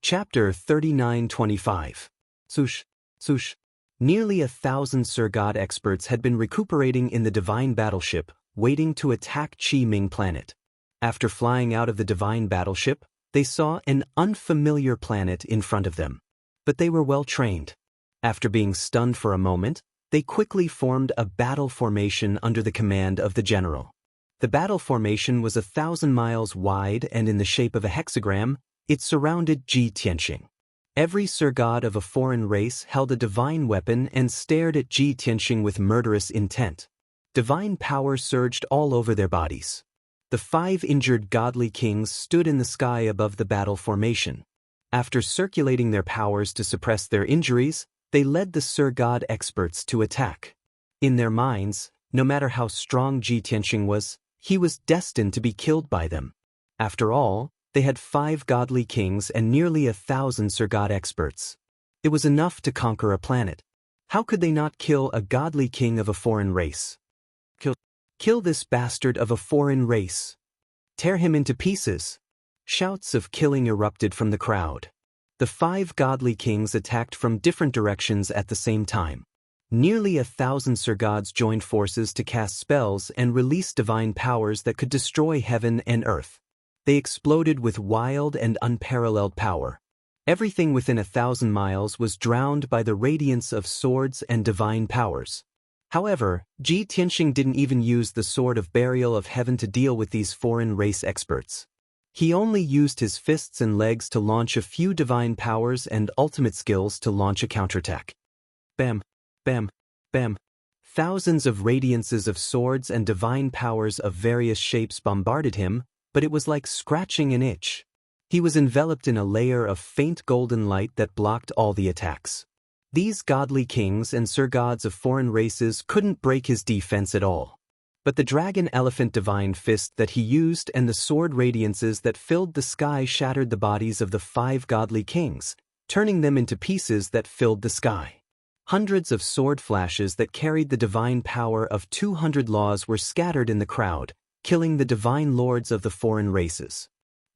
Chapter 3925. Sush, Sush. Nearly 1,000 Sir God experts had been recuperating in the Divine Battleship, waiting to attack Chi Ming planet. After flying out of the Divine Battleship, they saw an unfamiliar planet in front of them. But they were well trained. After being stunned for a moment, they quickly formed a battle formation under the command of the general. The battle formation was 1,000 miles wide and in the shape of a hexagram. It surrounded Ji Tianxing. Every Sir God of a foreign race held a divine weapon and stared at Ji Tianxing with murderous intent. Divine power surged all over their bodies. The 5 injured godly kings stood in the sky above the battle formation. After circulating their powers to suppress their injuries, they led the Sir God experts to attack. In their minds, no matter how strong Ji Tianxing was, he was destined to be killed by them. After all, they had 5 godly kings and nearly 1,000 Sir God experts. It was enough to conquer a planet. How could they not kill a godly king of a foreign race? Kill this bastard of a foreign race. Tear him into pieces. Shouts of killing erupted from the crowd. The 5 godly kings attacked from different directions at the same time. Nearly 1,000 Sir Gods joined forces to cast spells and release divine powers that could destroy heaven and earth. They exploded with wild and unparalleled power. Everything within 1,000 miles was drowned by the radiance of swords and divine powers. However, Ji Tianxing didn't even use the Sword of Burial of Heaven to deal with these foreign race experts. He only used his fists and legs to launch a few divine powers and ultimate skills to launch a counterattack. Bam, bam, bam. Thousands of radiances of swords and divine powers of various shapes bombarded him, but it was like scratching an itch. He was enveloped in a layer of faint golden light that blocked all the attacks. These godly kings and Sir Gods of foreign races couldn't break his defense at all. But the dragon elephant divine fist that he used and the sword radiances that filled the sky shattered the bodies of the 5 godly kings, turning them into pieces that filled the sky. Hundreds of sword flashes that carried the divine power of 200 laws were scattered in the crowd, killing the divine lords of the foreign races.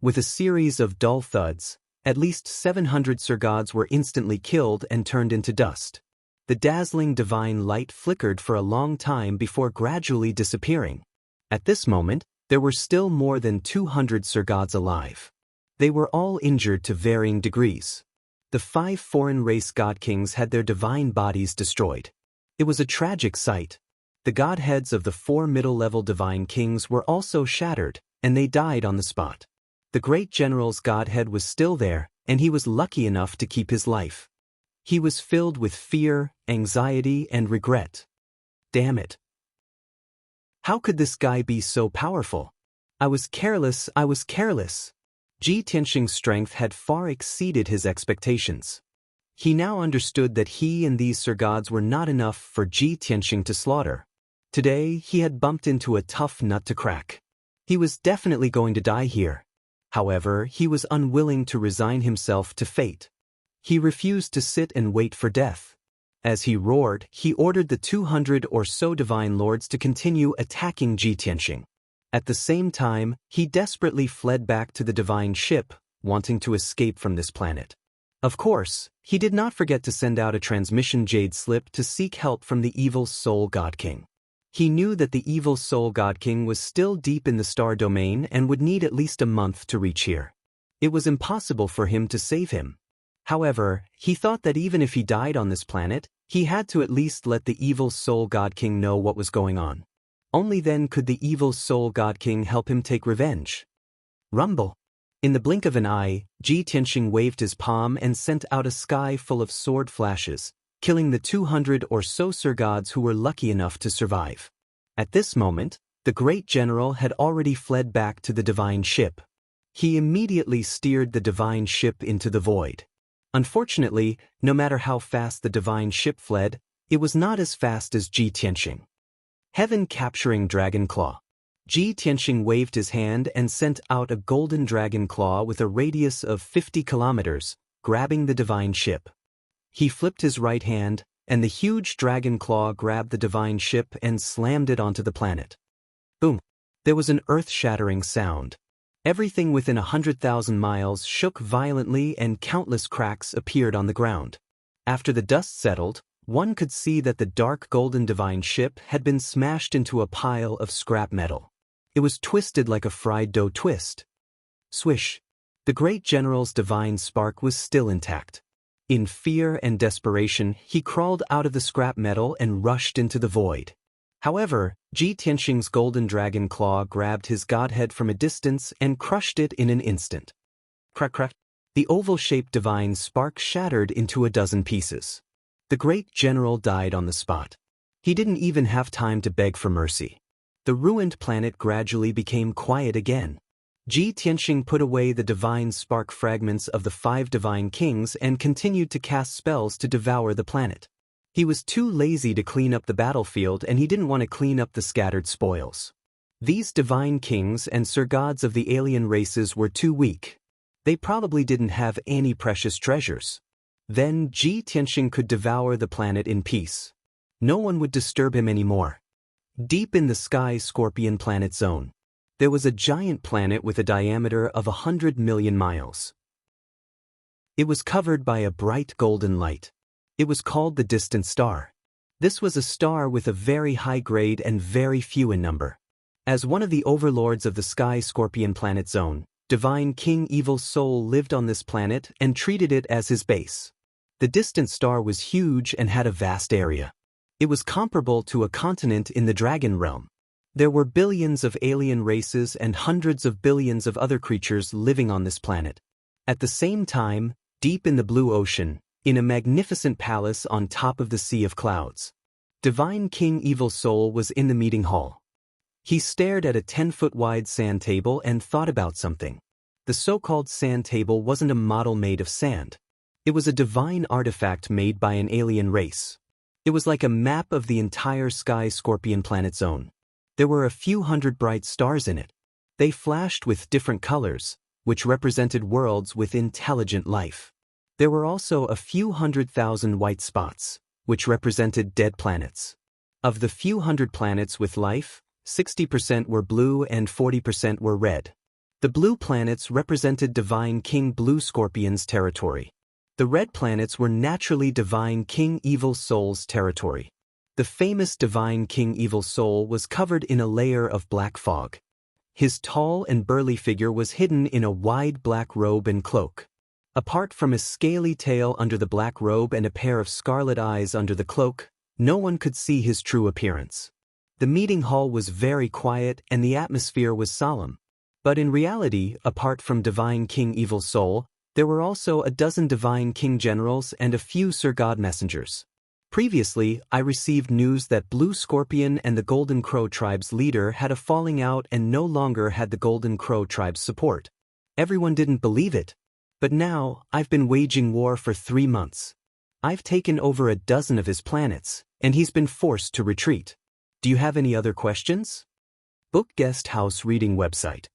With a series of dull thuds, at least 700 Sir Gods were instantly killed and turned into dust. The dazzling divine light flickered for a long time before gradually disappearing. At this moment, there were still more than 200 Sir Gods alive. They were all injured to varying degrees. The 5 foreign race god kings had their divine bodies destroyed. It was a tragic sight. The godheads of the 4 middle-level divine kings were also shattered, and they died on the spot. The great general's godhead was still there, and he was lucky enough to keep his life. He was filled with fear, anxiety, and regret. Damn it. How could this guy be so powerful? I was careless. Ji Tianxing's strength had far exceeded his expectations. He now understood that he and these Sir Gods were not enough for Ji Tianxing to slaughter. Today, he had bumped into a tough nut to crack. He was definitely going to die here. However, he was unwilling to resign himself to fate. He refused to sit and wait for death. As he roared, he ordered the 200 or so divine lords to continue attacking Ji Tianxing. At the same time, he desperately fled back to the divine ship, wanting to escape from this planet. Of course, he did not forget to send out a transmission jade slip to seek help from the evil Soul God King. He knew that the evil Soul God King was still deep in the star domain and would need at least a month to reach here. It was impossible for him to save him. However, he thought that even if he died on this planet, he had to at least let the evil Soul God King know what was going on. Only then could the evil Soul God King help him take revenge. Rumble. In the blink of an eye, Ji Tianxing waved his palm and sent out a sky full of sword flashes, killing the 200 or so Sir Gods who were lucky enough to survive. At this moment, the great general had already fled back to the divine ship. He immediately steered the divine ship into the void. Unfortunately, no matter how fast the divine ship fled, it was not as fast as Ji Tianxing. Heaven capturing Dragon Claw. Ji Tianxing waved his hand and sent out a golden dragon claw with a radius of 50 kilometers, grabbing the divine ship. He flipped his right hand, and the huge dragon claw grabbed the divine ship and slammed it onto the planet. Boom! There was an earth-shattering sound. Everything within 100,000 miles shook violently and countless cracks appeared on the ground. After the dust settled, one could see that the dark golden divine ship had been smashed into a pile of scrap metal. It was twisted like a fried dough twist. Swish! The great general's divine spark was still intact. In fear and desperation, he crawled out of the scrap metal and rushed into the void. However, Ji Tianxing's golden dragon claw grabbed his godhead from a distance and crushed it in an instant. Crack crack! The oval-shaped divine spark shattered into a dozen pieces. The great general died on the spot. He didn't even have time to beg for mercy. The ruined planet gradually became quiet again. Ji Tianxing put away the divine spark fragments of the 5 divine kings and continued to cast spells to devour the planet. He was too lazy to clean up the battlefield, and he didn't want to clean up the scattered spoils. These divine kings and sir-gods of the alien races were too weak. They probably didn't have any precious treasures. Then Ji Tianxing could devour the planet in peace. No one would disturb him anymore. Deep in the sky Scorpion planet zone, there was a giant planet with a diameter of 100 million miles. It was covered by a bright golden light. It was called the Distant Star. This was a star with a very high grade and very few in number. As one of the overlords of the Sky Scorpion planet zone, Divine King Evil Soul lived on this planet and treated it as his base. The distant star was huge and had a vast area. It was comparable to a continent in the Dragon Realm. There were billions of alien races and hundreds of billions of other creatures living on this planet. At the same time, deep in the blue ocean, in a magnificent palace on top of the sea of clouds, Divine King Evil Soul was in the meeting hall. He stared at a 10-foot wide sand table and thought about something. The so-called sand table wasn't a model made of sand. It was a divine artifact made by an alien race. It was like a map of the entire Sky Scorpion planet zone. There were a few hundred bright stars in it. They flashed with different colors, which represented worlds with intelligent life. There were also a few 100,000 white spots, which represented dead planets. Of the few hundred planets with life, 60% were blue and 40% were red. The blue planets represented Divine King Blue Scorpion's territory. The red planets were naturally Divine King Evil Soul's territory. The famous Divine King Evil Soul was covered in a layer of black fog. His tall and burly figure was hidden in a wide black robe and cloak. Apart from a scaly tail under the black robe and a pair of scarlet eyes under the cloak, no one could see his true appearance. The meeting hall was very quiet and the atmosphere was solemn. But in reality, apart from Divine King Evil Soul, there were also a dozen Divine King generals and a few Sir God messengers. Previously, I received news that Blue Scorpion and the Golden Crow tribe's leader had a falling out and no longer had the Golden Crow tribe's support. Everyone didn't believe it. But now, I've been waging war for 3 months. I've taken over a dozen of his planets, and he's been forced to retreat. Do you have any other questions? Book Guest House Reading Website.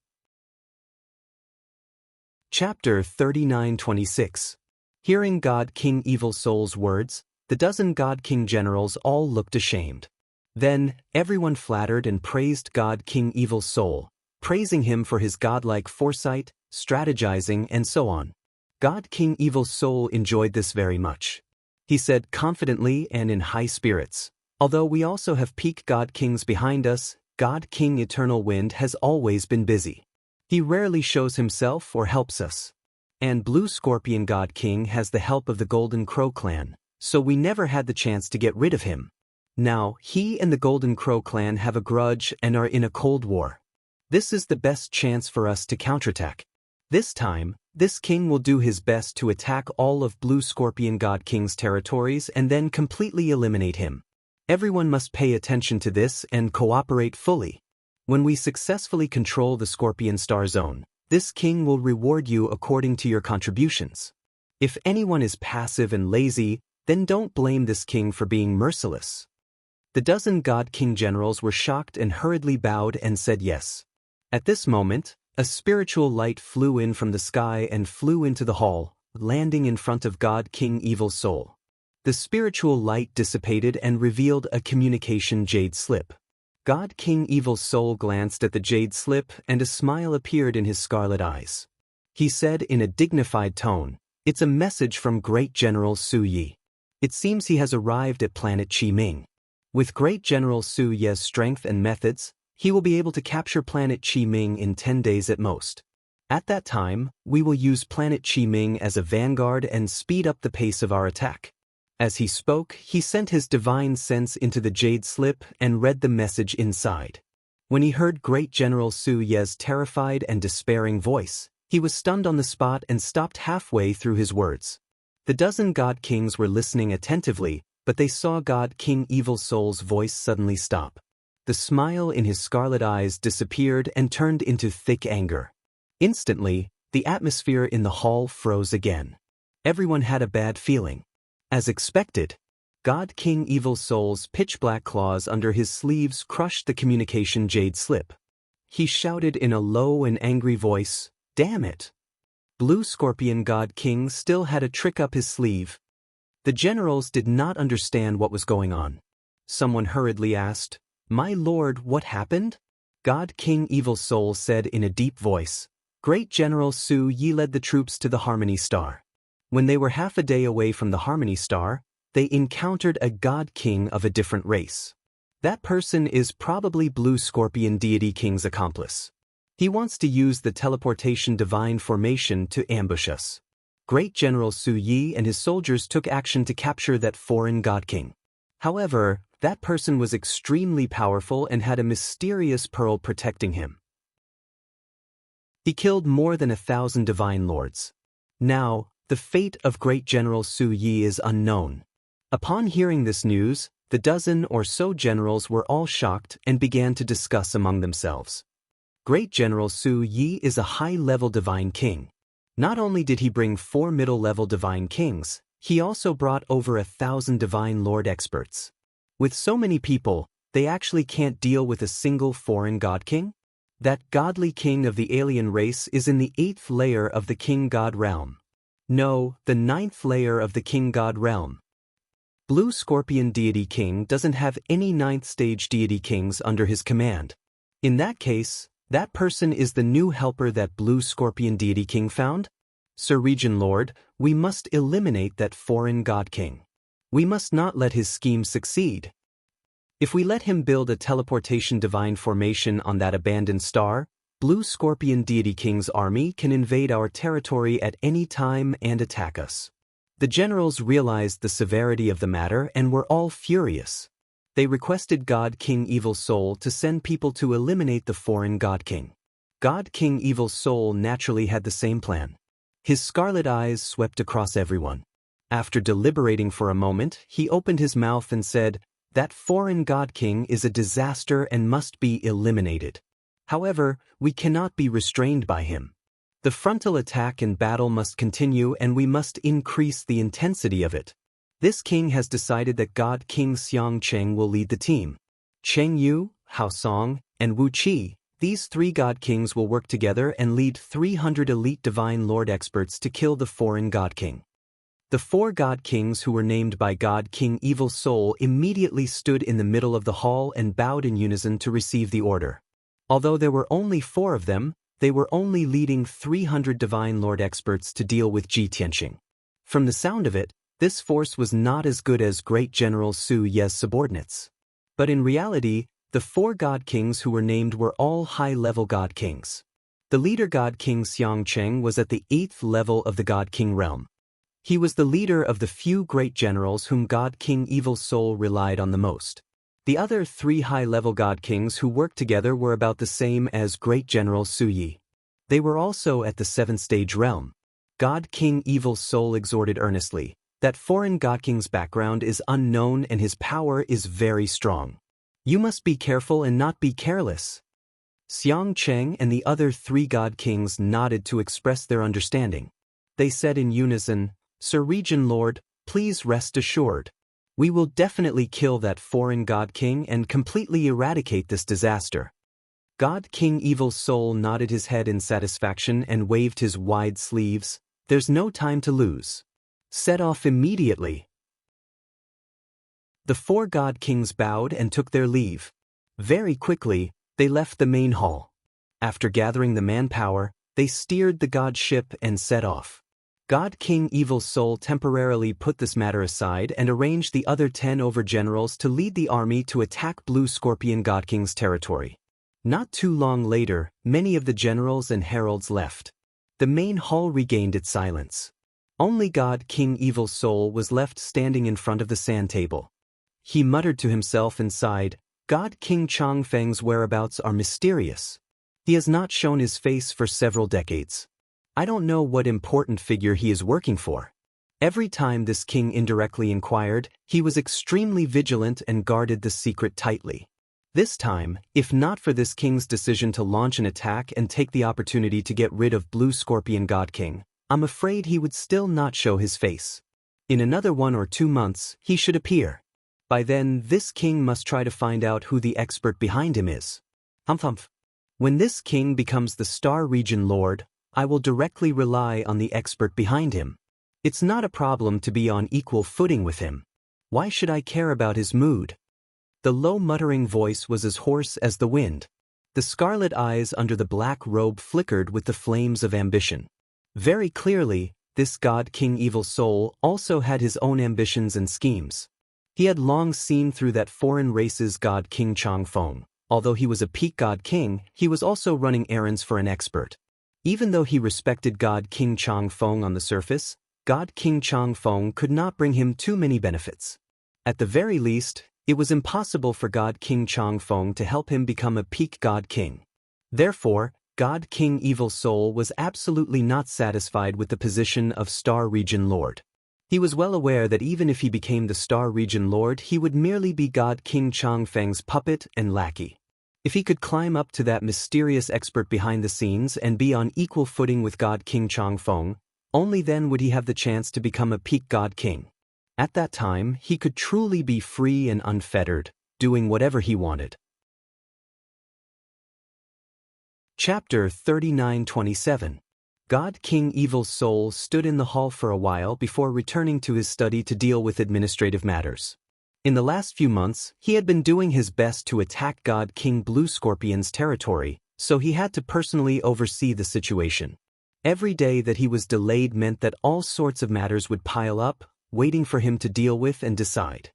Chapter 3926. Hearing God King Evil Soul's words, the dozen God King generals all looked ashamed. Then, everyone flattered and praised God King Evil Soul, praising him for his godlike foresight, strategizing, and so on. God King Evil Soul enjoyed this very much. He said confidently and in high spirits, "Although we also have peak God Kings behind us, God King Eternal Wind has always been busy. He rarely shows himself or helps us. And Blue Scorpion God King has the help of the Golden Crow clan, so we never had the chance to get rid of him. Now, he and the Golden Crow clan have a grudge and are in a cold war. This is the best chance for us to counterattack. This time, this king will do his best to attack all of Blue Scorpion God King's territories and then completely eliminate him. Everyone must pay attention to this and cooperate fully. When we successfully control the Scorpion Star Zone, this king will reward you according to your contributions. If anyone is passive and lazy, then don't blame this king for being merciless." The dozen God King generals were shocked and hurriedly bowed and said yes. At this moment, a spiritual light flew in from the sky and flew into the hall, landing in front of God King Evil Soul. The spiritual light dissipated and revealed a communication jade slip. God King Evil Soul glanced at the jade slip and a smile appeared in his scarlet eyes. He said in a dignified tone, "It's a message from Great General Su Yi. It seems he has arrived at planet Qiming. With Great General Su Ye's strength and methods, he will be able to capture planet Qiming in 10 days at most. At that time, we will use planet Qiming as a vanguard and speed up the pace of our attack." As he spoke, he sent his divine sense into the jade slip and read the message inside. When he heard Great General Su Ye's terrified and despairing voice, he was stunned on the spot and stopped halfway through his words. The dozen God Kings were listening attentively, but they saw God King Evil Soul's voice suddenly stop. The smile in his scarlet eyes disappeared and turned into thick anger. Instantly, the atmosphere in the hall froze again. Everyone had a bad feeling. As expected, God King Evil Soul's pitch-black claws under his sleeves crushed the communication jade slip. He shouted in a low and angry voice, "Damn it!" Blue Scorpion God King still had a trick up his sleeve. The generals did not understand what was going on. Someone hurriedly asked, "My lord, what happened?" God King Evil Soul said in a deep voice, "Great General Su Yi led the troops to the Harmony Star. When they were half a day away from the Harmony Star, they encountered a God King of a different race. That person is probably Blue Scorpion Deity King's accomplice. He wants to use the teleportation divine formation to ambush us." Great General Su Yi and his soldiers took action to capture that foreign God King. However, that person was extremely powerful and had a mysterious pearl protecting him. He killed more than 1,000 divine lords. Now, the fate of Great General Su Yi is unknown. Upon hearing this news, the dozen or so generals were all shocked and began to discuss among themselves. Great General Su Yi is a high-level divine king. Not only did he bring 4 middle-level divine kings, he also brought over 1,000 divine lord experts. With so many people, they actually can't deal with a single foreign god king? That godly king of the alien race is in the 8th layer of the king god realm. No, the 9th layer of the king god realm. Blue Scorpion Deity King doesn't have any 9th stage deity kings under his command. In that case, that person is the new helper that Blue Scorpion Deity King found? Sir Regent Lord, we must eliminate that foreign god king. We must not let his scheme succeed. If we let him build a teleportation divine formation on that abandoned star, Blue Scorpion Deity King's army can invade our territory at any time and attack us. The generals realized the severity of the matter and were all furious. They requested God King Evil Soul to send people to eliminate the foreign God King. God King Evil Soul naturally had the same plan. His scarlet eyes swept across everyone. After deliberating for a moment, he opened his mouth and said, "That foreign God King is a disaster and must be eliminated. However, we cannot be restrained by him. The frontal attack and battle must continue and we must increase the intensity of it. This king has decided that God King Xianxia will lead the team. Cheng Yu, Hao Song, and Wu Qi, these 3 God Kings will work together and lead 300 elite divine lord experts to kill the foreign God King." The 4 God Kings who were named by God King Evil Soul immediately stood in the middle of the hall and bowed in unison to receive the order. Although there were only 4 of them, they were only leading 300 divine lord experts to deal with Ji Tianxing. From the sound of it, this force was not as good as Great General Su Ye's subordinates. But in reality, the 4 God Kings who were named were all high-level God Kings. The leader God King Xianxia was at the 8th level of the God King realm. He was the leader of the few great generals whom God King Evil Soul relied on the most. The other 3 high-level God Kings who worked together were about the same as Great General Su Yi. They were also at the 7th stage realm. God King Evil Soul exhorted earnestly, "That foreign God King's background is unknown and his power is very strong. You must be careful and not be careless." Xianxia and the other 3 God Kings nodded to express their understanding. They said in unison, "Sir Regent Lord, please rest assured. We will definitely kill that foreign God King and completely eradicate this disaster." God King Evil Soul nodded his head in satisfaction and waved his wide sleeves. "There's no time to lose. Set off immediately." The 4 God Kings bowed and took their leave. Very quickly, they left the main hall. After gathering the manpower, they steered the god ship and set off. God King Evil Soul temporarily put this matter aside and arranged the other 10 overgenerals to lead the army to attack Blue Scorpion God King's territory. Not too long later, many of the generals and heralds left. The main hall regained its silence. Only God King Evil Soul was left standing in front of the sand table. He muttered to himself and sighed, God King Changfeng's whereabouts are mysterious. He has not shown his face for several decades. I don't know what important figure he is working for. Every time this king indirectly inquired, he was extremely vigilant and guarded the secret tightly. This time, if not for this king's decision to launch an attack and take the opportunity to get rid of Blue Scorpion God King, I'm afraid he would still not show his face. In another 1 or 2 months, he should appear. By then, this king must try to find out who the expert behind him is. Humph. When this king becomes the Star Region Lord, I will directly rely on the expert behind him. It's not a problem to be on equal footing with him. Why should I care about his mood? The low muttering voice was as hoarse as the wind. The scarlet eyes under the black robe flickered with the flames of ambition. Very clearly, this God King Evil Soul also had his own ambitions and schemes. He had long seen through that foreign race's God King Changfeng. Although he was a peak God King, he was also running errands for an expert. Even though he respected God King Changfeng on the surface, God King Changfeng could not bring him too many benefits. At the very least, it was impossible for God King Changfeng to help him become a peak God King. Therefore, God King Evil Soul was absolutely not satisfied with the position of Star Region Lord. He was well aware that even if he became the Star Region Lord, he would merely be God King Changfeng's puppet and lackey. If he could climb up to that mysterious expert behind the scenes and be on equal footing with God King Changfeng, only then would he have the chance to become a peak God King. At that time, he could truly be free and unfettered, doing whatever he wanted. Chapter 3927. God King Evil Soul stood in the hall for a while before returning to his study to deal with administrative matters. In the last few months, he had been doing his best to attack God King Blue Scorpion's territory, so he had to personally oversee the situation. Every day that he was delayed meant that all sorts of matters would pile up, waiting for him to deal with and decide.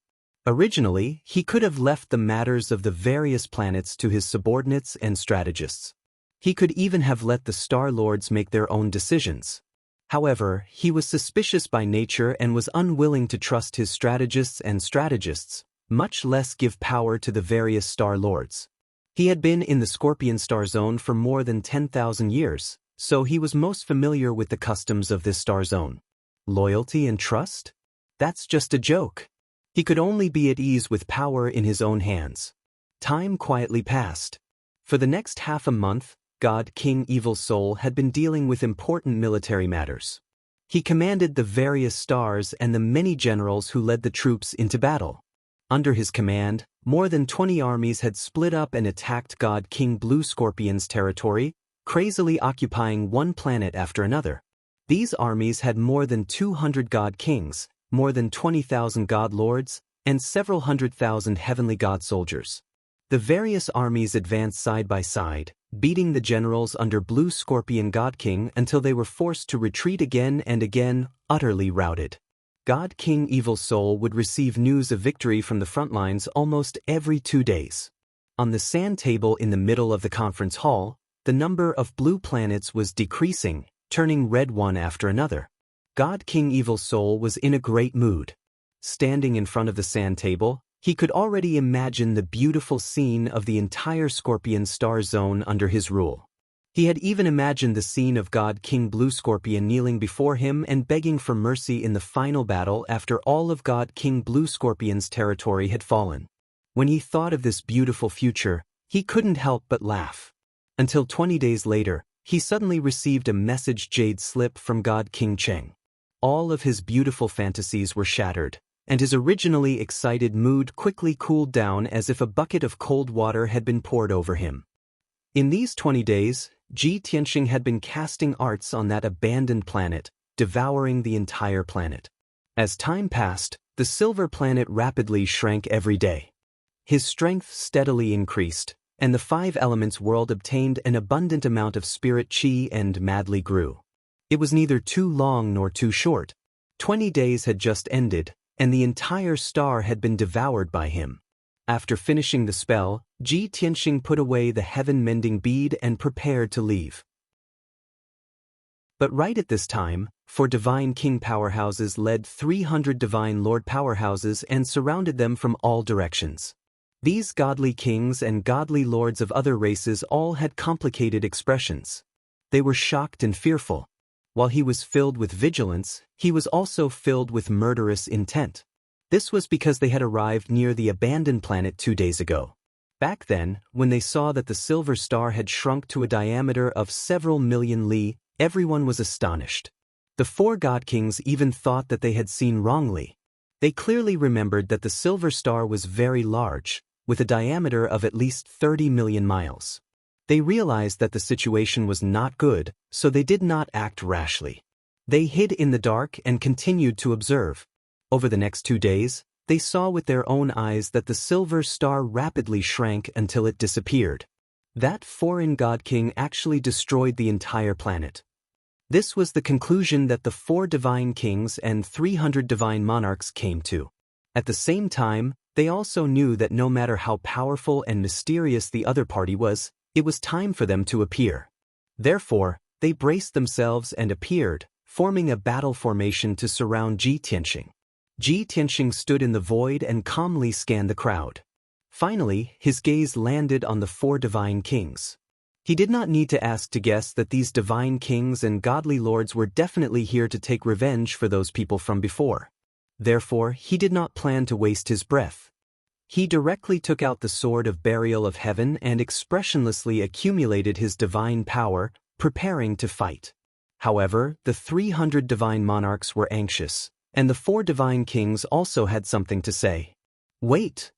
Originally, he could have left the matters of the various planets to his subordinates and strategists. He could even have let the Star Lords make their own decisions. However, he was suspicious by nature and was unwilling to trust his strategists, much less give power to the various Star Lords. He had been in the Scorpion Star Zone for more than 10,000 years, so he was most familiar with the customs of this star zone. Loyalty and trust? That's just a joke. He could only be at ease with power in his own hands. Time quietly passed. For the next half a month, God King Evil Soul had been dealing with important military matters. He commanded the various stars and the many generals who led the troops into battle. Under his command, more than 20 armies had split up and attacked God King Blue Scorpion's territory, crazily occupying one planet after another. These armies had more than 200 God Kings, more than 20,000 God Lords, and several 100,000 heavenly God soldiers. The various armies advanced side by side, beating the generals under Blue Scorpion God King until they were forced to retreat again and again, utterly routed. God King Evil Soul would receive news of victory from the front lines almost every 2 days. On the sand table in the middle of the conference hall, the number of blue planets was decreasing, turning red one after another. God King Evil Soul was in a great mood. Standing in front of the sand table, he could already imagine the beautiful scene of the entire Scorpion Star Zone under his rule. He had even imagined the scene of God King Blue Scorpion kneeling before him and begging for mercy in the final battle after all of God King Blue Scorpion's territory had fallen. When he thought of this beautiful future, he couldn't help but laugh. Until 20 days later, he suddenly received a message jade slip from God King Cheng. All of his beautiful fantasies were shattered, and his originally excited mood quickly cooled down as if a bucket of cold water had been poured over him. In these 20 days, Ji Tianxing had been casting arts on that abandoned planet, devouring the entire planet. As time passed, the silver planet rapidly shrank every day. His strength steadily increased, and the five elements world obtained an abundant amount of spirit chi and madly grew. It was neither too long nor too short. 20 days had just ended, and the entire star had been devoured by him. After finishing the spell, Ji Tianxing put away the heaven-mending bead and prepared to leave. But right at this time, 4 divine king powerhouses led 300 divine lord powerhouses and surrounded them from all directions. These godly kings and godly lords of other races all had complicated expressions. They were shocked and fearful. While he was filled with vigilance, he was also filled with murderous intent. This was because they had arrived near the abandoned planet 2 days ago. Back then, when they saw that the silver star had shrunk to a diameter of several million li, everyone was astonished. The 4 god kings even thought that they had seen wrongly. They clearly remembered that the silver star was very large, with a diameter of at least 30 million miles. They realized that the situation was not good, so they did not act rashly. They hid in the dark and continued to observe. Over the next 2 days, they saw with their own eyes that the silver star rapidly shrank until it disappeared. That foreign god king actually destroyed the entire planet. This was the conclusion that the 4 divine kings and 300 divine monarchs came to. At the same time, they also knew that no matter how powerful and mysterious the other party was, it was time for them to appear. Therefore, they braced themselves and appeared, forming a battle formation to surround Ji Tianxing. Ji Tianxing stood in the void and calmly scanned the crowd. Finally, his gaze landed on the 4 divine kings. He did not need to ask to guess that these divine kings and godly lords were definitely here to take revenge for those people from before. Therefore, he did not plan to waste his breath. He directly took out the sword of burial of heaven and expressionlessly accumulated his divine power, preparing to fight. However, the 300 divine monarchs were anxious, and the 4 divine kings also had something to say. Wait!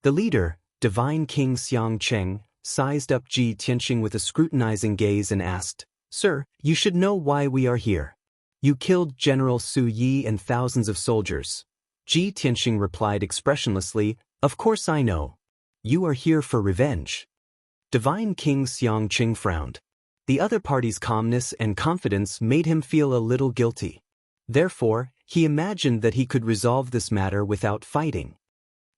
The leader, Divine King Xianxia, sized up Ji Tianxing with a scrutinizing gaze and asked, "Sir, you should know why we are here. You killed General Su Yi and thousands of soldiers." Ji Tianxing replied expressionlessly, "Of course I know. You are here for revenge." Divine King Xianxia frowned. The other party's calmness and confidence made him feel a little guilty. Therefore, he imagined that he could resolve this matter without fighting.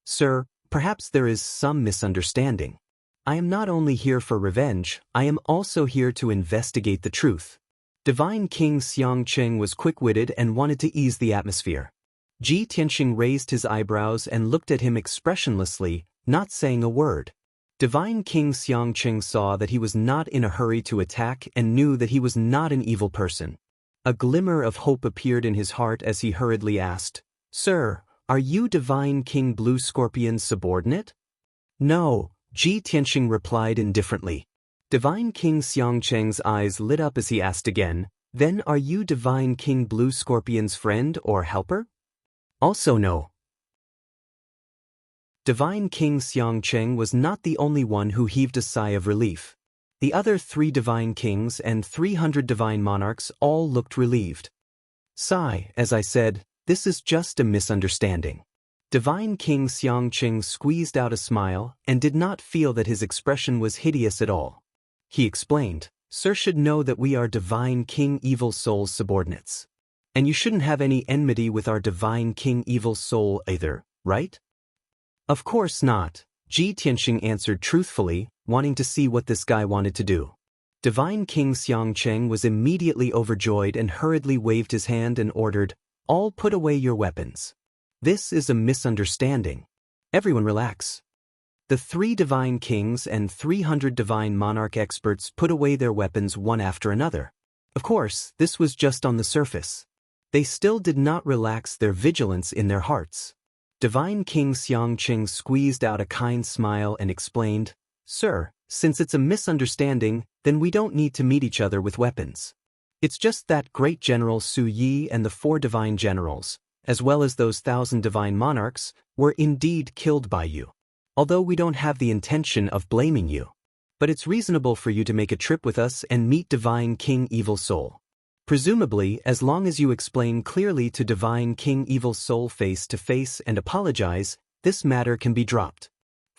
"Sir, perhaps there is some misunderstanding. I am not only here for revenge, I am also here to investigate the truth." Divine King Xianxia was quick-witted and wanted to ease the atmosphere. Ji Tianxing raised his eyebrows and looked at him expressionlessly, not saying a word. Divine King Xianxia saw that he was not in a hurry to attack and knew that he was not an evil person. A glimmer of hope appeared in his heart as he hurriedly asked, "Sir, are you Divine King Blue Scorpion's subordinate?" "No," Ji Tianxing replied indifferently. Divine King Xianxia's eyes lit up as he asked again, "Then are you Divine King Blue Scorpion's friend or helper?" "Also no." Divine King Xianxia was not the only one who heaved a sigh of relief. The other 3 divine kings and 300 divine monarchs all looked relieved. "Sigh, as I said, this is just a misunderstanding." Divine King Xianxia squeezed out a smile and did not feel that his expression was hideous at all. He explained, "Sir should know that we are Divine King Evil Soul's subordinates. And you shouldn't have any enmity with our Divine King Evil Soul either, right?" "Of course not," Ji Tianxing answered truthfully, wanting to see what this guy wanted to do. Divine King Xianxia was immediately overjoyed and hurriedly waved his hand and ordered, "All put away your weapons. This is a misunderstanding. Everyone relax." The 3 divine kings and 300 divine monarch experts put away their weapons one after another. Of course, this was just on the surface. They still did not relax their vigilance in their hearts. Divine King Xianxia squeezed out a kind smile and explained, "Sir, since it's a misunderstanding, then we don't need to meet each other with weapons. It's just that great General Su Yi and the 4 divine generals, as well as those 1,000 divine monarchs, were indeed killed by you. Although we don't have the intention of blaming you. But it's reasonable for you to make a trip with us and meet Divine King Evil Soul. Presumably, as long as you explain clearly to Divine King Evil Soul face to face and apologize, this matter can be dropped."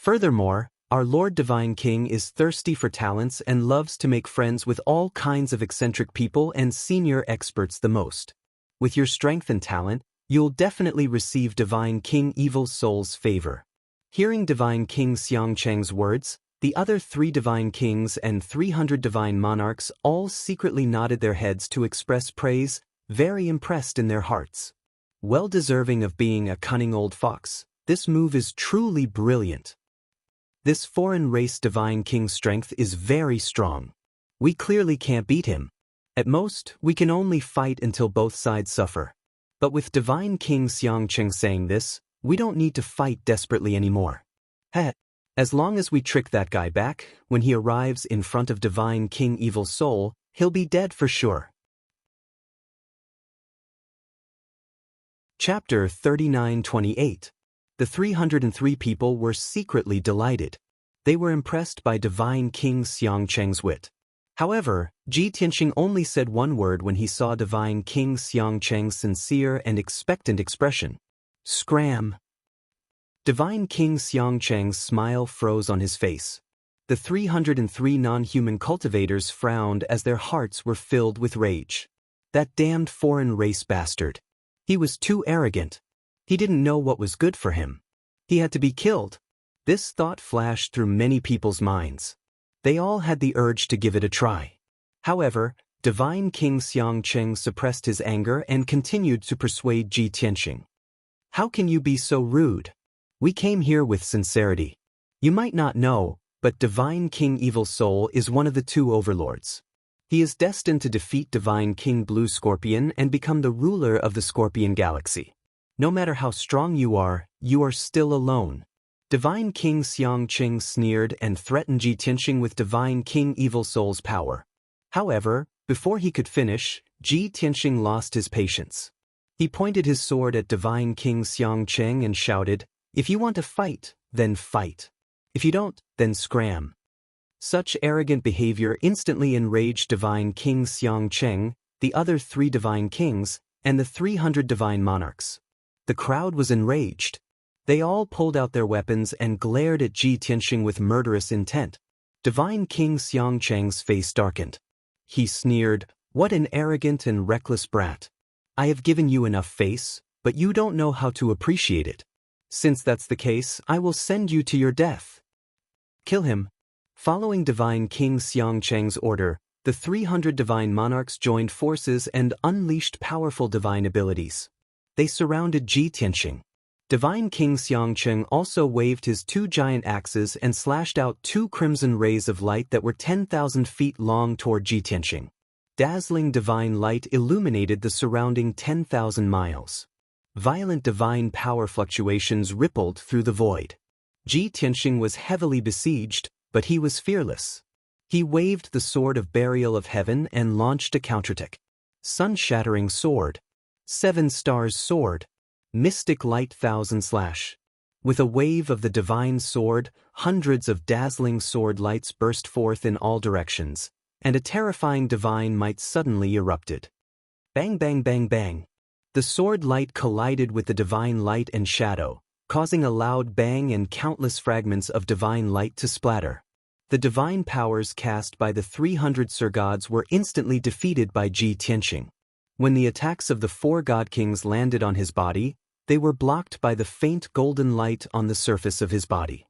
Furthermore, our Lord Divine King is thirsty for talents and loves to make friends with all kinds of eccentric people and senior experts the most. With your strength and talent, you'll definitely receive Divine King Evil Soul's favor. Hearing Divine King Xianxia's words, the other 3 divine kings and 300 divine monarchs all secretly nodded their heads to express praise, very impressed in their hearts. Well deserving of being a cunning old fox, this move is truly brilliant. This foreign race divine king's strength is very strong. We clearly can't beat him. At most, we can only fight until both sides suffer. But with Divine King Xianxia saying this, we don't need to fight desperately anymore. Heh. As long as we trick that guy back, when he arrives in front of Divine King Evil Soul, he'll be dead for sure. Chapter 39:28. The 303 people were secretly delighted. They were impressed by Divine King Xianxia's wit. However, Ji Tianxing only said one word when he saw Divine King Xianxia's sincere and expectant expression. Scram. Divine King Xianxia's smile froze on his face. The 303 non-human cultivators frowned as their hearts were filled with rage. That damned foreign race bastard. He was too arrogant. He didn't know what was good for him. He had to be killed. This thought flashed through many people's minds. They all had the urge to give it a try. However, Divine King Xianxia suppressed his anger and continued to persuade Ji Tianxing. How can you be so rude? We came here with sincerity. You might not know, but Divine King Evil Soul is one of the 2 overlords. He is destined to defeat Divine King Blue Scorpion and become the ruler of the Scorpion Galaxy. No matter how strong you are still alone. Divine King Xianxia sneered and threatened Ji Tianxing with Divine King Evil Soul's power. However, before he could finish, Ji Tianxing lost his patience. He pointed his sword at Divine King Xianxia and shouted, "If you want to fight, then fight. If you don't, then scram." Such arrogant behavior instantly enraged Divine King Xianxia, the other 3 divine kings, and the 300 divine monarchs. The crowd was enraged. They all pulled out their weapons and glared at Ji Tianxing with murderous intent. Divine King Xianxia's face darkened. He sneered, "What an arrogant and reckless brat. I have given you enough face, but you don't know how to appreciate it. Since that's the case, I will send you to your death. Kill him." Following Divine King Xianxia's order, the 300 divine monarchs joined forces and unleashed powerful divine abilities. They surrounded Ji Tianxing. Divine King Xianxia also waved his 2 giant axes and slashed out 2 crimson rays of light that were 10,000 feet long toward Ji Tianxing. Dazzling divine light illuminated the surrounding 10,000 miles. Violent divine power fluctuations rippled through the void. Ji Tianxing was heavily besieged, but he was fearless. He waved the sword of burial of heaven and launched a counterattack. Sun-shattering sword. 7 stars sword. Mystic light 1000 slash. With a wave of the divine sword, hundreds of dazzling sword lights burst forth in all directions, and a terrifying divine might suddenly erupted. Bang bang bang bang. The sword light collided with the divine light and shadow, causing a loud bang and countless fragments of divine light to splatter. The divine powers cast by the 300 Sir-Gods were instantly defeated by Ji Tianxing. When the attacks of the 4 God Kings landed on his body, they were blocked by the faint golden light on the surface of his body.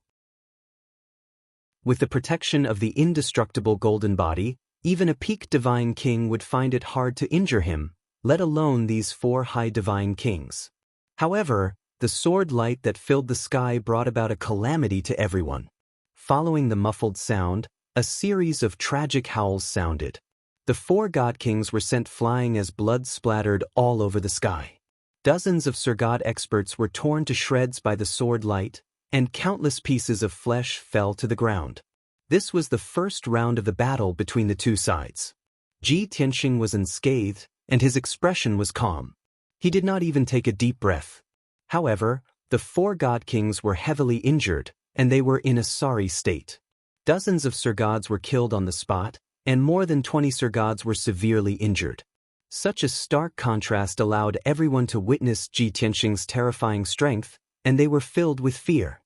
With the protection of the indestructible golden body, even a peak divine king would find it hard to injure him, let alone these 4 high divine kings. However, the sword light that filled the sky brought about a calamity to everyone. Following the muffled sound, a series of tragic howls sounded. The 4 God Kings were sent flying as blood splattered all over the sky. Dozens of Sir-God experts were torn to shreds by the sword light, and countless pieces of flesh fell to the ground. This was the first round of the battle between the 2 sides. Ji Tianxing was unscathed, and his expression was calm. He did not even take a deep breath. However, the 4 God Kings were heavily injured, and they were in a sorry state. Dozens of Sir-Gods were killed on the spot, and more than 20 Sir-Gods were severely injured. Such a stark contrast allowed everyone to witness Ji Tianxing's terrifying strength, and they were filled with fear.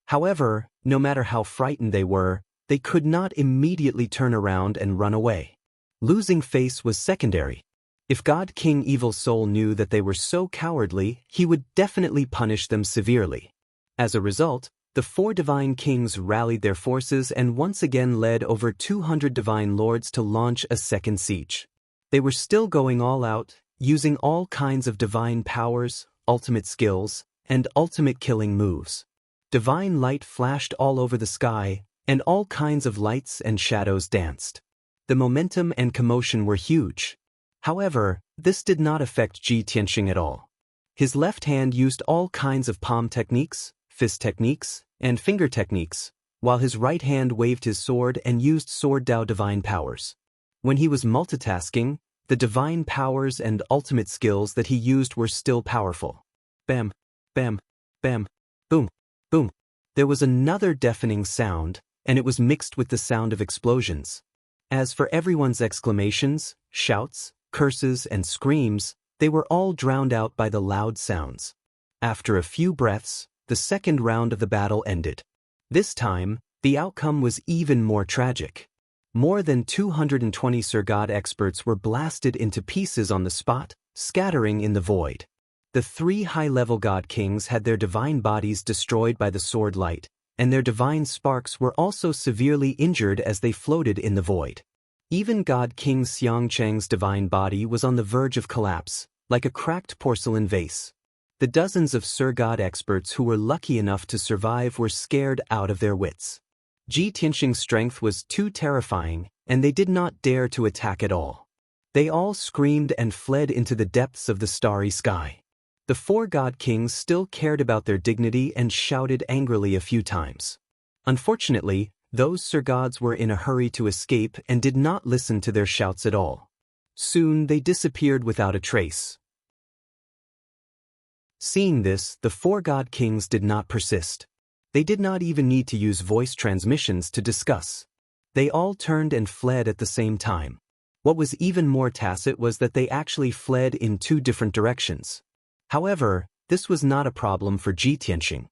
However, no matter how frightened they could not immediately turn around and run away. Losing face was secondary. If God King Evil Soul knew that they were so cowardly, he would definitely punish them severely. As a result, the 4 divine kings rallied their forces and once again led over 200 divine lords to launch a second siege. They were still going all out, using all kinds of divine powers, ultimate skills, and ultimate killing moves. Divine light flashed all over the sky, and all kinds of lights and shadows danced. The momentum and commotion were huge. However, this did not affect Ji Tianxing at all. His left hand used all kinds of palm techniques, fist techniques, and finger techniques, while his right hand waved his sword and used sword Dao divine powers. When he was multitasking, the divine powers and ultimate skills that he used were still powerful. Bam, bam, bam, boom, boom. There was another deafening sound, and it was mixed with the sound of explosions. As for everyone's exclamations, shouts, curses, and screams, they were all drowned out by the loud sounds. After a few breaths, the second round of the battle ended. This time, the outcome was even more tragic. More than 220 Sir God experts were blasted into pieces on the spot, scattering in the void. The 3 high-level God Kings had their divine bodies destroyed by the sword light, and their divine sparks were also severely injured as they floated in the void. Even God King Xianxia's divine body was on the verge of collapse, like a cracked porcelain vase. The dozens of Sir God experts who were lucky enough to survive were scared out of their wits. Ji Tianxing's strength was too terrifying, and they did not dare to attack at all. They all screamed and fled into the depths of the starry sky. The 4 God Kings still cared about their dignity and shouted angrily a few times. Unfortunately, those Sir Gods were in a hurry to escape and did not listen to their shouts at all. Soon they disappeared without a trace. Seeing this, the 4 God Kings did not persist. They did not even need to use voice transmissions to discuss. They all turned and fled at the same time. What was even more tacit was that they actually fled in 2 different directions. However, this was not a problem for Ji Tianxing.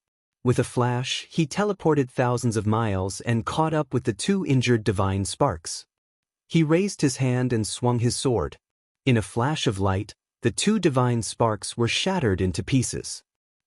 With a flash, he teleported thousands of miles and caught up with the 2 injured divine sparks. He raised his hand and swung his sword. In a flash of light, the 2 divine sparks were shattered into pieces.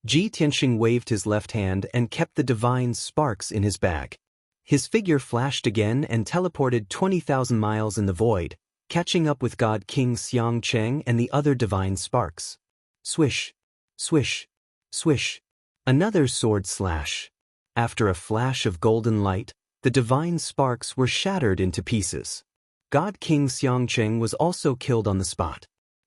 Ji Tianxing waved his left hand and kept the divine sparks in his bag. His figure flashed again and teleported 20,000 miles in the void, catching up with God King Xianxia and the other divine sparks. Swish, swish, swish. Another sword slash. After a flash of golden light, the divine sparks were shattered into pieces. God King Xianxia was also killed on the spot.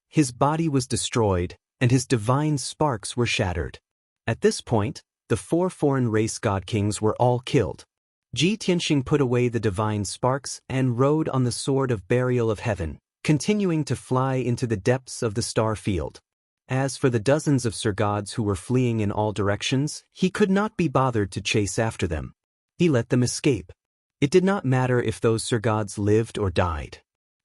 His body was destroyed, and his divine sparks were shattered. At this point, the 4 foreign race God Kings were all killed. Ji Tianxing put away the divine sparks and rode on the sword of burial of heaven, continuing to fly into the depths of the star field. As for the dozens of Sir Gods who were fleeing in all directions, he could not be bothered to chase after them. He let them escape. It did not matter if those Sir Gods lived or died.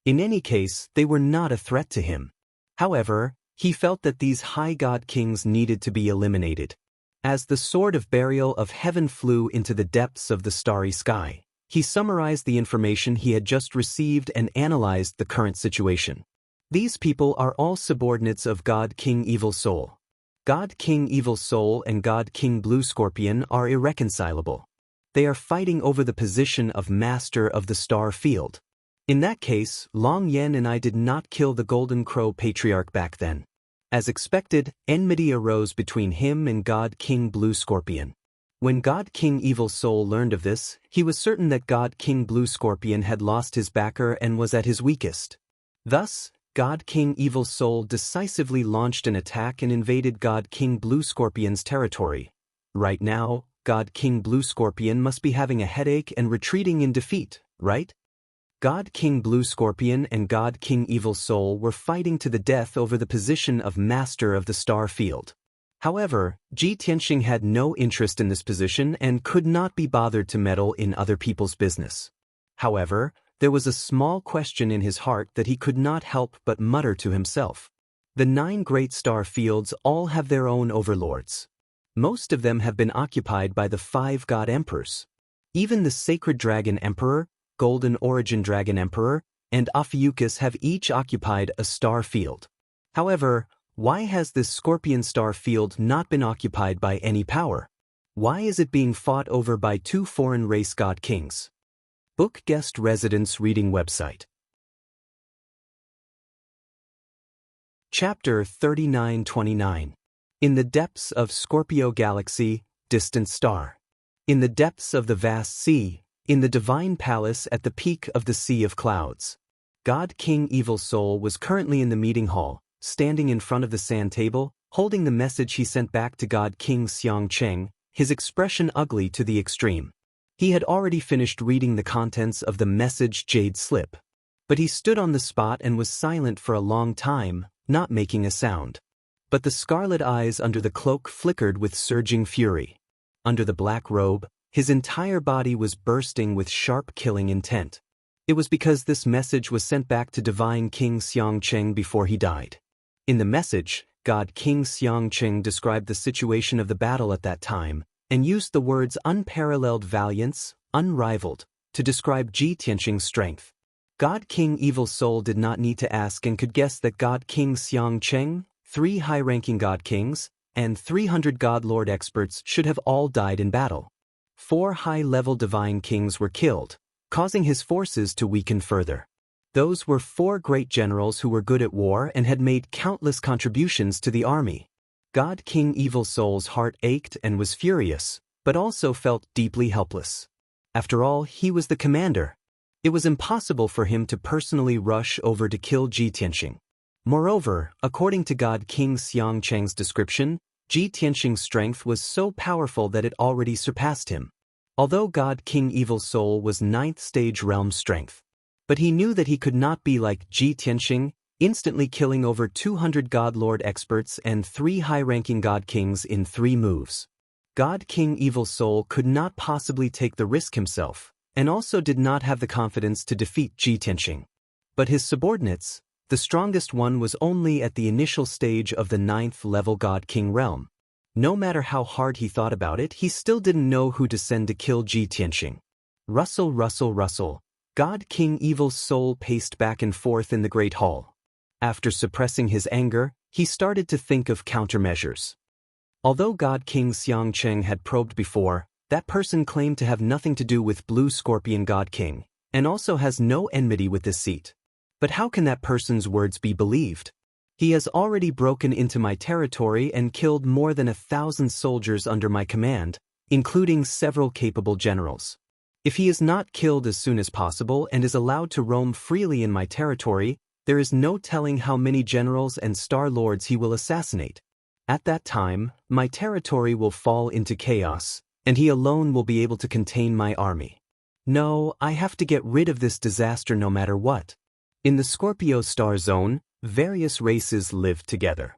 In any case, they were not a threat to him. However, he felt that these high God Kings needed to be eliminated. As the sword of burial of heaven flew into the depths of the starry sky, he summarized the information he had just received and analyzed the current situation. These people are all subordinates of God King Evil Soul. God King Evil Soul and God King Blue Scorpion are irreconcilable. They are fighting over the position of Master of the Star Field. In that case, Long Yan and I did not kill the Golden Crow Patriarch back then. As expected, enmity arose between him and God King Blue Scorpion. When God King Evil Soul learned of this, he was certain that God King Blue Scorpion had lost his backer and was at his weakest. Thus, God King Evil Soul decisively launched an attack and invaded God King Blue Scorpion's territory. Right now, God King Blue Scorpion must be having a headache and retreating in defeat, right? God King Blue Scorpion and God King Evil Soul were fighting to the death over the position of Master of the Star Field. However, Ji Tianxing had no interest in this position and could not be bothered to meddle in other people's business. However, there was a small question in his heart that he could not help but mutter to himself. The 9 great star fields all have their own overlords. Most of them have been occupied by the 5 god emperors. Even the Sacred Dragon Emperor, Golden Origin Dragon Emperor, and Ophiuchus have each occupied a star field. However, why has this Scorpion star field not been occupied by any power? Why is it being fought over by 2 foreign race god kings? Book Guest Residence Reading Website. Chapter 3929. In the depths of Scorpio Galaxy, distant star. In the depths of the vast sea, in the divine palace at the peak of the Sea of Clouds. God King Evil Soul was currently in the meeting hall, standing in front of the sand table, holding the message he sent back to God King Xianxia, his expression ugly to the extreme. He had already finished reading the contents of the message Jade Slip. But he stood on the spot and was silent for a long time, not making a sound. But the scarlet eyes under the cloak flickered with surging fury. Under the black robe, his entire body was bursting with sharp killing intent. It was because this message was sent back to Divine King Xianxia before he died. In the message, God King Xianxia described the situation of the battle at that time, and used the words unparalleled valiance, unrivaled, to describe Ji Tianxing's strength. God King Evil Soul did not need to ask and could guess that God King Xianxia, 3 high-ranking god kings, and 300 god lord experts should have all died in battle. 4 high-level divine kings were killed, causing his forces to weaken further. Those were 4 great generals who were good at war and had made countless contributions to the army. God King Evil Soul's heart ached and was furious, but also felt deeply helpless. After all, he was the commander. It was impossible for him to personally rush over to kill Ji Tianxing. Moreover, according to God King Xianxia's description, Ji Tianxing's strength was so powerful that it already surpassed him. Although God King Evil Soul was 9th stage realm strength. But he knew that he could not be like Ji Tianxing, instantly killing over 200 god lord experts and 3 high-ranking god kings in 3 moves. God King Evil Soul could not possibly take the risk himself, and also did not have the confidence to defeat Ji Tianxing. But his subordinates, the strongest one was only at the initial stage of the 9th level God King realm. No matter how hard he thought about it, he still didn't know who to send to kill Ji Tianxing. Rustle, rustle, rustle. God King Evil Soul paced back and forth in the Great Hall. After suppressing his anger, he started to think of countermeasures. Although God King Xianxia had probed before, that person claimed to have nothing to do with Blue Scorpion God King, and also has no enmity with this seat. But how can that person's words be believed? He has already broken into my territory and killed more than 1,000 soldiers under my command, including several capable generals. If he is not killed as soon as possible and is allowed to roam freely in my territory, there is no telling how many generals and star lords he will assassinate. At that time, my territory will fall into chaos, and he alone will be able to contain my army. No, I have to get rid of this disaster no matter what. In the Scorpio star zone, various races lived together.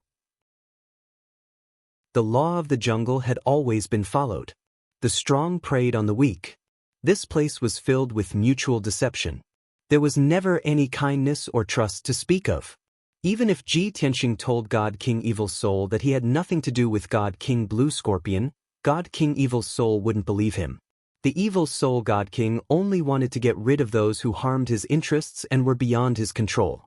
The law of the jungle had always been followed. The strong preyed on the weak. This place was filled with mutual deception. There was never any kindness or trust to speak of. Even if Ji Tianxing told God King Evil Soul that he had nothing to do with God King Blue Scorpion, God King Evil Soul wouldn't believe him. The Evil Soul God King only wanted to get rid of those who harmed his interests and were beyond his control.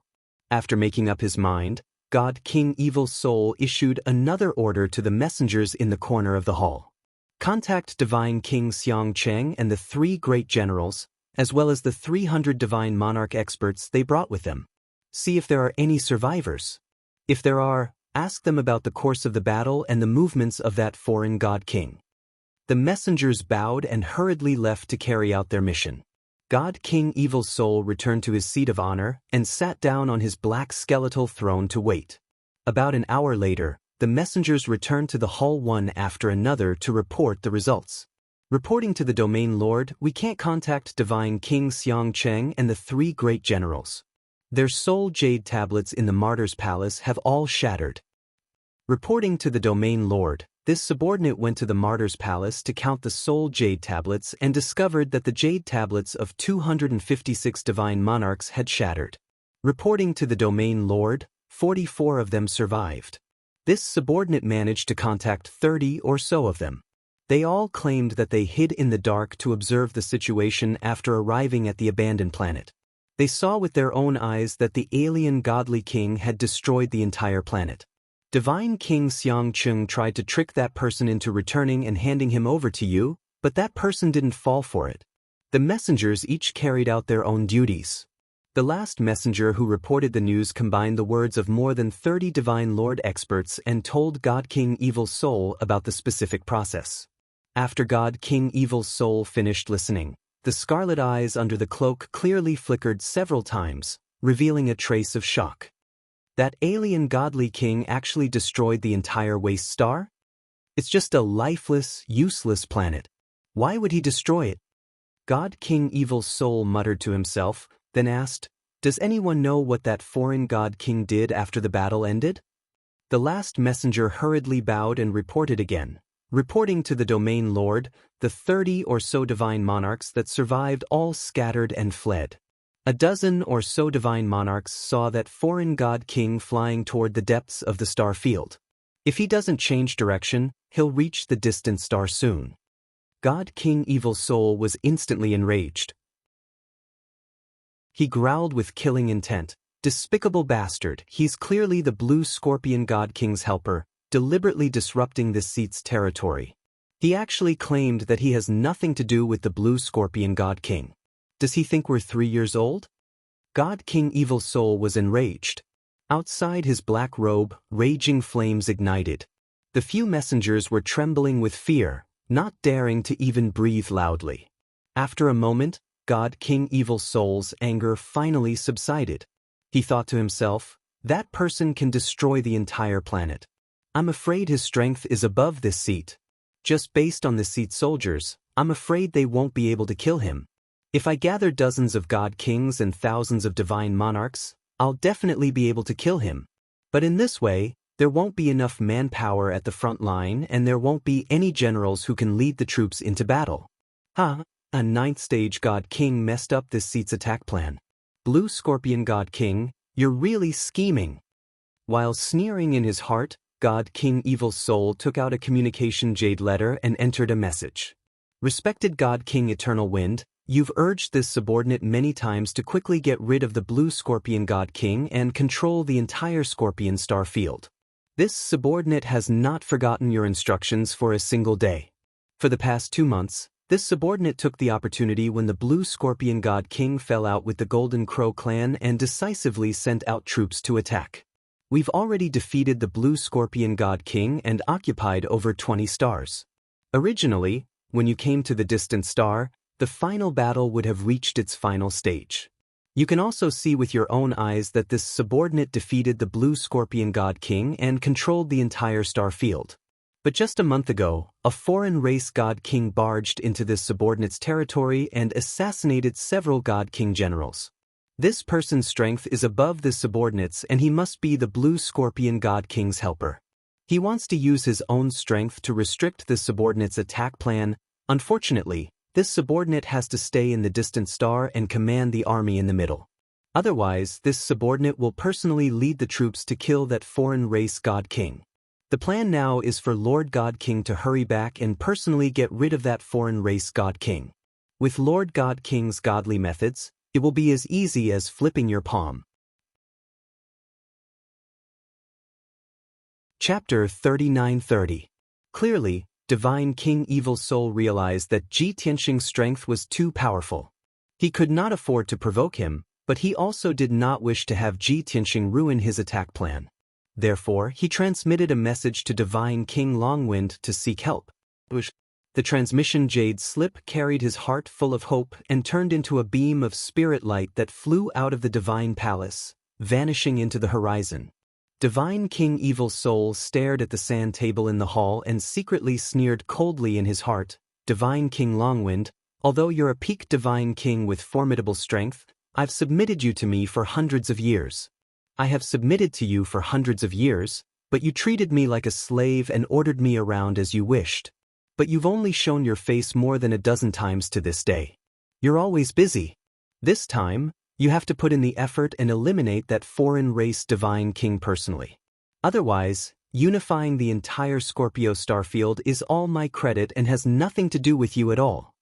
After making up his mind, God King Evil Soul issued another order to the messengers in the corner of the hall. Contact Divine King Xianxia and the 3 great generals, as well as the 300 divine monarch experts they brought with them. See if there are any survivors. If there are, ask them about the course of the battle and the movements of that foreign god king. The messengers bowed and hurriedly left to carry out their mission. God King Evil Soul returned to his seat of honor and sat down on his black skeletal throne to wait. About an hour later, the messengers returned to the hall one after another to report the results. Reporting to the Domain Lord, we can't contact Divine King Xianxia and the 3 great generals. Their soul jade tablets in the Martyr's Palace have all shattered. Reporting to the Domain Lord, this subordinate went to the Martyr's Palace to count the soul jade tablets and discovered that the jade tablets of 256 divine monarchs had shattered. Reporting to the Domain Lord, 44 of them survived. This subordinate managed to contact 30 or so of them. They all claimed that they hid in the dark to observe the situation after arriving at the abandoned planet. They saw with their own eyes that the alien godly king had destroyed the entire planet. Divine King Xianxia tried to trick that person into returning and handing him over to you, but that person didn't fall for it. The messengers each carried out their own duties. The last messenger who reported the news combined the words of more than 30 Divine Lord experts and told God King Evil's Soul about the specific process. After God King Evil's Soul finished listening, the scarlet eyes under the cloak clearly flickered several times, revealing a trace of shock. That alien godly king actually destroyed the entire waste star? It's just a lifeless, useless planet. Why would he destroy it? God King Evil's Soul muttered to himself, then asked, "Does anyone know what that foreign god king did after the battle ended?" The last messenger hurriedly bowed and reported again, reporting to the domain lord, the 30 or so divine monarchs that survived all scattered and fled. A dozen or so divine monarchs saw that foreign god king flying toward the depths of the star field. If he doesn't change direction, he'll reach the distant star soon. God King Evil's Soul was instantly enraged. He growled with killing intent. "Despicable bastard, he's clearly the blue scorpion god king's helper, deliberately disrupting this seat's territory. He actually claimed that he has nothing to do with the blue scorpion god king. Does he think we're 3 years old?" God King Evil's Soul was enraged. Outside his black robe, raging flames ignited. The few messengers were trembling with fear, not daring to even breathe loudly. After a moment, God King Evil's Soul's anger finally subsided. He thought to himself, "That person can destroy the entire planet. I'm afraid his strength is above this seat. Just based on the seat's soldiers, I'm afraid they won't be able to kill him. If I gather dozens of god kings and thousands of divine monarchs, I'll definitely be able to kill him. But in this way, there won't be enough manpower at the front line and there won't be any generals who can lead the troops into battle. A 9th stage god king messed up this seat's attack plan. Blue scorpion god king, you're really scheming." While sneering in his heart, God King Evil's Soul took out a communication jade letter and entered a message. "Respected God King Eternal Wind, you've urged this subordinate many times to quickly get rid of the blue scorpion god king and control the entire scorpion star field. This subordinate has not forgotten your instructions for a single day. For the past 2 months, this subordinate took the opportunity when the blue scorpion god king fell out with the Golden Crow clan and decisively sent out troops to attack. We've already defeated the blue scorpion god king and occupied over 20 stars. Originally, when you came to the distant star, the final battle would have reached its final stage. You can also see with your own eyes that this subordinate defeated the blue scorpion god king and controlled the entire star field. But just a month ago, a foreign race god king barged into this subordinate's territory and assassinated several god king generals. This person's strength is above the subordinate's and he must be the blue scorpion god king's helper. He wants to use his own strength to restrict the subordinate's attack plan. Unfortunately, this subordinate has to stay in the distant star and command the army in the middle. Otherwise, this subordinate will personally lead the troops to kill that foreign race god king. The plan now is for Lord God King to hurry back and personally get rid of that foreign race god king. With Lord God King's godly methods, it will be as easy as flipping your palm." Chapter 3930. Clearly, Divine King Evil's Soul realized that Ji Tianxing's strength was too powerful. He could not afford to provoke him, but he also did not wish to have Ji Tianxing ruin his attack plan. Therefore, he transmitted a message to Divine King Longwind to seek help. The transmission jade slip carried his heart full of hope and turned into a beam of spirit light that flew out of the divine palace, vanishing into the horizon. Divine King Evil's Soul stared at the sand table in the hall and secretly sneered coldly in his heart. "Divine King Longwind, although you're a peak divine king with formidable strength, I've submitted you to me for hundreds of years. I have submitted to you for hundreds of years, but you treated me like a slave and ordered me around as you wished. But you've only shown your face more than a dozen times to this day. You're always busy. This time, you have to put in the effort and eliminate that foreign race divine king personally. Otherwise, Unifying the entire Scorpio starfield is all my credit and has nothing to do with you at all.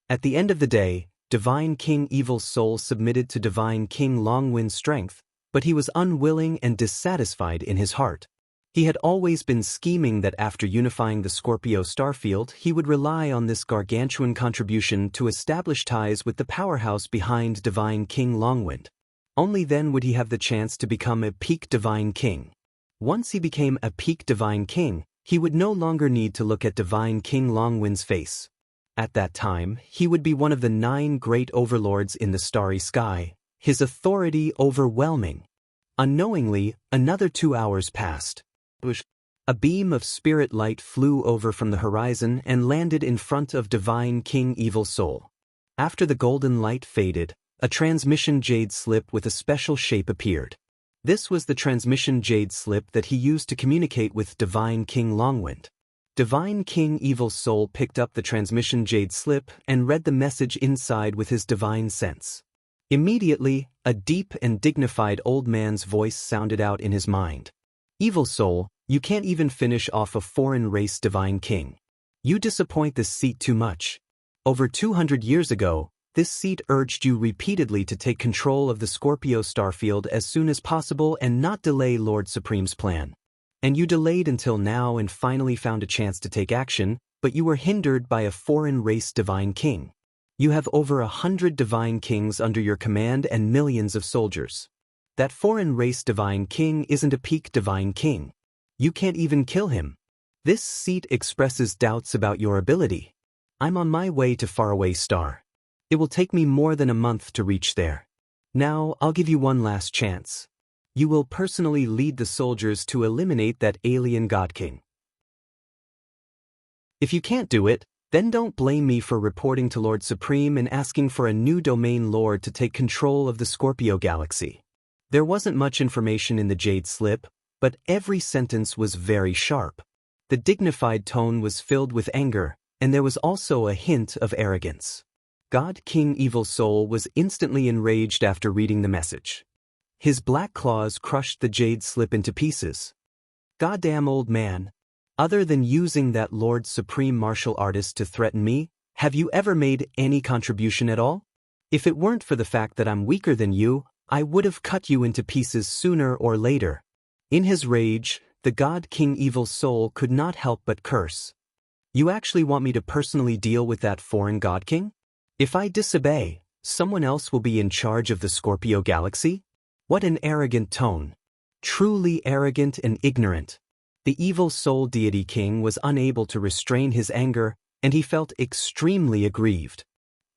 At the end of the day, Divine King Evil's soul submitted to Divine King Longwin's strength, but he was unwilling and dissatisfied in his heart. He had always been scheming that after unifying the Scorpio starfield, he would rely on this gargantuan contribution to establish ties with the powerhouse behind Divine King Longwind. Only then would he have the chance to become a peak Divine King. Once he became a peak Divine King, he would no longer need to look at Divine King Longwind's face. At that time, he would be one of the 9 great overlords in the starry sky, his authority overwhelming. Unknowingly, another 2 hours passed. A beam of spirit light flew over from the horizon and landed in front of Divine King Evil Soul. After the golden light faded, a transmission jade slip with a special shape appeared. This was the transmission jade slip that he used to communicate with Divine King Longwind. Divine King Evil Soul picked up the transmission jade slip and read the message inside with his divine sense. Immediately, a deep and dignified old man's voice sounded out in his mind. Evil Soul, you can't even finish off a foreign race Divine King. You disappoint this seat too much. Over 200 years ago, this seat urged you repeatedly to take control of the Scorpio starfield as soon as possible and not delay Lord Supreme's plan. And you delayed until now and finally found a chance to take action, but you were hindered by a foreign race Divine King. You have over 100 Divine Kings under your command and millions of soldiers. That foreign race Divine King isn't a peak Divine King. You can't even kill him. This seat expresses doubts about your ability. I'm on my way to Faraway Star. It will take me more than a month to reach there. Now, I'll give you one last chance. You will personally lead the soldiers to eliminate that alien God King. If you can't do it, then don't blame me for reporting to Lord Supreme and asking for a new domain lord to take control of the Scorpio galaxy. There wasn't much information in the jade slip, but every sentence was very sharp. The dignified tone was filled with anger, and there was also a hint of arrogance. God King Evil Soul was instantly enraged after reading the message. His black claws crushed the jade slip into pieces. Goddamn old man. Other than using that Lord Supreme martial artist to threaten me, have you ever made any contribution at all? If it weren't for the fact that I'm weaker than you, I would have cut you into pieces sooner or later. In his rage, the God King Evil Soul could not help but curse. You actually want me to personally deal with that foreign God King? If I disobey, someone else will be in charge of the Scorpio galaxy? What an arrogant tone. Truly arrogant and ignorant. The Evil Soul Deity King was unable to restrain his anger, and he felt extremely aggrieved.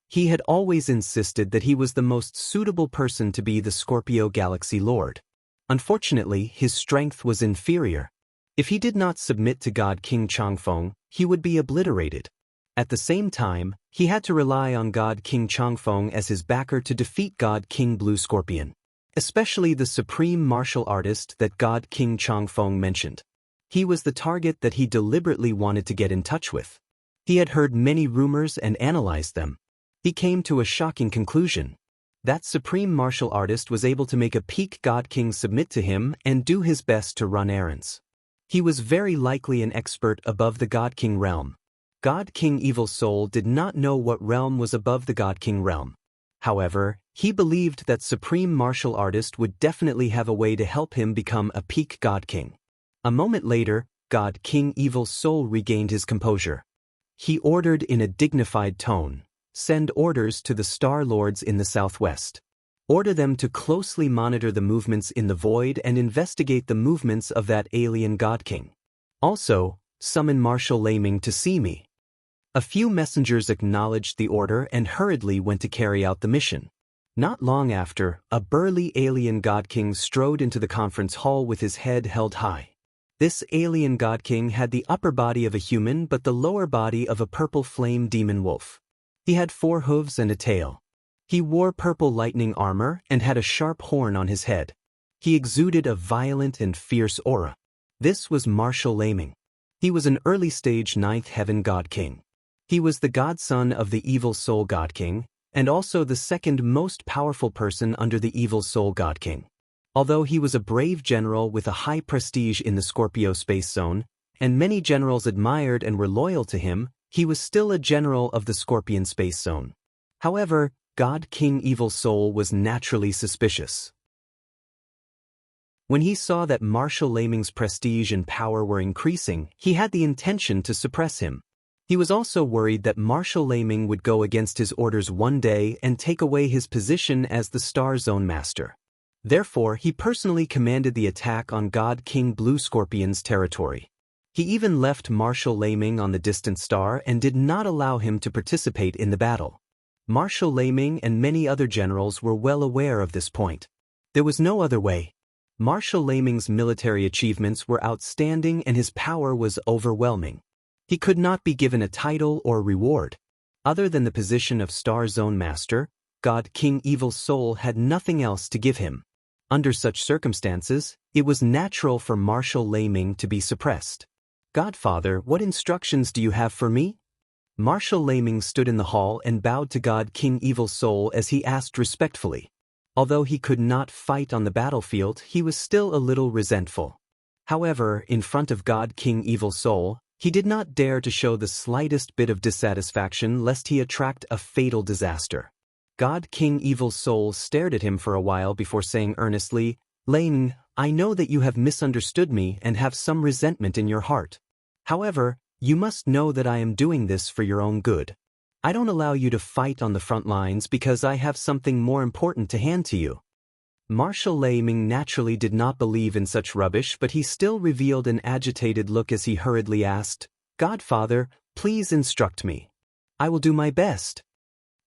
He had always insisted that he was the most suitable person to be the Scorpio Galaxy Lord. Unfortunately, his strength was inferior. If he did not submit to God King Changfeng, he would be obliterated. At the same time, he had to rely on God King Changfeng as his backer to defeat God King Blue Scorpion, especially the supreme martial artist that God King Changfeng mentioned. He was the target that he deliberately wanted to get in touch with. He had heard many rumors and analyzed them. He came to a shocking conclusion. That supreme martial artist was able to make a peak God King submit to him and do his best to run errands. He was very likely an expert above the God King realm. God King Evil Soul did not know what realm was above the God King realm. However, he believed that supreme martial artist would definitely have a way to help him become a peak God King. A moment later, God King Evil Soul regained his composure. He ordered in a dignified tone, "Send orders to the Star Lords in the southwest. Order them to closely monitor the movements in the void and investigate the movements of that alien God King. Also, summon Marshal Laming to see me." A few messengers acknowledged the order and hurriedly went to carry out the mission. Not long after, a burly alien God King strode into the conference hall with his head held high. This alien God King had the upper body of a human but the lower body of a purple flame demon wolf. He had 4 hooves and a tail. He wore purple lightning armor and had a sharp horn on his head. He exuded a violent and fierce aura. This was Marshal Laming. He was an early-stage 9th Heaven God King. He was the godson of the Evil Soul God King, and also the second most powerful person under the Evil Soul God King. Although he was a brave general with a high prestige in the Scorpio space zone, and many generals admired and were loyal to him, he was still a general of the Scorpion space zone. However, God King Evil Soul was naturally suspicious. When he saw that Marshal Laming's prestige and power were increasing, he had the intention to suppress him. He was also worried that Marshal Laming would go against his orders one day and take away his position as the Star Zone Master. Therefore, he personally commanded the attack on God King Blue Scorpion's territory. He even left Marshal Laming on the distant star and did not allow him to participate in the battle. Marshal Laming and many other generals were well aware of this point. There was no other way. Marshal Laming's military achievements were outstanding and his power was overwhelming. He could not be given a title or reward. Other than the position of Star Zone Master, God King Evil Soul had nothing else to give him. Under such circumstances, it was natural for Marshal Laming to be suppressed. "Godfather, what instructions do you have for me?" Marshal Laming stood in the hall and bowed to God King Evil Soul as he asked respectfully. Although he could not fight on the battlefield, he was still a little resentful. However, in front of God King Evil Soul, he did not dare to show the slightest bit of dissatisfaction lest he attract a fatal disaster. God King Evil Soul stared at him for a while before saying earnestly, "Laming, I know that you have misunderstood me and have some resentment in your heart. However, you must know that I am doing this for your own good. I don't allow you to fight on the front lines because I have something more important to hand to you." Marshal Laming naturally did not believe in such rubbish, but he still revealed an agitated look as he hurriedly asked, "Godfather, please instruct me. I will do my best."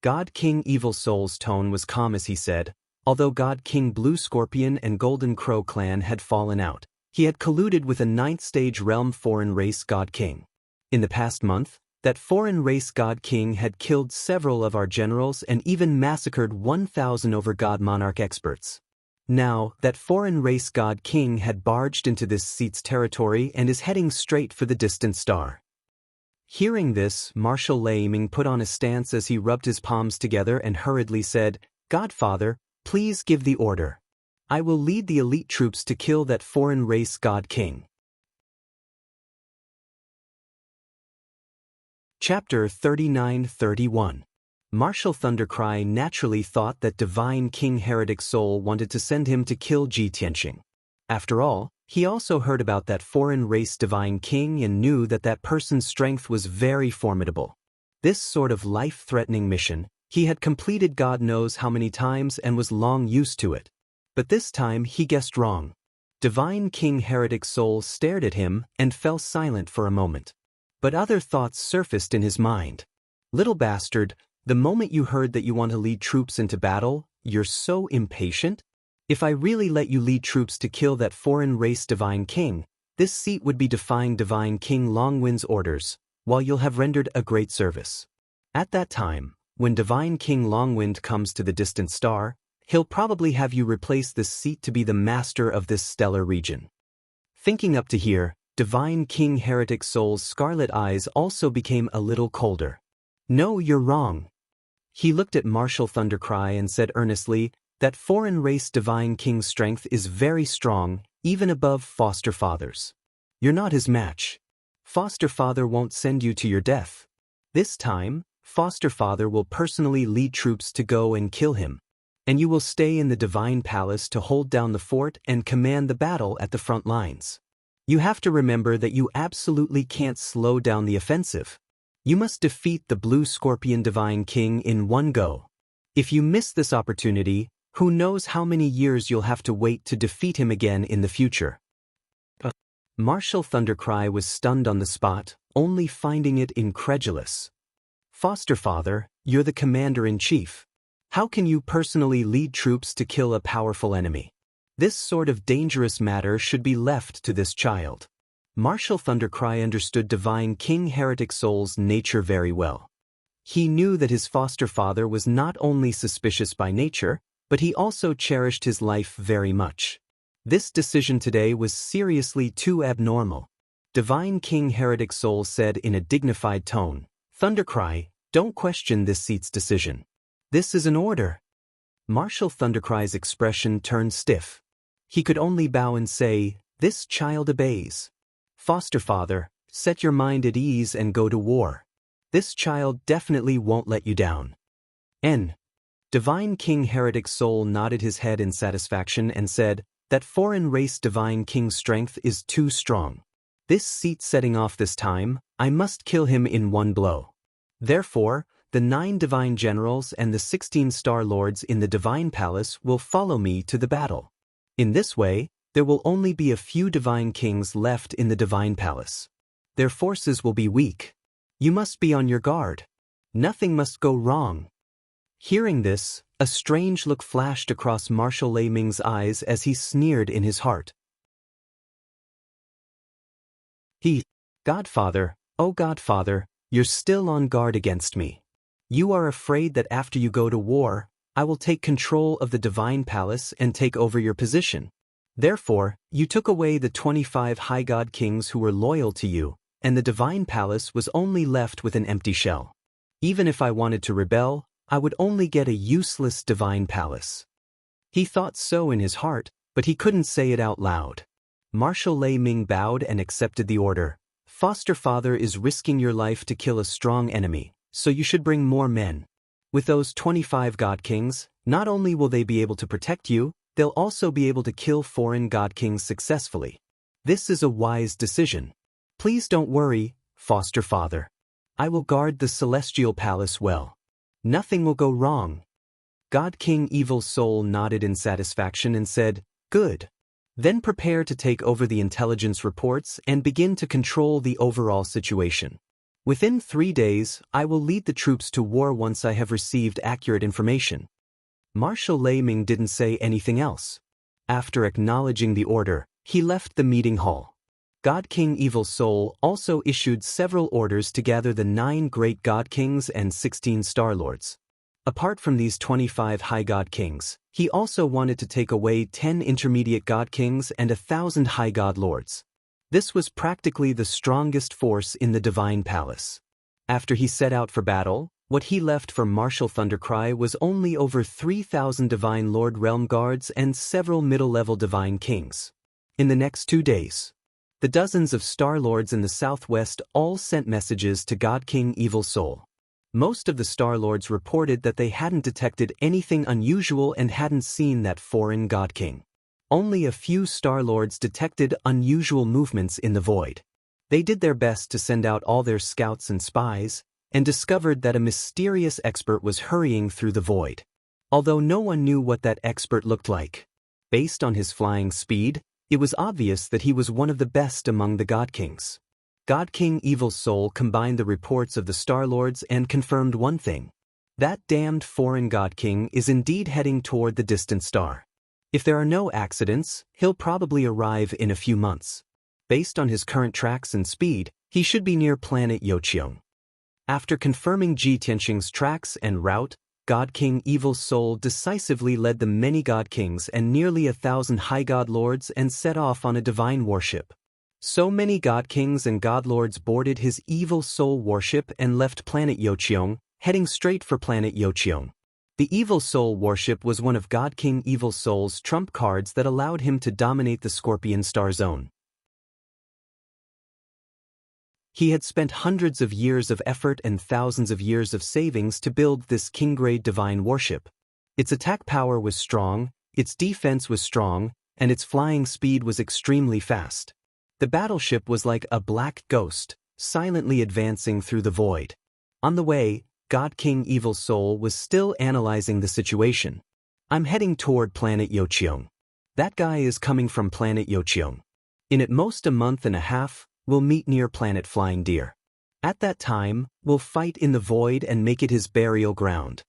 God King Evil Soul's tone was calm as he said, although God King Blue Scorpion and Golden Crow clan had fallen out, he had colluded with a 9th stage realm foreign race God King. In the past month, that foreign race God King had killed several of our generals and even massacred 1,000 over God Monarch experts. Now, that foreign race God King had barged into this seat's territory and is heading straight for the distant star. Hearing this, Marshal Laming put on a stance as he rubbed his palms together and hurriedly said, "Godfather, please give the order. I will lead the elite troops to kill that foreign race God King." Chapter 39-31. Marshal Thundercry naturally thought that Divine King Heretic Soul wanted to send him to kill Ji Tianxing. After all, he also heard about that foreign race Divine King and knew that that person's strength was very formidable. This sort of life-threatening mission, he had completed God knows how many times and was long used to it. But this time he guessed wrong. Divine King Heretic Soul stared at him and fell silent for a moment. But other thoughts surfaced in his mind. "Little bastard, the moment you heard that you want to lead troops into battle, you're so impatient? If I really let you lead troops to kill that foreign race Divine King, this seat would be defying Divine King Longwind's orders, while you'll have rendered a great service. At that time, when Divine King Longwind comes to the distant star, he'll probably have you replace this seat to be the master of this stellar region." Thinking up to here, Divine King Heretic Soul's scarlet eyes also became a little colder. "No, you're wrong." He looked at Marshal Thundercry and said earnestly, "That foreign race Divine King's strength is very strong, even above Foster Father's. You're not his match. Foster Father won't send you to your death. This time, Foster Father will personally lead troops to go and kill him. And you will stay in the Divine Palace to hold down the fort and command the battle at the front lines. You have to remember that you absolutely can't slow down the offensive. You must defeat the Blue Scorpion Divine King in one go. If you miss this opportunity, who knows how many years you'll have to wait to defeat him again in the future." Marshal Thundercry was stunned on the spot, only finding it incredulous. "Foster Father, you're the commander-in-chief. How can you personally lead troops to kill a powerful enemy? This sort of dangerous matter should be left to this child." Marshal Thundercry understood Divine King Heretic Soul's nature very well. He knew that his foster father was not only suspicious by nature, but he also cherished his life very much. This decision today was seriously too abnormal. Divine King Heretic Soul said in a dignified tone, "Thundercry, don't question this seat's decision. This is an order." Marshal Thundercry's expression turned stiff. He could only bow and say, "This child obeys." "Foster father, set your mind at ease and go to war. This child definitely won't let you down." Divine King Heretic Soul nodded his head in satisfaction and said, "That foreign race Divine King's strength is too strong. This seat setting off this time, I must kill him in one blow." Therefore, the 9 divine generals and the 16 star lords in the divine palace will follow me to the battle. In this way, there will only be a few divine kings left in the divine palace. Their forces will be weak. You must be on your guard. Nothing must go wrong. Hearing this, a strange look flashed across Marshal Lei Ming's eyes as he sneered in his heart. "Godfather, oh Godfather, you're still on guard against me. You are afraid that after you go to war, I will take control of the divine palace and take over your position. Therefore, you took away the 25 high god kings who were loyal to you, and the divine palace was only left with an empty shell. Even if I wanted to rebel, I would only get a useless divine palace." He thought so in his heart, but he couldn't say it out loud. Marshal Lei Ming bowed and accepted the order. "Foster father is risking your life to kill a strong enemy, so you should bring more men. With those 25 god kings, not only will they be able to protect you, they'll also be able to kill foreign god kings successfully. This is a wise decision. Please don't worry, foster father. I will guard the celestial palace well. Nothing will go wrong." God King Evil Soul nodded in satisfaction and said, "Good. Then prepare to take over the intelligence reports and begin to control the overall situation. Within 3 days, I will lead the troops to war once I have received accurate information." Marshal Lei Ming didn't say anything else. After acknowledging the order, he left the meeting hall. God King Evil Soul also issued several orders to gather the 9 great god kings and 16 star lords. Apart from these 25 high god kings, he also wanted to take away 10 intermediate god kings and 1,000 high god lords. This was practically the strongest force in the divine palace. After he set out for battle, what he left for Marshal Thundercry was only over 3,000 divine lord realm guards and several middle-level divine kings. In the next 2 days, the dozens of star lords in the southwest all sent messages to God King Evil Soul. Most of the star lords reported that they hadn't detected anything unusual and hadn't seen that foreign god king. Only a few star lords detected unusual movements in the void. They did their best to send out all their scouts and spies, and discovered that a mysterious expert was hurrying through the void. Although no one knew what that expert looked like, based on his flying speed, it was obvious that he was one of the best among the god kings. God King Evil Soul combined the reports of the Star Lords and confirmed one thing. That damned foreign god king is indeed heading toward the distant star. If there are no accidents, he'll probably arrive in a few months. Based on his current tracks and speed, he should be near planet Yoqiong. After confirming Ji Tianxing's tracks and route, God King Evil Soul decisively led the many god kings and nearly 1,000 high god lords and set off on a divine warship. So many god kings and god lords boarded his Evil Soul warship and left planet Yoqiong, heading straight for planet Yoqiong. The Evil Soul warship was one of God King Evil Soul's trump cards that allowed him to dominate the Scorpion Star Zone. He had spent hundreds of years of effort and thousands of years of savings to build this king-grade divine warship. Its attack power was strong, its defense was strong, and its flying speed was extremely fast. The battleship was like a black ghost, silently advancing through the void. On the way, God King Evil Soul was still analyzing the situation. "I'm heading toward planet Yoqiong. That guy is coming from planet Yoqiong. In at most a month and a half, we'll meet near planet Flying Deer. At that time, we'll fight in the void and make it his burial ground."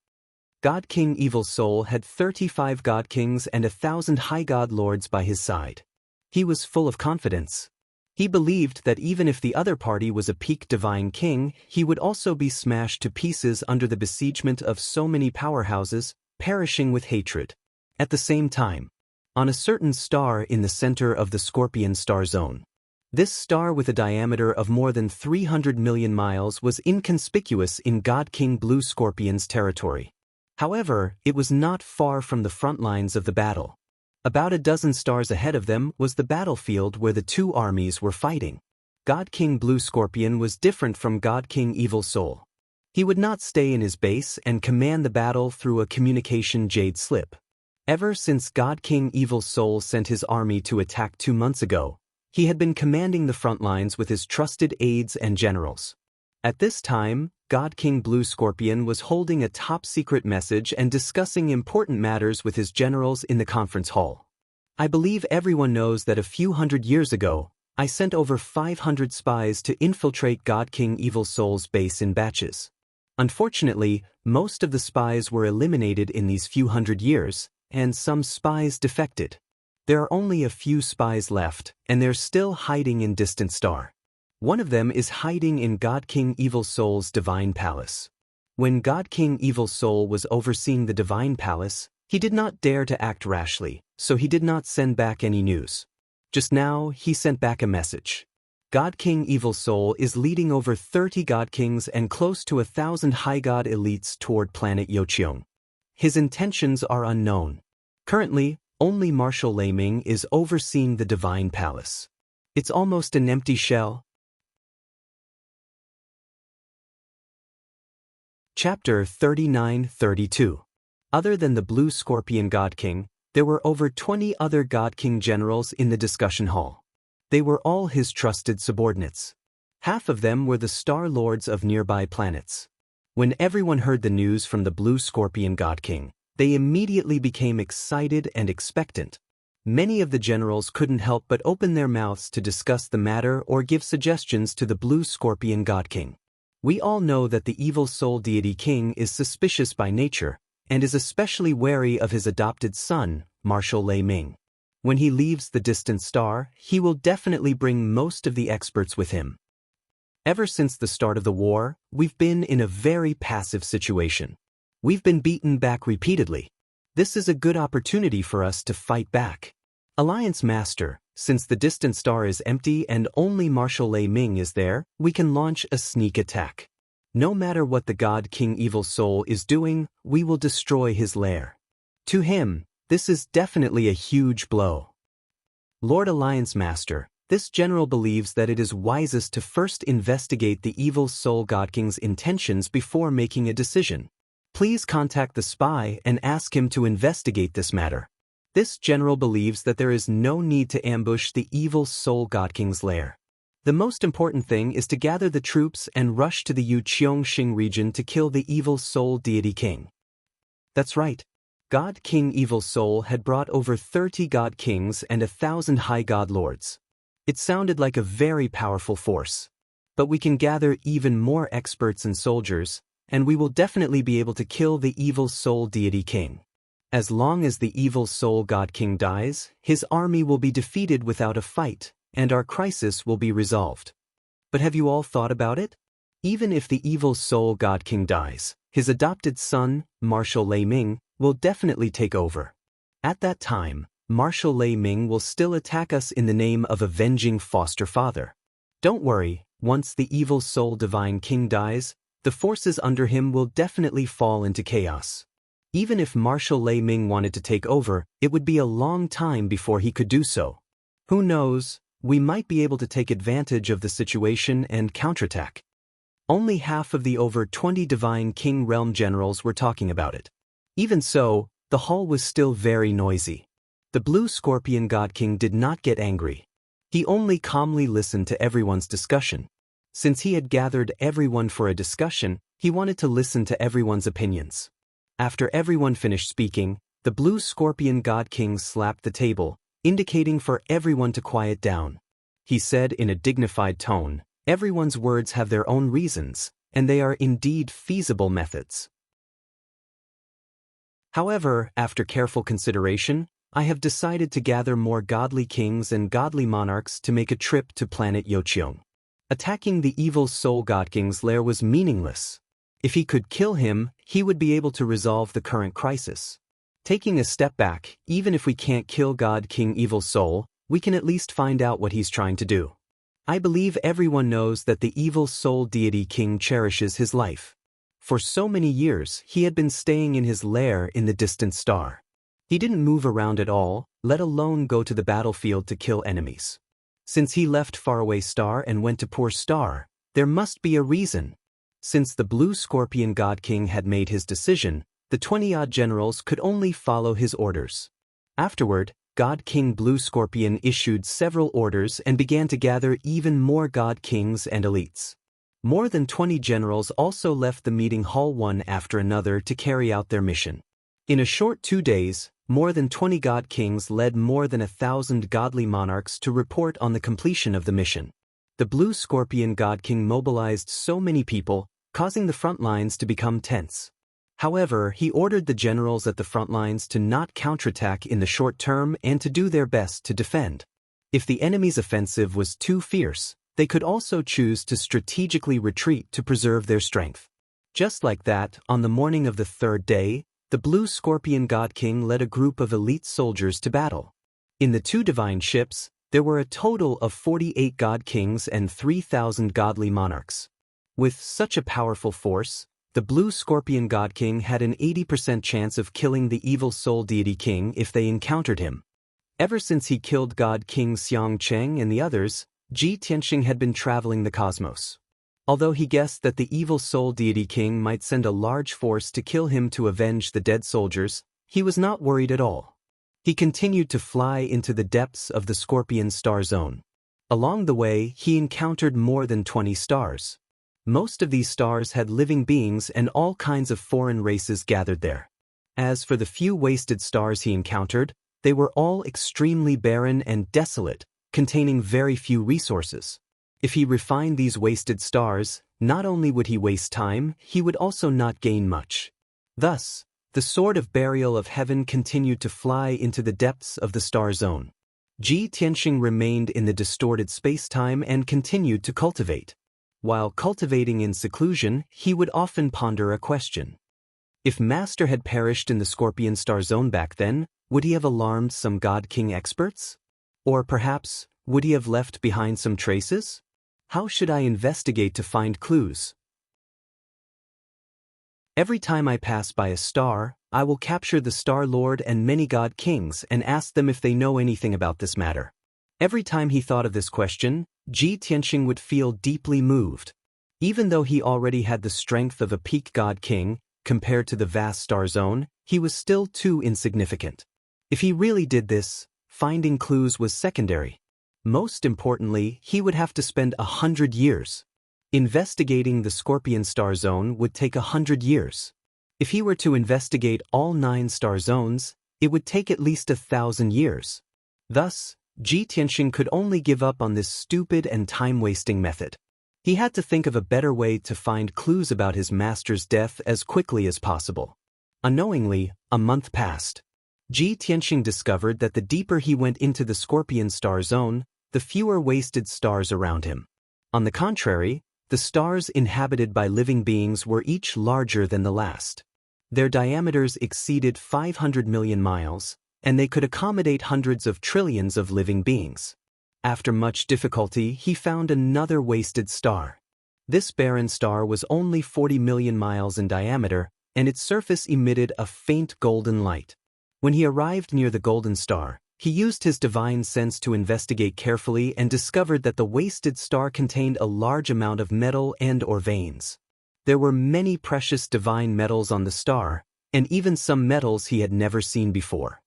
God King Evil Soul had 35 god kings and 1,000 high god lords by his side. He was full of confidence. He believed that even if the other party was a peak divine king, he would also be smashed to pieces under the besiegement of so many powerhouses, perishing with hatred. At the same time, on a certain star in the center of the Scorpion Star Zone, this star with a diameter of more than 300 million miles was inconspicuous in God King Blue Scorpion's territory. However, it was not far from the front lines of the battle. About a dozen stars ahead of them was the battlefield where the two armies were fighting. God King Blue Scorpion was different from God King Evil Soul. He would not stay in his base and command the battle through a communication jade slip. Ever since God King Evil Soul sent his army to attack 2 months ago, he had been commanding the front lines with his trusted aides and generals. At this time, God King Blue Scorpion was holding a top-secret message and discussing important matters with his generals in the conference hall. I believe everyone knows that a few hundred years ago, I sent over 500 spies to infiltrate God King Evil Soul's base in batches. Unfortunately, most of the spies were eliminated in these few hundred years, and some spies defected. There are only a few spies left, and they're still hiding in Distant Star. One of them is hiding in God King Evil Soul's Divine Palace. When God King Evil Soul was overseeing the Divine Palace, he did not dare to act rashly, so he did not send back any news. Just now, he sent back a message. God King Evil Soul is leading over 30 God Kings and close to 1,000 High God elites toward planet Yoqiong. His intentions are unknown. Currently, only Marshal Lei Ming is overseeing the Divine Palace. It's almost an empty shell. Chapter 39-32. Other than the Blue Scorpion God King, there were over 20 other God King generals in the discussion hall. They were all his trusted subordinates. Half of them were the Star Lords of nearby planets. When everyone heard the news from the Blue Scorpion God King, they immediately became excited and expectant. Many of the generals couldn't help but open their mouths to discuss the matter or give suggestions to the Blue Scorpion God King. We all know that the Evil Soul Deity King is suspicious by nature, and is especially wary of his adopted son, Marshal Lei Ming. When he leaves the Distant Star, he will definitely bring most of the experts with him. Ever since the start of the war, we've been in a very passive situation. We've been beaten back repeatedly. This is a good opportunity for us to fight back. Alliance Master, since the Distant Star is empty and only Marshal Lei Ming is there, we can launch a sneak attack. No matter what the God King Evil Soul is doing, we will destroy his lair. To him, this is definitely a huge blow. Lord Alliance Master, this general believes that it is wisest to first investigate the Evil Soul God King's intentions before making a decision. Please contact the spy and ask him to investigate this matter. This general believes that there is no need to ambush the Evil Soul God King's lair. The most important thing is to gather the troops and rush to the Yuqiongxing region to kill the Evil Soul Deity King. That's right. God King Evil Soul had brought over 30 God Kings and 1,000 High God Lords. It sounded like a very powerful force. But we can gather even more experts and soldiers, and we will definitely be able to kill the Evil Soul Deity King. As long as the Evil Soul God King dies, his army will be defeated without a fight, and our crisis will be resolved. But have you all thought about it? Even if the Evil Soul God King dies, his adopted son, Marshal Lei Ming, will definitely take over. At that time, Marshal Lei Ming will still attack us in the name of avenging foster father. Don't worry, once the Evil Soul Divine King dies, the forces under him will definitely fall into chaos. Even if Marshal Lei Ming wanted to take over, it would be a long time before he could do so. Who knows, we might be able to take advantage of the situation and counterattack. Only half of the over 20 Divine King Realm generals were talking about it. Even so, the hall was still very noisy. The Blue Scorpion God King did not get angry. He only calmly listened to everyone's discussion. Since he had gathered everyone for a discussion, he wanted to listen to everyone's opinions. After everyone finished speaking, the Blue Scorpion God King slapped the table, indicating for everyone to quiet down. He said in a dignified tone, "Everyone's words have their own reasons, and they are indeed feasible methods. However, after careful consideration, I have decided to gather more godly kings and godly monarchs to make a trip to planet Yoqiong. Attacking the Evil Soul God King's lair was meaningless. If he could kill him, he would be able to resolve the current crisis. Taking a step back, even if we can't kill God King Evil Soul, we can at least find out what he's trying to do. I believe everyone knows that the Evil Soul Deity King cherishes his life. For so many years, he had been staying in his lair in the Distant Star. He didn't move around at all, let alone go to the battlefield to kill enemies. Since he left faraway star and went to poor star, there must be a reason. Since the Blue Scorpion God King had made his decision, the 20-odd generals could only follow his orders. Afterward, God King Blue Scorpion issued several orders and began to gather even more God Kings and elites. More than 20 generals also left the meeting hall one after another to carry out their mission. In a short 2 days, more than 20 God Kings led more than 1,000 godly monarchs to report on the completion of the mission. The Blue Scorpion God King mobilized so many people, causing the front lines to become tense. However, he ordered the generals at the front lines to not counterattack in the short term and to do their best to defend. If the enemy's offensive was too fierce, they could also choose to strategically retreat to preserve their strength. Just like that, on the morning of the third day, the Blue Scorpion God King led a group of elite soldiers to battle. In the 2 divine ships, there were a total of 48 God Kings and 3,000 godly monarchs. With such a powerful force, the Blue Scorpion God King had an 80% chance of killing the evil soul deity king if they encountered him. Ever since he killed God King Xianxia and the others, Ji Tianxing had been traveling the cosmos. Although he guessed that the evil soul deity king might send a large force to kill him to avenge the dead soldiers, he was not worried at all. He continued to fly into the depths of the Scorpion star zone. Along the way, he encountered more than 20 stars. Most of these stars had living beings and all kinds of foreign races gathered there. As for the few wasted stars he encountered, they were all extremely barren and desolate, containing very few resources. If he refined these wasted stars, not only would he waste time, he would also not gain much. Thus, the Sword of Burial of Heaven continued to fly into the depths of the star zone. Ji Tianxing remained in the distorted space-time and continued to cultivate. While cultivating in seclusion, he would often ponder a question. If Master had perished in the Scorpion star zone back then, would he have alarmed some God King experts? Or perhaps, would he have left behind some traces? How should I investigate to find clues? Every time I pass by a star, I will capture the Star Lord and many God Kings and ask them if they know anything about this matter. Every time he thought of this question, Ji Tianxing would feel deeply moved. Even though he already had the strength of a peak God King, compared to the vast star zone, he was still too insignificant. If he really did this, finding clues was secondary. Most importantly, he would have to spend 100 years. Investigating the Scorpion star zone would take 100 years. If he were to investigate all 9 star zones, it would take at least 1,000 years. Thus, Ji Tianxing could only give up on this stupid and time-wasting method. He had to think of a better way to find clues about his master's death as quickly as possible. Unknowingly, a month passed. Ji Tianxing discovered that the deeper he went into the Scorpion star zone, the fewer wasted stars around him. On the contrary, the stars inhabited by living beings were each larger than the last. Their diameters exceeded 500 million miles, and they could accommodate hundreds of trillions of living beings. After much difficulty, he found another wasted star. This barren star was only 40 million miles in diameter, and its surface emitted a faint golden light. When he arrived near the golden star, he used his divine sense to investigate carefully and discovered that the wasted star contained a large amount of metal and/or veins. There were many precious divine metals on the star, and even some metals he had never seen before.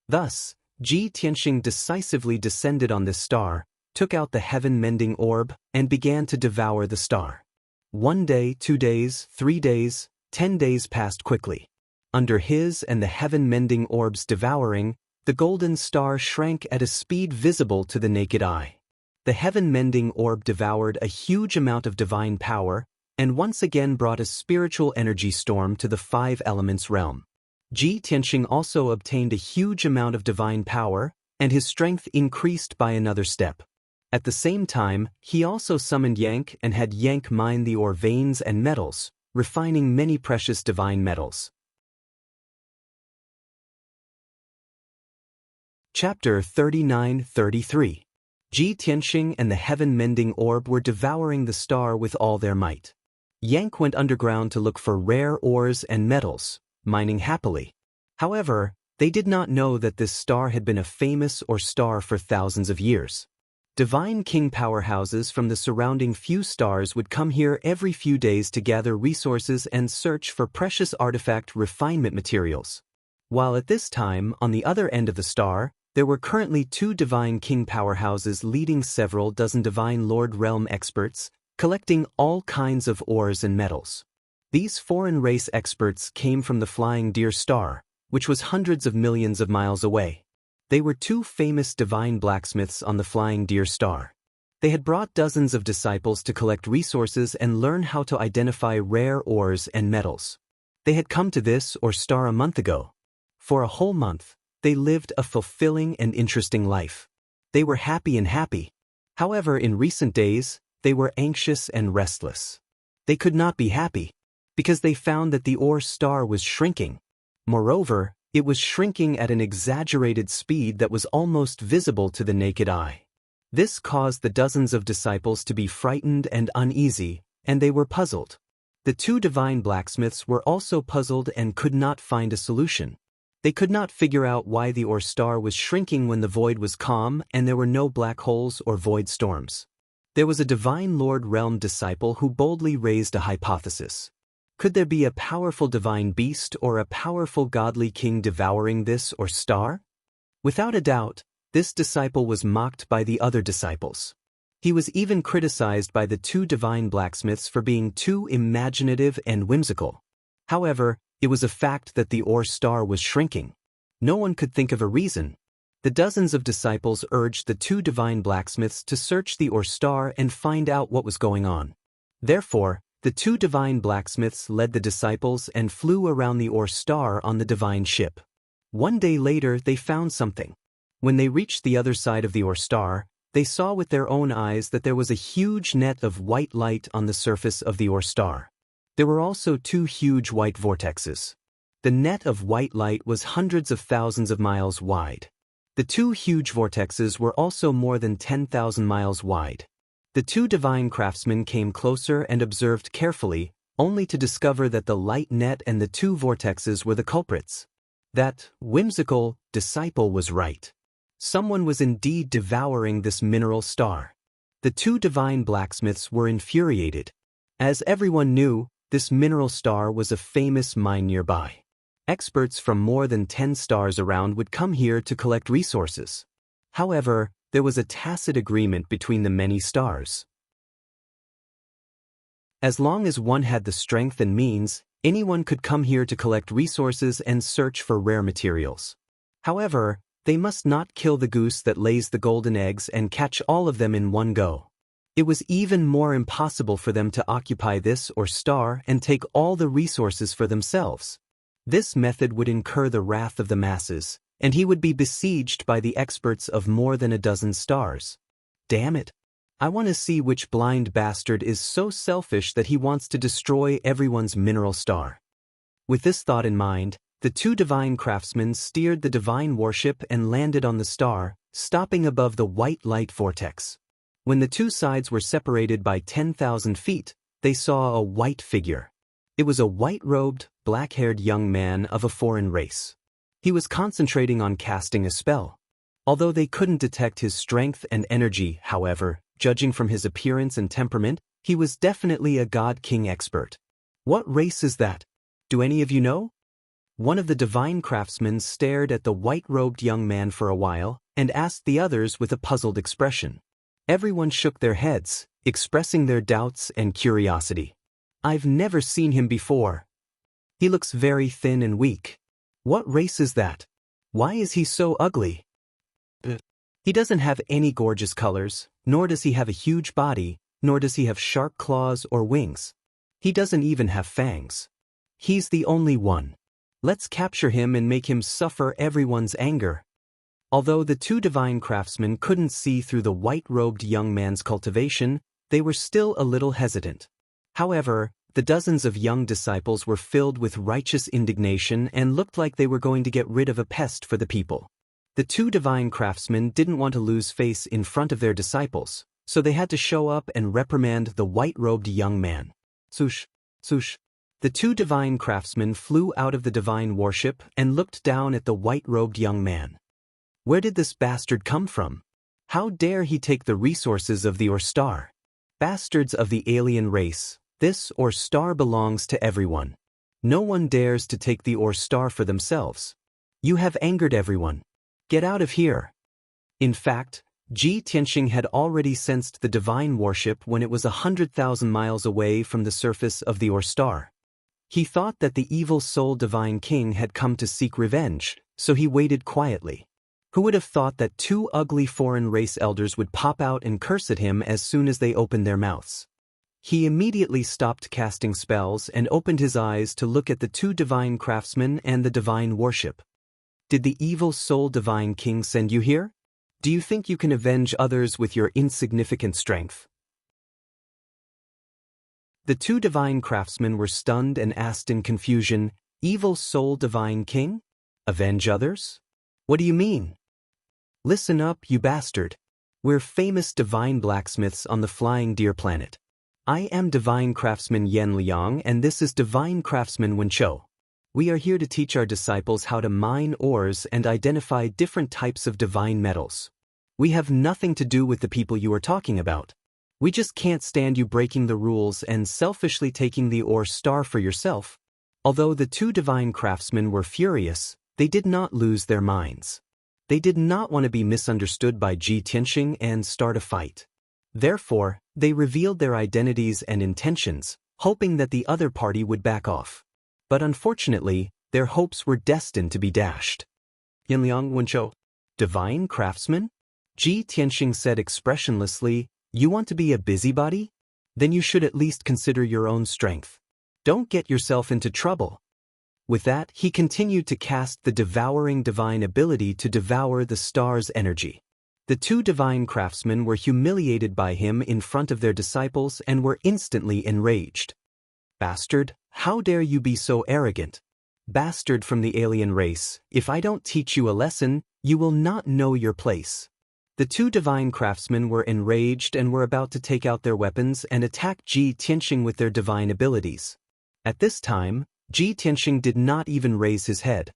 Thus, Ji Tianxing decisively descended on this star, took out the heaven-mending orb, and began to devour the star. 1 day, 2 days, 3 days, 10 days passed quickly. Under his and the heaven-mending orb's devouring, the golden star shrank at a speed visible to the naked eye. The heaven-mending orb devoured a huge amount of divine power, and once again brought a spiritual energy storm to the 5 elements realm. Ji Tianxing also obtained a huge amount of divine power, and his strength increased by another step. At the same time, he also summoned Yank and had Yank mine the ore veins and metals, refining many precious divine metals. Chapter 39-33. Ji Tianxing and the heaven-mending orb were devouring the star with all their might. Yank went underground to look for rare ores and metals, mining happily. However, They did not know that this star had been a famous star for thousands of years. Divine king powerhouses from the surrounding few stars would come here every few days to gather resources and search for precious artifact refinement materials. While at this time, on the other end of the star, there were currently 2 divine king powerhouses leading several dozen divine lord realm experts, collecting all kinds of ores and metals. These foreign race experts came from the Flying Deer Star, which was hundreds of millions of miles away. They were 2 famous divine blacksmiths on the Flying Deer Star. They had brought dozens of disciples to collect resources and learn how to identify rare ores and metals. They had come to this star a month ago. For a whole month, they lived a fulfilling and interesting life. They were happy. However, in recent days, they were anxious and restless. They could not be happy, because they found that the ore star was shrinking. Moreover, it was shrinking at an exaggerated speed that was almost visible to the naked eye. This caused the dozens of disciples to be frightened and uneasy, and they were puzzled. The 2 divine blacksmiths were also puzzled and could not find a solution. They could not figure out why the ore star was shrinking when the void was calm and there were no black holes or void storms. There was a divine lord realm disciple who boldly raised a hypothesis. Could there be a powerful divine beast or a powerful godly king devouring this star? Without a doubt, this disciple was mocked by the other disciples. He was even criticized by the 2 divine blacksmiths for being too imaginative and whimsical. However, it was a fact that the ore star was shrinking. No one could think of a reason. The dozens of disciples urged the 2 divine blacksmiths to search the ore star and find out what was going on. Therefore, the 2 divine blacksmiths led the disciples and flew around the ore star on the divine ship. One day later, they found something. When they reached the other side of the ore star, they saw with their own eyes that there was a huge net of white light on the surface of the ore star. There were also 2 huge white vortexes. The net of white light was hundreds of thousands of miles wide. The 2 huge vortexes were also more than 10,000 miles wide. The 2 divine craftsmen came closer and observed carefully, only to discover that the light net and the 2 vortexes were the culprits. That whimsical disciple was right. Someone was indeed devouring this mineral star. The 2 divine blacksmiths were infuriated. As everyone knew, this mineral star was a famous mine nearby. Experts from more than 10 stars around would come here to collect resources. However, there was a tacit agreement between the many stars. As long as one had the strength and means, anyone could come here to collect resources and search for rare materials. However, they must not kill the goose that lays the golden eggs and catch all of them in one go. It was even more impossible for them to occupy this star and take all the resources for themselves. This method would incur the wrath of the masses, and he would be besieged by the experts of more than a dozen stars. Damn it! I want to see which blind bastard is so selfish that he wants to destroy everyone's mineral star. With this thought in mind, the 2 divine craftsmen steered the divine warship and landed on the star, stopping above the white light vortex. When the 2 sides were separated by 10,000 feet, they saw a white figure. It was a white-robed, black-haired young man of a foreign race. He was concentrating on casting a spell. Although they couldn't detect his strength and energy, however, judging from his appearance and temperament, he was definitely a god-king expert. What race is that? Do any of you know? One of the divine craftsmen stared at the white-robed young man for a while and asked the others with a puzzled expression. Everyone shook their heads, expressing their doubts and curiosity. I've never seen him before. He looks very thin and weak. What race is that? Why is he so ugly? He doesn't have any gorgeous colors, nor does he have a huge body, nor does he have sharp claws or wings. He doesn't even have fangs. He's the only one. Let's capture him and make him suffer everyone's anger. Although the 2 divine craftsmen couldn't see through the white-robed young man's cultivation, they were still a little hesitant. However, the dozens of young disciples were filled with righteous indignation and looked like they were going to get rid of a pest for the people. The 2 divine craftsmen didn't want to lose face in front of their disciples, so they had to show up and reprimand the white-robed young man. Swoosh, swoosh. The two divine craftsmen flew out of the divine warship and looked down at the white-robed young man. Where did this bastard come from? How dare he take the resources of the Or-Star? Bastards of the alien race, this Or-Star belongs to everyone. No one dares to take the Or-Star for themselves. You have angered everyone. Get out of here. In fact, Ji Tianxing had already sensed the divine warship when it was 100,000 miles away from the surface of the Or-Star. He thought that the evil soul divine king had come to seek revenge, so he waited quietly. Who would have thought that two ugly foreign race elders would pop out and curse at him as soon as they opened their mouths? He immediately stopped casting spells and opened his eyes to look at the two divine craftsmen and the divine warship. Did the evil soul divine king send you here? Do you think you can avenge others with your insignificant strength? The two divine craftsmen were stunned and asked in confusion, "Evil soul divine king? Avenge others? What do you mean?" Listen up, you bastard. We're famous divine blacksmiths on the flying deer planet. I am divine craftsman Yan Liang and this is divine craftsman Wenqiu. We are here to teach our disciples how to mine ores and identify different types of divine metals. We have nothing to do with the people you are talking about. We just can't stand you breaking the rules and selfishly taking the Or-Star for yourself. Although the two divine craftsmen were furious, they did not lose their minds. They did not want to be misunderstood by Ji Tianxing and start a fight. Therefore, they revealed their identities and intentions, hoping that the other party would back off. But unfortunately, their hopes were destined to be dashed. Yan Liang Wenqiu, divine craftsman? Ji Tianxing said expressionlessly, "You want to be a busybody? Then you should at least consider your own strength. Don't get yourself into trouble." With that, he continued to cast the devouring divine ability to devour the star's energy. The two divine craftsmen were humiliated by him in front of their disciples and were instantly enraged. "Bastard, how dare you be so arrogant? Bastard from the alien race, if I don't teach you a lesson, you will not know your place." The two divine craftsmen were enraged and were about to take out their weapons and attack Ji Tianxing with their divine abilities. At this time, Ji Tianxing did not even raise his head.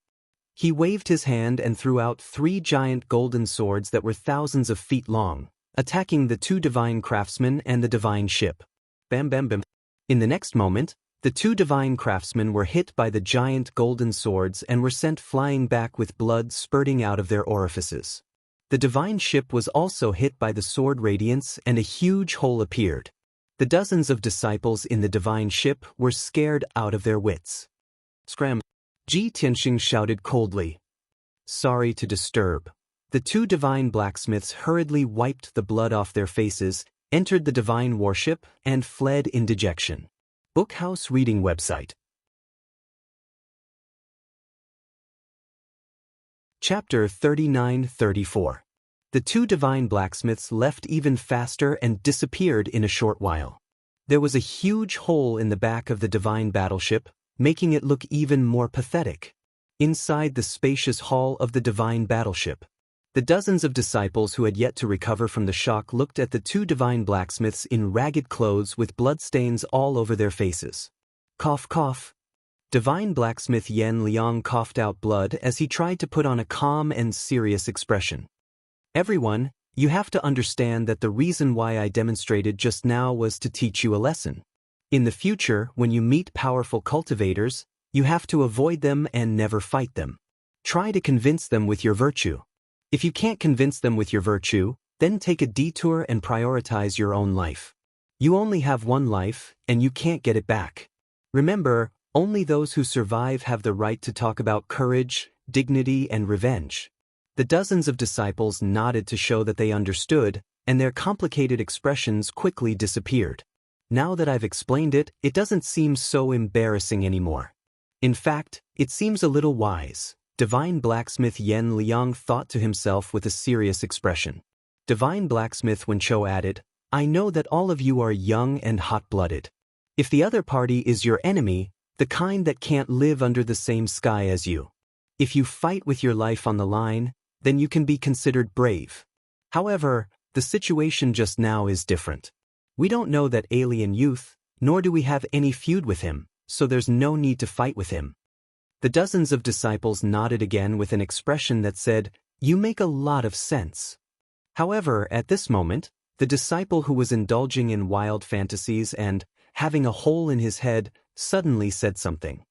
He waved his hand and threw out 3 giant golden swords that were thousands of feet long, attacking the two divine craftsmen and the divine ship. Bam bam bam. In the next moment, the two divine craftsmen were hit by the giant golden swords and were sent flying back with blood spurting out of their orifices. The divine ship was also hit by the sword radiance and a huge hole appeared. The dozens of disciples in the divine ship were scared out of their wits. "Scram!" Ji Tianxing shouted coldly. "Sorry to disturb." The two divine blacksmiths hurriedly wiped the blood off their faces, entered the divine warship, and fled in dejection. Bookhouse Reading Website. Chapter 39-34. The two divine blacksmiths left even faster and disappeared in a short while. There was a huge hole in the back of the divine battleship, making it look even more pathetic. Inside the spacious hall of the divine battleship, the dozens of disciples who had yet to recover from the shock looked at the two divine blacksmiths in ragged clothes with bloodstains all over their faces. Cough cough. Divine blacksmith Yan Liang coughed out blood as he tried to put on a calm and serious expression. "Everyone, you have to understand that the reason why I demonstrated just now was to teach you a lesson. In the future, when you meet powerful cultivators, you have to avoid them and never fight them. Try to convince them with your virtue. If you can't convince them with your virtue, then take a detour and prioritize your own life. You only have one life, and you can't get it back. Remember, only those who survive have the right to talk about courage, dignity, and revenge." The dozens of disciples nodded to show that they understood, and their complicated expressions quickly disappeared. Now that I've explained it, it doesn't seem so embarrassing anymore. In fact, it seems a little wise, Divine Blacksmith Yan Liang thought to himself with a serious expression. Divine Blacksmith Wenqiu added, "I know that all of you are young and hot-blooded. If the other party is your enemy, the kind that can't live under the same sky as you, if you fight with your life on the line, then you can be considered brave. However, the situation just now is different. We don't know that alien youth, nor do we have any feud with him, so there's no need to fight with him. The dozens of disciples nodded again with an expression that said, "You make a lot of sense." However, at this moment, the disciple who was indulging in wild fantasies and having a hole in his head suddenly said something.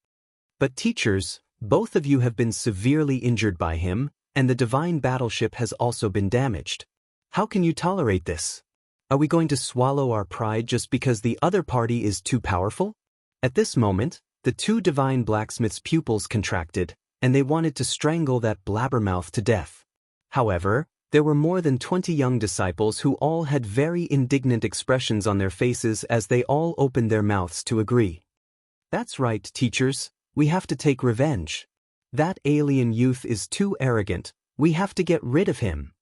"But teachers, both of you have been severely injured by him, and the divine battleship has also been damaged. How can you tolerate this? Are we going to swallow our pride just because the other party is too powerful?" At this moment, the two divine blacksmiths' pupils contracted, and they wanted to strangle that blabbermouth to death. However, there were more than 20 young disciples who all had very indignant expressions on their faces as they all opened their mouths to agree. "That's right, teachers, we have to take revenge. That alien youth is too arrogant, we have to get rid of him.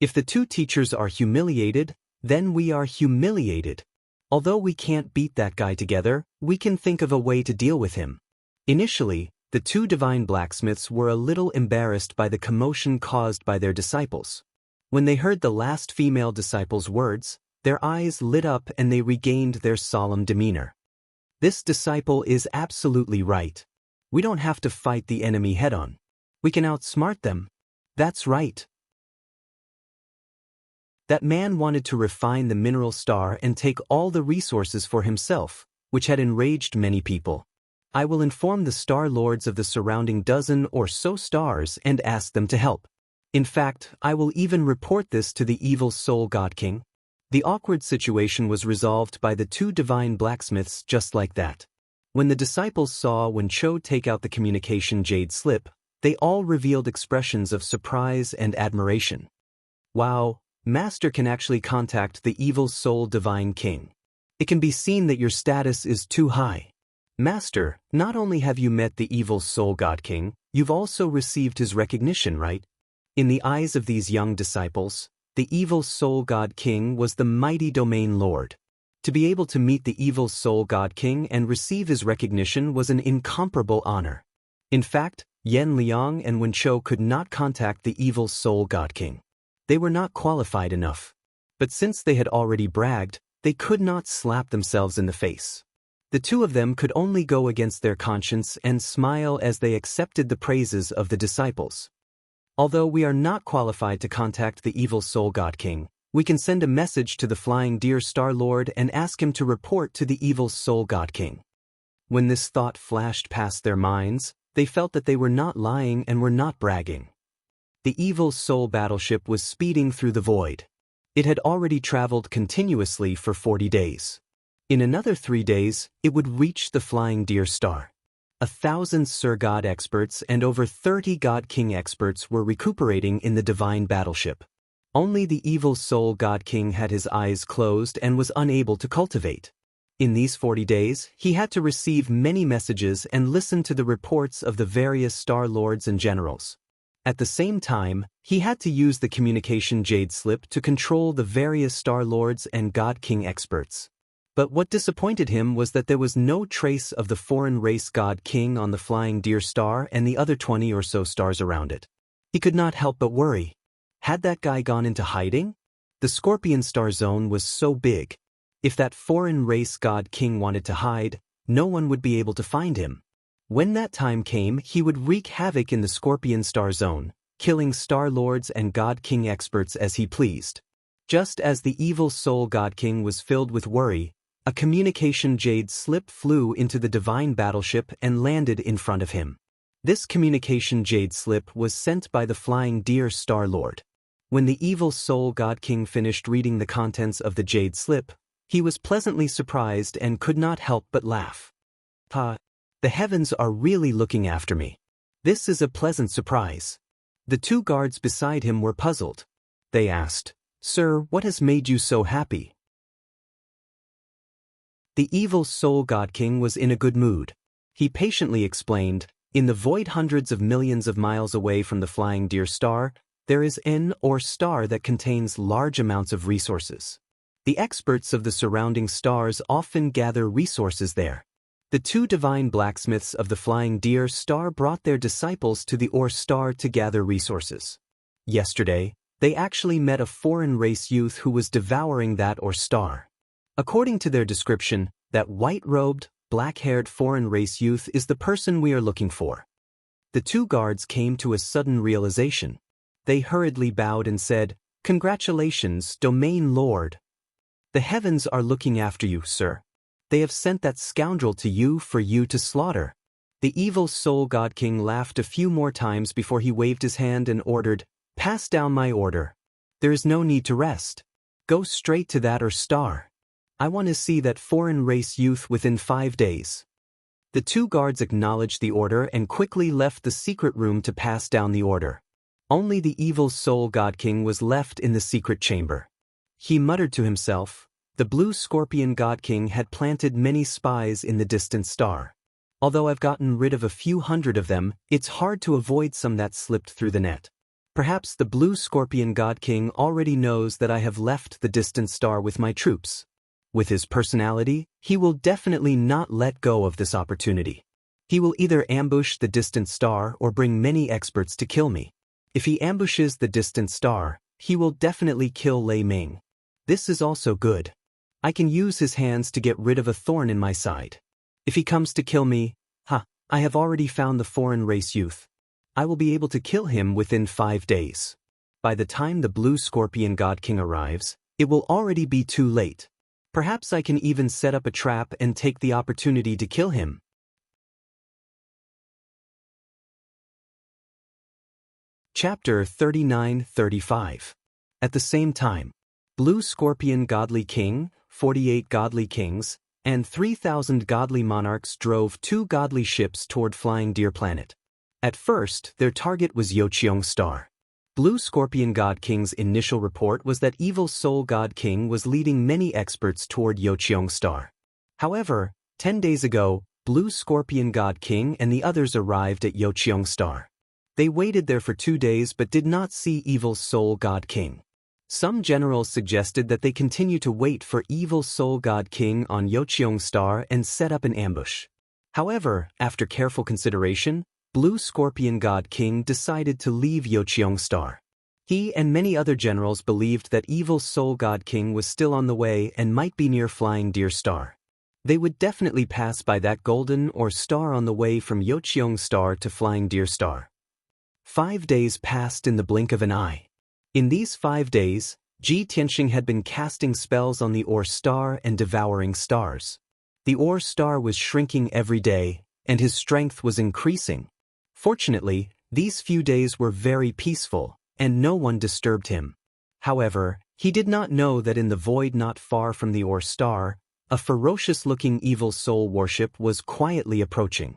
If the two teachers are humiliated, then we are humiliated. Although we can't beat that guy together, we can think of a way to deal with him." Initially, the two divine blacksmiths were a little embarrassed by the commotion caused by their disciples. When they heard the last female disciple's words, their eyes lit up and they regained their solemn demeanor. "This disciple is absolutely right. We don't have to fight the enemy head-on. We can outsmart them. That's right." That man wanted to refine the mineral star and take all the resources for himself, which had enraged many people. "I will inform the star lords of the surrounding dozen or so stars and ask them to help. In fact, I will even report this to the evil soul god king." The awkward situation was resolved by the two divine blacksmiths just like that. When the disciples saw Wen Chou take out the communication jade slip, they all revealed expressions of surprise and admiration. "Wow, Master can actually contact the evil soul divine king. It can be seen that your status is too high. Master, not only have you met the evil soul god king, you've also received his recognition, right?" In the eyes of these young disciples, the evil soul god king was the mighty domain lord. To be able to meet the evil soul god king and receive his recognition was an incomparable honor. In fact, Yan Liang and Wen Chou could not contact the evil soul god king. They were not qualified enough. But since they had already bragged, they could not slap themselves in the face. The two of them could only go against their conscience and smile as they accepted the praises of the disciples. "Although we are not qualified to contact the evil soul god king, we can send a message to the flying deer star lord and ask him to report to the evil soul god king." When this thought flashed past their minds, they felt that they were not lying and were not bragging. The evil soul battleship was speeding through the void. It had already traveled continuously for 40 days. In another 3 days, it would reach the flying deer star. 1,000 Sir God experts and over 30 God King experts were recuperating in the divine battleship. Only the evil soul God King had his eyes closed and was unable to cultivate. In these 40 days, he had to receive many messages and listen to the reports of the various star lords and generals. At the same time, he had to use the communication jade slip to control the various star lords and God King experts. But what disappointed him was that there was no trace of the foreign race God King on the flying deer star and the other 20 or so stars around it. He could not help but worry. Had that guy gone into hiding? The Scorpion star zone was so big. If that foreign race God King wanted to hide, no one would be able to find him. When that time came, he would wreak havoc in the Scorpion star zone, killing star lords and God King experts as he pleased. Just as the evil soul God King was filled with worry, a communication jade slip flew into the divine battleship and landed in front of him. This communication jade slip was sent by the flying deer star lord. When the evil soul God King finished reading the contents of the jade slip, he was pleasantly surprised and could not help but laugh. The heavens are really looking after me. This is a pleasant surprise." The two guards beside him were puzzled. They asked, "Sir, what has made you so happy?" The evil soul God King was in a good mood. He patiently explained, "In the void hundreds of millions of miles away from the flying deer star, there is an star that contains large amounts of resources. The experts of the surrounding stars often gather resources there. The two divine blacksmiths of the flying deer star brought their disciples to the star to gather resources. Yesterday, they actually met a foreign race youth who was devouring that star. According to their description, that white-robed, black-haired foreign race youth is the person we are looking for." The two guards came to a sudden realization. They hurriedly bowed and said, "Congratulations, Domain Lord. The heavens are looking after you, sir. They have sent that scoundrel to you for you to slaughter." The evil soul god king laughed a few more times before he waved his hand and ordered, "Pass down my order. There is no need to rest. Go straight to that or star. I want to see that foreign race youth within 5 days." The two guards acknowledged the order and quickly left the secret room to pass down the order. Only the evil soul god king was left in the secret chamber. He muttered to himself, "The blue scorpion god king had planted many spies in the distant star. Although I've gotten rid of a few hundred of them, it's hard to avoid some that slipped through the net. Perhaps the blue scorpion god king already knows that I have left the distant star with my troops. With his personality, he will definitely not let go of this opportunity. He will either ambush the distant star or bring many experts to kill me. If he ambushes the distant star, he will definitely kill Lei Ming. This is also good. I can use his hands to get rid of a thorn in my side. If he comes to kill me, I have already found the foreign race youth. I will be able to kill him within 5 days. By the time the blue scorpion god king arrives, it will already be too late. Perhaps I can even set up a trap and take the opportunity to kill him." Chapter 39-35. At the same time, Blue Scorpion Godly King, 48 godly kings, and 3,000 godly monarchs drove 2 godly ships toward Flying Deer Planet. At first, their target was Yoqiong Star. Blue Scorpion God King's initial report was that Evil Soul God King was leading many experts toward Yoqiong Star. However, 10 days ago, Blue Scorpion God King and the others arrived at Yoqiong Star. They waited there for 2 days but did not see Evil Soul God King. Some generals suggested that they continue to wait for Evil Soul God King on Yoqiong Star and set up an ambush. However, after careful consideration, Blue Scorpion God King decided to leave Yoqiong Star. He and many other generals believed that Evil Soul God King was still on the way and might be near Flying Deer Star. They would definitely pass by that golden or star on the way from Yoqiong Star to Flying Deer Star. 5 days passed in the blink of an eye. In these 5 days, Ji Tianxing had been casting spells on the Ore Star and devouring stars. The Ore Star was shrinking every day, and his strength was increasing. Fortunately, these few days were very peaceful, and no one disturbed him. However, he did not know that in the void not far from the Ore Star, a ferocious-looking evil soul warship was quietly approaching.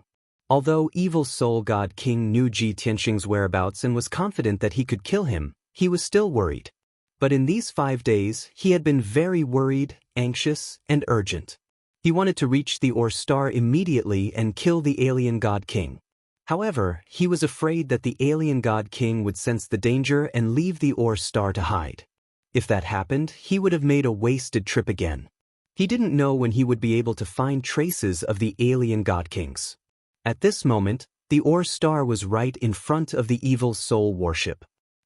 Although Evil Soul God King knew Ji Tianxing's whereabouts and was confident that he could kill him, he was still worried. But in these 5 days, he had been very worried, anxious, and urgent. He wanted to reach the Ore Star immediately and kill the alien God King. However, he was afraid that the alien God King would sense the danger and leave the Ore Star to hide. If that happened, he would have made a wasted trip again. He didn't know when he would be able to find traces of the alien God Kings. At this moment, the Ore Star was right in front of the Evil Soul warship.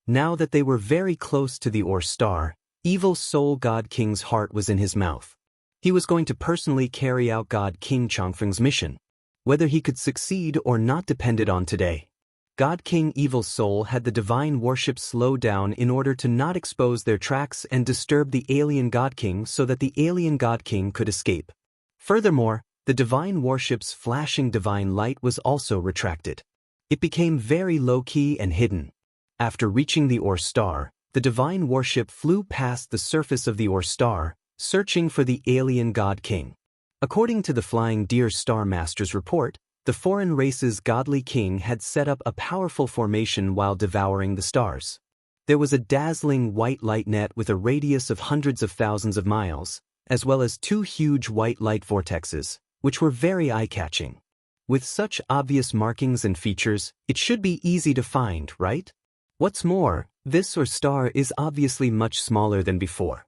Now that they were very close to the Ore Star, Evil Soul God King's heart was in his mouth. He was going to personally carry out God King Changfeng's mission. Whether he could succeed or not depended on today. God King Evil Soul had the divine warship slow down in order to not expose their tracks and disturb the alien God King so that the alien God King could escape. Furthermore, the divine warship's flashing divine light was also retracted. It became very low-key and hidden. After reaching the Ore Star, the divine warship flew past the surface of the Ore Star, searching for the alien God King. According to the Flying Deer Star Master's report, the foreign race's godly king had set up a powerful formation while devouring the stars. There was a dazzling white light net with a radius of hundreds of thousands of miles, as well as 2 huge white light vortexes, which were very eye-catching. With such obvious markings and features, it should be easy to find, right? What's more, this Ore Star is obviously much smaller than before.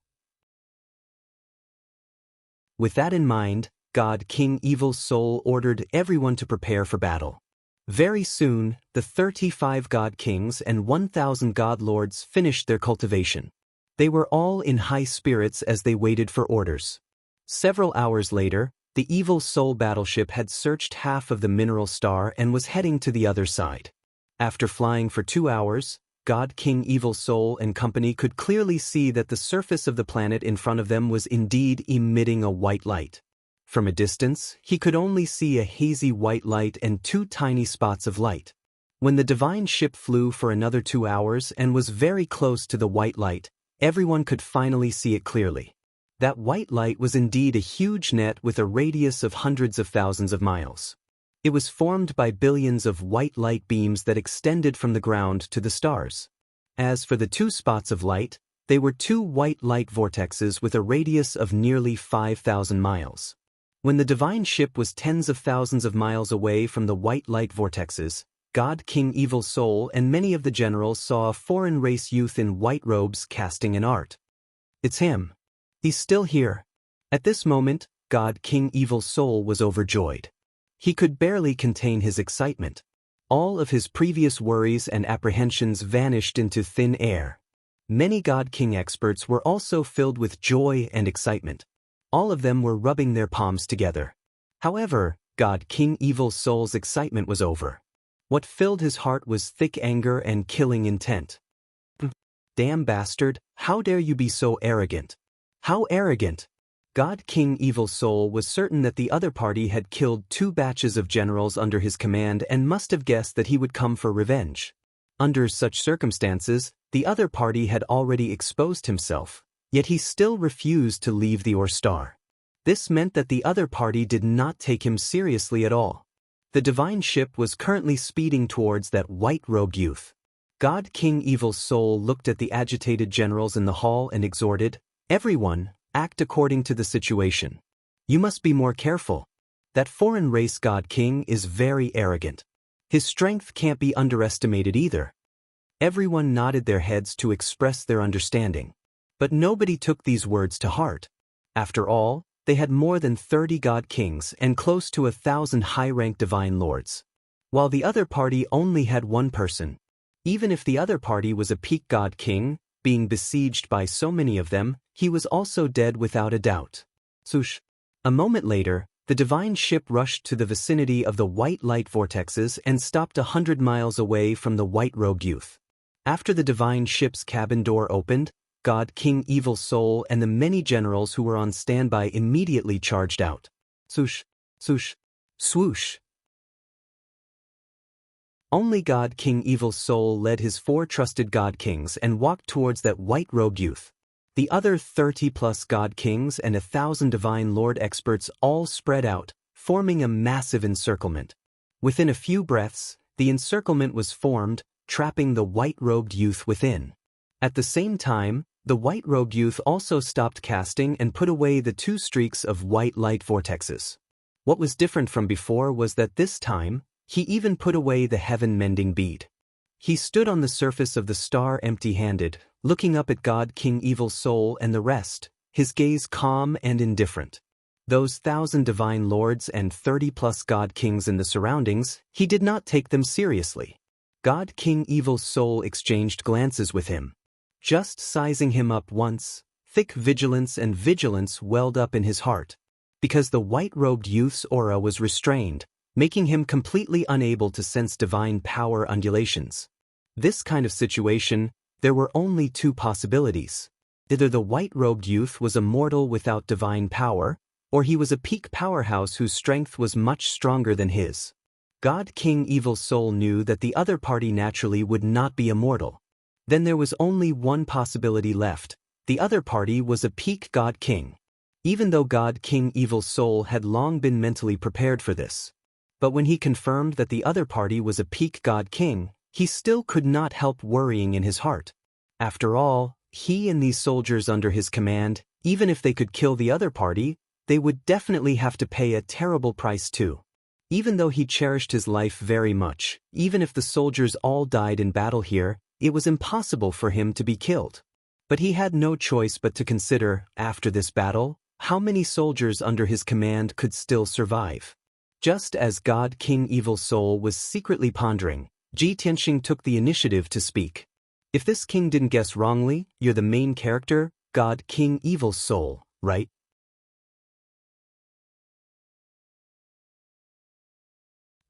With that in mind, God King Evil Soul ordered everyone to prepare for battle. Very soon, the 35 God Kings and 1,000 God Lords finished their cultivation. They were all in high spirits as they waited for orders. Several hours later, The Evil Soul battleship had searched half of the mineral star and was heading to the other side. After flying for 2 hours, God King Evil Soul and company could clearly see that the surface of the planet in front of them was indeed emitting a white light. From a distance, he could only see a hazy white light and 2 tiny spots of light. When the divine ship flew for another 2 hours and was very close to the white light, everyone could finally see it clearly. That white light was indeed a huge net with a radius of hundreds of thousands of miles. It was formed by billions of white light beams that extended from the ground to the stars. As for the 2 spots of light, they were 2 white light vortexes with a radius of nearly 5,000 miles. When the divine ship was tens of thousands of miles away from the white light vortexes, God King Evil Soul and many of the generals saw a foreign race youth in white robes casting an art. It's him. He's still here. At this moment, God King Evil Soul was overjoyed. He could barely contain his excitement. All of his previous worries and apprehensions vanished into thin air. Many God King experts were also filled with joy and excitement. All of them were rubbing their palms together. However, God King Evil Soul's excitement was over. What filled his heart was thick anger and killing intent. Damn bastard, how dare you be so arrogant? How arrogant! God King Evil Soul was certain that the other party had killed 2 batches of generals under his command and must have guessed that he would come for revenge. Under such circumstances, the other party had already exposed himself, yet he still refused to leave the star. This meant that the other party did not take him seriously at all. The divine ship was currently speeding towards that white-robed youth. God King Evil Soul looked at the agitated generals in the hall and exhorted, "Everyone, act according to the situation. You must be more careful. That foreign race God King is very arrogant. His strength can't be underestimated either." Everyone nodded their heads to express their understanding. But nobody took these words to heart. After all, they had more than 30 God Kings and close to 1,000 high-ranked divine lords. While the other party only had 1 person. Even if the other party was a peak God King, being besieged by so many of them, he was also dead without a doubt. Swoosh. A moment later, the divine ship rushed to the vicinity of the white light vortexes and stopped 100 miles away from the white-robed youth. After the divine ship's cabin door opened, God King Evil Soul and the many generals who were on standby immediately charged out. Swoosh, swoosh, swoosh. Only God King Evil Soul led his 4 trusted God Kings and walked towards that white-robed youth. The other 30-plus God Kings and 1,000 divine lord experts all spread out, forming a massive encirclement. Within a few breaths, the encirclement was formed, trapping the white-robed youth within. At the same time, the white-robed youth also stopped casting and put away the 2 streaks of white light vortexes. What was different from before was that this time, he even put away the heaven-mending bead. He stood on the surface of the star empty-handed, looking up at God King Evil Soul and the rest, his gaze calm and indifferent. Those 1,000 divine lords and 30-plus God Kings in the surroundings, he did not take them seriously. God King Evil Soul exchanged glances with him. Just sizing him up once, thick vigilance welled up in his heart. Because the white-robed youth's aura was restrained, making him completely unable to sense divine power undulations. This kind of situation, there were only 2 possibilities. Either the white-robed youth was a mortal without divine power, or he was a peak powerhouse whose strength was much stronger than his. God King Evil Soul knew that the other party naturally would not be immortal. Then there was only one possibility left. The other party was a peak God King. Even though God King Evil Soul had long been mentally prepared for this. But when he confirmed that the other party was a peak God King, he still could not help worrying in his heart. After all, he and these soldiers under his command, even if they could kill the other party, they would definitely have to pay a terrible price too. Even though he cherished his life very much, even if the soldiers all died in battle here, it was impossible for him to be killed. But he had no choice but to consider, after this battle, how many soldiers under his command could still survive. Just as God King Evil Soul was secretly pondering, Ji Tianxing took the initiative to speak. If this king didn't guess wrongly, you're the main character, God King Evil Soul, right?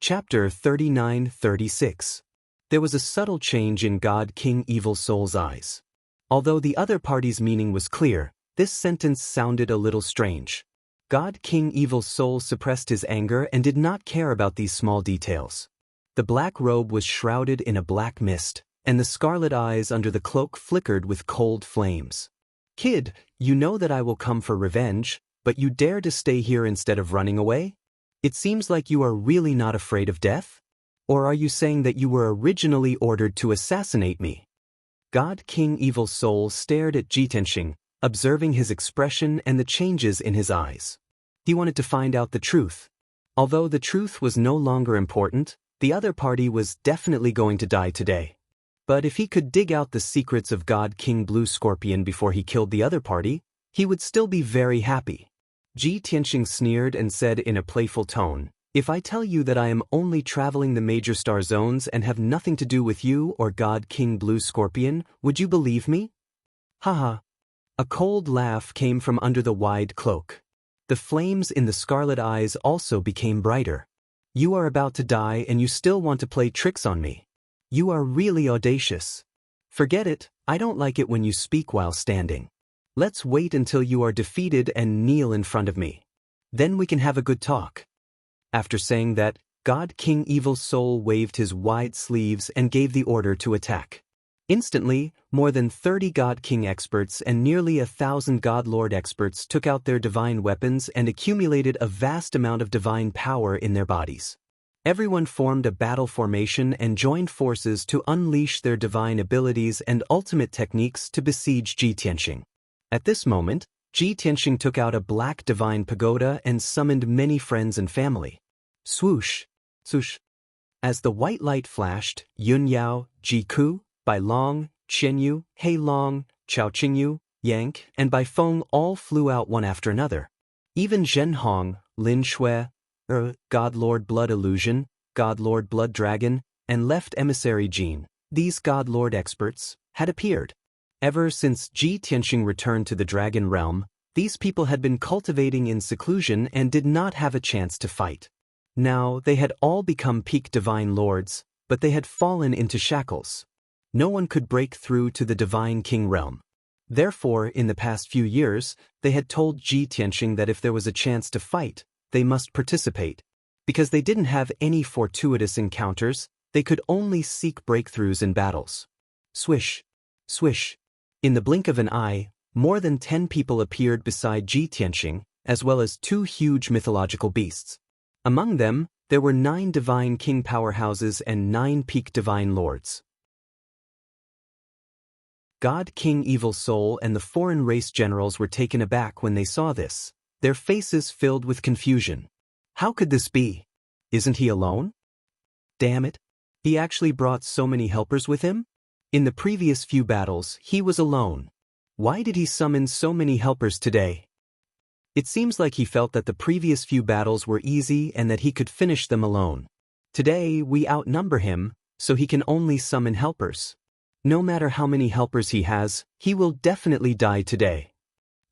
Chapter 39-36. There was a subtle change in God King Evil Soul's eyes. Although the other party's meaning was clear, this sentence sounded a little strange. God King Evil Soul suppressed his anger and did not care about these small details. The black robe was shrouded in a black mist, and the scarlet eyes under the cloak flickered with cold flames. Kid, you know that I will come for revenge, but you dare to stay here instead of running away? It seems like you are really not afraid of death? Or are you saying that you were originally ordered to assassinate me? God King Evil Soul stared at Jitenxing, observing his expression and the changes in his eyes. He wanted to find out the truth. Although the truth was no longer important, the other party was definitely going to die today. But if he could dig out the secrets of God King Blue Scorpion before he killed the other party, he would still be very happy. Jitenxing sneered and said in a playful tone, "If I tell you that I am only traveling the major star zones and have nothing to do with you or God King Blue Scorpion, would you believe me?" Haha. A cold laugh came from under the wide cloak. The flames in the scarlet eyes also became brighter. "You are about to die and you still want to play tricks on me. You are really audacious. Forget it, I don't like it when you speak while standing. Let's wait until you are defeated and kneel in front of me. Then we can have a good talk." After saying that, God King Evil Soul waved his wide sleeves and gave the order to attack. Instantly, more than 30 God King experts and nearly 1,000 God Lord experts took out their divine weapons and accumulated a vast amount of divine power in their bodies. Everyone formed a battle formation and joined forces to unleash their divine abilities and ultimate techniques to besiege Jitenxing. At this moment, Jitenxing took out a black divine pagoda and summoned many friends and family. Swoosh, swoosh. As the white light flashed, Yun Yao, Ji Ku, Bai Long, Chen Yu, Hei Long, Chao Qingyu, Yang, and Bai Feng all flew out one after another. Even Zhen Hong, Lin Shui, God Lord Blood Illusion, God Lord Blood Dragon, and Left Emissary Jean, these God Lord experts, had appeared. Ever since Jitenxing returned to the Dragon Realm, these people had been cultivating in seclusion and did not have a chance to fight. Now they had all become peak divine lords, but they had fallen into shackles. No one could break through to the Divine King realm. Therefore, in the past few years, they had told Jitenxing that if there was a chance to fight, they must participate. Because they didn't have any fortuitous encounters, they could only seek breakthroughs in battles. Swish, swish. In the blink of an eye, more than 10 people appeared beside Jitenxing, as well as 2 huge mythological beasts. Among them, there were 9 divine king powerhouses and 9 peak divine lords. God King Evil Soul and the foreign race generals were taken aback when they saw this, their faces filled with confusion. How could this be? Isn't he alone? Damn it. He actually brought so many helpers with him? In the previous few battles, he was alone. Why did he summon so many helpers today? It seems like he felt that the previous few battles were easy and that he could finish them alone. Today, we outnumber him, so he can only summon helpers. No matter how many helpers he has, he will definitely die today.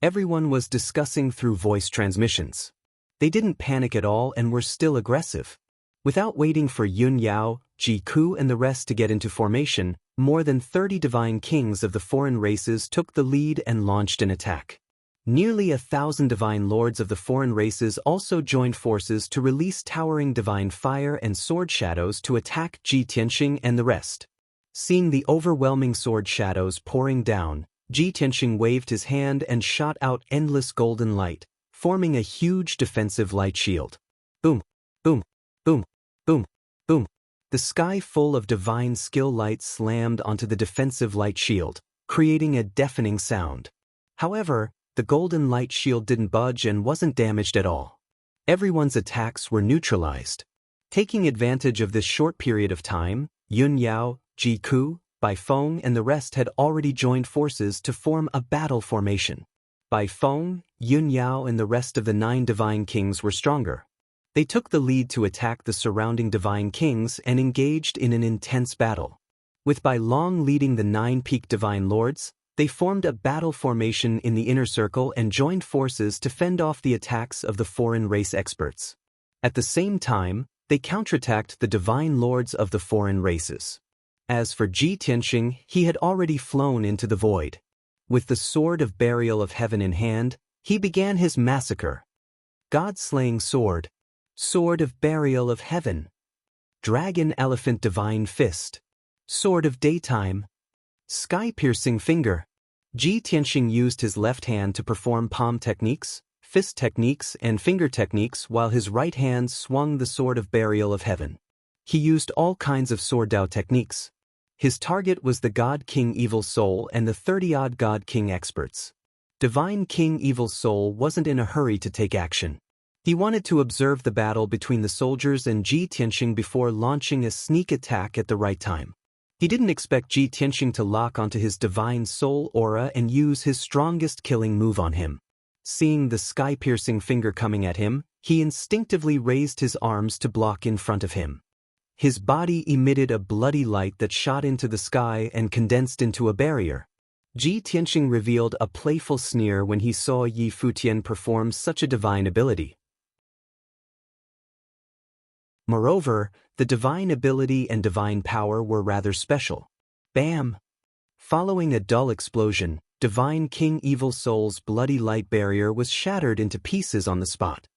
Everyone was discussing through voice transmissions. They didn't panic at all and were still aggressive. Without waiting for Yun Yao, Ji Ku and the rest to get into formation, more than 30 divine kings of the foreign races took the lead and launched an attack. Nearly 1,000 divine lords of the foreign races also joined forces to release towering divine fire and sword shadows to attack Jitenxing and the rest. Seeing the overwhelming sword shadows pouring down, Jitenxing waved his hand and shot out endless golden light, forming a huge defensive light shield. Boom, boom, boom, boom, boom. The sky full of divine skill light slammed onto the defensive light shield, creating a deafening sound. However, the golden light shield didn't budge and wasn't damaged at all. Everyone's attacks were neutralized. Taking advantage of this short period of time, Yun Yao, Ji Ku, Bai Feng and the rest had already joined forces to form a battle formation. Bai Feng, Yun Yao and the rest of the 9 divine kings were stronger. They took the lead to attack the surrounding divine kings and engaged in an intense battle. With Bai Long leading the 9 peak divine lords, they formed a battle formation in the inner circle and joined forces to fend off the attacks of the foreign race experts. At the same time, They counterattacked the divine lords of the foreign races. As for Ji Tianxing, he had already flown into the void. With the sword of burial of heaven in hand, he began his massacre. God-slaying sword. Sword of burial of heaven. Dragon elephant divine fist. Sword of daytime. Sky-piercing finger. Ji Tianxing used his left hand to perform palm techniques, fist techniques and finger techniques while his right hand swung the sword of burial of heaven. He used all kinds of sword Dao techniques. His target was the God King Evil Soul and the 30-odd God King experts. Divine King Evil Soul wasn't in a hurry to take action. He wanted to observe the battle between the soldiers and Ji Tianxing before launching a sneak attack at the right time. He didn't expect Ji Tianxing to lock onto his divine soul aura and use his strongest killing move on him. Seeing the sky-piercing finger coming at him, he instinctively raised his arms to block in front of him. His body emitted a bloody light that shot into the sky and condensed into a barrier. Ji Tianxing revealed a playful sneer when he saw Yi Futian perform such a divine ability. Moreover, the divine ability and divine power were rather special. Bam! Following a dull explosion, Divine King Evil Soul's bloody light barrier was shattered into pieces on the spot.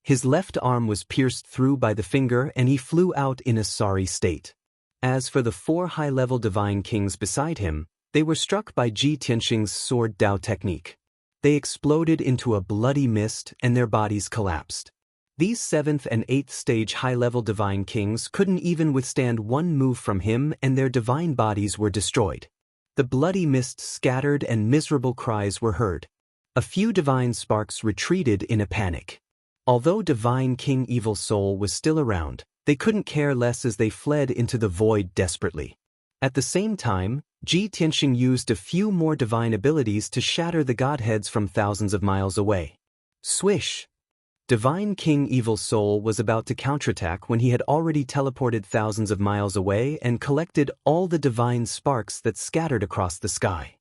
His left arm was pierced through by the finger and he flew out in a sorry state. As for the 4 high-level Divine Kings beside him, they were struck by Ji Tianxing's sword Dao technique. They exploded into a bloody mist and their bodies collapsed. These 7th and 8th stage high-level Divine Kings couldn't even withstand one move from him and their divine bodies were destroyed. The bloody mist scattered and miserable cries were heard. A few divine sparks retreated in a panic. Although Divine King Evil Soul was still around, they couldn't care less as they fled into the void desperately. At the same time, Ji Tianxing used a few more divine abilities to shatter the godheads from thousands of miles away. Swish! Divine King Evil Soul was about to counterattack when he had already teleported thousands of miles away and collected all the divine sparks that scattered across the sky.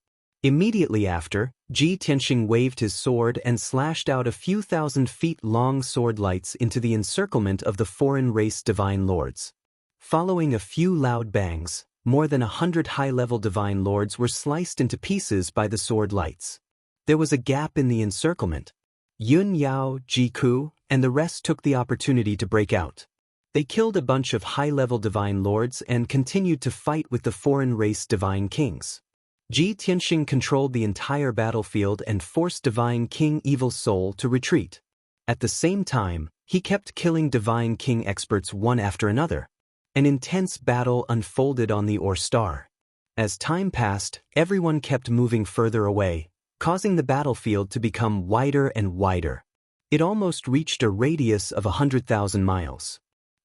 Immediately after, Ji Tianxing waved his sword and slashed out a few thousand feet long sword lights into the encirclement of the foreign race divine lords. Following a few loud bangs, more than 100 high-level divine lords were sliced into pieces by the sword lights. There was a gap in the encirclement. Yun Yao, Ji Ku, and the rest took the opportunity to break out. They killed a bunch of high-level divine lords and continued to fight with the foreign race divine kings. Ji Tianxing controlled the entire battlefield and forced Divine King Evil Soul to retreat. At the same time, he kept killing Divine King experts one after another. An intense battle unfolded on the Or Star. As time passed, everyone kept moving further away, causing the battlefield to become wider and wider. It almost reached a radius of 100,000 miles.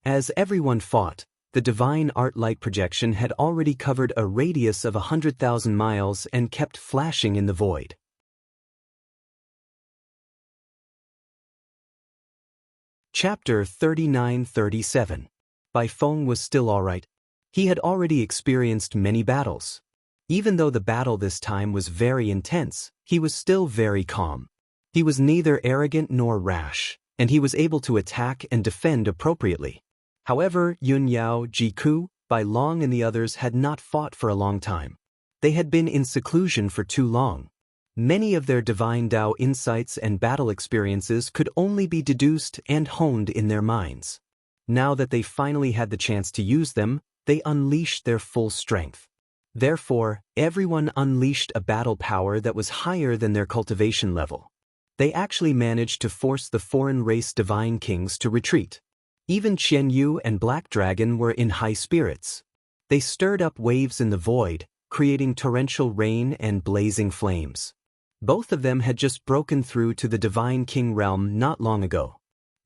As everyone fought, the divine art light projection had already covered a radius of 100,000 miles and kept flashing in the void. Chapter 39-37. Bai Feng was still alright. He had already experienced many battles. Even though the battle this time was very intense, he was still very calm. He was neither arrogant nor rash, and he was able to attack and defend appropriately. However, Yun Yao, Ji Ku, Bai Long and the others had not fought for a long time. They had been in seclusion for too long. Many of their divine Dao insights and battle experiences could only be deduced and honed in their minds. Now that they finally had the chance to use them, they unleashed their full strength. Therefore, everyone unleashed a battle power that was higher than their cultivation level. They actually managed to force the foreign race divine kings to retreat. Even Qian Yu and Black Dragon were in high spirits. They stirred up waves in the void, creating torrential rain and blazing flames. Both of them had just broken through to the Divine King realm not long ago.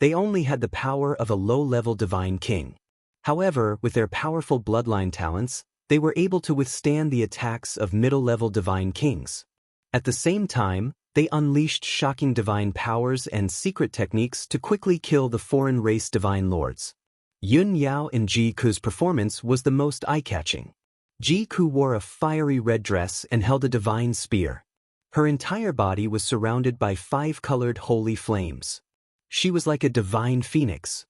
They only had the power of a low-level Divine King. However, with their powerful bloodline talents, they were able to withstand the attacks of middle-level Divine Kings. At the same time, they unleashed shocking divine powers and secret techniques to quickly kill the foreign race divine lords. Yun Yao and Ji Ku's performance was the most eye-catching. Ji Ku wore a fiery red dress and held a divine spear. Her entire body was surrounded by 5-colored holy flames. She was like a divine phoenix.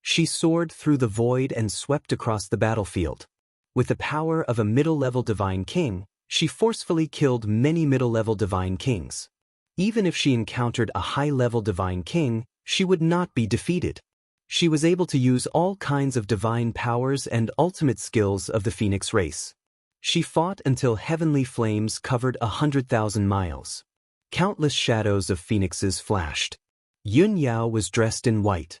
She soared through the void and swept across the battlefield. With the power of a middle-level divine king, she forcefully killed many middle-level divine kings. Even if she encountered a high-level divine king, she would not be defeated. She was able to use all kinds of divine powers and ultimate skills of the phoenix race. She fought until heavenly flames covered 100,000 miles. Countless shadows of phoenixes flashed. Yun Yao was dressed in white.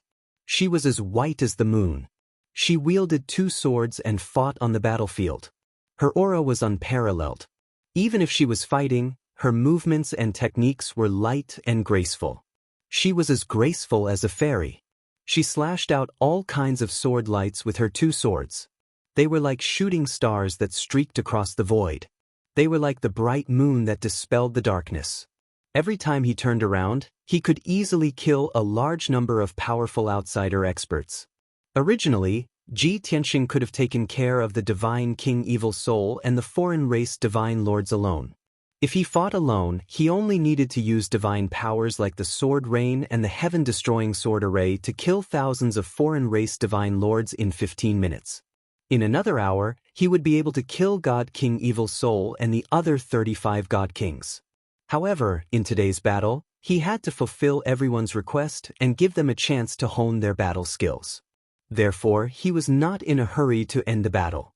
She was as white as the moon. She wielded 2 swords and fought on the battlefield. Her aura was unparalleled. Even if she was fighting, her movements and techniques were light and graceful. She was as graceful as a fairy. She slashed out all kinds of sword lights with her 2 swords. They were like shooting stars that streaked across the void. They were like the bright moon that dispelled the darkness. Every time he turned around, he could easily kill a large number of powerful outsider experts. Originally, Ji Tianxing could have taken care of the divine king evil soul and the foreign race divine lords alone. If he fought alone, he only needed to use divine powers like the sword rain and the heaven-destroying sword array to kill thousands of foreign race divine lords in 15 minutes. In another hour, he would be able to kill God King Evil Soul and the other 35 God Kings. However, in today's battle, he had to fulfill everyone's request and give them a chance to hone their battle skills. Therefore, he was not in a hurry to end the battle.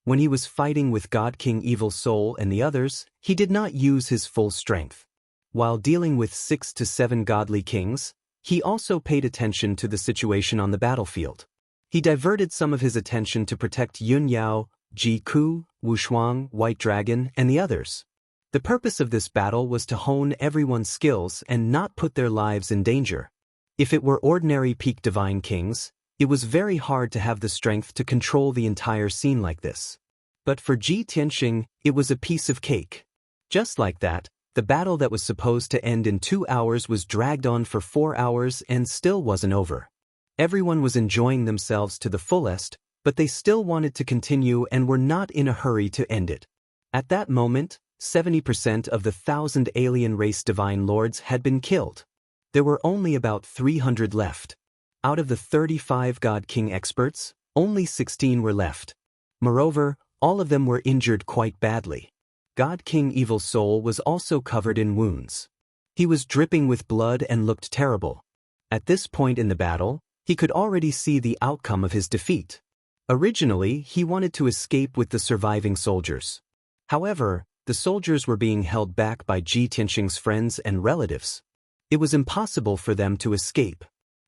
When he was fighting with God King Evil Soul and the others, he did not use his full strength. While dealing with 6 to 7 godly kings, he also paid attention to the situation on the battlefield. He diverted some of his attention to protect Yun Yao, Ji Ku, Wu Shuang, White Dragon, and the others. The purpose of this battle was to hone everyone's skills and not put their lives in danger. If it were ordinary peak divine kings, it was very hard to have the strength to control the entire scene like this. But for Ji Tianxing, it was a piece of cake. Just like that, the battle that was supposed to end in 2 hours was dragged on for 4 hours and still wasn't over. Everyone was enjoying themselves to the fullest, but they still wanted to continue and were not in a hurry to end it. At that moment, 70% of the 1,000 alien race divine lords had been killed. There were only about 300 left. Out of the 35 God King experts, only 16 were left. Moreover, all of them were injured quite badly. God King Evil Soul was also covered in wounds. He was dripping with blood and looked terrible. At this point in the battle, he could already see the outcome of his defeat. Originally, he wanted to escape with the surviving soldiers. However, the soldiers were being held back by Ji Tianxing's friends and relatives. It was impossible for them to escape.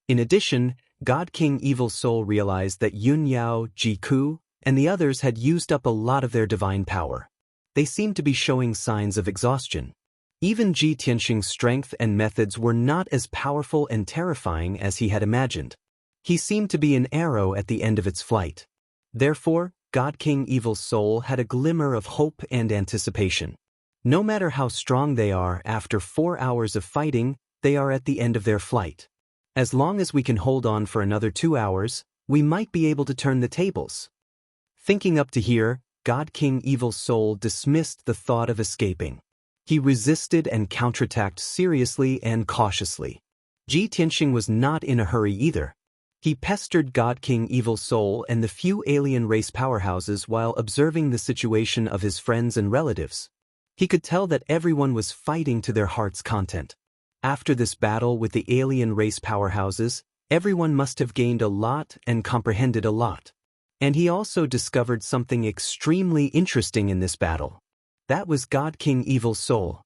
In addition, God King Evil Soul realized that Yun Yao, Ji Ku, and the others had used up a lot of their divine power. They seemed to be showing signs of exhaustion. Even Ji Tianxing's strength and methods were not as powerful and terrifying as he had imagined. He seemed to be an arrow at the end of its flight. Therefore, God King Evil Soul had a glimmer of hope and anticipation. No matter how strong they are after 4 hours of fighting, they are at the end of their flight. As long as we can hold on for another 2 hours, we might be able to turn the tables. Thinking up to here, God King Evil Soul dismissed the thought of escaping. He resisted and counterattacked seriously and cautiously. Ji Tianxing was not in a hurry either. He pestered God King Evil Soul and the few alien race powerhouses while observing the situation of his friends and relatives. He could tell that everyone was fighting to their heart's content. After this battle with the alien race powerhouses, everyone must have gained a lot and comprehended a lot. And he also discovered something extremely interesting in this battle. That was God King Evil Soul.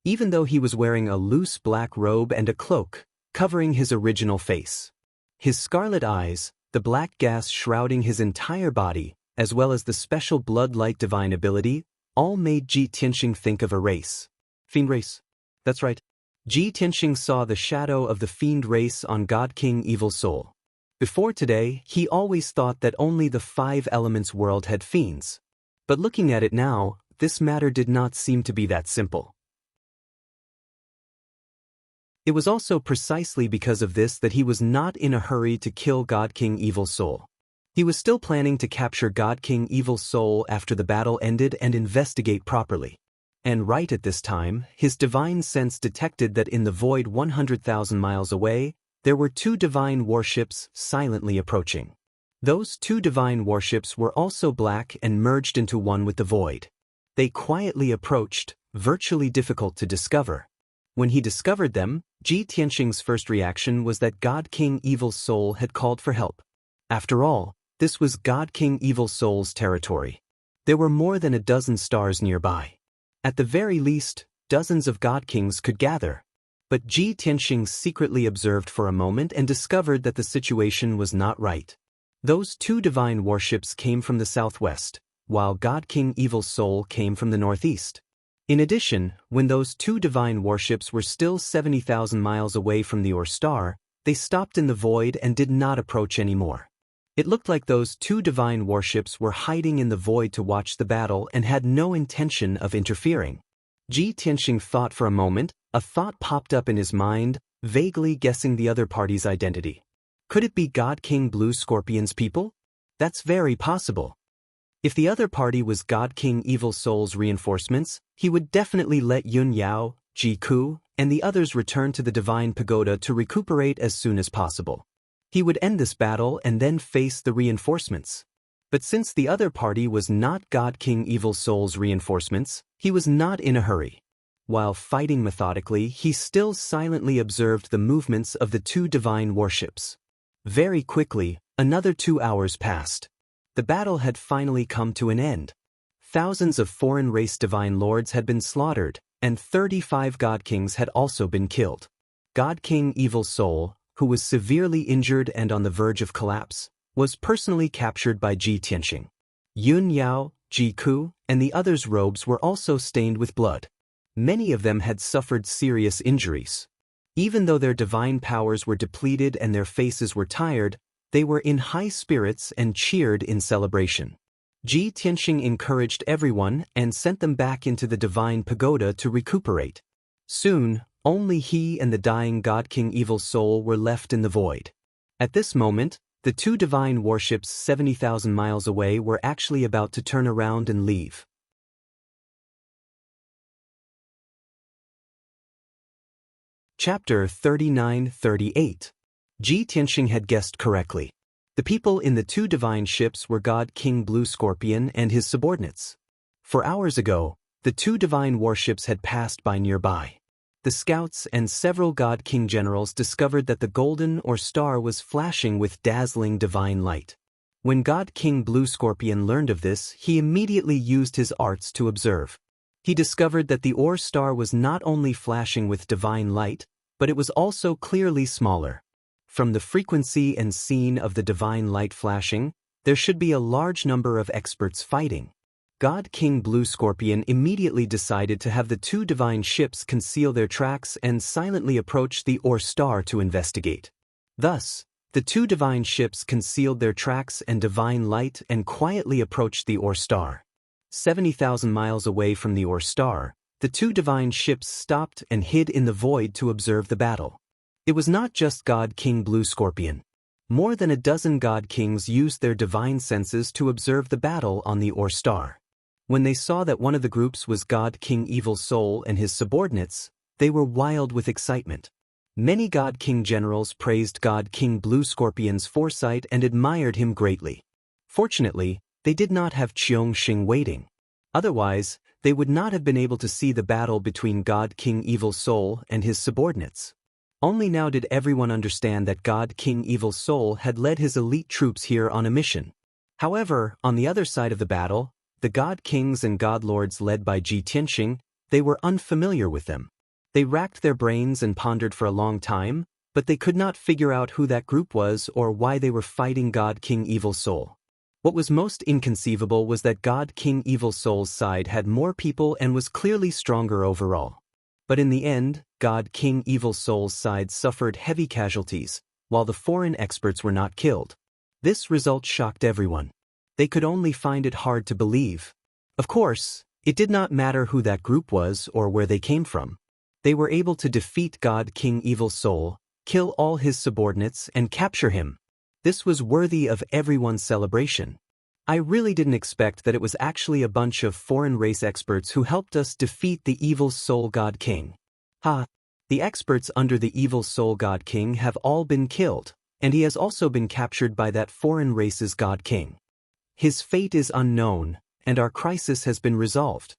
Even though he was wearing a loose black robe and a cloak, covering his original face. His scarlet eyes, the black gas shrouding his entire body, as well as the special blood-light divine ability, all made Ji Tianxing think of a race. Fiend race. That's right. Ji Tianxing saw the shadow of the fiend race on God King Evil Soul. Before today, he always thought that only the 5 elements world had fiends. But looking at it now, this matter did not seem to be that simple. It was also precisely because of this that he was not in a hurry to kill God King Evil Soul. He was still planning to capture God King Evil Soul after the battle ended and investigate properly. And right at this time, his divine sense detected that in the void 100,000 miles away, there were two divine warships silently approaching. Those two divine warships were also black and merged into one with the void. They quietly approached, virtually difficult to discover. When he discovered them, Ji Tianxing's first reaction was that God King Evil Soul had called for help. After all, this was God King Evil Soul's territory. There were more than a dozen stars nearby. At the very least, dozens of God Kings could gather. But Ji Tianxing secretly observed for a moment and discovered that the situation was not right. Those two divine warships came from the southwest, while God King Evil Soul came from the northeast. In addition, when those two divine warships were still 70,000 miles away from the Or star, they stopped in the void and did not approach anymore. It looked like those two divine warships were hiding in the void to watch the battle and had no intention of interfering. Ji Tianxing thought for a moment. A thought popped up in his mind, vaguely guessing the other party's identity. Could it be God King Blue Scorpion's people? That's very possible. If the other party was God King Evil Soul's reinforcements, he would definitely let Yun Yao, Ji Ku, and the others return to the Divine Pagoda to recuperate as soon as possible. He would end this battle and then face the reinforcements. But since the other party was not God King Evil Soul's reinforcements, he was not in a hurry. While fighting methodically, he still silently observed the movements of the two divine warships. Very quickly, another 2 hours passed. The battle had finally come to an end. Thousands of foreign race divine lords had been slaughtered, and 35 God Kings had also been killed. God King Evil Soul, who was severely injured and on the verge of collapse, was personally captured by Ji Tianxing. Yun Yao, Ji Ku, and the others' robes were also stained with blood. Many of them had suffered serious injuries. Even though their divine powers were depleted and their faces were tired, they were in high spirits and cheered in celebration. Ji Tianxing encouraged everyone and sent them back into the Divine Pagoda to recuperate. Soon, only he and the dying God King Evil Soul were left in the void. At this moment, the two divine warships 70,000 miles away were actually about to turn around and leave. Chapter 39-38. Ji Tianxing had guessed correctly. The people in the two divine ships were God King Blue Scorpion and his subordinates. 4 hours ago, the two divine warships had passed by nearby. The scouts and several God King generals discovered that the golden or star was flashing with dazzling divine light. When God King Blue Scorpion learned of this, he immediately used his arts to observe. He discovered that the Or star was not only flashing with divine light, but it was also clearly smaller. From the frequency and scene of the divine light flashing, there should be a large number of experts fighting. God King Blue Scorpion immediately decided to have the two divine ships conceal their tracks and silently approach the Or star to investigate. Thus, the two divine ships concealed their tracks and divine light and quietly approached the Or star. 70,000 miles away from the Or star, the two divine ships stopped and hid in the void to observe the battle. It was not just God King Blue Scorpion. More than a dozen God Kings used their divine senses to observe the battle on the Or star. When they saw that one of the groups was God King Evil Soul and his subordinates, they were wild with excitement. Many God King generals praised God King Blue Scorpion's foresight and admired him greatly. Fortunately, they did not have Xianxia waiting. Otherwise, they would not have been able to see the battle between God King Evil Soul and his subordinates. Only now did everyone understand that God King Evil Soul had led his elite troops here on a mission. However, on the other side of the battle, the God Kings and God Lords led by Ji Tianxing, they were unfamiliar with them. They racked their brains and pondered for a long time, but they could not figure out who that group was or why they were fighting God King Evil Soul. What was most inconceivable was that God King Evil Soul's side had more people and was clearly stronger overall. But in the end, God King Evil Soul's side suffered heavy casualties, while the foreign experts were not killed. This result shocked everyone. They could only find it hard to believe. Of course, it did not matter who that group was or where they came from. They were able to defeat God King Evil Soul, kill all his subordinates, and capture him. This was worthy of everyone's celebration. I really didn't expect that it was actually a bunch of foreign race experts who helped us defeat the Evil Soul God King. Ha! The experts under the evil soul God King have all been killed, and he has also been captured by that foreign race's God King. His fate is unknown, and our crisis has been resolved.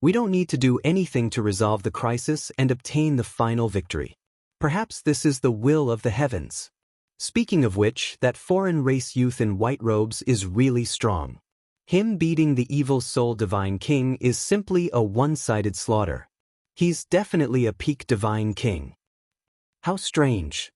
We don't need to do anything to resolve the crisis and obtain the final victory. Perhaps this is the will of the heavens. Speaking of which, that foreign race youth in white robes is really strong. Him beating the evil soul divine king is simply a one-sided slaughter. He's definitely a peak divine king. How strange.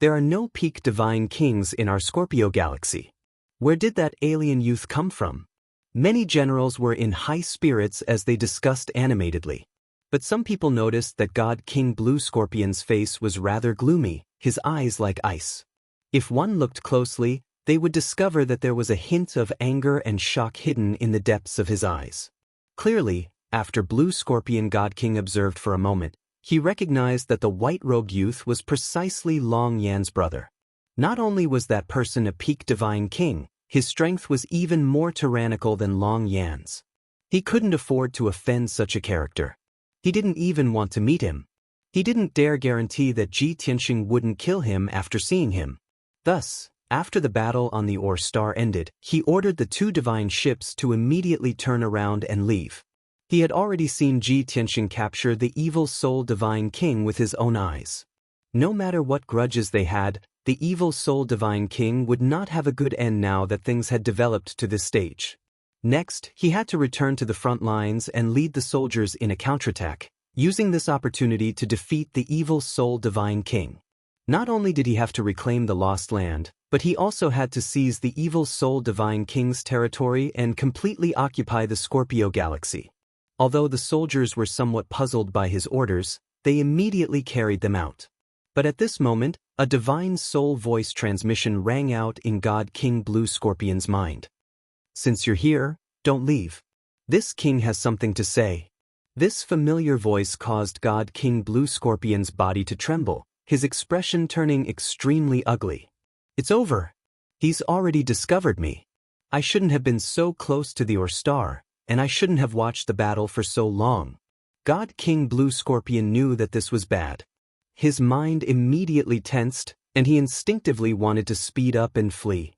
There are no peak divine kings in our Scorpio galaxy. Where did that alien youth come from? Many generals were in high spirits as they discussed animatedly. But some people noticed that God King Blue Scorpion's face was rather gloomy, his eyes like ice. If one looked closely, they would discover that there was a hint of anger and shock hidden in the depths of his eyes. Clearly, after Blue Scorpion God King observed for a moment, he recognized that the white-robed youth was precisely Long Yan's brother. Not only was that person a peak divine king, his strength was even more tyrannical than Long Yan's. He couldn't afford to offend such a character. He didn't even want to meet him. He didn't dare guarantee that Ji Tianxing wouldn't kill him after seeing him. Thus, after the battle on the Ore Star ended, he ordered the two divine ships to immediately turn around and leave. He had already seen Ji Tianxing capture the evil soul divine king with his own eyes. No matter what grudges they had, the evil soul divine king would not have a good end now that things had developed to this stage. Next, he had to return to the front lines and lead the soldiers in a counterattack, using this opportunity to defeat the evil soul divine king. Not only did he have to reclaim the lost land, but he also had to seize the evil soul divine king's territory and completely occupy the Scorpio galaxy. Although the soldiers were somewhat puzzled by his orders, they immediately carried them out. But at this moment, a divine soul voice transmission rang out in God King Blue Scorpion's mind. Since you're here, don't leave. This king has something to say. This familiar voice caused God King Blue Scorpion's body to tremble, his expression turning extremely ugly. It's over. He's already discovered me. I shouldn't have been so close to the Ore Star, and I shouldn't have watched the battle for so long. God King Blue Scorpion knew that this was bad. His mind immediately tensed, and he instinctively wanted to speed up and flee.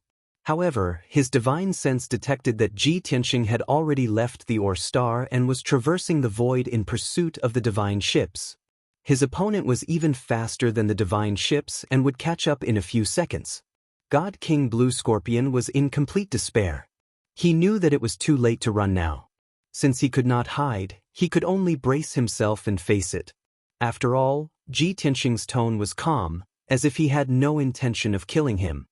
However, his divine sense detected that Ji Tianxing had already left the Ore Star and was traversing the void in pursuit of the divine ships. His opponent was even faster than the divine ships and would catch up in a few seconds. God King Blue Scorpion was in complete despair. He knew that it was too late to run now. Since he could not hide, he could only brace himself and face it. After all, Ji Tianxing's tone was calm, as if he had no intention of killing him.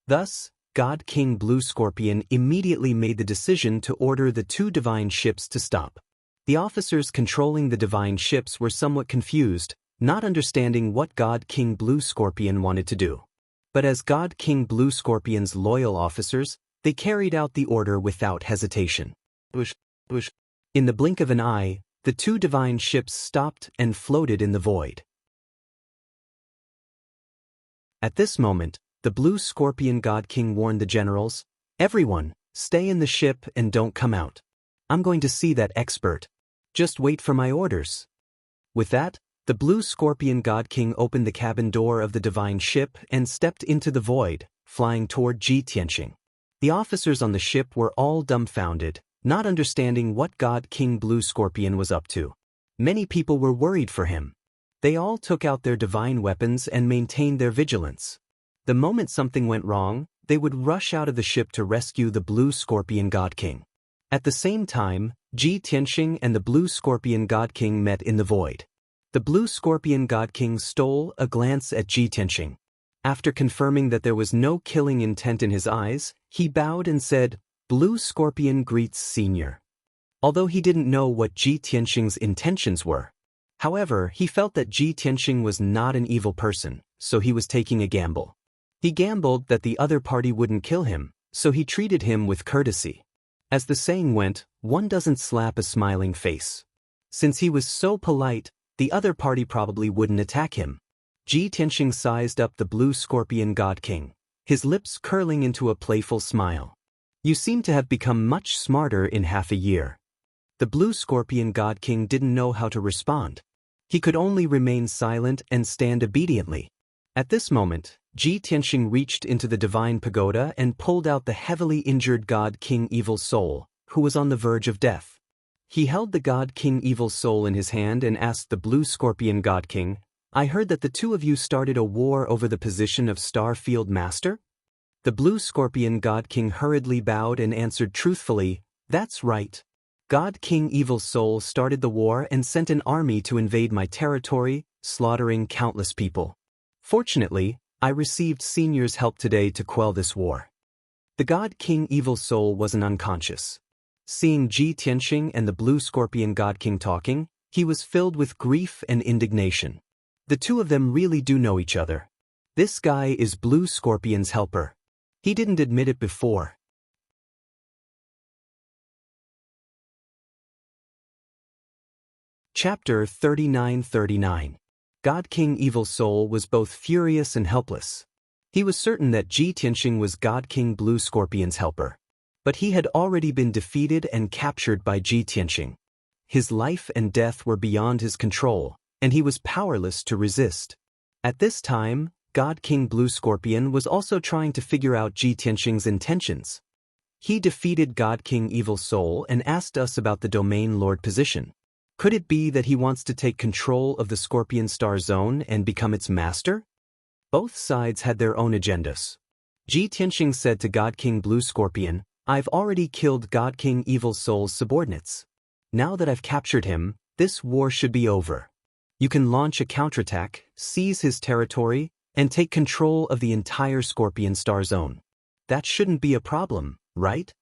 Thus, God King Blue Scorpion immediately made the decision to order the two divine ships to stop. The officers controlling the divine ships were somewhat confused, not understanding what God King Blue Scorpion wanted to do. But as God King Blue Scorpion's loyal officers, they carried out the order without hesitation. In the blink of an eye, the two divine ships stopped and floated in the void. At this moment, the Blue Scorpion God King warned the generals, "Everyone, stay in the ship and don't come out. I'm going to see that expert. Just wait for my orders." With that, the Blue Scorpion God King opened the cabin door of the divine ship and stepped into the void, flying toward Ji Tianxing. The officers on the ship were all dumbfounded, not understanding what God King Blue Scorpion was up to. Many people were worried for him. They all took out their divine weapons and maintained their vigilance. The moment something went wrong, they would rush out of the ship to rescue the Blue Scorpion God King. At the same time, Ji Tianxing and the Blue Scorpion God King met in the void. The Blue Scorpion God King stole a glance at Ji Tianxing. After confirming that there was no killing intent in his eyes, he bowed and said, "Blue Scorpion greets Senior." Although he didn't know what Ji Tianxing's intentions were. However, he felt that Ji Tianxing was not an evil person, so he was taking a gamble. He gambled that the other party wouldn't kill him, so he treated him with courtesy. As the saying went, one doesn't slap a smiling face. Since he was so polite, the other party probably wouldn't attack him. Ji Tianxing sized up the Blue Scorpion God King, his lips curling into a playful smile. "You seem to have become much smarter in half a year." The Blue Scorpion God King didn't know how to respond. He could only remain silent and stand obediently. At this moment, Ji Tianxing reached into the divine pagoda and pulled out the heavily injured God King Evil Soul, who was on the verge of death. He held the God King Evil Soul in his hand and asked the Blue Scorpion God King, "I heard that the two of you started a war over the position of Star Field Master?" The Blue Scorpion God King hurriedly bowed and answered truthfully, "That's right. God King Evil Soul started the war and sent an army to invade my territory, slaughtering countless people. Fortunately, I received Senior's help today to quell this war." The God King Evil Soul wasn't unconscious. Seeing Ji Tianxing and the Blue Scorpion God King talking, he was filled with grief and indignation. The two of them really do know each other. This guy is Blue Scorpion's helper. He didn't admit it before. Chapter 39:39. God King Evil Soul was both furious and helpless. He was certain that Ji Tianxing was God King Blue Scorpion's helper. But he had already been defeated and captured by Ji Tianxing. His life and death were beyond his control, and he was powerless to resist. At this time, God King Blue Scorpion was also trying to figure out Ji Tianxing's intentions. He defeated God King Evil Soul and asked us about the Domain Lord position. Could it be that he wants to take control of the Scorpion Star Zone and become its master? Both sides had their own agendas. Ji Tianxing said to God King Blue Scorpion, "I've already killed God King Evil Soul's subordinates. Now that I've captured him, this war should be over. You can launch a counterattack, seize his territory, and take control of the entire Scorpion Star Zone. That shouldn't be a problem, right?"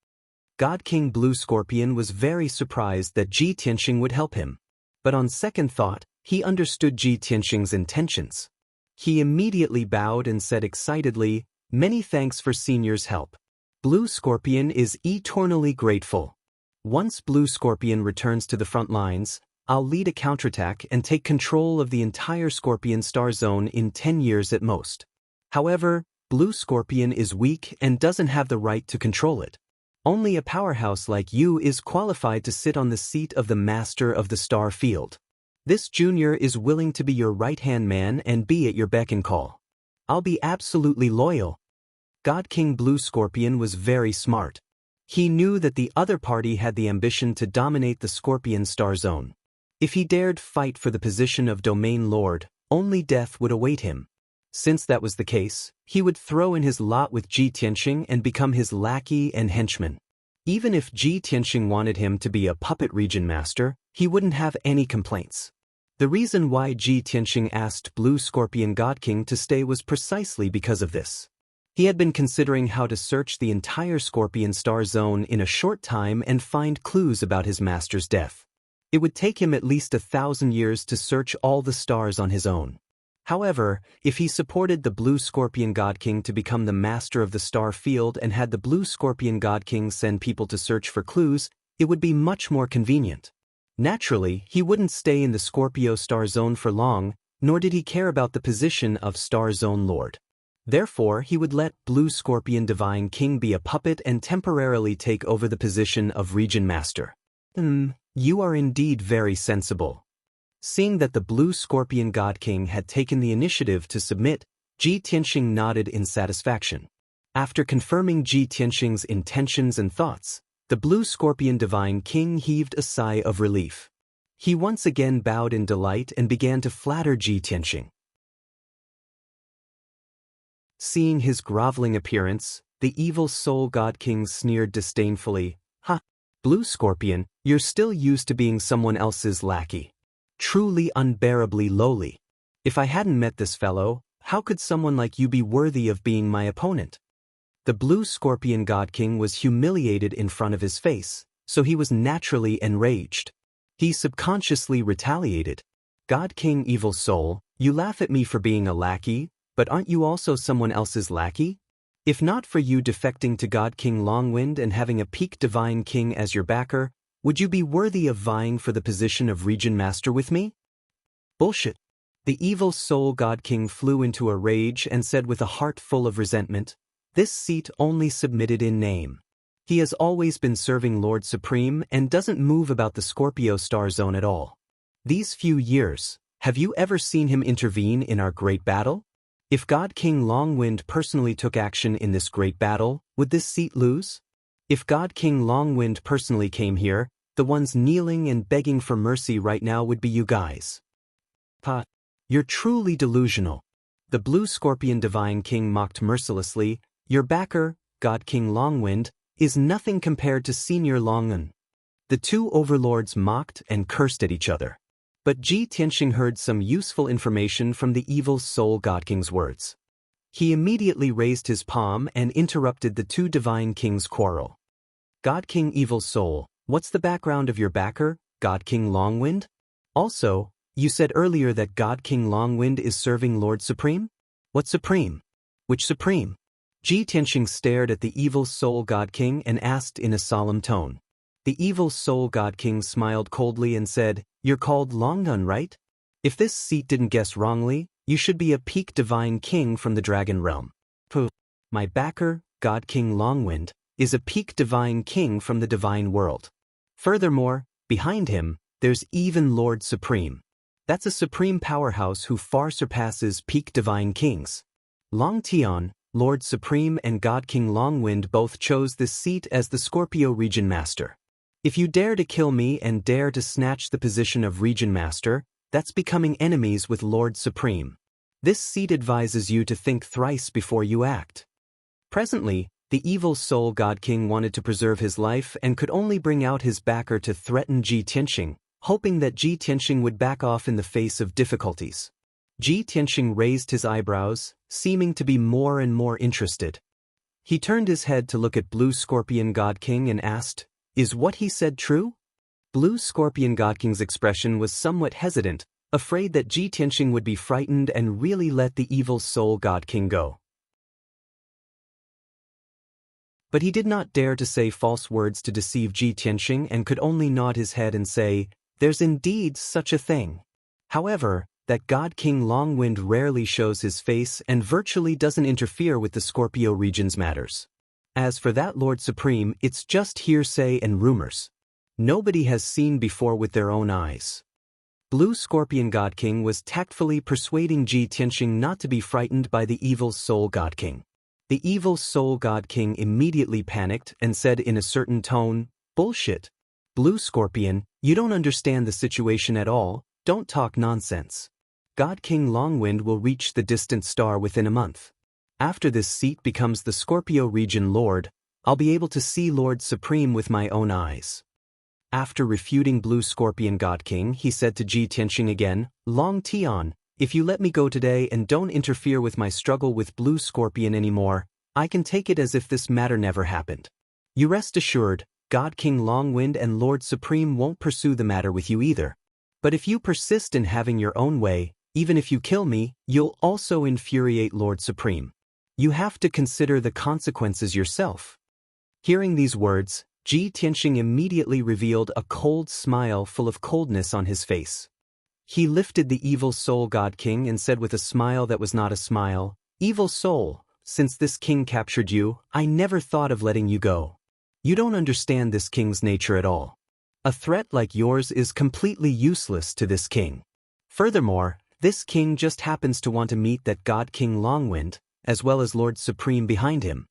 God King Blue Scorpion was very surprised that Ji Tianxing would help him. But on second thought, he understood Ji Tianxing's intentions. He immediately bowed and said excitedly, "Many thanks for Senior's help. Blue Scorpion is eternally grateful. Once Blue Scorpion returns to the front lines, I'll lead a counterattack and take control of the entire Scorpion Star Zone in 10 years at most. However, Blue Scorpion is weak and doesn't have the right to control it. Only a powerhouse like you is qualified to sit on the seat of the Master of the Star Field. This junior is willing to be your right-hand man and be at your beck and call. I'll be absolutely loyal." God King Blue Scorpion was very smart. He knew that the other party had the ambition to dominate the Scorpion Star Zone. If he dared fight for the position of Domain Lord, only death would await him. Since that was the case, he would throw in his lot with Ji Tianxing and become his lackey and henchman. Even if Ji Tianxing wanted him to be a puppet region master, he wouldn't have any complaints. The reason why Ji Tianxing asked Blue Scorpion God King to stay was precisely because of this. He had been considering how to search the entire Scorpion Star Zone in a short time and find clues about his master's death. It would take him at least 1,000 years to search all the stars on his own. However, if he supported the Blue Scorpion God King to become the master of the star field and had the Blue Scorpion God King send people to search for clues, it would be much more convenient. Naturally, he wouldn't stay in the Scorpio Star Zone for long, nor did he care about the position of Star Zone Lord. Therefore, he would let Blue Scorpion Divine King be a puppet and temporarily take over the position of Region Master. You are indeed very sensible." Seeing that the Blue Scorpion God King had taken the initiative to submit, Ji Tianxing nodded in satisfaction. After confirming Ji Tianxing's intentions and thoughts, the Blue Scorpion Divine King heaved a sigh of relief. He once again bowed in delight and began to flatter Ji Tianxing. Seeing his groveling appearance, the Evil Soul God King sneered disdainfully, "Ha! Blue Scorpion, you're still used to being someone else's lackey. Truly unbearably lowly. If I hadn't met this fellow, how could someone like you be worthy of being my opponent?" The Blue Scorpion God King was humiliated in front of his face, so he was naturally enraged. He subconsciously retaliated. "God King Evil Soul, you laugh at me for being a lackey, but aren't you also someone else's lackey? If not for you defecting to God King Longwind and having a Peak Divine King as your backer, would you be worthy of vying for the position of Region Master with me?" "Bullshit." The Evil Soul God King flew into a rage and said with a heart full of resentment, "This seat only submitted in name. He has always been serving Lord Supreme and doesn't move about the Scorpio star zone at all. These few years, have you ever seen him intervene in our great battle? If God King Longwind personally took action in this great battle, would this seat lose? If God King Longwind personally came here, the ones kneeling and begging for mercy right now would be you guys. Pa, you're truly delusional. The Blue Scorpion Divine King mocked mercilessly. Your backer, God King Longwind, is nothing compared to Senior Longun. The two overlords mocked and cursed at each other. But Ji Tianxing heard some useful information from the evil soul God King's words. He immediately raised his palm and interrupted the two Divine Kings' quarrel. God King Evil Soul, what's the background of your backer, God King Longwind? Also, you said earlier that God King Longwind is serving Lord Supreme? What Supreme? Which Supreme? Ji Tianxing stared at the evil soul God King and asked in a solemn tone. The evil soul God King smiled coldly and said, "You're called Longdun, right? If this seat didn't guess wrongly, you should be a peak divine king from the dragon realm." Puh. My backer, God King Longwind, is a peak divine king from the divine world. Furthermore, behind him, there's even Lord Supreme. That's a supreme powerhouse who far surpasses peak divine kings. Long Tian, Lord Supreme and God King Longwind both chose this seat as the Scorpio Region Master. If you dare to kill me and dare to snatch the position of Region Master, that's becoming enemies with Lord Supreme. This seat advises you to think thrice before you act. Presently, the evil soul God King wanted to preserve his life and could only bring out his backer to threaten Ji Tianxing, hoping that Ji Tianxing would back off in the face of difficulties. Ji Tianxing raised his eyebrows, seeming to be more and more interested. He turned his head to look at Blue Scorpion God King and asked, "Is what he said true?" Blue Scorpion God King's expression was somewhat hesitant, afraid that Ji Tianxing would be frightened and really let the evil soul God King go. But he did not dare to say false words to deceive Ji Tianxing and could only nod his head and say, "There's indeed such a thing." However, that God King Longwind rarely shows his face and virtually doesn't interfere with the Scorpio region's matters. As for that Lord Supreme, it's just hearsay and rumors. Nobody has seen before with their own eyes. Blue Scorpion God King was tactfully persuading Ji Tianxing not to be frightened by the evil soul God King. The evil soul God King immediately panicked and said in a certain tone, "Bullshit. Blue Scorpion, you don't understand the situation at all, don't talk nonsense. God King Longwind will reach the distant star within a month. After this seat becomes the Scorpio region lord, I'll be able to see Lord Supreme with my own eyes." After refuting Blue Scorpion God King, he said to Ji Tianxing again, "Long Tian, if you let me go today and don't interfere with my struggle with Blue Scorpion anymore, I can take it as if this matter never happened. You rest assured, God King Longwind and Lord Supreme won't pursue the matter with you either. But if you persist in having your own way, even if you kill me, you'll also infuriate Lord Supreme. You have to consider the consequences yourself." Hearing these words, Ji Tianxing immediately revealed a cold smile full of coldness on his face. He lifted the evil soul God King and said with a smile that was not a smile, "Evil soul, since this king captured you, I never thought of letting you go. You don't understand this king's nature at all. A threat like yours is completely useless to this king. Furthermore, this king just happens to want to meet that God King Longwind, as well as Lord Supreme behind him."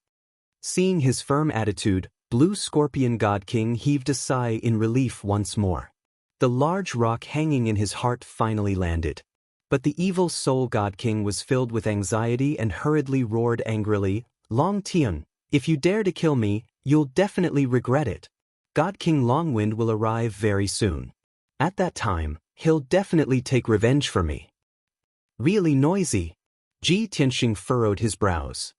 Seeing his firm attitude, Blue Scorpion God King heaved a sigh in relief once more. The large rock hanging in his heart finally landed. But the evil soul God King was filled with anxiety and hurriedly roared angrily, "Long Tian, if you dare to kill me, you'll definitely regret it. God King Longwind will arrive very soon. At that time, he'll definitely take revenge for me." Really noisy. Ji Tianxing furrowed his brows.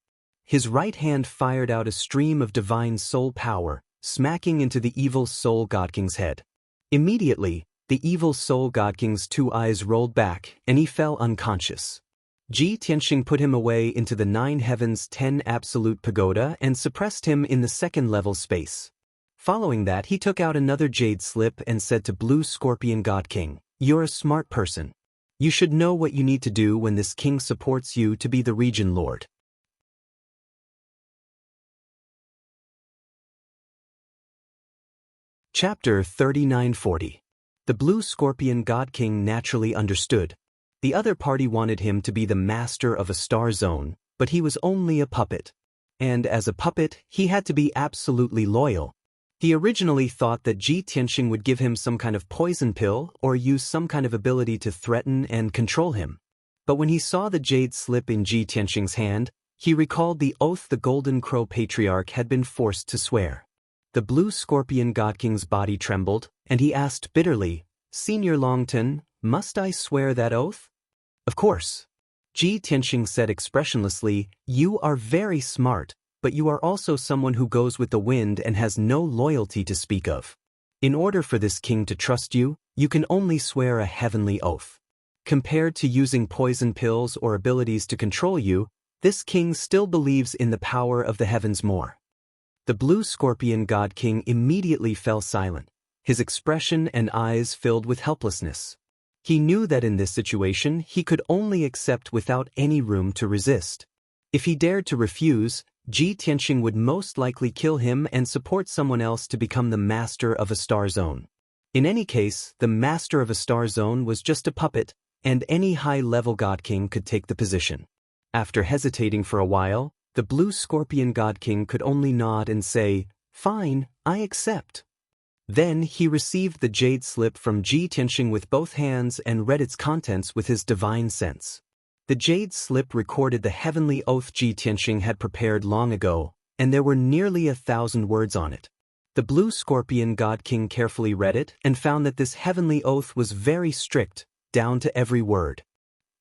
His right hand fired out a stream of divine soul power, smacking into the evil soul God King's head. Immediately, the evil soul God King's two eyes rolled back and he fell unconscious. Ji Tianxing put him away into the 9 Heavens 10 Absolute Pagoda and suppressed him in the second-level space. Following that, he took out another jade slip and said to Blue Scorpion God King, "You're a smart person. You should know what you need to do when this king supports you to be the region lord. Chapter 3940. The Blue Scorpion God King naturally understood. The other party wanted him to be the master of a star zone, but he was only a puppet. And as a puppet, he had to be absolutely loyal. He originally thought that Ji Tianxing would give him some kind of poison pill or use some kind of ability to threaten and control him. But when he saw the jade slip in Ji Tianxing's hand, he recalled the oath the Golden Crow Patriarch had been forced to swear. The Blue Scorpion God King's body trembled, and he asked bitterly, "Senior Longtime, must I swear that oath?" "Of course." Ji Tianxing said expressionlessly, "You are very smart, but you are also someone who goes with the wind and has no loyalty to speak of. In order for this king to trust you, you can only swear a heavenly oath. Compared to using poison pills or abilities to control you, this king still believes in the power of the heavens more." The Blue Scorpion God King immediately fell silent, his expression and eyes filled with helplessness. He knew that in this situation he could only accept without any room to resist. If he dared to refuse, Ji Tianxing would most likely kill him and support someone else to become the master of a star zone. In any case, the master of a star zone was just a puppet, and any high-level God King could take the position. After hesitating for a while, the Blue Scorpion God King could only nod and say, "Fine, I accept." Then he received the jade slip from Ji Tianxing with both hands and read its contents with his divine sense. The jade slip recorded the heavenly oath Ji Tianxing had prepared long ago, and there were nearly 1,000 words on it. The Blue Scorpion God King carefully read it and found that this heavenly oath was very strict, down to every word.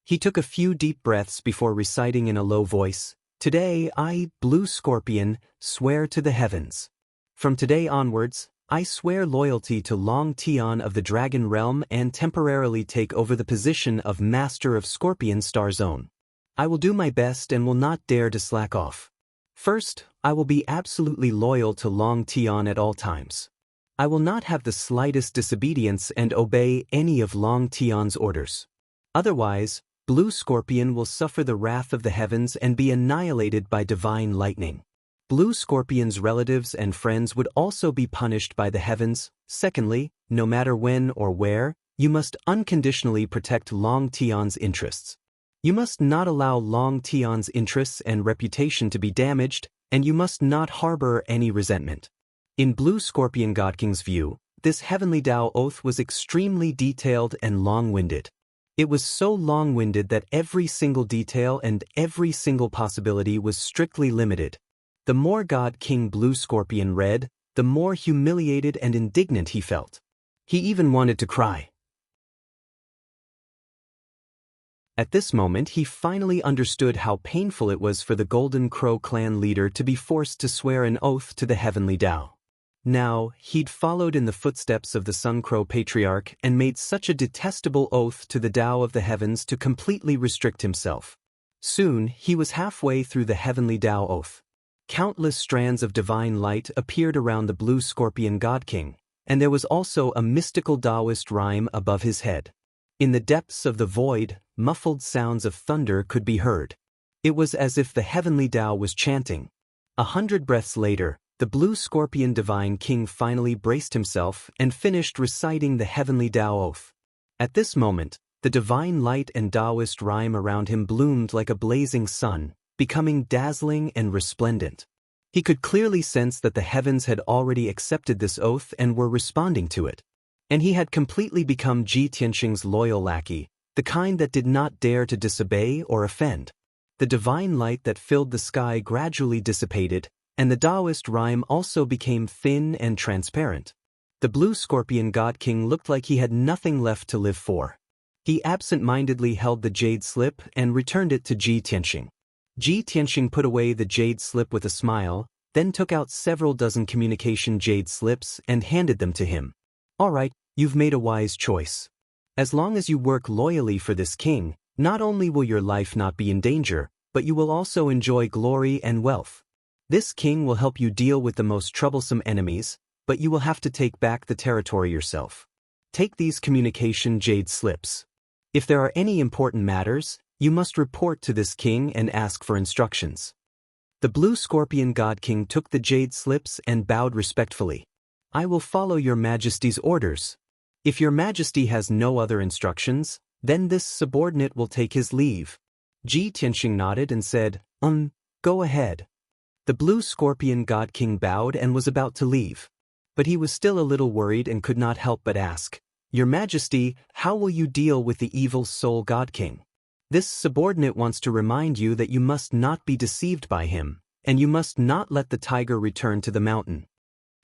He took a few deep breaths before reciting in a low voice, "Today I, Blue Scorpion, swear to the heavens. From today onwards, I swear loyalty to Longtime of the Dragon Realm and temporarily take over the position of Master of Scorpion Star Zone. I will do my best and will not dare to slack off. First, I will be absolutely loyal to Longtime at all times. I will not have the slightest disobedience and obey any of Longtime's orders. Otherwise, Blue Scorpion will suffer the wrath of the heavens and be annihilated by divine lightning. Blue Scorpion's relatives and friends would also be punished by the heavens. Secondly, no matter when or where, you must unconditionally protect Longtime's interests. You must not allow Longtime's interests and reputation to be damaged, and you must not harbor any resentment." In Blue Scorpion God King's view, this heavenly Dao oath was extremely detailed and long-winded. It was so long-winded that every single detail and every single possibility was strictly limited. The more God King Blue Scorpion read, the more humiliated and indignant he felt. He even wanted to cry. At this moment he finally understood how painful it was for the Golden Crow clan leader to be forced to swear an oath to the heavenly Dao. Now, he'd followed in the footsteps of the Sun Crow Patriarch and made such a detestable oath to the Tao of the heavens to completely restrict himself. Soon, he was halfway through the heavenly Tao oath. Countless strands of divine light appeared around the Blue Scorpion God King, and there was also a mystical Daoist rhyme above his head. In the depths of the void, muffled sounds of thunder could be heard. It was as if the heavenly Tao was chanting. 100 breaths later, the Blue Scorpion Divine King finally braced himself and finished reciting the heavenly Tao oath. At this moment, the divine light and Daoist rhyme around him bloomed like a blazing sun, becoming dazzling and resplendent. He could clearly sense that the heavens had already accepted this oath and were responding to it. And he had completely become Ji Tianxing's loyal lackey, the kind that did not dare to disobey or offend. The divine light that filled the sky gradually dissipated, and the Daoist rhyme also became thin and transparent. The Blue Scorpion God King looked like he had nothing left to live for. He absent-mindedly held the jade slip and returned it to Ji Tianxing. Ji Tianxing put away the jade slip with a smile, then took out several dozen communication jade slips and handed them to him. "All right, you've made a wise choice. As long as you work loyally for this king, not only will your life not be in danger, but you will also enjoy glory and wealth. This king will help you deal with the most troublesome enemies, but you will have to take back the territory yourself. Take these communication jade slips. If there are any important matters, you must report to this king and ask for instructions." The Blue Scorpion God King took the jade slips and bowed respectfully. I will follow your majesty's orders. If your majesty has no other instructions, then this subordinate will take his leave. Ji Tianxing nodded and said, Go ahead. The blue scorpion god king bowed and was about to leave. But he was still a little worried and could not help but ask, Your Majesty, how will you deal with the evil soul god king? This subordinate wants to remind you that you must not be deceived by him, and you must not let the tiger return to the mountain.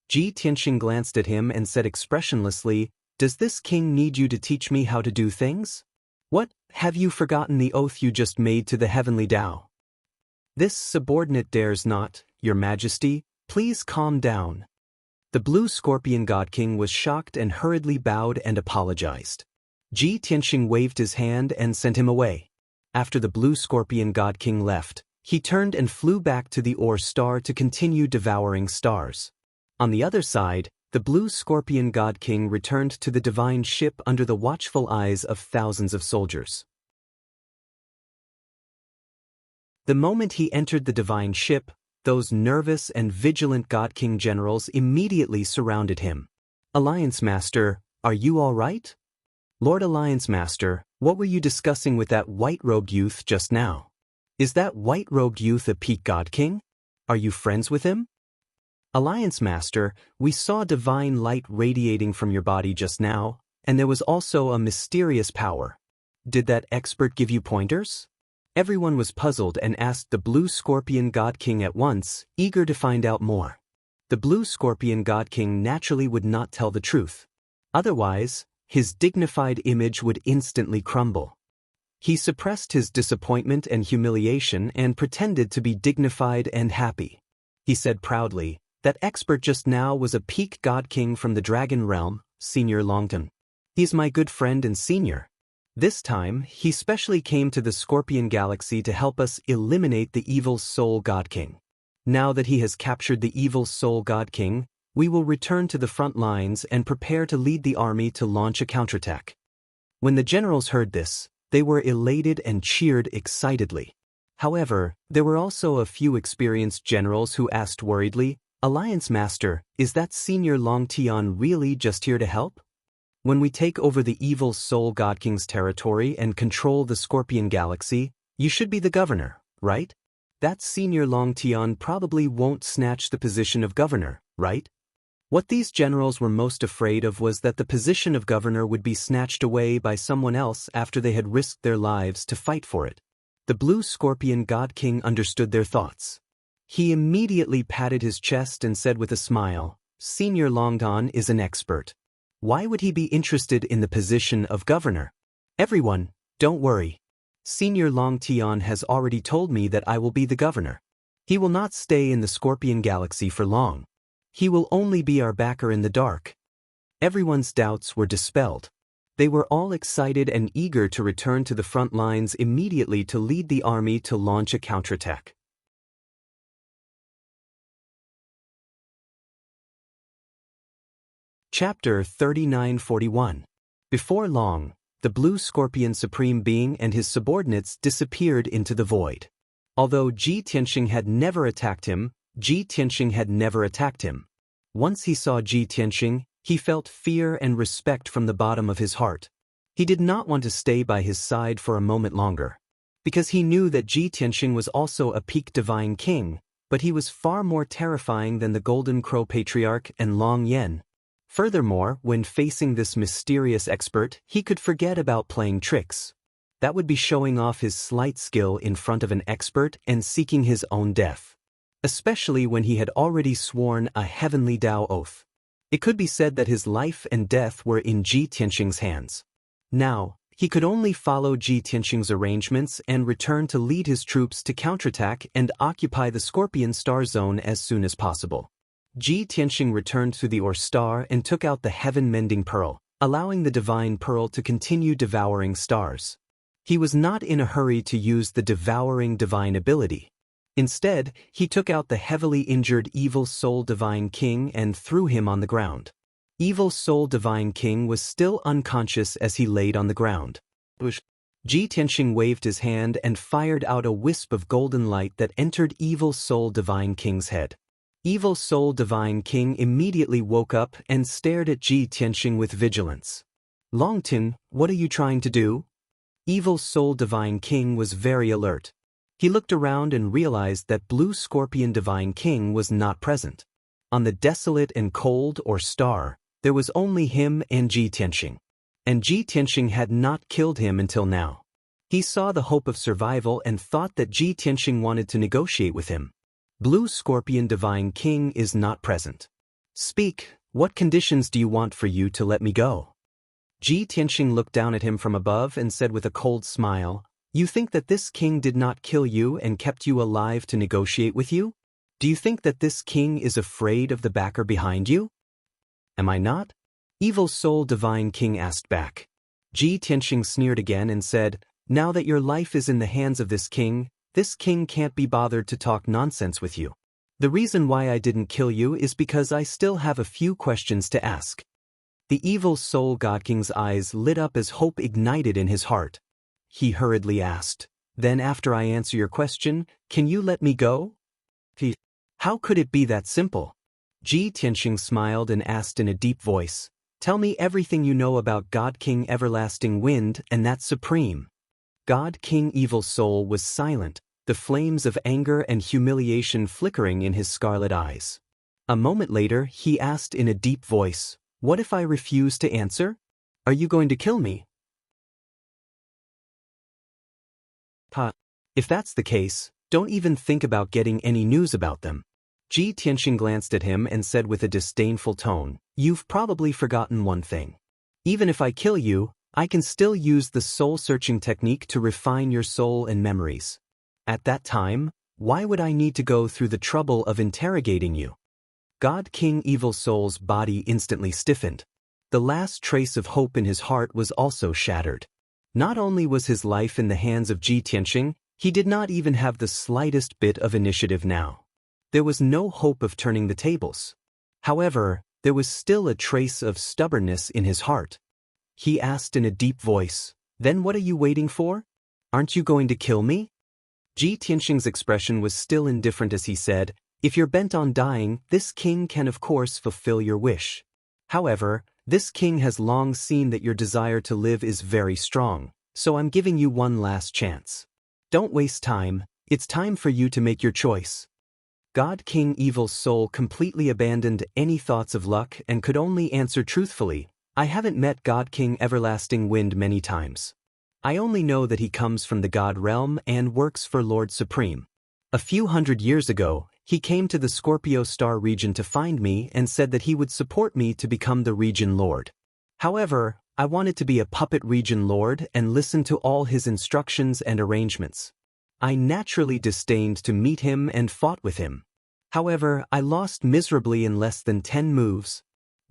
Ji Tianxing glanced at him and said expressionlessly, Does this king need you to teach me how to do things? What, have you forgotten the oath you just made to the heavenly Tao? This subordinate dares not, Your Majesty, please calm down. The blue scorpion god king was shocked and hurriedly bowed and apologized. Ji Tianxing waved his hand and sent him away. After the blue scorpion god king left, he turned and flew back to the Ore Star to continue devouring stars. On the other side, the blue scorpion god king returned to the divine ship under the watchful eyes of thousands of soldiers. The moment he entered the divine ship, those nervous and vigilant god king generals immediately surrounded him. Alliance Master, are you all right? Lord Alliance Master, what were you discussing with that white-robed youth just now? Is that white-robed youth a peak god king? Are you friends with him? Alliance Master, we saw divine light radiating from your body just now, and there was also a mysterious power. Did that expert give you pointers? Everyone was puzzled and asked the blue scorpion god king at once, eager to find out more. The blue scorpion god king naturally would not tell the truth. Otherwise, his dignified image would instantly crumble. He suppressed his disappointment and humiliation and pretended to be dignified and happy. He said proudly, That expert just now was a peak god king from the dragon realm, Senior Longtime. He's my good friend and senior. This time, he specially came to the Scorpion Galaxy to help us eliminate the evil soul god king. Now that he has captured the evil soul god king, we will return to the front lines and prepare to lead the army to launch a counterattack. When the generals heard this, they were elated and cheered excitedly. However, there were also a few experienced generals who asked worriedly, Alliance Master, is that Senior Longtian really just here to help? When we take over the evil soul god king's territory and control the Scorpion Galaxy, you should be the governor, right? That Senior Longtian probably won't snatch the position of governor, right? What these generals were most afraid of was that the position of governor would be snatched away by someone else after they had risked their lives to fight for it. The blue scorpion god king understood their thoughts. He immediately patted his chest and said with a smile, Senior Longtan is an expert. Why would he be interested in the position of governor? Everyone, don't worry. Senior Longtian has already told me that I will be the governor. He will not stay in the Scorpion Galaxy for long. He will only be our backer in the dark. Everyone's doubts were dispelled. They were all excited and eager to return to the front lines immediately to lead the army to launch a counterattack. Chapter 3941. Before long, the blue scorpion supreme being and his subordinates disappeared into the void. Although Ji Tianxing had never attacked him, Once he saw Ji Tianxing, he felt fear and respect from the bottom of his heart. He did not want to stay by his side for a moment longer. Because he knew that Ji Tianxing was also a peak divine king, but he was far more terrifying than the Golden Crow Patriarch and Long Yen. Furthermore, when facing this mysterious expert, he could forget about playing tricks. That would be showing off his slight skill in front of an expert and seeking his own death. Especially when he had already sworn a heavenly Tao oath. It could be said that his life and death were in Ji Tianxing's hands. Now, he could only follow Ji Tianxing's arrangements and return to lead his troops to counterattack and occupy the Scorpion Star Zone as soon as possible. Ji Tianxing returned to the Ore Star and took out the heaven-mending pearl, allowing the divine pearl to continue devouring stars. He was not in a hurry to use the devouring divine ability. Instead, he took out the heavily injured Evil Soul Divine King and threw him on the ground. Evil Soul Divine King was still unconscious as he laid on the ground. Ji Tianxing waved his hand and fired out a wisp of golden light that entered Evil Soul Divine King's head. Evil Soul Divine King immediately woke up and stared at Ji Tianxing with vigilance. Longtime, what are you trying to do? Evil Soul Divine King was very alert. He looked around and realized that Blue Scorpion Divine King was not present. On the desolate and cold or star, there was only him and Ji Tianxing. And Ji Tianxing had not killed him until now. He saw the hope of survival and thought that Ji Tianxing wanted to negotiate with him. Blue Scorpion Divine King is not present. Speak, what conditions do you want for you to let me go? Ji Tianxing looked down at him from above and said with a cold smile, You think that this king did not kill you and kept you alive to negotiate with you? Do you think that this king is afraid of the backer behind you? Am I not? Evil Soul Divine King asked back. Ji Tianxing sneered again and said, Now that your life is in the hands of this king can't be bothered to talk nonsense with you. The reason why I didn't kill you is because I still have a few questions to ask. The Evil Soul God King's eyes lit up as hope ignited in his heart. He hurriedly asked, Then after I answer your question, can you let me go? How could it be that simple? Ji Tianxing smiled and asked in a deep voice, Tell me everything you know about God King Everlasting Wind and that Supreme. God King Evil Soul was silent, the flames of anger and humiliation flickering in his scarlet eyes. A moment later, he asked in a deep voice, What if I refuse to answer? Are you going to kill me? If that's the case, don't even think about getting any news about them. Ji Tianxing glanced at him and said with a disdainful tone, You've probably forgotten one thing. Even if I kill you, I can still use the soul-searching technique to refine your soul and memories. At that time, why would I need to go through the trouble of interrogating you? God King Evil Soul's body instantly stiffened. The last trace of hope in his heart was also shattered. Not only was his life in the hands of Ji Tianxing, he did not even have the slightest bit of initiative now. There was no hope of turning the tables. However, there was still a trace of stubbornness in his heart. He asked in a deep voice, Then what are you waiting for? Aren't you going to kill me? Ji Tianxing's expression was still indifferent as he said, If you're bent on dying, this king can of course fulfill your wish. However, this king has long seen that your desire to live is very strong, so I'm giving you one last chance. Don't waste time, it's time for you to make your choice. God King Evil Soul completely abandoned any thoughts of luck and could only answer truthfully, I haven't met God King Everlasting Wind many times. I only know that he comes from the God realm and works for Lord Supreme. A few hundred years ago, he came to the Scorpio Star region to find me and said that he would support me to become the region lord. However, I wanted to be a puppet region lord and listen to all his instructions and arrangements. I naturally disdained to meet him and fought with him. However, I lost miserably in less than 10 moves.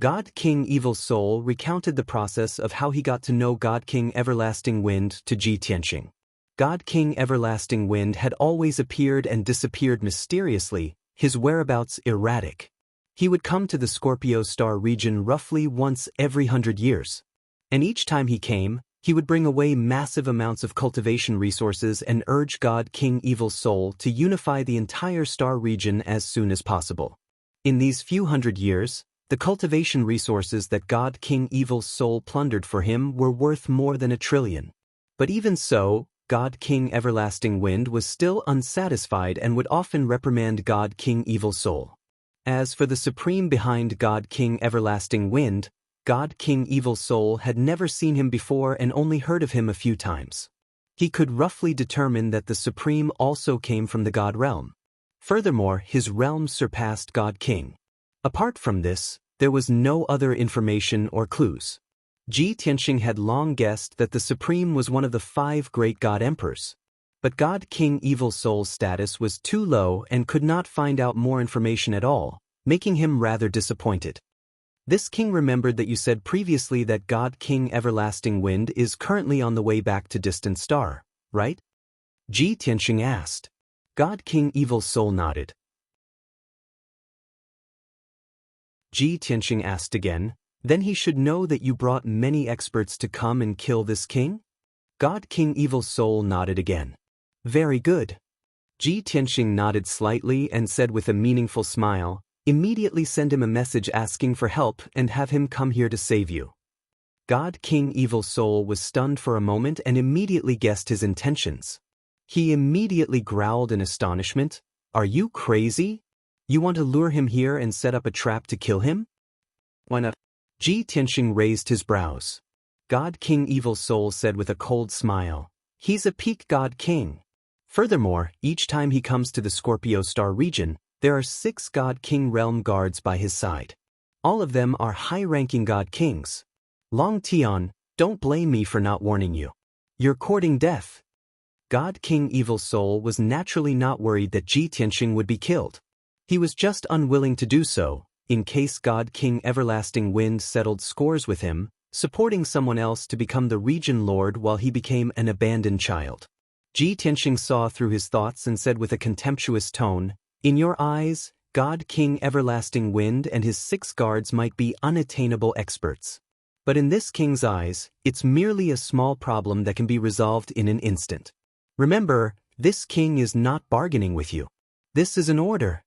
God King Evil Soul recounted the process of how he got to know God King Everlasting Wind to Ji Tianxing. God King Everlasting Wind had always appeared and disappeared mysteriously, his whereabouts erratic. He would come to the Scorpio Star region roughly once every 100 years. And each time he came, he would bring away massive amounts of cultivation resources and urge God King Evil Soul to unify the entire star region as soon as possible. In these few hundred years, the cultivation resources that God King Evil Soul plundered for him were worth more than $1 trillion. But even so, God King Everlasting Wind was still unsatisfied and would often reprimand God King Evil Soul. As for the supreme behind God King Everlasting Wind, God King Evil Soul had never seen him before and only heard of him a few times. He could roughly determine that the Supreme also came from the God realm. Furthermore, his realm surpassed God King. Apart from this, there was no other information or clues. Ji Tianxing had long guessed that the Supreme was one of the 5 great God Emperors. But God King Evil Soul's status was too low and could not find out more information at all, making him rather disappointed. This king remembered that you said previously that God King Everlasting Wind is currently on the way back to Distant Star, right? Ji Tianxing asked. God King Evil Soul nodded. Ji Tianxing asked again, Then he should know that you brought many experts to come and kill this king? God King Evil Soul nodded again. Very good. Ji Tianxing nodded slightly and said with a meaningful smile, Immediately send him a message asking for help and have him come here to save you. God King Evil Soul was stunned for a moment and immediately guessed his intentions. He immediately growled in astonishment. Are you crazy? You want to lure him here and set up a trap to kill him? Why not? Ji Tianxing raised his brows. God King Evil Soul said with a cold smile. He's a peak God King. Furthermore, each time he comes to the Scorpio Star region, there are 6 God King realm guards by his side. All of them are high-ranking God Kings. Longtime, don't blame me for not warning you. You're courting death. God King Evil Soul was naturally not worried that Ji Tianxing would be killed. He was just unwilling to do so, in case God King Everlasting Wind settled scores with him, supporting someone else to become the region lord while he became an abandoned child. Ji Tianxing saw through his thoughts and said with a contemptuous tone, in your eyes, God King Everlasting Wind and his 6 guards might be unattainable experts. But in this king's eyes, it's merely a small problem that can be resolved in an instant. Remember, this king is not bargaining with you. This is an order.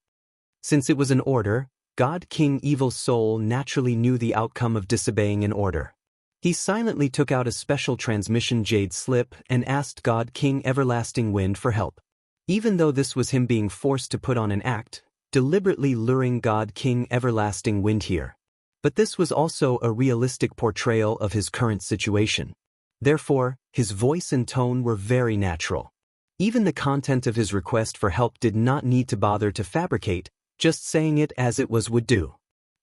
Since it was an order, God King Evil Soul naturally knew the outcome of disobeying an order. He silently took out a special transmission jade slip and asked God King Everlasting Wind for help. Even though this was him being forced to put on an act, deliberately luring God King Everlasting Wind here. But this was also a realistic portrayal of his current situation. Therefore, his voice and tone were very natural. Even the content of his request for help did not need to bother to fabricate, just saying it as it was would do.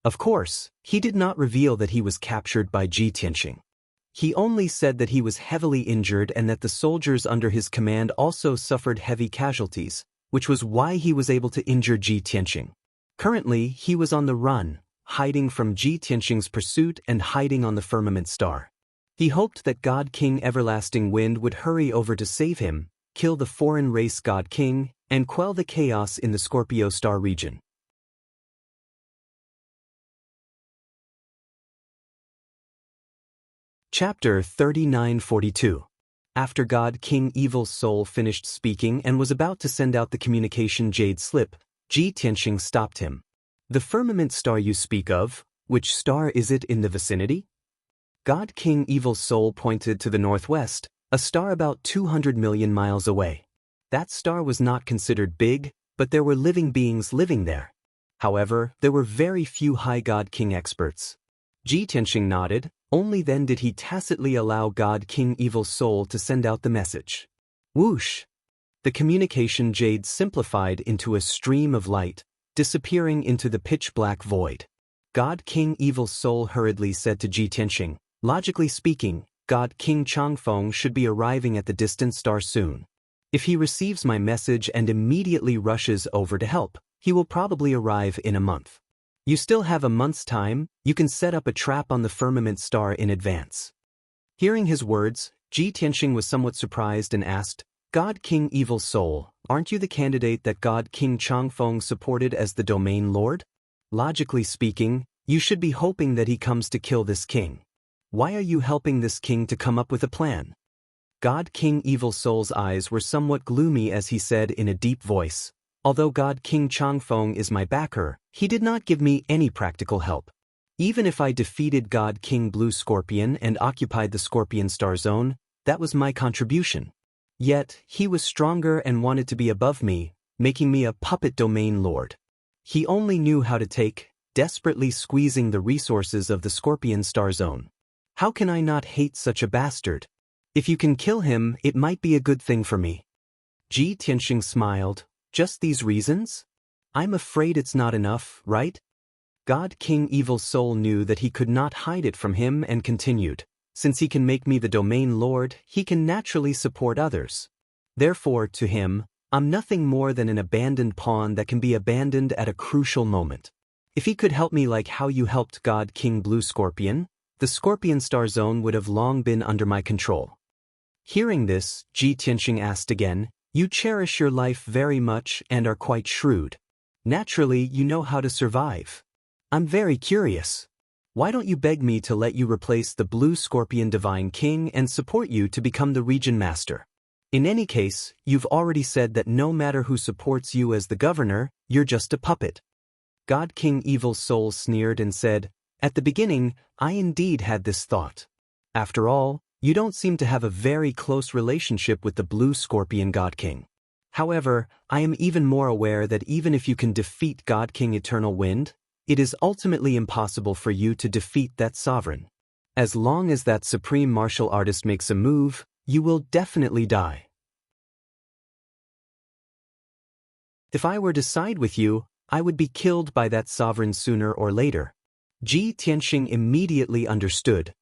Of course, he did not reveal that he was captured by Ji Tianxing. He only said that he was heavily injured and that the soldiers under his command also suffered heavy casualties, which was why he was able to injure Ji Tianxing. Currently, he was on the run, hiding from Ji Tianxing's pursuit and hiding on the firmament star. He hoped that God King Everlasting Wind would hurry over to save him, kill the foreign race God King, and quell the chaos in the Scorpio Star region. Chapter 3942. After God King Evil Soul finished speaking and was about to send out the communication jade slip, Ji Tianxing stopped him. The firmament star you speak of, which star is it in the vicinity? God King Evil Soul pointed to the northwest, a star about 200 million miles away. That star was not considered big, but there were living beings living there. However, there were very few High God King experts. Ji Tianxing nodded. Only then did he tacitly allow God King Evil Soul to send out the message. Whoosh! The communication jade simplified into a stream of light, disappearing into the pitch-black void. God King Evil Soul hurriedly said to Ji Tianxing, logically speaking, God King Changfeng should be arriving at the distant star soon. If he receives my message and immediately rushes over to help, he will probably arrive in a month. You still have a month's time, you can set up a trap on the firmament star in advance. Hearing his words, Ji Tianxing was somewhat surprised and asked, God King Evil Soul, aren't you the candidate that God King Changfeng supported as the domain lord? Logically speaking, you should be hoping that he comes to kill this king. Why are you helping this king to come up with a plan? God King Evil Soul's eyes were somewhat gloomy as he said in a deep voice, although God King Changfeng is my backer, he did not give me any practical help. Even if I defeated God King Blue Scorpion and occupied the Scorpion Star Zone, that was my contribution. Yet, he was stronger and wanted to be above me, making me a puppet domain lord. He only knew how to take, desperately squeezing the resources of the Scorpion Star Zone. How can I not hate such a bastard? If you can kill him, it might be a good thing for me. Ji Tianxing smiled. Just these reasons? I'm afraid it's not enough, right? God King Evil Soul knew that he could not hide it from him and continued. Since he can make me the domain lord, he can naturally support others. Therefore, to him, I'm nothing more than an abandoned pawn that can be abandoned at a crucial moment. If he could help me like how you helped God King Blue Scorpion, the Scorpion Star Zone would have long been under my control. Hearing this, Ji Tianxing asked again, you cherish your life very much and are quite shrewd. Naturally, you know how to survive. I'm very curious. Why don't you beg me to let you replace the Blue Scorpion Divine King and support you to become the region master? In any case, you've already said that no matter who supports you as the governor, you're just a puppet. God King Evil Soul sneered and said, "At the beginning, I indeed had this thought. After all, you don't seem to have a very close relationship with the Blue Scorpion God King. However, I am even more aware that even if you can defeat God King Eternal Wind, it is ultimately impossible for you to defeat that sovereign. As long as that supreme martial artist makes a move, you will definitely die. If I were to side with you, I would be killed by that sovereign sooner or later." Ji Tianxing immediately understood.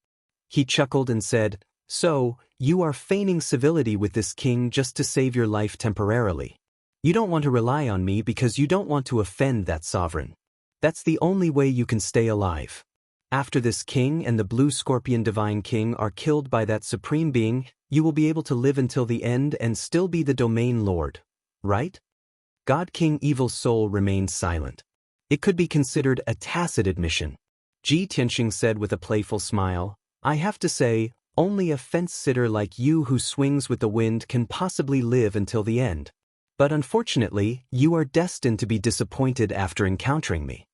He chuckled and said, "So, you are feigning civility with this king just to save your life temporarily. You don't want to rely on me because you don't want to offend that sovereign. That's the only way you can stay alive. After this king and the Blue Scorpion Divine King are killed by that supreme being, you will be able to live until the end and still be the domain lord, right?" God King Evil Soul remained silent. It could be considered a tacit admission. Ji Tianxing said with a playful smile, "I have to say, only a fence-sitter like you who swings with the wind can possibly live until the end. But unfortunately, you are destined to be disappointed after encountering me."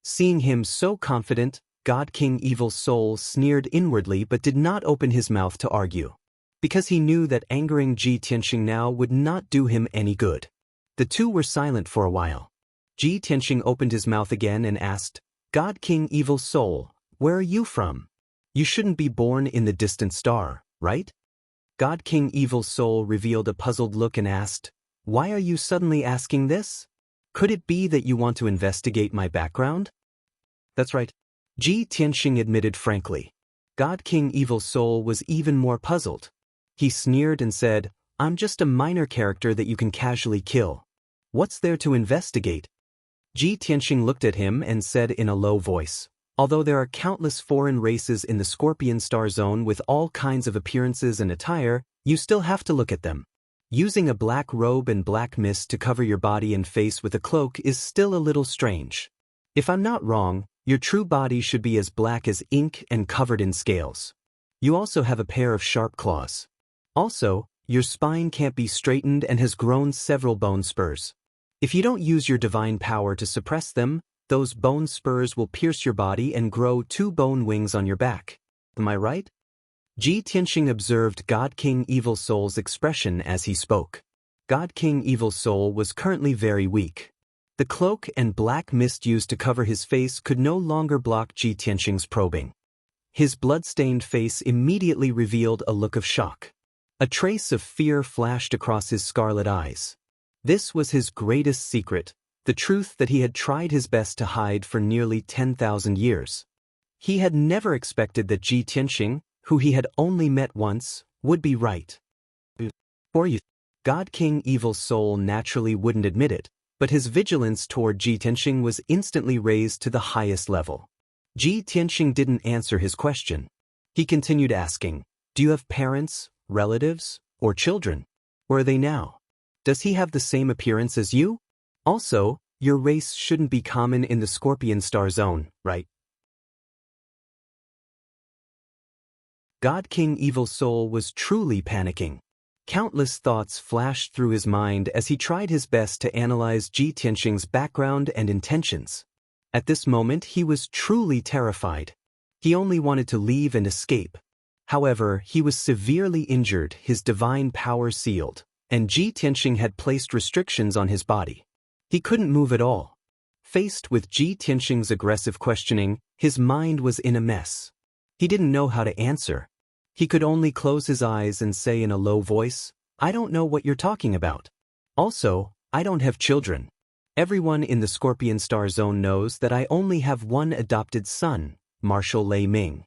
Seeing him so confident, God King Evil Soul sneered inwardly but did not open his mouth to argue. Because he knew that angering Ji Tianxing now would not do him any good. The two were silent for a while. Ji Tianxing opened his mouth again and asked, "God King Evil Soul, where are you from? You shouldn't be born in the distant star, right?" God King Evil Soul revealed a puzzled look and asked, "Why are you suddenly asking this? Could it be that you want to investigate my background?" "That's right," Ji Tianxing admitted frankly. God King Evil Soul was even more puzzled. He sneered and said, "I'm just a minor character that you can casually kill. What's there to investigate?" Ji Tianxing looked at him and said in a low voice, "Although there are countless foreign races in the Scorpion Star Zone with all kinds of appearances and attire, you still have to look at them. Using a black robe and black mist to cover your body and face with a cloak is still a little strange. If I'm not wrong, your true body should be as black as ink and covered in scales. You also have a pair of sharp claws. Also, your spine can't be straightened and has grown several bone spurs. If you don't use your divine power to suppress them, those bone spurs will pierce your body and grow 2 bone wings on your back. Am I right?" Ji Tianxing observed God King Evil Soul's expression as he spoke. God King Evil Soul was currently very weak. The cloak and black mist used to cover his face could no longer block Ji Tianxing's probing. His blood-stained face immediately revealed a look of shock. A trace of fear flashed across his scarlet eyes. This was his greatest secret, the truth that he had tried his best to hide for nearly 10,000 years. He had never expected that Ji Tianxing, who he had only met once, would be right. Or you, God King Evil Soul naturally wouldn't admit it, but his vigilance toward Ji Tianxing was instantly raised to the highest level. Ji Tianxing didn't answer his question. He continued asking, "Do you have parents, relatives, or children? Where are they now? Does he have the same appearance as you? Also, your race shouldn't be common in the Scorpion Star Zone, right?" God King Evil Soul was truly panicking. Countless thoughts flashed through his mind as he tried his best to analyze Ji Tianxing's background and intentions. At this moment he was truly terrified. He only wanted to leave and escape. However, he was severely injured, his divine power sealed, and Ji Tianxing had placed restrictions on his body. He couldn't move at all. Faced with Ji Tianxing's aggressive questioning, his mind was in a mess. He didn't know how to answer. He could only close his eyes and say in a low voice, "I don't know what you're talking about. Also, I don't have children. Everyone in the Scorpion Star Zone knows that I only have one adopted son, Marshal Lei Ming."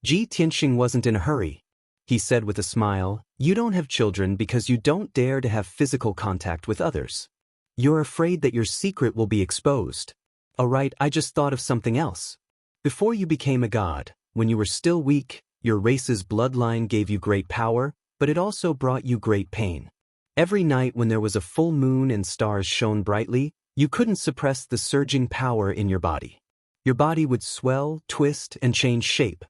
Ji Tianxing wasn't in a hurry. He said with a smile, "You don't have children because you don't dare to have physical contact with others. You're afraid that your secret will be exposed. Alright, I just thought of something else. Before you became a god, when you were still weak, your race's bloodline gave you great power, but it also brought you great pain. Every night when there was a full moon and stars shone brightly, you couldn't suppress the surging power in your body. Your body would swell, twist, and change shape.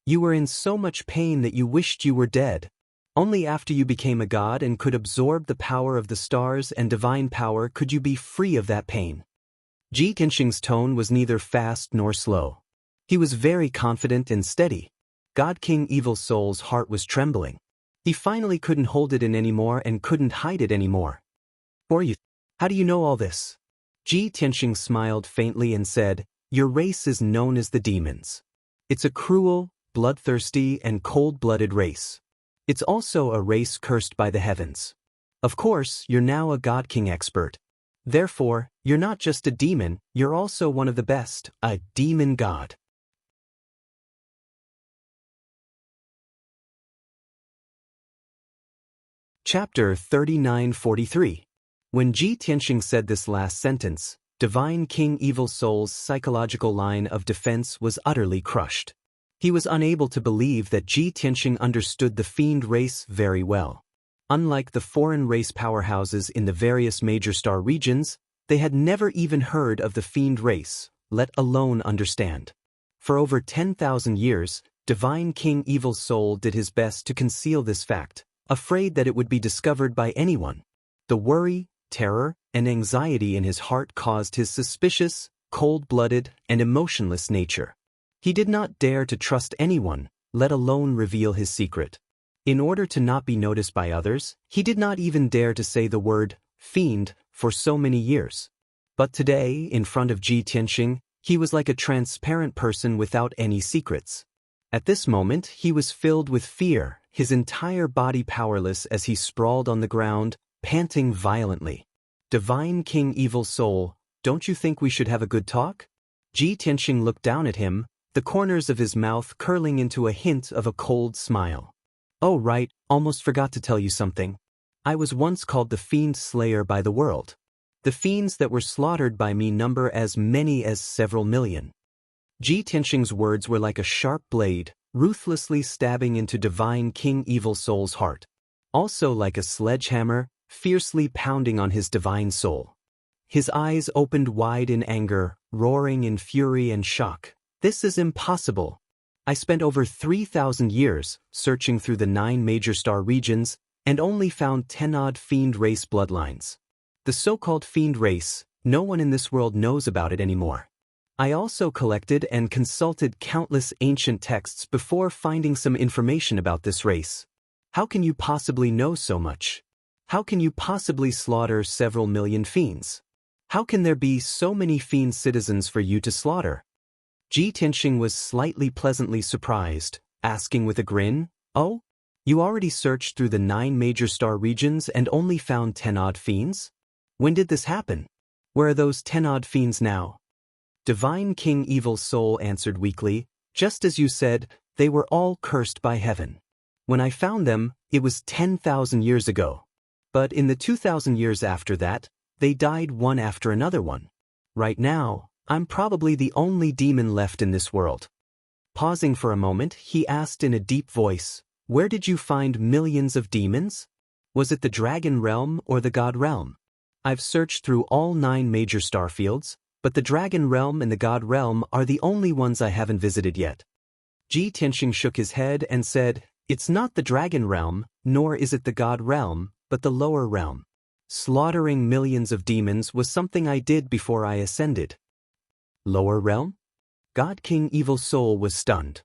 You were in so much pain that you wished you were dead. Only after you became a god and could absorb the power of the stars and divine power could you be free of that pain." Ji Tianxing's tone was neither fast nor slow. He was very confident and steady. God King Evil Soul's heart was trembling. He finally couldn't hold it in anymore and couldn't hide it anymore. How do you know all this? Ji Tianxing smiled faintly and said, "Your race is known as the demons. It's a cruel, bloodthirsty, and cold-blooded race. It's also a race cursed by the heavens. Of course, you're now a God King expert. Therefore, you're not just a demon, you're also one of the best, a demon god." Chapter 3943. When Ji Tianxing said this last sentence, Divine King Evil Soul's psychological line of defense was utterly crushed. He was unable to believe that Ji Tianxing understood the fiend race very well. Unlike the foreign race powerhouses in the various major star regions, they had never even heard of the fiend race, let alone understand. For over 10,000 years, Divine King Evil Soul did his best to conceal this fact, afraid that it would be discovered by anyone. The worry, terror, and anxiety in his heart caused his suspicious, cold-blooded, and emotionless nature. He did not dare to trust anyone, let alone reveal his secret. In order to not be noticed by others, he did not even dare to say the word fiend for so many years. But today, in front of Ji Tianxing, he was like a transparent person without any secrets. At this moment, he was filled with fear, his entire body powerless as he sprawled on the ground, panting violently. "Divine King Evil Soul, don't you think we should have a good talk?" Ji Tianxing looked down at him, the corners of his mouth curling into a hint of a cold smile. "Oh right, almost forgot to tell you something. I was once called the Fiend Slayer by the world. The fiends that were slaughtered by me number as many as several million." Ji Tianxing's words were like a sharp blade, ruthlessly stabbing into Divine King Evil Soul's heart. Also like a sledgehammer, fiercely pounding on his divine soul. His eyes opened wide in anger, roaring in fury and shock. "This is impossible. I spent over 3,000 years searching through the 9 major star regions and only found 10-odd fiend race bloodlines. The so-called fiend race, no one in this world knows about it anymore. I also collected and consulted countless ancient texts before finding some information about this race. How can you possibly know so much? How can you possibly slaughter several million fiends? How can there be so many fiend citizens for you to slaughter?" Ji Tianxing was slightly pleasantly surprised, asking with a grin, "Oh? You already searched through the 9 major star regions and only found 10-odd fiends? When did this happen? Where are those 10-odd fiends now?" Divine King Evil Soul answered weakly, "Just as you said, they were all cursed by heaven. When I found them, it was 10,000 years ago. But in the 2,000 years after that, they died one after another one. Right now, I'm probably the only demon left in this world." Pausing for a moment, he asked in a deep voice, "Where did you find millions of demons? Was it the dragon realm or the god realm? I've searched through all 9 major star fields, but the dragon realm and the god realm are the only ones I haven't visited yet." Ji Tianxing shook his head and said, "It's not the dragon realm, nor is it the god realm, but the lower realm. Slaughtering millions of demons was something I did before I ascended." "Lower realm?" God King Evil Soul was stunned.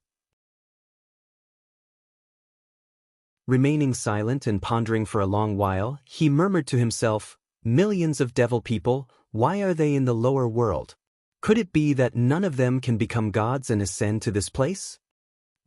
Remaining silent and pondering for a long while, he murmured to himself, "Millions of devil people, why are they in the lower world? Could it be that none of them can become gods and ascend to this place?"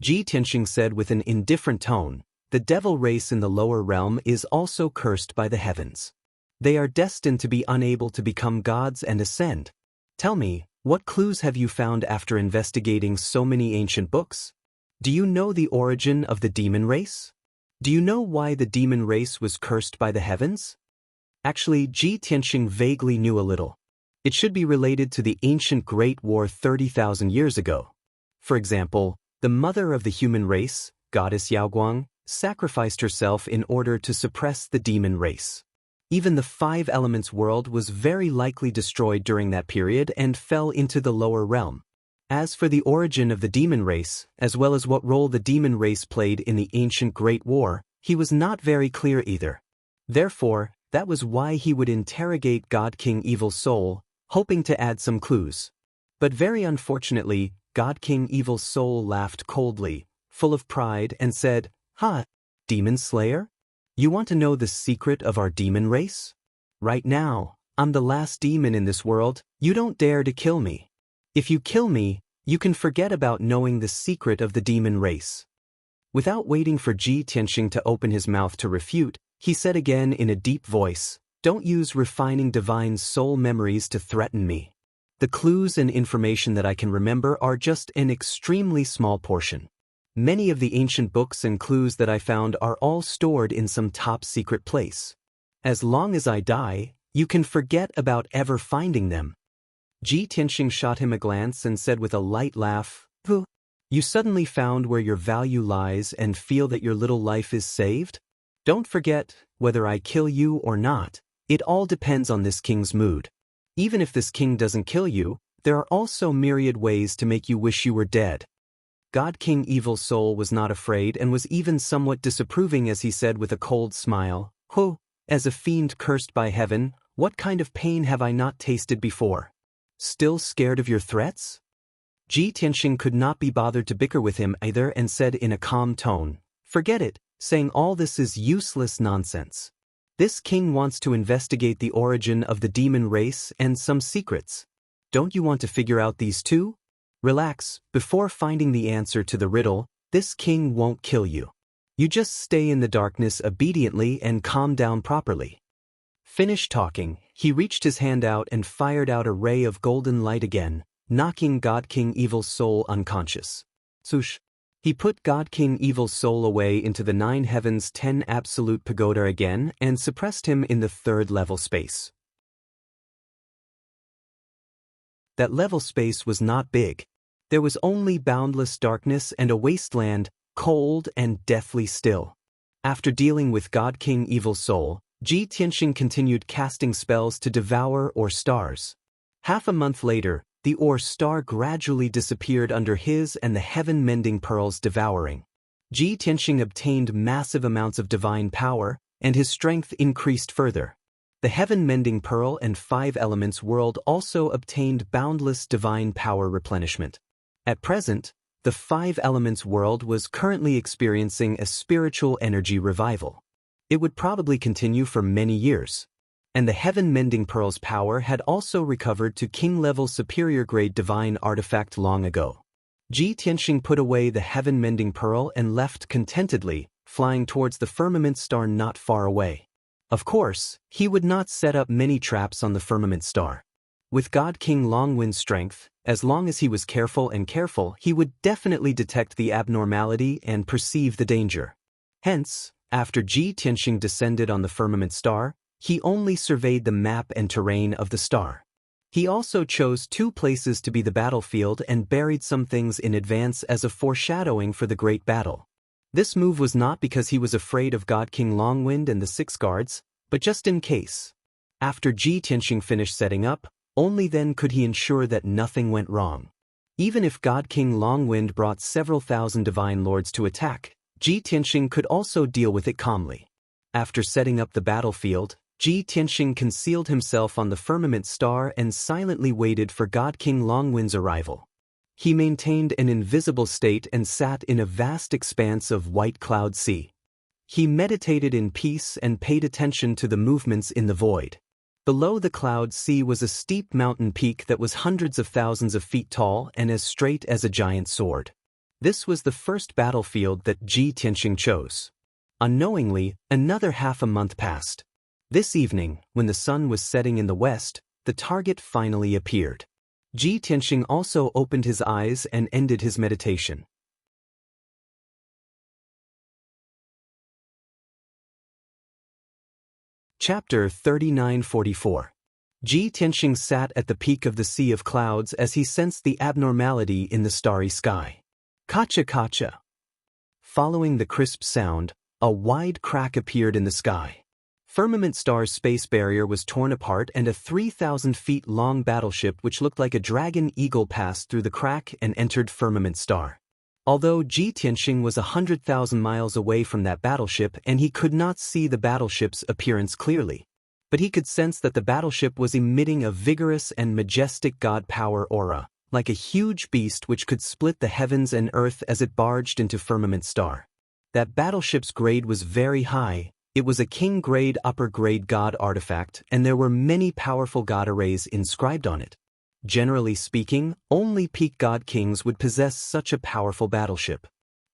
Ji Tianxing said with an indifferent tone, "The devil race in the lower realm is also cursed by the heavens. They are destined to be unable to become gods and ascend. Tell me, what clues have you found after investigating so many ancient books? Do you know the origin of the demon race? Do you know why the demon race was cursed by the heavens?" Actually, Ji Tianxing vaguely knew a little. It should be related to the ancient Great War 30,000 years ago. For example, the mother of the human race, goddess Yaoguang, sacrificed herself in order to suppress the demon race. Even the 5 elements world was very likely destroyed during that period and fell into the lower realm. As for the origin of the demon race, as well as what role the demon race played in the ancient Great War, he was not very clear either. Therefore, that was why he would interrogate God King Evil Soul, hoping to add some clues. But very unfortunately, God King Evil's soul laughed coldly, full of pride, and said, "Ha, Demon Slayer? You want to know the secret of our demon race? Right now, I'm the last demon in this world. You don't dare to kill me. If you kill me, you can forget about knowing the secret of the demon race." Without waiting for Ji Tianxing to open his mouth to refute, he said again in a deep voice, "Don't use refining divine soul memories to threaten me. The clues and information that I can remember are just an extremely small portion. Many of the ancient books and clues that I found are all stored in some top-secret place. As long as I die, you can forget about ever finding them." Ji Tianxing shot him a glance and said with a light laugh, "You suddenly found where your value lies and feel that your little life is saved? Don't forget, whether I kill you or not, it all depends on this king's mood. Even if this king doesn't kill you, there are also myriad ways to make you wish you were dead." God King Evil's soul was not afraid and was even somewhat disapproving as he said with a cold smile, "As a fiend cursed by heaven, what kind of pain have I not tasted before? Still scared of your threats?" Ji Tianxing could not be bothered to bicker with him either and said in a calm tone, "Forget it, saying all this is useless nonsense. This king wants to investigate the origin of the demon race and some secrets. Don't you want to figure out these too? Relax, before finding the answer to the riddle, this king won't kill you. You just stay in the darkness obediently and calm down properly." Finished talking, he reached his hand out and fired out a ray of golden light again, knocking God King Evil's soul unconscious. Swoosh! He put God King Evil's soul away into the 9 heavens 10 absolute pagoda again and suppressed him in the 3rd level space. That level space was not big. There was only boundless darkness and a wasteland, cold and deathly still. After dealing with God King Evil's soul, Ji Tianxing continued casting spells to devour ore stars. Half a month later, the ore star gradually disappeared under his and the heaven-mending pearl's devouring. Ji Tianxing obtained massive amounts of divine power, and his strength increased further. The heaven-mending pearl and 5 elements world also obtained boundless divine power replenishment. At present, the 5 elements world was currently experiencing a spiritual energy revival. It would probably continue for many years. And the heaven-mending pearl's power had also recovered to king-level superior-grade divine artifact long ago. Ji Tianxing put away the heaven-mending pearl and left contentedly, flying towards the firmament star not far away. Of course, he would not set up many traps on the firmament star. With God King Longwind's strength, as long as he was careful, he would definitely detect the abnormality and perceive the danger. Hence, after Ji Tianxing descended on the firmament star, he only surveyed the map and terrain of the star. He also chose 2 places to be the battlefield and buried some things in advance as a foreshadowing for the great battle. This move was not because he was afraid of God King Longwind and the 6 guards, but just in case. After Ji Tianxing finished setting up, only then could he ensure that nothing went wrong. Even if God King Longwind brought several thousand divine lords to attack, Ji Tianxing could also deal with it calmly. After setting up the battlefield, Ji Tianxing concealed himself on the firmament star and silently waited for God King Longwind's arrival. He maintained an invisible state and sat in a vast expanse of white cloud sea. He meditated in peace and paid attention to the movements in the void. Below the cloud sea was a steep mountain peak that was hundreds of thousands of feet tall and as straight as a giant sword. This was the first battlefield that Ji Tianxing chose. Unknowingly, another half a month passed. This evening, when the sun was setting in the west, the target finally appeared. Ji Tianxing also opened his eyes and ended his meditation. Chapter 3944. Ji Tianxing sat at the peak of the sea of clouds as he sensed the abnormality in the starry sky. Kacha-kacha. Following the crisp sound, a wide crack appeared in the sky. Firmament Star's space barrier was torn apart and a 3,000 feet long battleship which looked like a dragon eagle passed through the crack and entered Firmament Star. Although Ji Tianxing was 100,000 miles away from that battleship and he could not see the battleship's appearance clearly. but he could sense that the battleship was emitting a vigorous and majestic god power aura, like a huge beast which could split the heavens and earth as it barged into Firmament Star. That battleship's grade was very high. It was a king-grade upper-grade god artifact, and there were many powerful god arrays inscribed on it. Generally speaking, only peak god kings would possess such a powerful battleship.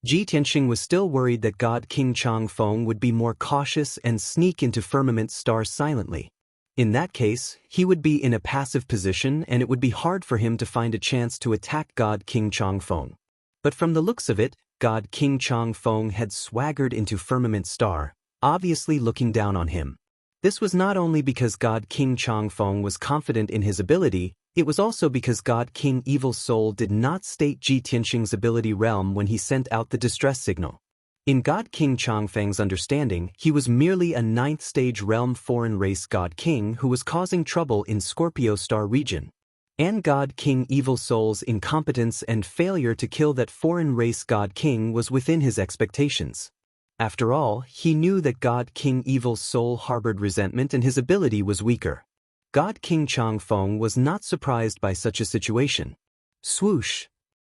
Ji Tianxing was still worried that God King Changfeng would be more cautious and sneak into Firmament Star silently. In that case, he would be in a passive position and it would be hard for him to find a chance to attack God King Changfeng. But from the looks of it, God King Changfeng had swaggered into Firmament Star, obviously looking down on him. This was not only because God King Changfeng was confident in his ability, it was also because God King Evil Soul did not state Ji Tianxing's ability realm when he sent out the distress signal. In God King Changfeng's understanding, he was merely a 9th stage realm foreign race God King who was causing trouble in Scorpio Star region. And God King Evil Soul's incompetence and failure to kill that foreign race God King was within his expectations. After all, he knew that God King Evil Soul harbored resentment and his ability was weaker. God King Changfeng was not surprised by such a situation. Swoosh!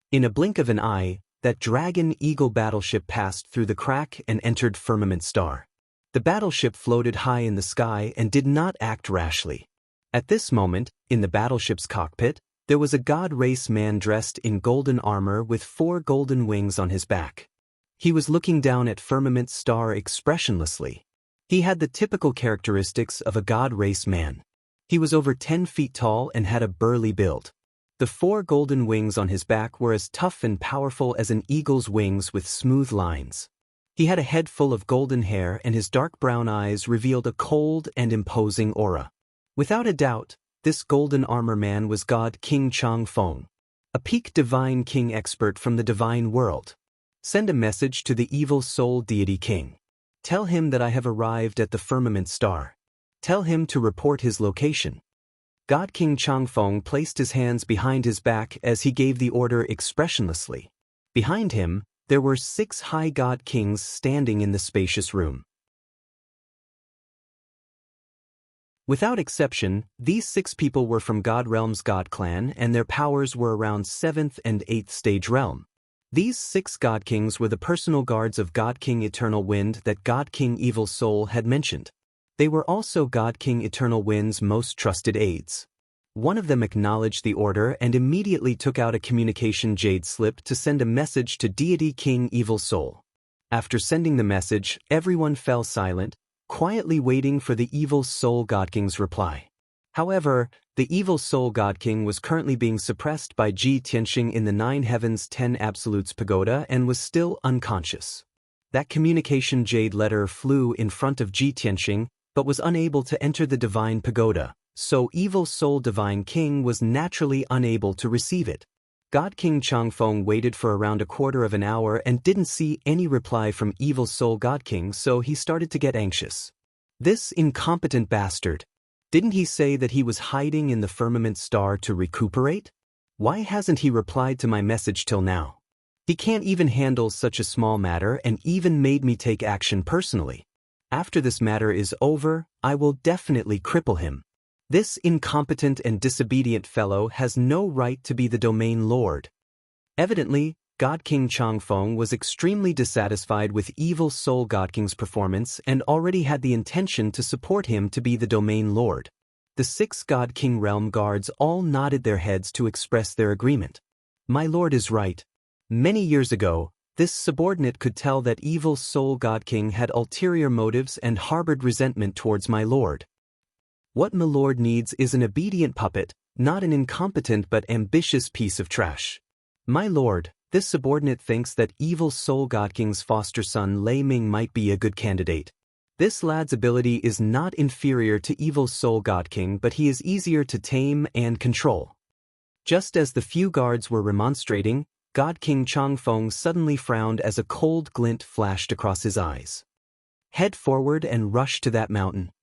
In a blink of an eye, that Dragon Eagle battleship passed through the crack and entered Firmament Star. The battleship floated high in the sky and did not act rashly. At this moment, in the battleship's cockpit, there was a god race man dressed in golden armor with 4 golden wings on his back. He was looking down at Firmament Star expressionlessly. He had the typical characteristics of a god race man. He was over 10 feet tall and had a burly build. The 4 golden wings on his back were as tough and powerful as an eagle's wings with smooth lines. He had a head full of golden hair and his dark brown eyes revealed a cold and imposing aura. Without a doubt, this golden armor man was God King Changfeng, a peak divine king expert from the divine world. Send a message to the evil soul deity king. Tell him that I have arrived at the Firmament Star. Tell him to report his location. God King Changfeng placed his hands behind his back as he gave the order expressionlessly. Behind him, there were 6 high god kings standing in the spacious room. Without exception, these 6 people were from God Realm's God Clan and their powers were around 7th and 8th stage realm. These 6 god kings were the personal guards of God King Eternal Wind that God King Evil Soul had mentioned. They were also God King Eternal Wind's most trusted aides. One of them acknowledged the order and immediately took out a communication jade slip to send a message to Deity King Evil Soul. After sending the message, everyone fell silent, quietly waiting for the Evil Soul God King's reply. However, the Evil Soul God King was currently being suppressed by Ji Tianxing in the 9 Heavens 10 Absolutes Pagoda and was still unconscious. That communication jade letter flew in front of Ji Tianxing, but was unable to enter the Divine Pagoda, so Evil Soul Divine King was naturally unable to receive it. God King Changfeng waited for around a quarter of an hour and didn't see any reply from Evil Soul God King, so he started to get anxious. This incompetent bastard. Didn't he say that he was hiding in the Firmament Star to recuperate? Why hasn't he replied to my message till now? He can't even handle such a small matter and even made me take action personally. After this matter is over, I will definitely cripple him. This incompetent and disobedient fellow has no right to be the domain lord. Evidently, God King Changfeng was extremely dissatisfied with Evil Soul God King's performance and already had the intention to support him to be the domain lord. The 6 God King realm guards all nodded their heads to express their agreement. My lord is right. Many years ago, this subordinate could tell that Evil Soul God King had ulterior motives and harbored resentment towards my lord. What my lord needs is an obedient puppet, not an incompetent but ambitious piece of trash. My lord, this subordinate thinks that Evil Soul God King's foster son Lei Ming might be a good candidate. This lad's ability is not inferior to Evil Soul God King, but he is easier to tame and control. Just as the few guards were remonstrating, God King Changfeng suddenly frowned as a cold glint flashed across his eyes. Head forward and rush to that mountain.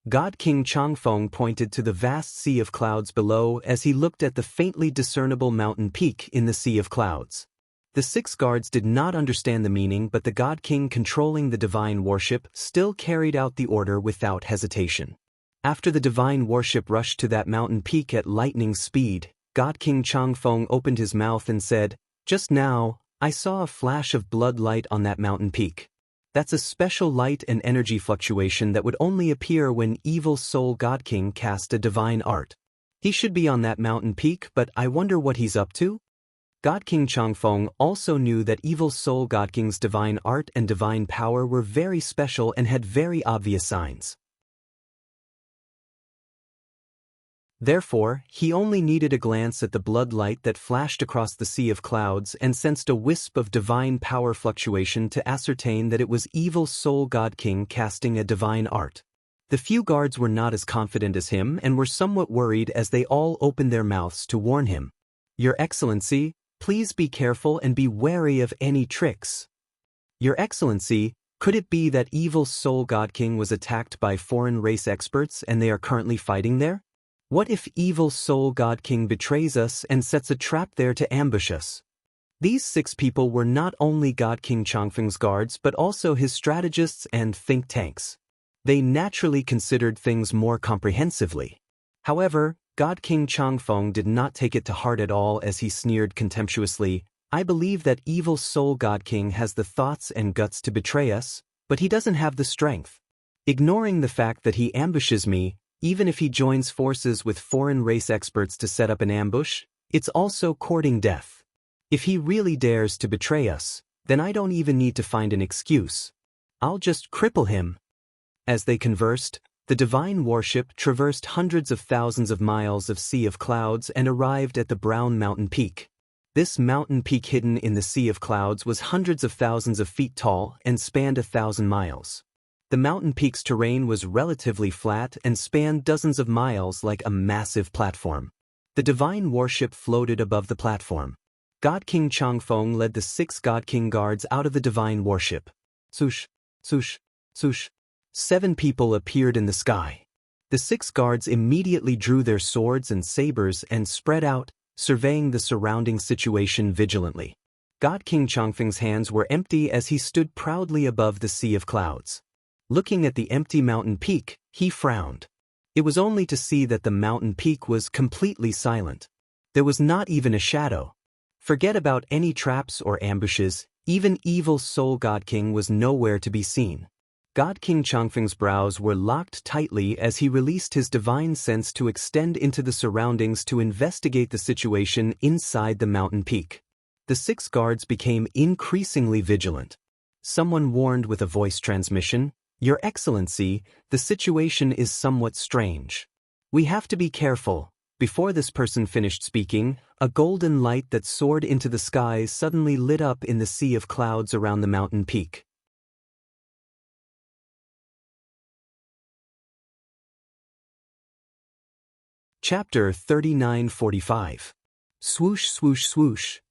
God King Changfeng pointed to the vast sea of clouds below as he looked at the faintly discernible mountain peak in the sea of clouds. The 6 guards did not understand the meaning, but the God King controlling the divine worship still carried out the order without hesitation. After the divine warship rushed to that mountain peak at lightning speed, God King Changfeng opened his mouth and said, "Just now, I saw a flash of blood light on that mountain peak. That's a special light and energy fluctuation that would only appear when Evil Soul God King cast a divine art. He should be on that mountain peak, but I wonder what he's up to?" God King Changfeng also knew that Evil Soul God King's divine art and divine power were very special and had very obvious signs. Therefore, he only needed a glance at the blood light that flashed across the sea of clouds and sensed a wisp of divine power fluctuation to ascertain that it was Evil Soul God King casting a divine art. The few guards were not as confident as him and were somewhat worried as they all opened their mouths to warn him. "Your Excellency, please be careful and be wary of any tricks." "Your Excellency, could it be that Evil Soul God King was attacked by foreign race experts and they are currently fighting there? What if Evil Soul God King betrays us and sets a trap there to ambush us?" These 6 people were not only God King Changfeng's guards but also his strategists and think tanks. They naturally considered things more comprehensively. However, God King Changfeng did not take it to heart at all as he sneered contemptuously, "I believe that Evil Soul God King has the thoughts and guts to betray us, but he doesn't have the strength. Ignoring the fact that he ambushes me, even if he joins forces with foreign race experts to set up an ambush, it's also courting death. If he really dares to betray us, then I don't even need to find an excuse. I'll just cripple him." As they conversed, the divine warship traversed hundreds of thousands of miles of sea of clouds and arrived at the Brown Mountain Peak. This mountain peak hidden in the sea of clouds was hundreds of thousands of feet tall and spanned 1,000 miles. The mountain peak's terrain was relatively flat and spanned dozens of miles like a massive platform. The divine warship floated above the platform. God King Changfeng led the 6 God King guards out of the divine warship. Swoosh, swoosh, swoosh. 7 people appeared in the sky. The 6 guards immediately drew their swords and sabers and spread out, surveying the surrounding situation vigilantly. God King Changfeng's hands were empty as he stood proudly above the sea of clouds. Looking at the empty mountain peak, he frowned. It was only to see that the mountain peak was completely silent. There was not even a shadow. Forget about any traps or ambushes, even Evil Soul God King was nowhere to be seen. God King Changfeng's brows were locked tightly as he released his divine sense to extend into the surroundings to investigate the situation inside the mountain peak. The 6 guards became increasingly vigilant. Someone warned with a voice transmission, "Your Excellency, the situation is somewhat strange. We have to be careful." Before this person finished speaking, a golden light that soared into the skies suddenly lit up in the sea of clouds around the mountain peak. Chapter 39:45. Swoosh, swoosh, swoosh.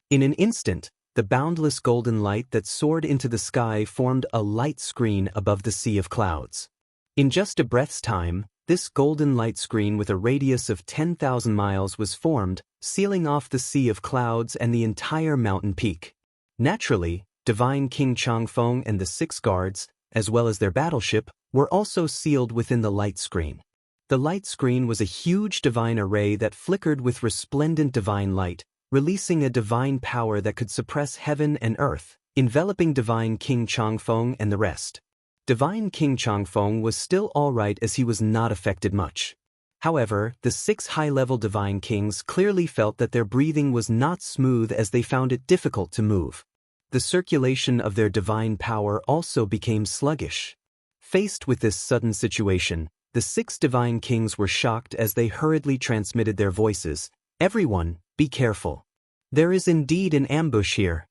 In an instant, the boundless golden light that soared into the sky formed a light screen above the sea of clouds. In just a breath's time, this golden light screen with a radius of 10,000 miles was formed, sealing off the sea of clouds and the entire mountain peak. Naturally, Divine King Changfeng and the 6 guards, as well as their battleship, were also sealed within the light screen. The light screen was a huge divine array that flickered with resplendent divine light, releasing a divine power that could suppress heaven and earth, enveloping Divine King Changfeng and the rest. Divine King Changfeng was still all right as he was not affected much. However, the 6 high-level Divine Kings clearly felt that their breathing was not smooth as they found it difficult to move. The circulation of their divine power also became sluggish. Faced with this sudden situation, the 6 Divine Kings were shocked as they hurriedly transmitted their voices, "Everyone, be careful. There is indeed an ambush here.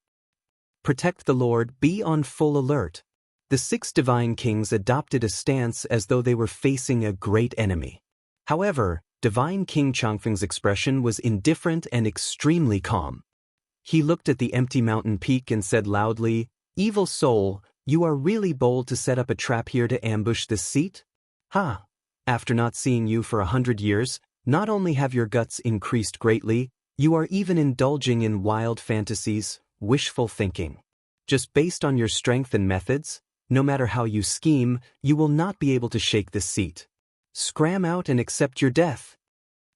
Protect the Lord, be on full alert." The 6 Divine Kings adopted a stance as though they were facing a great enemy. However, Divine King Changfeng's expression was indifferent and extremely calm. He looked at the empty mountain peak and said loudly, "Evil Soul, you are really bold to set up a trap here to ambush this seat? Ha! After not seeing you for 100 years, not only have your guts increased greatly, you are even indulging in wild fantasies, wishful thinking. Just based on your strength and methods, no matter how you scheme, you will not be able to shake this seat. Scram out and accept your death.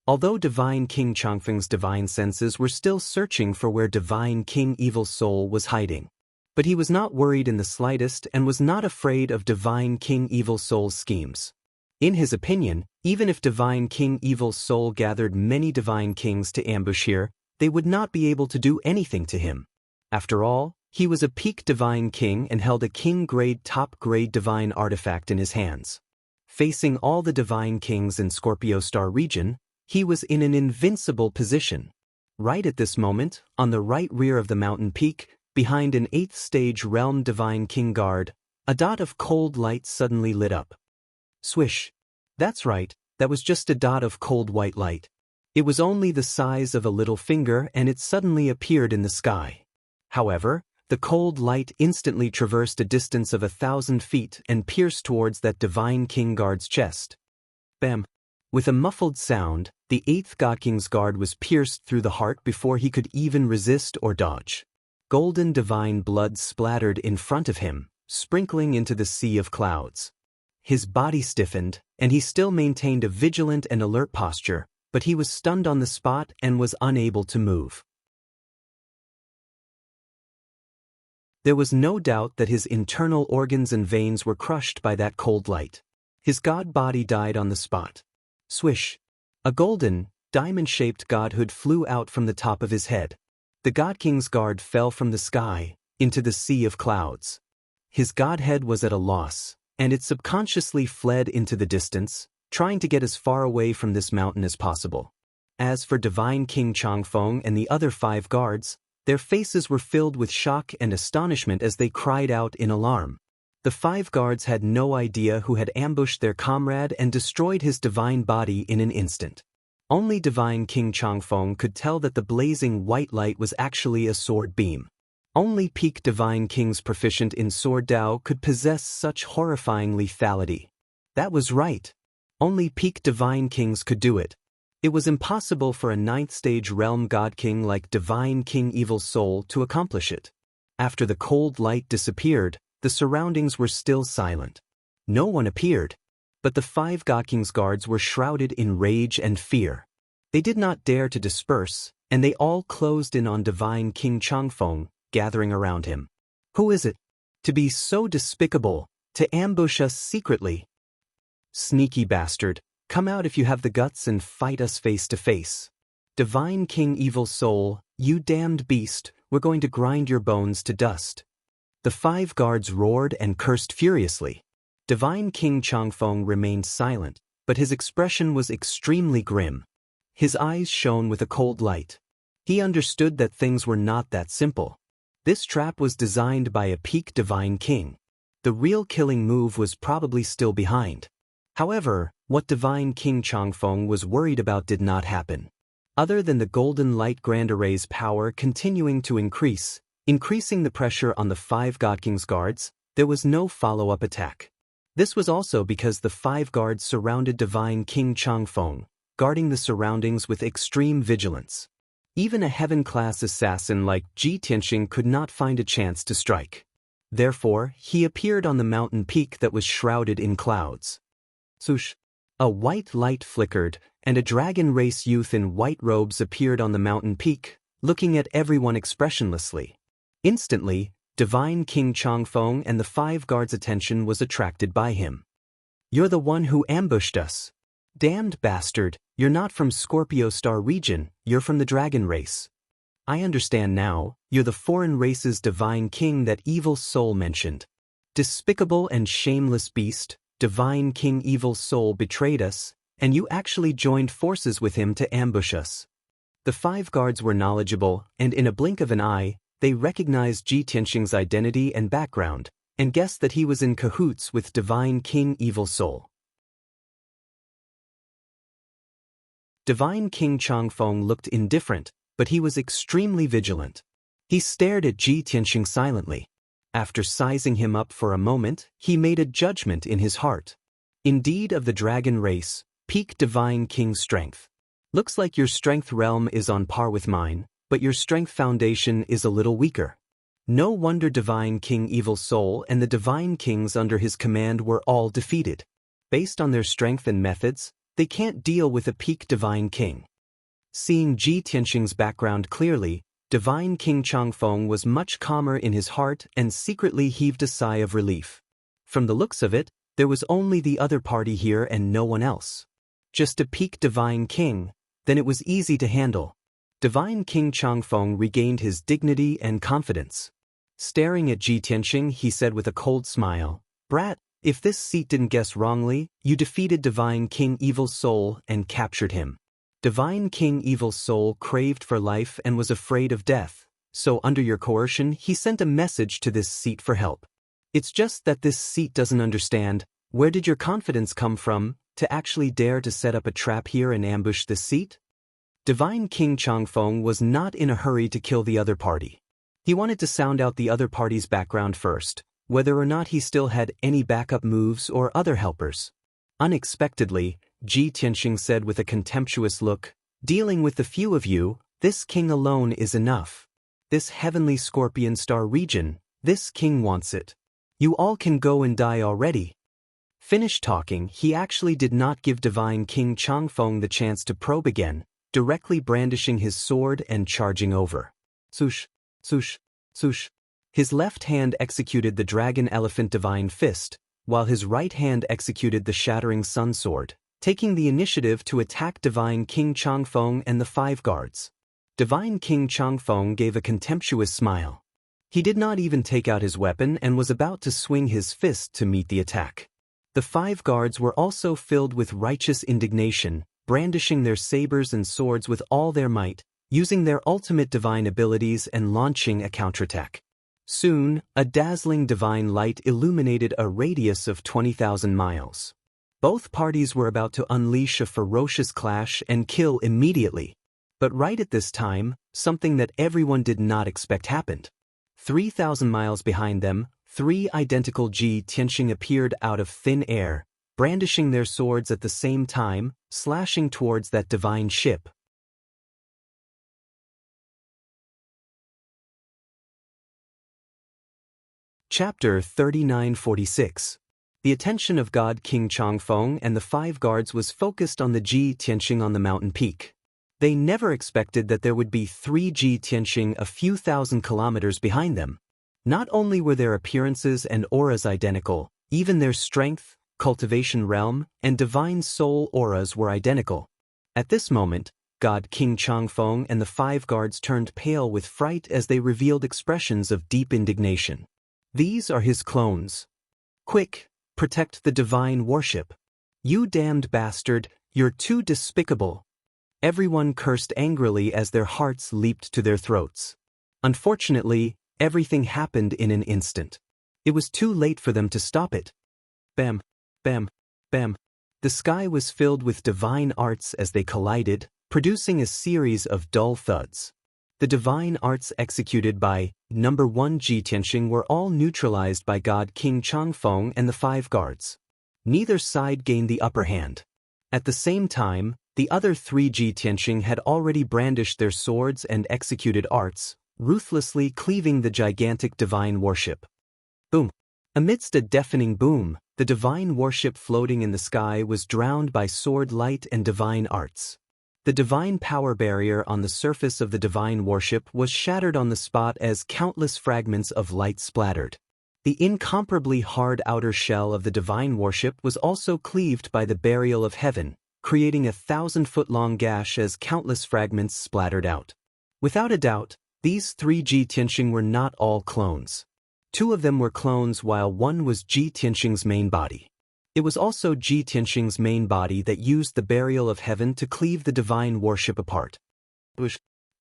Although Divine King Changfeng's divine senses were still searching for where Divine King Evil Soul was hiding. But he was not worried in the slightest and was not afraid of Divine King Evil Soul's schemes. In his opinion, even if Divine King Evil Soul gathered many Divine Kings to ambush here, they would not be able to do anything to him. After all, he was a peak Divine King and held a King-grade top-grade Divine artifact in his hands. Facing all the Divine Kings in Scorpio Star region, he was in an invincible position. Right at this moment, on the right rear of the mountain peak, behind an 8th stage realm Divine King guard, a dot of cold light suddenly lit up. Swish. That's right, that was just a dot of cold white light. It was only the size of a little finger and it suddenly appeared in the sky. However, the cold light instantly traversed a distance of 1,000 feet and pierced towards that Divine King guard's chest. Bam! With a muffled sound, the 8th God King's guard was pierced through the heart before he could even resist or dodge. Golden divine blood splattered in front of him, sprinkling into the sea of clouds. His body stiffened, and he still maintained a vigilant and alert posture, but he was stunned on the spot and was unable to move. There was no doubt that his internal organs and veins were crushed by that cold light. His god body died on the spot. Swish! A golden, diamond-shaped godhood flew out from the top of his head. The God King's guard fell from the sky, into the sea of clouds. His godhead was at a loss, and it subconsciously fled into the distance, trying to get as far away from this mountain as possible. As for Divine King Changfeng and the other 5 guards, their faces were filled with shock and astonishment as they cried out in alarm. The 5 guards had no idea who had ambushed their comrade and destroyed his divine body in an instant. Only Divine King Changfeng could tell that the blazing white light was actually a sword beam. Only peak Divine Kings proficient in Sword Dao could possess such horrifying lethality. That was right. Only peak Divine Kings could do it. It was impossible for a 9th stage realm God King like Divine King Evil Soul to accomplish it. After the cold light disappeared, the surroundings were still silent. No one appeared. But the 5 God King's guards were shrouded in rage and fear. They did not dare to disperse, and they all closed in on Divine King Changfeng, gathering around him. Who is it? To be so despicable, to ambush us secretly. Sneaky bastard, come out if you have the guts and fight us face to face. Divine King Evil Soul, you damned beast, we're going to grind your bones to dust. The 5 guards roared and cursed furiously. Divine King Changfeng remained silent, but his expression was extremely grim. His eyes shone with a cold light. He understood that things were not that simple. This trap was designed by a peak Divine King. The real killing move was probably still behind. However, what Divine King Changfeng was worried about did not happen. Other than the golden light grand array's power continuing to increasing the pressure on the 5 God King's guards, there was no follow-up attack. This was also because the 5 guards surrounded Divine King Changfeng, guarding the surroundings with extreme vigilance. Even a heaven-class assassin like Ji Tianxing could not find a chance to strike. Therefore, he appeared on the mountain peak that was shrouded in clouds. Swoosh! A white light flickered, and a dragon race youth in white robes appeared on the mountain peak, looking at everyone expressionlessly. Instantly, Divine King Changfeng and the 5 guards' attention was attracted by him. You're the one who ambushed us. Damned bastard, you're not from Scorpio Star region, you're from the dragon race. I understand now, you're the foreign race's Divine King that Evil Soul mentioned. Despicable and shameless beast, Divine King Evil Soul betrayed us, and you actually joined forces with him to ambush us. The 5 guards were knowledgeable, and in a blink of an eye, they recognized Ji Tianxing's identity and background, and guessed that he was in cahoots with Divine King Evil Soul. Divine King Changfeng looked indifferent, but he was extremely vigilant. He stared at Ji Tianxing silently. After sizing him up for a moment, he made a judgment in his heart. Indeed of the dragon race, peak Divine King strength. Looks like your strength realm is on par with mine, but your strength foundation is a little weaker. No wonder Divine King Evil Soul and the Divine Kings under his command were all defeated. Based on their strength and methods, they can't deal with a peak Divine King. Seeing Ji Tianxing's background clearly, Divine King Changfeng was much calmer in his heart and secretly heaved a sigh of relief. From the looks of it, there was only the other party here and no one else. Just a peak Divine King, then it was easy to handle. Divine King Changfeng regained his dignity and confidence. Staring at Ji Tianxing, he said with a cold smile, "Brat, if this seat didn't guess wrongly, you defeated Divine King Evil Soul and captured him." Divine King Evil Soul craved for life and was afraid of death, so under your coercion he sent a message to this seat for help. It's just that this seat doesn't understand, where did your confidence come from, to actually dare to set up a trap here and ambush this seat? Divine King Changfeng was not in a hurry to kill the other party. He wanted to sound out the other party's background first, whether or not he still had any backup moves or other helpers. Unexpectedly, Ji Tianxing said with a contemptuous look, "Dealing with the few of you, this king alone is enough. This heavenly scorpion star region, this king wants it. You all can go and die already." Finished talking, he actually did not give Divine King Changfeng the chance to probe again, directly brandishing his sword and charging over. Swoosh, swoosh, swoosh. His left hand executed the Dragon Elephant Divine Fist, while his right hand executed the Shattering Sun Sword, taking the initiative to attack Divine King Changfeng and the 5 guards. Divine King Changfeng gave a contemptuous smile. He did not even take out his weapon and was about to swing his fist to meet the attack. The 5 guards were also filled with righteous indignation, brandishing their sabers and swords with all their might, using their ultimate divine abilities and launching a counterattack. Soon, a dazzling divine light illuminated a radius of 20,000 miles. Both parties were about to unleash a ferocious clash and kill immediately. But right at this time, something that everyone did not expect happened. 3,000 miles behind them, 3 identical Ji Tianxing appeared out of thin air, brandishing their swords at the same time, slashing towards that divine ship. Chapter 3946. The attention of God King Changfeng and the 5 guards was focused on the Ji Tianxing on the mountain peak. They never expected that there would be 3 Ji Tianxing a few thousand kilometers behind them. Not only were their appearances and auras identical, even their strength, cultivation realm, and divine soul auras were identical. At this moment, God King Changfeng and the 5 guards turned pale with fright as they revealed expressions of deep indignation. "These are his clones. Quick, protect the divine worship. You damned bastard, you're too despicable." Everyone cursed angrily as their hearts leaped to their throats. Unfortunately, everything happened in an instant. It was too late for them to stop it. Bam, bam, bam. The sky was filled with divine arts as they collided, producing a series of dull thuds. The divine arts executed by number 1 Ji Tianxing were all neutralized by God King Changfeng and the 5 guards. Neither side gained the upper hand. At the same time, the other 3 Ji Tianxing had already brandished their swords and executed arts, ruthlessly cleaving the gigantic divine worship. Boom! Amidst a deafening boom, the divine worship floating in the sky was drowned by sword light and divine arts. The divine power barrier on the surface of the divine worship was shattered on the spot as countless fragments of light splattered. The incomparably hard outer shell of the divine worship was also cleaved by the burial of heaven, creating a 1,000-foot-long gash as countless fragments splattered out. Without a doubt, these 3 Ji Tianxing were not all clones. 2 of them were clones while 1 was Ji Tianxing's main body. It was also Ji Tianxing's main body that used the burial of heaven to cleave the divine worship apart.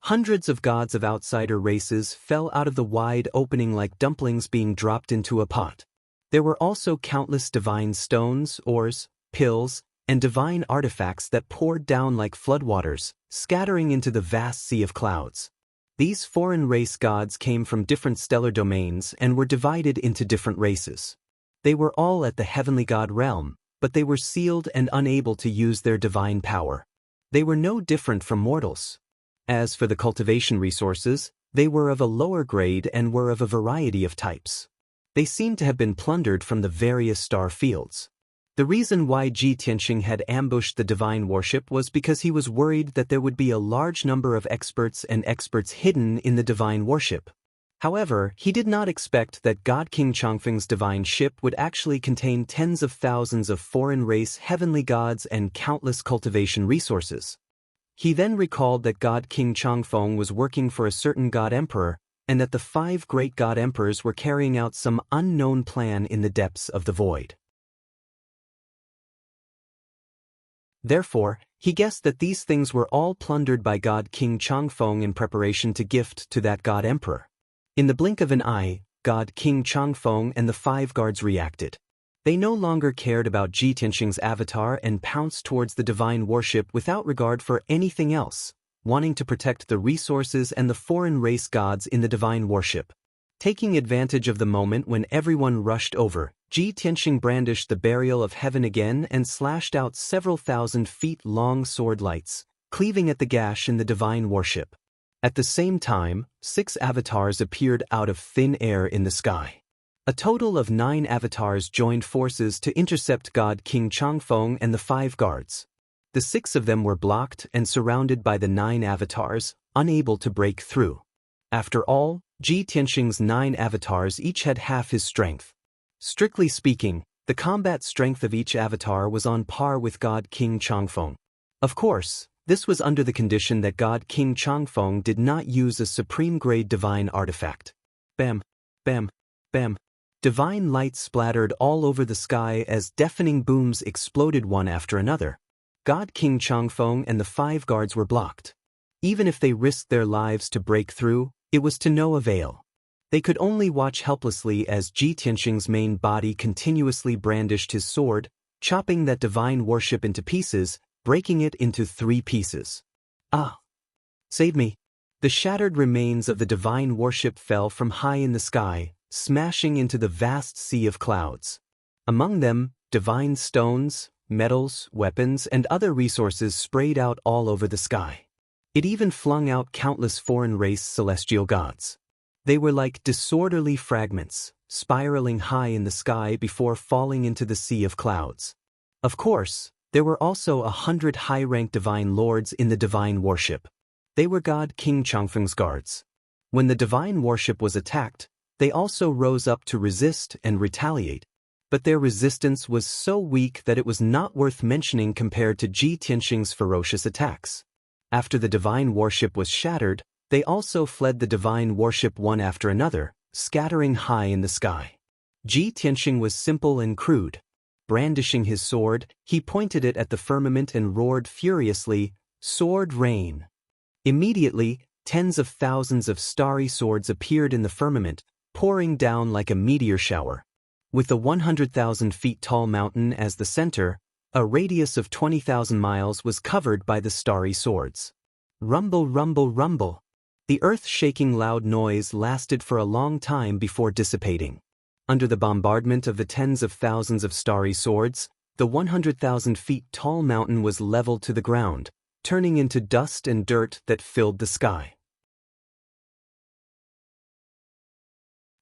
Hundreds of gods of outsider races fell out of the wide opening like dumplings being dropped into a pot. There were also countless divine stones, ores, pills, and divine artifacts that poured down like floodwaters, scattering into the vast sea of clouds. These foreign race gods came from different stellar domains and were divided into different races. They were all at the heavenly god realm, but they were sealed and unable to use their divine power. They were no different from mortals. As for the cultivation resources, they were of a lower grade and were of a variety of types. They seemed to have been plundered from the various star fields. The reason why Ji Tianxing had ambushed the divine worship was because he was worried that there would be a large number of experts hidden in the divine worship. However, he did not expect that God King Changfeng's divine ship would actually contain tens of thousands of foreign race heavenly gods and countless cultivation resources. He then recalled that God King Changfeng was working for a certain god emperor, and that the 5 great god emperors were carrying out some unknown plan in the depths of the void. Therefore, he guessed that these things were all plundered by God King Changfeng in preparation to gift to that god emperor. In the blink of an eye, God King Changfeng and the 5 guards reacted. They no longer cared about Ji Tianxing's avatar and pounced towards the divine worship without regard for anything else, wanting to protect the resources and the foreign race gods in the divine worship. Taking advantage of the moment when everyone rushed over, Ji Tianxing brandished the burial of heaven again and slashed out several thousand feet long sword lights, cleaving at the gash in the divine worship. At the same time, 6 avatars appeared out of thin air in the sky. A total of 9 avatars joined forces to intercept God King Changfeng and the 5 guards. The 6 of them were blocked and surrounded by the 9 avatars, unable to break through. After all, Ji Tianxing's 9 avatars each had half his strength. Strictly speaking, the combat strength of each avatar was on par with God King Changfeng. Of course, this was under the condition that God King Changfeng did not use a supreme-grade divine artifact. Bam, bam, bam. Divine light splattered all over the sky as deafening booms exploded one after another. God King Changfeng and the 5 guards were blocked. Even if they risked their lives to break through, it was to no avail. They could only watch helplessly as Ji Tianxing's main body continuously brandished his sword, chopping that divine worship into pieces, breaking it into 3 pieces. Ah! Save me! The shattered remains of the divine worship fell from high in the sky, smashing into the vast sea of clouds. Among them, divine stones, metals, weapons, and other resources sprayed out all over the sky. It even flung out countless foreign race celestial gods. They were like disorderly fragments, spiraling high in the sky before falling into the sea of clouds. Of course, there were also 100 high-ranked divine lords in the divine worship. They were God King Changfeng's guards. When the divine worship was attacked, they also rose up to resist and retaliate. But their resistance was so weak that it was not worth mentioning compared to Ji Tianxing's ferocious attacks. After the divine worship was shattered, they also fled the divine worship one after another, scattering high in the sky. Ji Tianxing was simple and crude. Brandishing his sword, he pointed it at the firmament and roared furiously, "Sword rain!" Immediately, tens of thousands of starry swords appeared in the firmament, pouring down like a meteor shower. With the 100,000 feet tall mountain as the center, a radius of 20,000 miles was covered by the starry swords. Rumble, rumble, rumble. The earth-shaking loud noise lasted for a long time before dissipating. Under the bombardment of the tens of thousands of starry swords, the 100,000 feet tall mountain was leveled to the ground, turning into dust and dirt that filled the sky.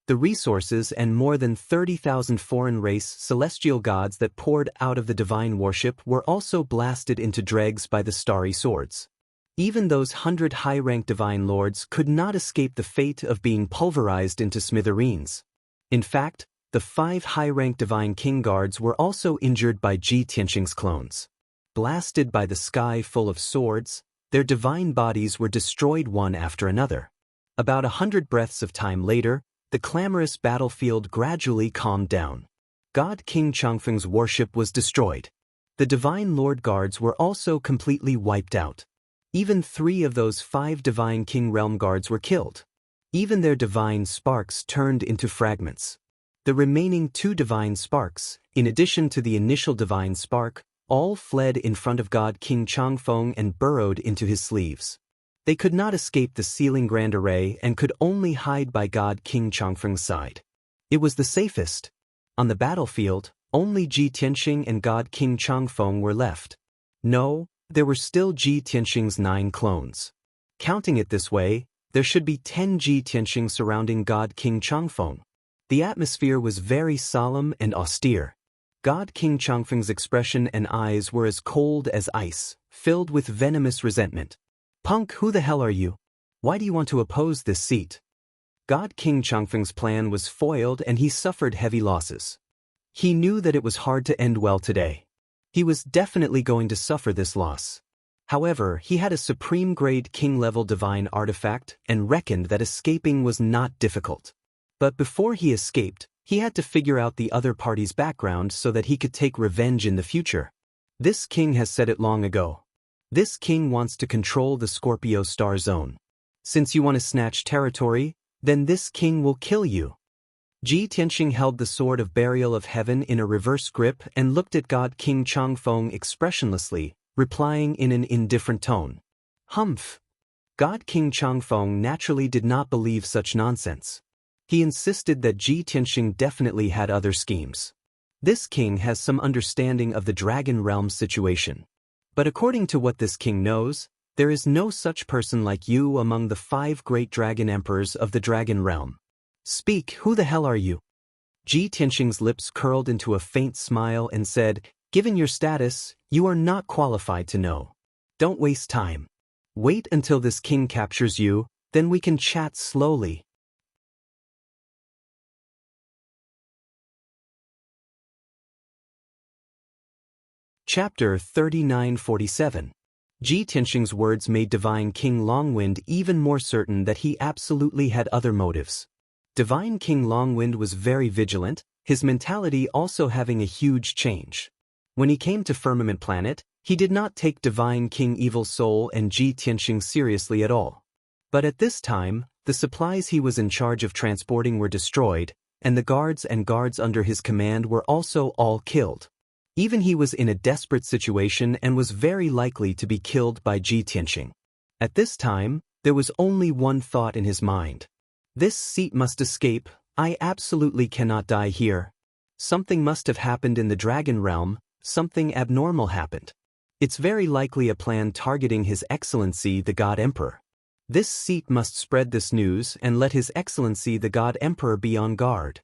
The resources and more than 30,000 foreign race celestial gods that poured out of the divine worship were also blasted into dregs by the starry swords. Even those 100 high-ranked divine lords could not escape the fate of being pulverized into smithereens. In fact, the 5 high-ranked divine king guards were also injured by Ji Tianxing's clones. Blasted by the sky full of swords, their divine bodies were destroyed one after another. About 100 breaths of time later, the clamorous battlefield gradually calmed down. God King Changfeng's worship was destroyed. The divine lord guards were also completely wiped out. Even 3 of those 5 divine king realm guards were killed. Even their divine sparks turned into fragments. The remaining 2 divine sparks, in addition to the initial divine spark, all fled in front of God King Changfeng and burrowed into his sleeves. They could not escape the sealing grand array and could only hide by God King Changfeng's side. It was the safest. On the battlefield, only Ji Tianxing and God King Changfeng were left. No, there were still Ji Tianxing's 9 clones. Counting it this way, there should be 10 Ji Tianxing surrounding God King Changfeng. The atmosphere was very solemn and austere. God King Changfeng's expression and eyes were as cold as ice, filled with venomous resentment. Punk, who the hell are you? Why do you want to oppose this seat? God King Changfeng's plan was foiled and he suffered heavy losses. He knew that it was hard to end well today. He was definitely going to suffer this loss. However, he had a supreme-grade king-level divine artifact and reckoned that escaping was not difficult. But before he escaped, he had to figure out the other party's background so that he could take revenge in the future. This king has said it long ago. This king wants to control the Scorpio star zone. Since you want to snatch territory, then this king will kill you. Ji Tianxing held the sword of burial of heaven in a reverse grip and looked at God King Changfeng expressionlessly, replying in an indifferent tone. Humph. God King Changfeng naturally did not believe such nonsense. He insisted that Ji Tianxing definitely had other schemes. This king has some understanding of the Dragon Realm situation. But according to what this king knows, there is no such person like you among the 5 great dragon emperors of the Dragon Realm. Speak, who the hell are you? Ji Tianxing's lips curled into a faint smile and said, given your status, you are not qualified to know. Don't waste time. Wait until this king captures you, then we can chat slowly. Chapter 3947. Ji Tianxing's words made Divine King Longwind even more certain that he absolutely had other motives. Divine King Longwind was very vigilant, his mentality also having a huge change. When he came to Firmament Planet, he did not take Divine King Evil Soul and Ji Tianxing seriously at all. But at this time, the supplies he was in charge of transporting were destroyed, and the guards under his command were also all killed. Even he was in a desperate situation and was very likely to be killed by Ji Tianxing. At this time, there was only one thought in his mind. This seat must escape, I absolutely cannot die here. Something must have happened in the Dragon Realm, something abnormal happened. It's very likely a plan targeting His Excellency the God Emperor. This seat must spread this news and let His Excellency the God Emperor be on guard.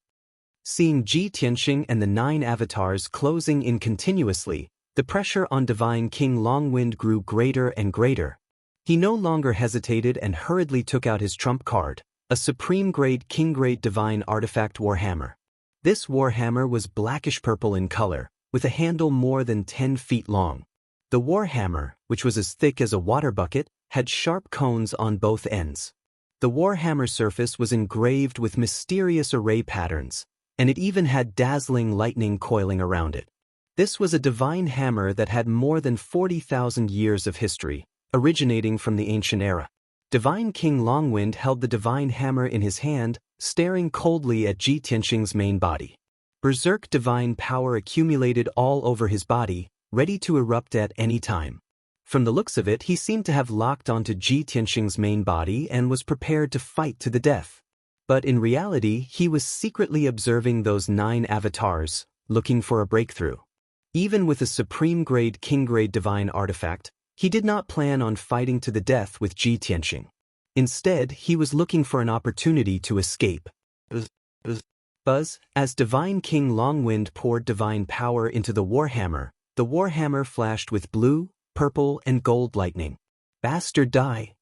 Seeing Ji Tianxing and the 9 avatars closing in continuously, the pressure on Divine King Longwind grew greater and greater. He no longer hesitated and hurriedly took out his trump card, a supreme-grade king-grade divine artifact warhammer. This warhammer was blackish-purple in color, with a handle more than 10 feet long. The warhammer, which was as thick as a water bucket, had sharp cones on both ends. The warhammer surface was engraved with mysterious array patterns, and it even had dazzling lightning coiling around it. This was a divine hammer that had more than 40,000 years of history, originating from the ancient era. Divine King Longwind held the divine hammer in his hand, staring coldly at Ji Tianxing's main body. Berserk divine power accumulated all over his body, ready to erupt at any time. From the looks of it, he seemed to have locked onto Ji Tianxing's main body and was prepared to fight to the death. But in reality, he was secretly observing those 9 avatars, looking for a breakthrough. Even with a supreme-grade king-grade divine artifact, he did not plan on fighting to the death with Ji Tianxing. Instead, he was looking for an opportunity to escape. Buzz, as Divine King Longwind poured divine power into the warhammer flashed with blue, purple, and gold lightning. Bastard, die!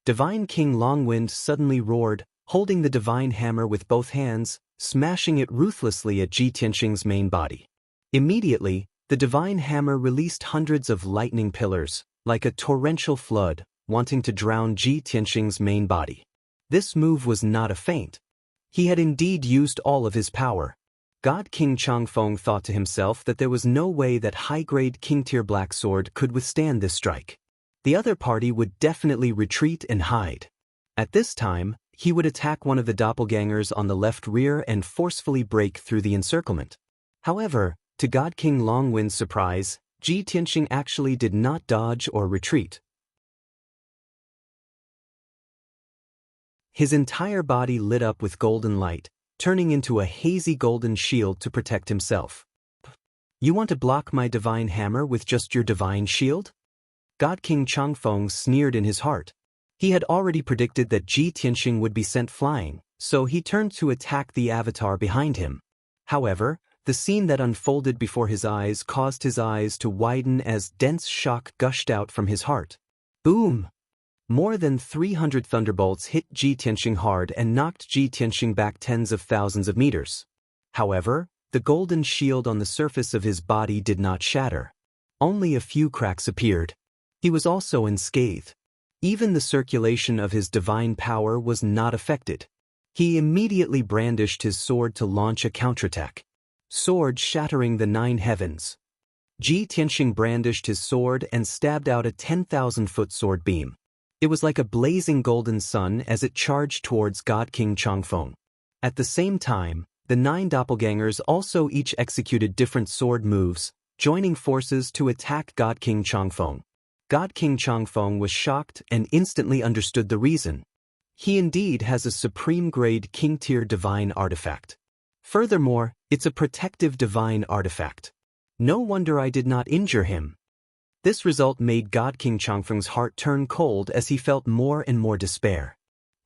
Divine King Longwind suddenly roared, holding the divine hammer with both hands, smashing it ruthlessly at Ji Tianxing's main body. Immediately, the divine hammer released hundreds of lightning pillars, like a torrential flood, wanting to drown Ji Tianxing's main body. This move was not a feint. He had indeed used all of his power. God King Changfeng thought to himself that there was no way that high-grade king-tier black sword could withstand this strike. The other party would definitely retreat and hide. At this time, he would attack one of the doppelgangers on the left rear and forcefully break through the encirclement. However, to God King Longwind's surprise, Ji Tianxing actually did not dodge or retreat. His entire body lit up with golden light, turning into a hazy golden shield to protect himself. You want to block my divine hammer with just your divine shield? God King Changfeng sneered in his heart. He had already predicted that Ji Tianxing would be sent flying, so he turned to attack the avatar behind him. However, The scene that unfolded before his eyes caused his eyes to widen as dense shock gushed out from his heart. Boom! More than 300 thunderbolts hit Ji Tianxing hard and knocked Ji Tianxing back tens of thousands of meters. However, the golden shield on the surface of his body did not shatter. Only a few cracks appeared. He was also unscathed. Even the circulation of his divine power was not affected. He immediately brandished his sword to launch a counterattack. Sword shattering the 9 heavens. Ji Tianxing brandished his sword and stabbed out a 10,000-foot sword beam. It was like a blazing golden sun as it charged towards God King Changfeng. At the same time, the 9 doppelgangers also each executed different sword moves, joining forces to attack God King Changfeng. God King Changfeng was shocked and instantly understood the reason. He indeed has a supreme-grade king-tier divine artifact. Furthermore, it's a protective divine artifact. No wonder I did not injure him. This result made God King Changfeng's heart turn cold as he felt more and more despair.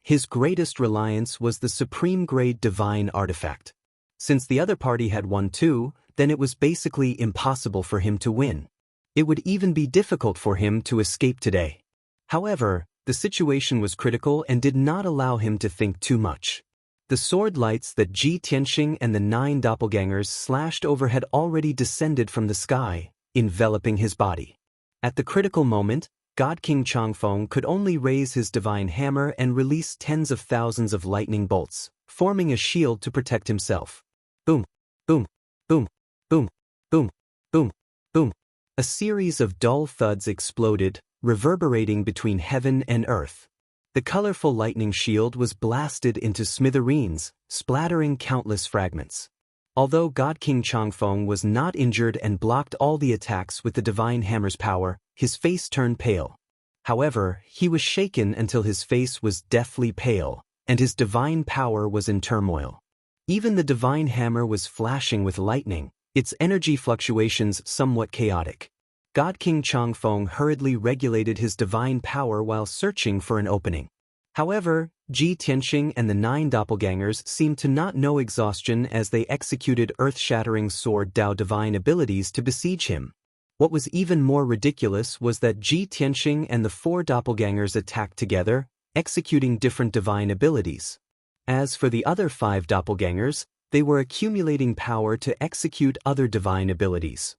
His greatest reliance was the supreme-grade divine artifact. Since the other party had won too, then it was basically impossible for him to win. It would even be difficult for him to escape today. However, the situation was critical and did not allow him to think too much. The sword lights that Ji Tianxing and the 9 doppelgangers slashed over had already descended from the sky, enveloping his body. At the critical moment, God King Changfeng could only raise his divine hammer and release tens of thousands of lightning bolts, forming a shield to protect himself. Boom, boom, boom, boom, boom, boom, boom. A series of dull thuds exploded, reverberating between heaven and earth. The colorful lightning shield was blasted into smithereens, splattering countless fragments. Although God King Changfeng was not injured and blocked all the attacks with the divine hammer's power, his face turned pale. However, he was shaken until his face was deathly pale, and his divine power was in turmoil. Even the divine hammer was flashing with lightning, its energy fluctuations somewhat chaotic. God King Changfeng hurriedly regulated his divine power while searching for an opening. However, Ji Tianxing and the 9 doppelgangers seemed to not know exhaustion as they executed earth-shattering sword Dao divine abilities to besiege him. What was even more ridiculous was that Ji Tianxing and the 4 doppelgangers attacked together, executing different divine abilities. As for the other 5 doppelgangers, they were accumulating power to execute other divine abilities.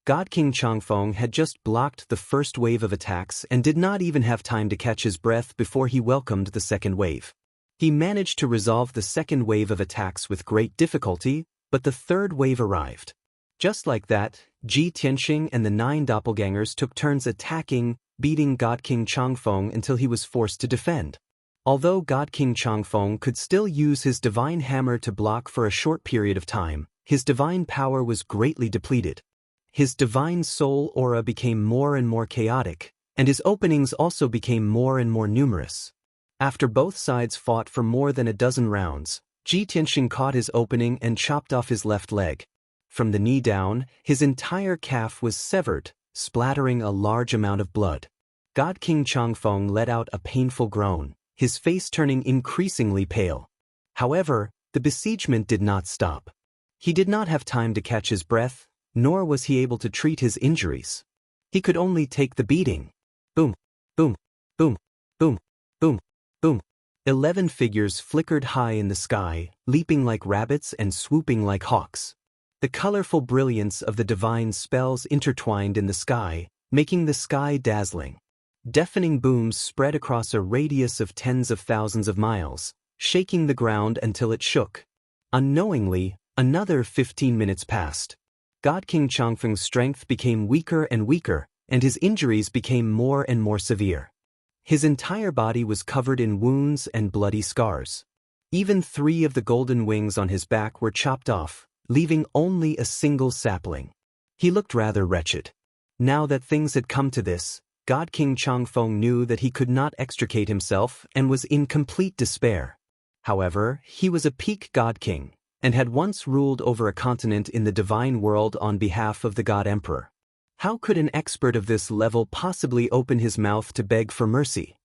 God King Changfeng had just blocked the first wave of attacks and did not even have time to catch his breath before he welcomed the second wave. He managed to resolve the second wave of attacks with great difficulty, but the third wave arrived. Just like that, Ji Tianxing and the 9 doppelgangers took turns attacking, beating God King Changfeng until he was forced to defend. Although God King Changfeng could still use his divine hammer to block for a short period of time, his divine power was greatly depleted. His divine soul aura became more and more chaotic, and his openings also became more and more numerous. After both sides fought for more than a dozen rounds, Ji Tianxing caught his opening and chopped off his left leg. From the knee down, his entire calf was severed, splattering a large amount of blood. God King Changfeng let out a painful groan, his face turning increasingly pale. However, the besiegement did not stop. He did not have time to catch his breath, nor was he able to treat his injuries. He could only take the beating. Boom, boom, boom, boom, boom, boom. 11 figures flickered high in the sky, leaping like rabbits and swooping like hawks. The colorful brilliance of the divine spells intertwined in the sky, making the sky dazzling. Deafening booms spread across a radius of tens of thousands of miles, shaking the ground until it shook. Unknowingly, another 15 minutes passed. God King Changfeng's strength became weaker and weaker, and his injuries became more and more severe. His entire body was covered in wounds and bloody scars. Even 3 of the golden wings on his back were chopped off, leaving only a single sapling. He looked rather wretched. Now that things had come to this, God King Changfeng knew that he could not extricate himself and was in complete despair. However, he was a peak God King, and had once ruled over a continent in the divine world on behalf of the God Emperor. How could an expert of this level possibly open his mouth to beg for mercy?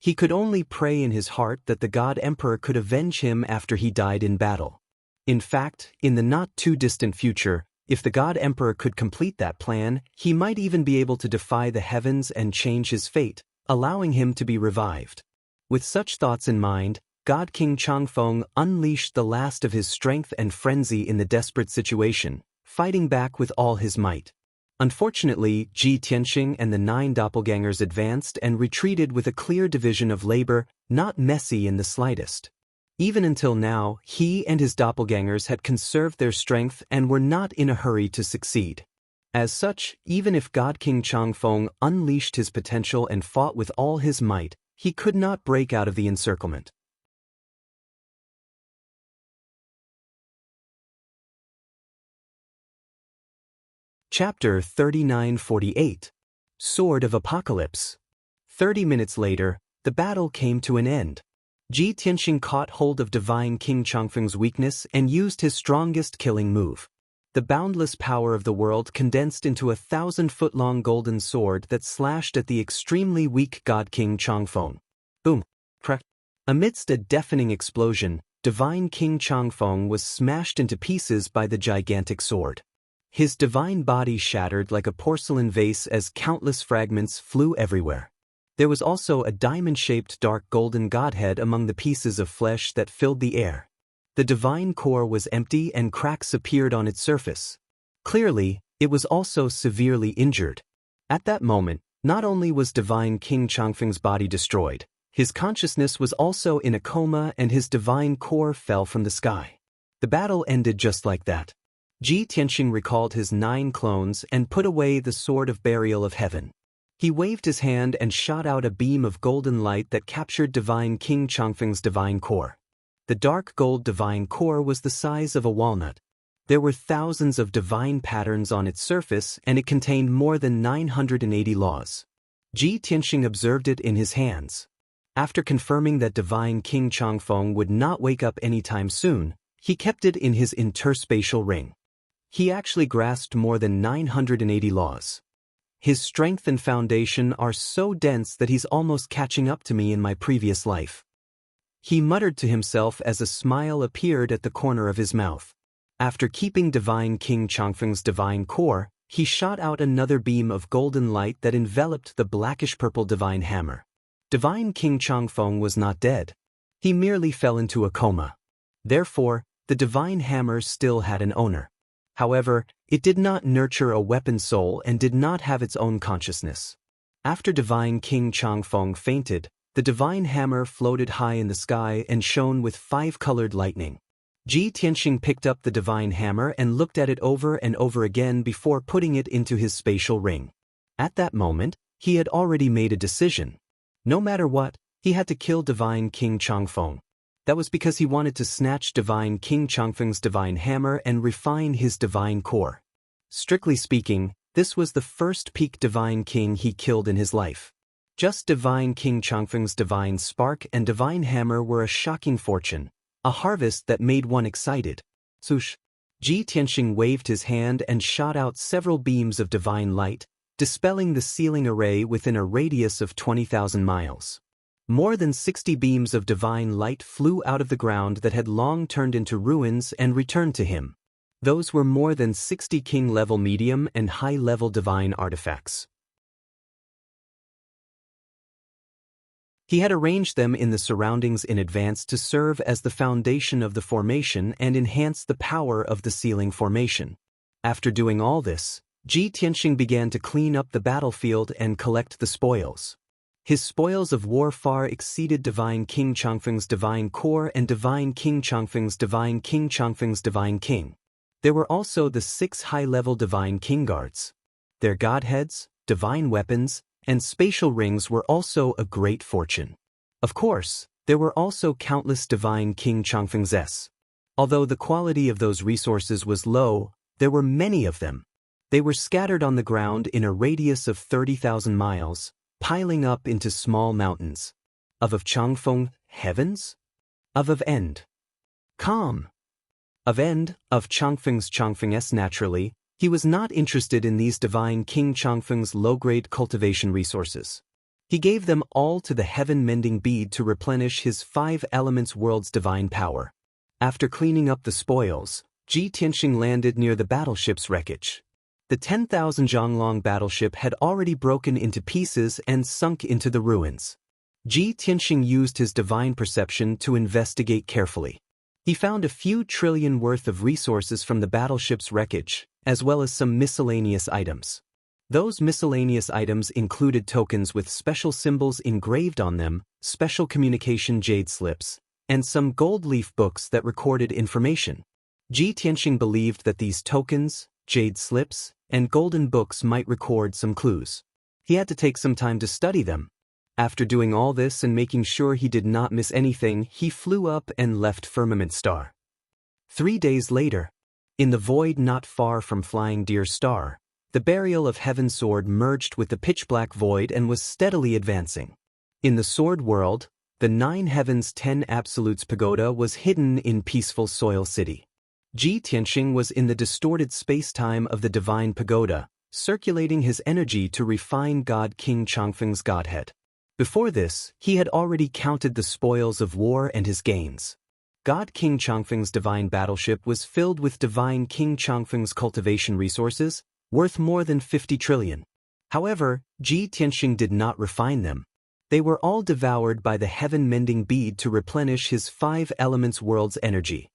He could only pray in his heart that the God Emperor could avenge him after he died in battle. In fact, in the not-too-distant future, if the God Emperor could complete that plan, he might even be able to defy the heavens and change his fate, allowing him to be revived. With such thoughts in mind, God King Changfeng unleashed the last of his strength and frenzy in the desperate situation, fighting back with all his might. Unfortunately, Ji Tianxing and the 9 doppelgangers advanced and retreated with a clear division of labor, not messy in the slightest. Even until now, he and his doppelgangers had conserved their strength and were not in a hurry to succeed. As such, even if God King Changfeng unleashed his potential and fought with all his might, he could not break out of the encirclement. Chapter 3948. Sword of Apocalypse. 30 minutes later, the battle came to an end. Ji Tianxing caught hold of Divine King Changfeng's weakness and used his strongest killing move. The boundless power of the world condensed into a 1,000-foot-long golden sword that slashed at the extremely weak God King Changfeng. Boom! Crack! Amidst a deafening explosion, Divine King Changfeng was smashed into pieces by the gigantic sword. His divine body shattered like a porcelain vase as countless fragments flew everywhere. There was also a diamond-shaped dark golden godhead among the pieces of flesh that filled the air. The divine core was empty and cracks appeared on its surface. Clearly, it was also severely injured. At that moment, not only was Divine King Changfeng's body destroyed, his consciousness was also in a coma and his divine core fell from the sky. The battle ended just like that. Ji Tianxing recalled his 9 clones and put away the sword of burial of heaven. He waved his hand and shot out a beam of golden light that captured Divine King Changfeng's divine core. The dark gold divine core was the size of a walnut. There were thousands of divine patterns on its surface and it contained more than 980 laws. Ji Tianxing observed it in his hands. After confirming that Divine King Changfeng would not wake up anytime soon, he kept it in his interspatial ring. He actually grasped more than 980 laws. His strength and foundation are so dense that he's almost catching up to me in my previous life. He muttered to himself as a smile appeared at the corner of his mouth. After keeping Divine King Changfeng's divine core, he shot out another beam of golden light that enveloped the blackish-purple divine hammer. Divine King Changfeng was not dead. He merely fell into a coma. Therefore, the divine hammer still had an owner. However, it did not nurture a weapon soul and did not have its own consciousness. After Divine King Changfeng fainted, the divine hammer floated high in the sky and shone with 5-colored lightning. Ji Tianxing picked up the divine hammer and looked at it over and over again before putting it into his spatial ring. At that moment, he had already made a decision. No matter what, he had to kill Divine King Changfeng. That was because he wanted to snatch Divine King Changfeng's divine hammer and refine his divine core. Strictly speaking, this was the first peak divine king he killed in his life. Just Divine King Changfeng's divine spark and divine hammer were a shocking fortune, a harvest that made one excited. Swoosh! Ji Tianxing waved his hand and shot out several beams of divine light, dispelling the ceiling array within a radius of 20,000 miles. More than 60 beams of divine light flew out of the ground that had long turned into ruins and returned to him. Those were more than 60 king-level medium and high-level divine artifacts. He had arranged them in the surroundings in advance to serve as the foundation of the formation and enhance the power of the ceiling formation. After doing all this, Ji Tianxing began to clean up the battlefield and collect the spoils. His spoils of war far exceeded Divine King Changfeng's divine core and Divine King Changfeng's divine king. There were also the 6 high-level divine king guards. Their godheads, divine weapons, and spatial rings were also a great fortune. Of course, there were also countless Divine King Changfeng's S. Although the quality of those resources was low, there were many of them. They were scattered on the ground in a radius of 30,000 miles, piling up into small mountains. Of Changfeng, heavens? Of end. Calm. Of end, of Changfeng's naturally, he was not interested in these Divine King Changfeng's low-grade cultivation resources. He gave them all to the heaven-mending bead to replenish his 5 elements world's divine power. After cleaning up the spoils, Ji Tianxing landed near the battleship's wreckage. The 10,000 Zhonglong battleship had already broken into pieces and sunk into the ruins. Ji Tianxing used his divine perception to investigate carefully. He found a few trillion worth of resources from the battleship's wreckage, as well as some miscellaneous items. Those miscellaneous items included tokens with special symbols engraved on them, special communication jade slips, and some gold leaf books that recorded information. Ji Tianxing believed that these tokens, jade slips, and golden books might record some clues. He had to take some time to study them. After doing all this and making sure he did not miss anything, he flew up and left Firmament Star. 3 days later, in the void not far from Flying Deer Star, the Burial of Heaven sword merged with the pitch-black void and was steadily advancing. In the sword world, the 9 Heavens 10 Absolutes Pagoda was hidden in peaceful Soil City. Ji Tianxing was in the distorted space-time of the Divine Pagoda, circulating his energy to refine God King Changfeng's godhead. Before this, he had already counted the spoils of war and his gains. God King Changfeng's divine battleship was filled with Divine King Changfeng's cultivation resources, worth more than 50 trillion. However, Ji Tianxing did not refine them. They were all devoured by the heaven-mending bead to replenish his 5 elements world's energy.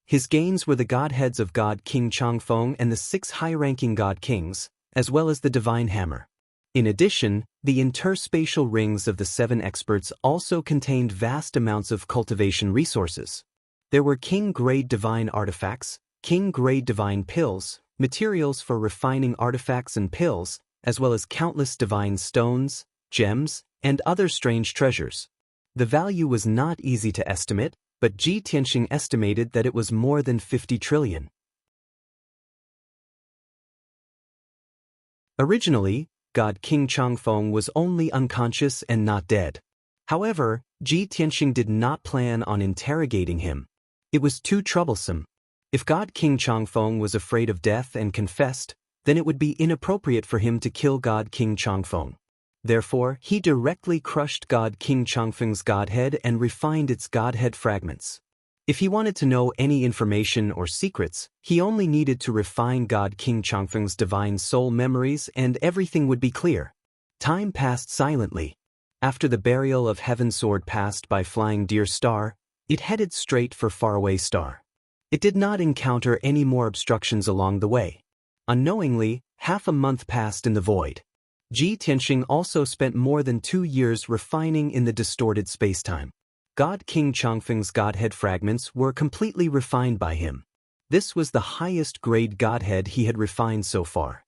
His gains were the godheads of God King Changfeng and the 6 high-ranking God Kings, as well as the divine hammer. In addition, the interspatial rings of the 7 experts also contained vast amounts of cultivation resources. There were king-grade divine artifacts, king-grade divine pills, materials for refining artifacts and pills, as well as countless divine stones, gems, and other strange treasures. The value was not easy to estimate, but Ji Tianxing estimated that it was more than 50 trillion. Originally, God King Changfeng was only unconscious and not dead. However, Ji Tianxing did not plan on interrogating him. It was too troublesome. If God King Changfeng was afraid of death and confessed, then it would be inappropriate for him to kill God King Changfeng. Therefore, he directly crushed God King Changfeng's godhead and refined its godhead fragments. If he wanted to know any information or secrets, he only needed to refine God King Changfeng's divine soul memories and everything would be clear. Time passed silently. After the Burial of Heaven sword passed by Flying Deer Star, it headed straight for Faraway Star. It did not encounter any more obstructions along the way. Unknowingly, half a month passed in the void. Ji Tianxing also spent more than 2 years refining in the distorted spacetime. God King Changfeng's godhead fragments were completely refined by him. This was the highest grade godhead he had refined so far.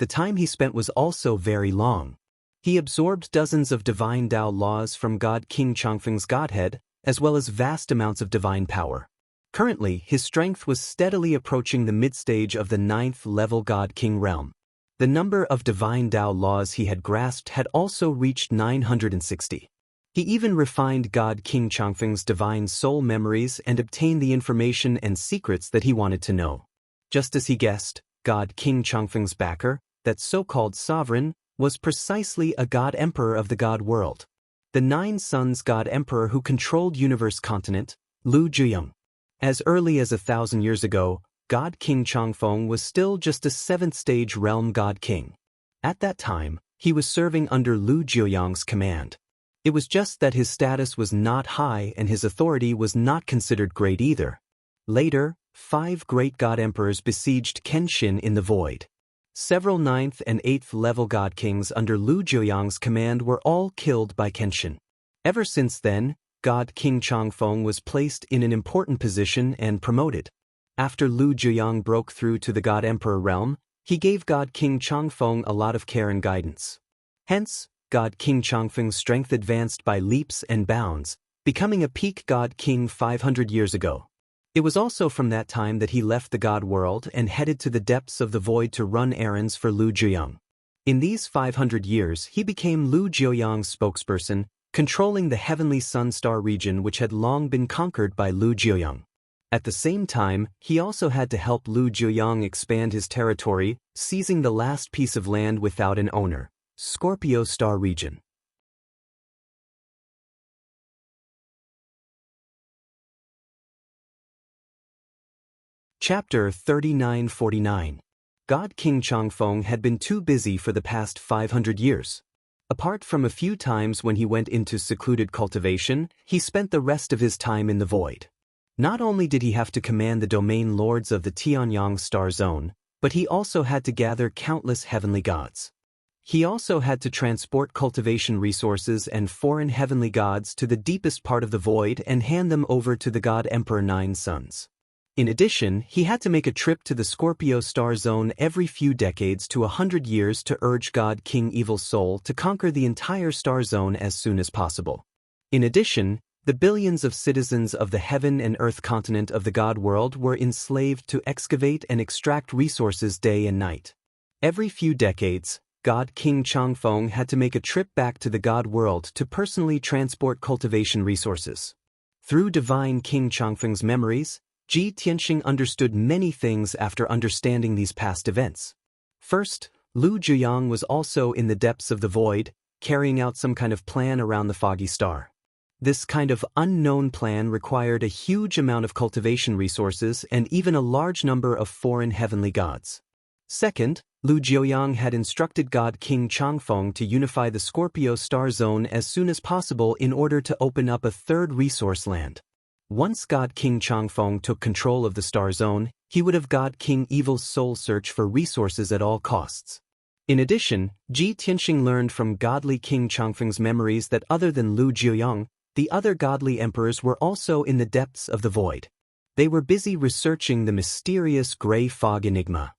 The time he spent was also very long. He absorbed dozens of divine Tao laws from God King Changfeng's godhead, as well as vast amounts of divine power. Currently, his strength was steadily approaching the mid-stage of the 9th level God King realm. The number of divine Tao laws he had grasped had also reached 960. He even refined God King Changfeng's divine soul memories and obtained the information and secrets that he wanted to know. Just as he guessed, God King Changfeng's backer, that so-called sovereign, was precisely a God Emperor of the God world. The 9 Suns God Emperor who controlled Universe Continent, Lu Zhiyong. As early as 1,000 years ago, God King Changfeng was still just a 7th stage realm God King. At that time, he was serving under Lu Zhiyong's command. It was just that his status was not high and his authority was not considered great either. Later, 5 great God Emperors besieged Kenshin in the void. Several 9th and 8th level God Kings under Lu Zhiyong's command were all killed by Kenshin. Ever since then, God King Changfeng was placed in an important position and promoted. After Lu Zhiyong broke through to the God Emperor realm, he gave God King Changfeng a lot of care and guidance. Hence, God King Changfeng's strength advanced by leaps and bounds, becoming a peak God King 500 years ago. It was also from that time that he left the God world and headed to the depths of the void to run errands for Lu Zhiyong. In these 500 years, he became Lu Zhiyong's spokesperson, controlling the heavenly sun star region which had long been conquered by Lu Zhiyong. At the same time, he also had to help Lu Zhiyong expand his territory, seizing the last piece of land without an owner, Scorpio Star region. Chapter 3949. God King Changfeng had been too busy for the past 500 years. Apart from a few times when he went into secluded cultivation, he spent the rest of his time in the void. Not only did he have to command the domain lords of the Tianyang star zone, but he also had to gather countless heavenly gods. He also had to transport cultivation resources and foreign heavenly gods to the deepest part of the void and hand them over to the God Emperor Nine Suns. In addition, he had to make a trip to the Scorpio star zone every few decades to 100 years to urge God King Evil Soul to conquer the entire star zone as soon as possible. In addition, the billions of citizens of the heaven and earth continent of the God world were enslaved to excavate and extract resources day and night. Every few decades, God King Changfeng had to make a trip back to the God world to personally transport cultivation resources. Through divine King Changfeng's memories, Ji Tianxing understood many things after understanding these past events. First, Lu Zhiyang was also in the depths of the void, carrying out some kind of plan around the foggy star. This kind of unknown plan required a huge amount of cultivation resources and even a large number of foreign heavenly gods. Second, Lu Zhiyang had instructed God King Changfeng to unify the Scorpio star zone as soon as possible in order to open up a third resource land. Once God King Changfeng took control of the star zone, he would have God King Evil's soul search for resources at all costs. In addition, Ji Tianxing learned from godly King Changfeng's memories that other than Lu Zhiyang, the other godly emperors were also in the depths of the void. They were busy researching the mysterious gray fog enigma.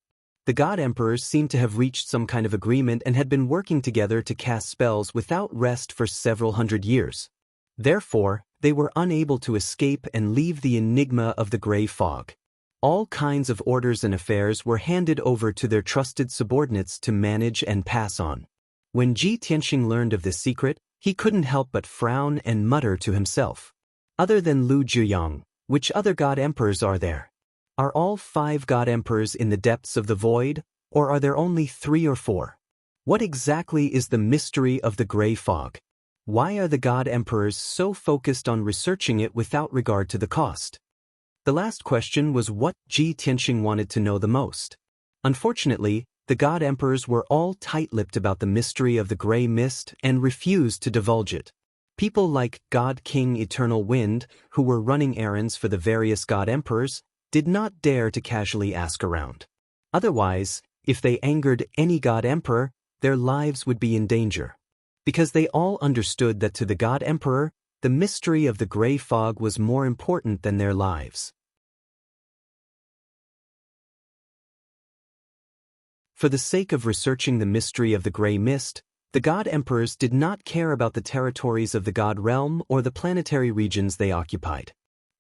The god emperors seemed to have reached some kind of agreement and had been working together to cast spells without rest for several hundred years. Therefore, they were unable to escape and leave the enigma of the gray fog. All kinds of orders and affairs were handed over to their trusted subordinates to manage and pass on. When Ji Tianxing learned of this secret, he couldn't help but frown and mutter to himself. Other than Lu Zhiyang, which other god emperors are there? Are all 5 god emperors in the depths of the void, or are there only 3 or 4? What exactly is the mystery of the gray fog? Why are the god emperors so focused on researching it without regard to the cost? The last question was what Ji Tianxing wanted to know the most. Unfortunately, the god emperors were all tight-lipped about the mystery of the gray mist and refused to divulge it. People like God King Eternal Wind, who were running errands for the various god emperors, did not dare to casually ask around. Otherwise, if they angered any god emperor, their lives would be in danger. Because they all understood that to the god emperor, the mystery of the gray fog was more important than their lives. For the sake of researching the mystery of the gray mist, the god emperors did not care about the territories of the god realm or the planetary regions they occupied.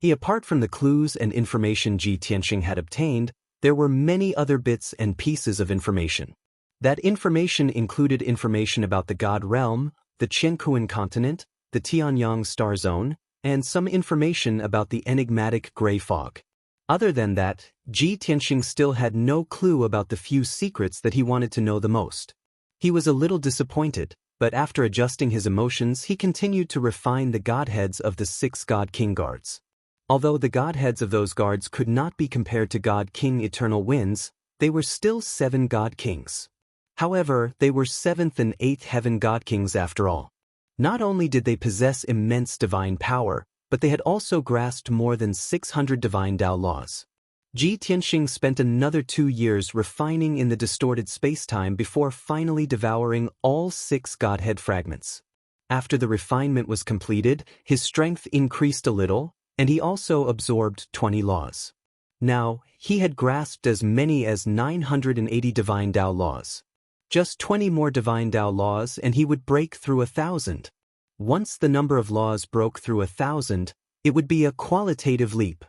Apart from the clues and information Ji Tianxing had obtained, there were many other bits and pieces of information. That information included information about the God Realm, the Qiankuan continent, the Tianyang star zone, and some information about the enigmatic gray fog. Other than that, Ji Tianxing still had no clue about the few secrets that he wanted to know the most. He was a little disappointed, but after adjusting his emotions he continued to refine the godheads of the 6 God King guards. Although the godheads of those guards could not be compared to God King Eternal Winds, they were still 7 God Kings. However, they were 7th and 8th heaven god kings after all. Not only did they possess immense divine power, but they had also grasped more than 600 divine Tao laws. Ji Tianxing spent another 2 years refining in the distorted space-time before finally devouring all 6 godhead fragments. After the refinement was completed, his strength increased a little, and he also absorbed 20 laws. Now, he had grasped as many as 980 divine Tao laws. Just 20 more divine Tao laws and he would break through 1,000. Once the number of laws broke through 1,000, it would be a qualitative leap.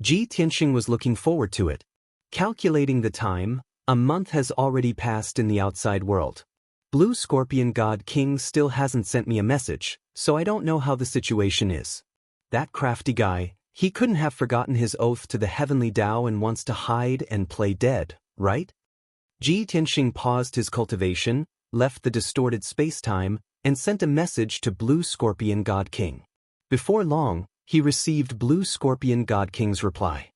Ji Tianxing was looking forward to it. Calculating the time, a month has already passed in the outside world. Blue Scorpion God King still hasn't sent me a message, so I don't know how the situation is. That crafty guy, he couldn't have forgotten his oath to the heavenly Tao and wants to hide and play dead, right? Ji Tianxing paused his cultivation, left the distorted space-time, and sent a message to Blue Scorpion God King. Before long, he received Blue Scorpion God King's reply.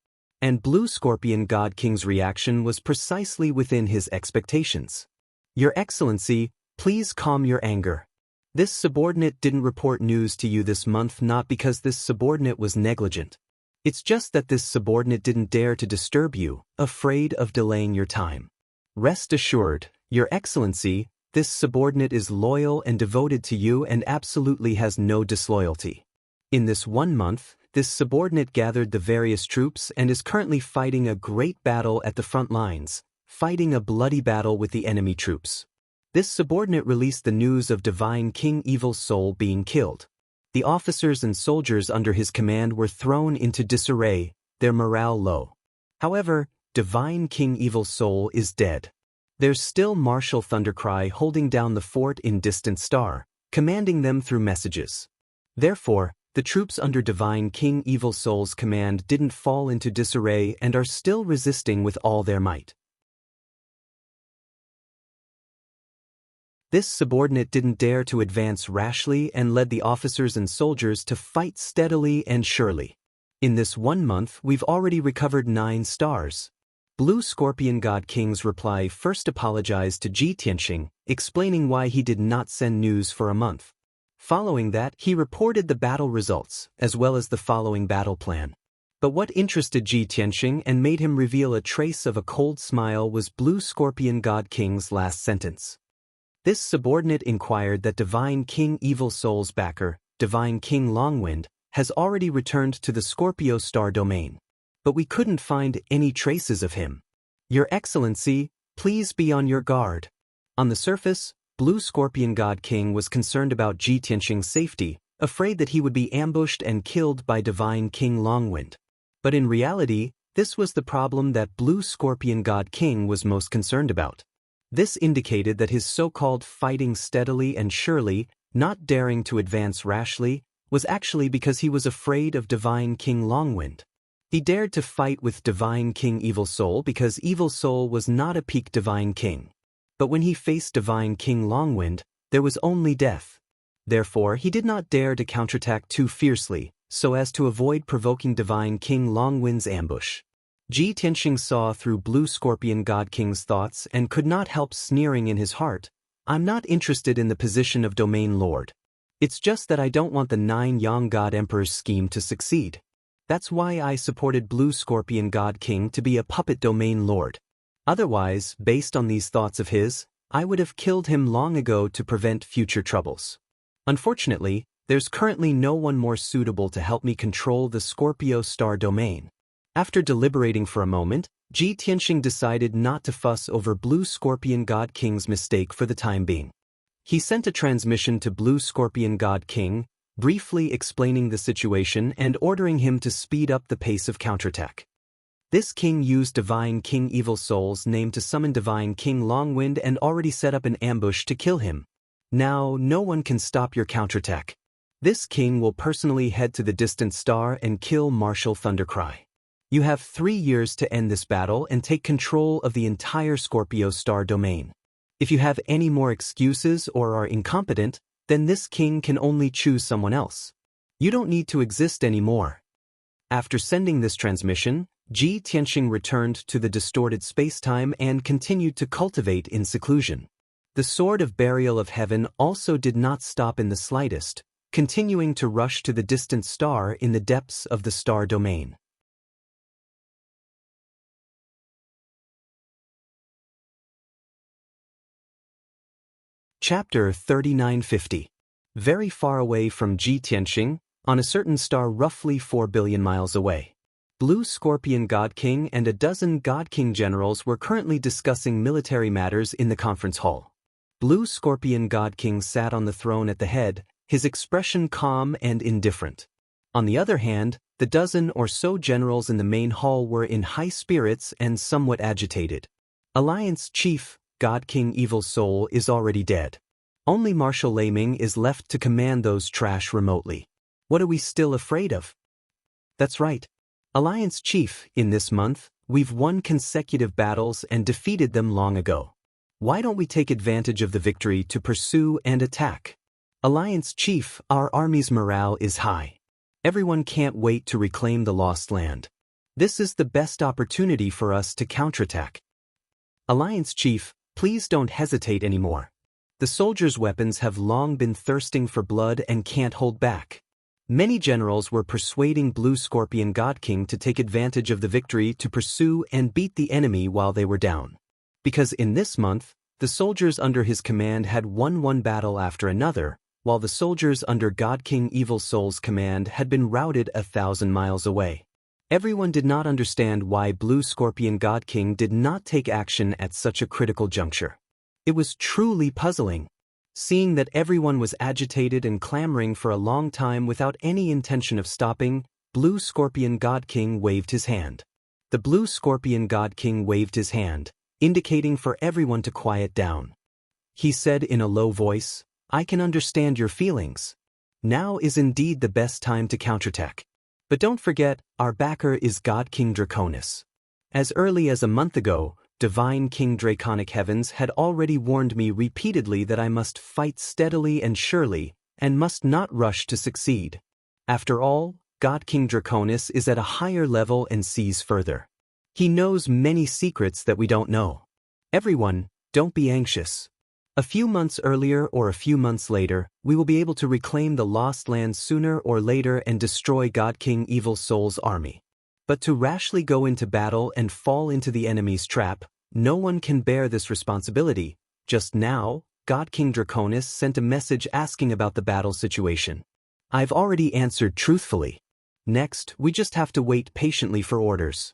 and Blue Scorpion God King's reaction was precisely within his expectations. Your Excellency, please calm your anger. This subordinate didn't report news to you this month not because this subordinate was negligent. It's just that this subordinate didn't dare to disturb you, afraid of delaying your time. Rest assured, Your Excellency, this subordinate is loyal and devoted to you and absolutely has no disloyalty. In this 1 month, this subordinate gathered the various troops and is currently fighting a great battle at the front lines, fighting a bloody battle with the enemy troops. This subordinate released the news of Divine King Evil Soul being killed. The officers and soldiers under his command were thrown into disarray, their morale low. However, Divine King Evil Soul is dead. There's still Martial Thundercry holding down the fort in Distant Star, commanding them through messages. Therefore, the troops under Divine King Evil Soul's command didn't fall into disarray and are still resisting with all their might. This subordinate didn't dare to advance rashly and led the officers and soldiers to fight steadily and surely. In this 1 month, we've already recovered 9 stars. Blue Scorpion God King's reply first apologized to Ji Tianxing, explaining why he did not send news for a month. Following that, he reported the battle results, as well as the following battle plan. But what interested Ji Tianxing and made him reveal a trace of a cold smile was Blue Scorpion God King's last sentence. This subordinate inquired that Divine King Evil Soul's backer, Divine King Longwind, has already returned to the Scorpio Star domain. But we couldn't find any traces of him. Your Excellency, please be on your guard. On the surface, Blue Scorpion God King was concerned about Ji Tianxing's safety, afraid that he would be ambushed and killed by Divine King Longwind. But in reality, this was the problem that Blue Scorpion God King was most concerned about. This indicated that his so-called fighting steadily and surely, not daring to advance rashly, was actually because he was afraid of Divine King Longwind. He dared to fight with Divine King Evil Soul because Evil Soul was not a peak Divine King. But when he faced Divine King Longwind, there was only death. Therefore, he did not dare to counterattack too fiercely, so as to avoid provoking Divine King Longwind's ambush. Ji Tianxing saw through Blue Scorpion God King's thoughts and could not help sneering in his heart. I'm not interested in the position of Domain Lord. It's just that I don't want the 9 Yang God Emperor's scheme to succeed. That's why I supported Blue Scorpion God King to be a puppet Domain Lord. Otherwise, based on these thoughts of his, I would have killed him long ago to prevent future troubles. Unfortunately, there's currently no one more suitable to help me control the Scorpio Star domain. After deliberating for a moment, Ji Tianxing decided not to fuss over Blue Scorpion God King's mistake for the time being. He sent a transmission to Blue Scorpion God King, briefly explaining the situation and ordering him to speed up the pace of counterattack. This king used Divine King Evil Soul's name to summon Divine King Longwind and already set up an ambush to kill him. Now, no one can stop your counterattack. This king will personally head to the Distant Star and kill Martial Thundercry. You have 3 years to end this battle and take control of the entire Scorpio Star domain. If you have any more excuses or are incompetent, then this king can only choose someone else. You don't need to exist anymore. After sending this transmission, Ji Tianxing returned to the distorted spacetime and continued to cultivate in seclusion. The Sword of Burial of Heaven also did not stop in the slightest, continuing to rush to the Distant Star in the depths of the star domain. Chapter 3950. Very far away from Ji Tianxing, on a certain star roughly 4 billion miles away. Blue Scorpion God King and a dozen God King generals were currently discussing military matters in the conference hall. Blue Scorpion God King sat on the throne at the head, his expression calm and indifferent. On the other hand, the dozen or so generals in the main hall were in high spirits and somewhat agitated. Alliance Chief, God King Evil Soul is already dead. Only Marshal Laming is left to command those trash remotely. What are we still afraid of? That's right. Alliance Chief, in this month, we've won consecutive battles and defeated them long ago. Why don't we take advantage of the victory to pursue and attack? Alliance Chief, our army's morale is high. Everyone can't wait to reclaim the lost land. This is the best opportunity for us to counterattack. Alliance Chief, please don't hesitate anymore. The soldiers' weapons have long been thirsting for blood and can't hold back. Many generals were persuading Blue Scorpion God King to take advantage of the victory to pursue and beat the enemy while they were down. Because in this month, the soldiers under his command had won one battle after another, while the soldiers under God King Evil Soul's command had been routed 1,000 miles away. Everyone did not understand why Blue Scorpion God King did not take action at such a critical juncture. It was truly puzzling. Seeing that everyone was agitated and clamoring for a long time without any intention of stopping, Blue Scorpion God King waved his hand. The Blue Scorpion God King waved his hand, indicating for everyone to quiet down. He said in a low voice, "I can understand your feelings. Now is indeed the best time to counterattack. But don't forget, our backer is God King Draconis. As early as a month ago, Divine King Draconic Heavens had already warned me repeatedly that I must fight steadily and surely, and must not rush to succeed. After all, God King Draconis is at a higher level and sees further. He knows many secrets that we don't know. Everyone, don't be anxious. A few months earlier or a few months later, we will be able to reclaim the lost land sooner or later and destroy God King Evil Soul's army. But to rashly go into battle and fall into the enemy's trap, no one can bear this responsibility. Just now, God King Draconis sent a message asking about the battle situation. I've already answered truthfully. Next, we just have to wait patiently for orders."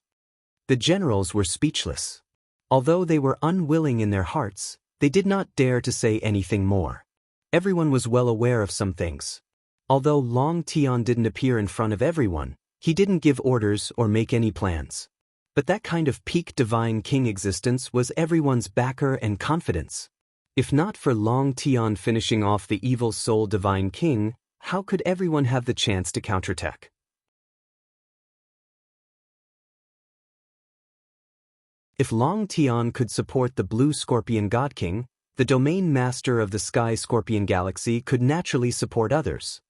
The generals were speechless. Although they were unwilling in their hearts, they did not dare to say anything more. Everyone was well aware of some things. Although Long Tian didn't appear in front of everyone, he didn't give orders or make any plans. But that kind of peak Divine King existence was everyone's backer and confidence. If not for Long Tian finishing off the Evil Soul Divine King, how could everyone have the chance to counterattack? If Long Tian could support the Blue Scorpion God King, the Domain Master of the Sky Scorpion Galaxy could naturally support others.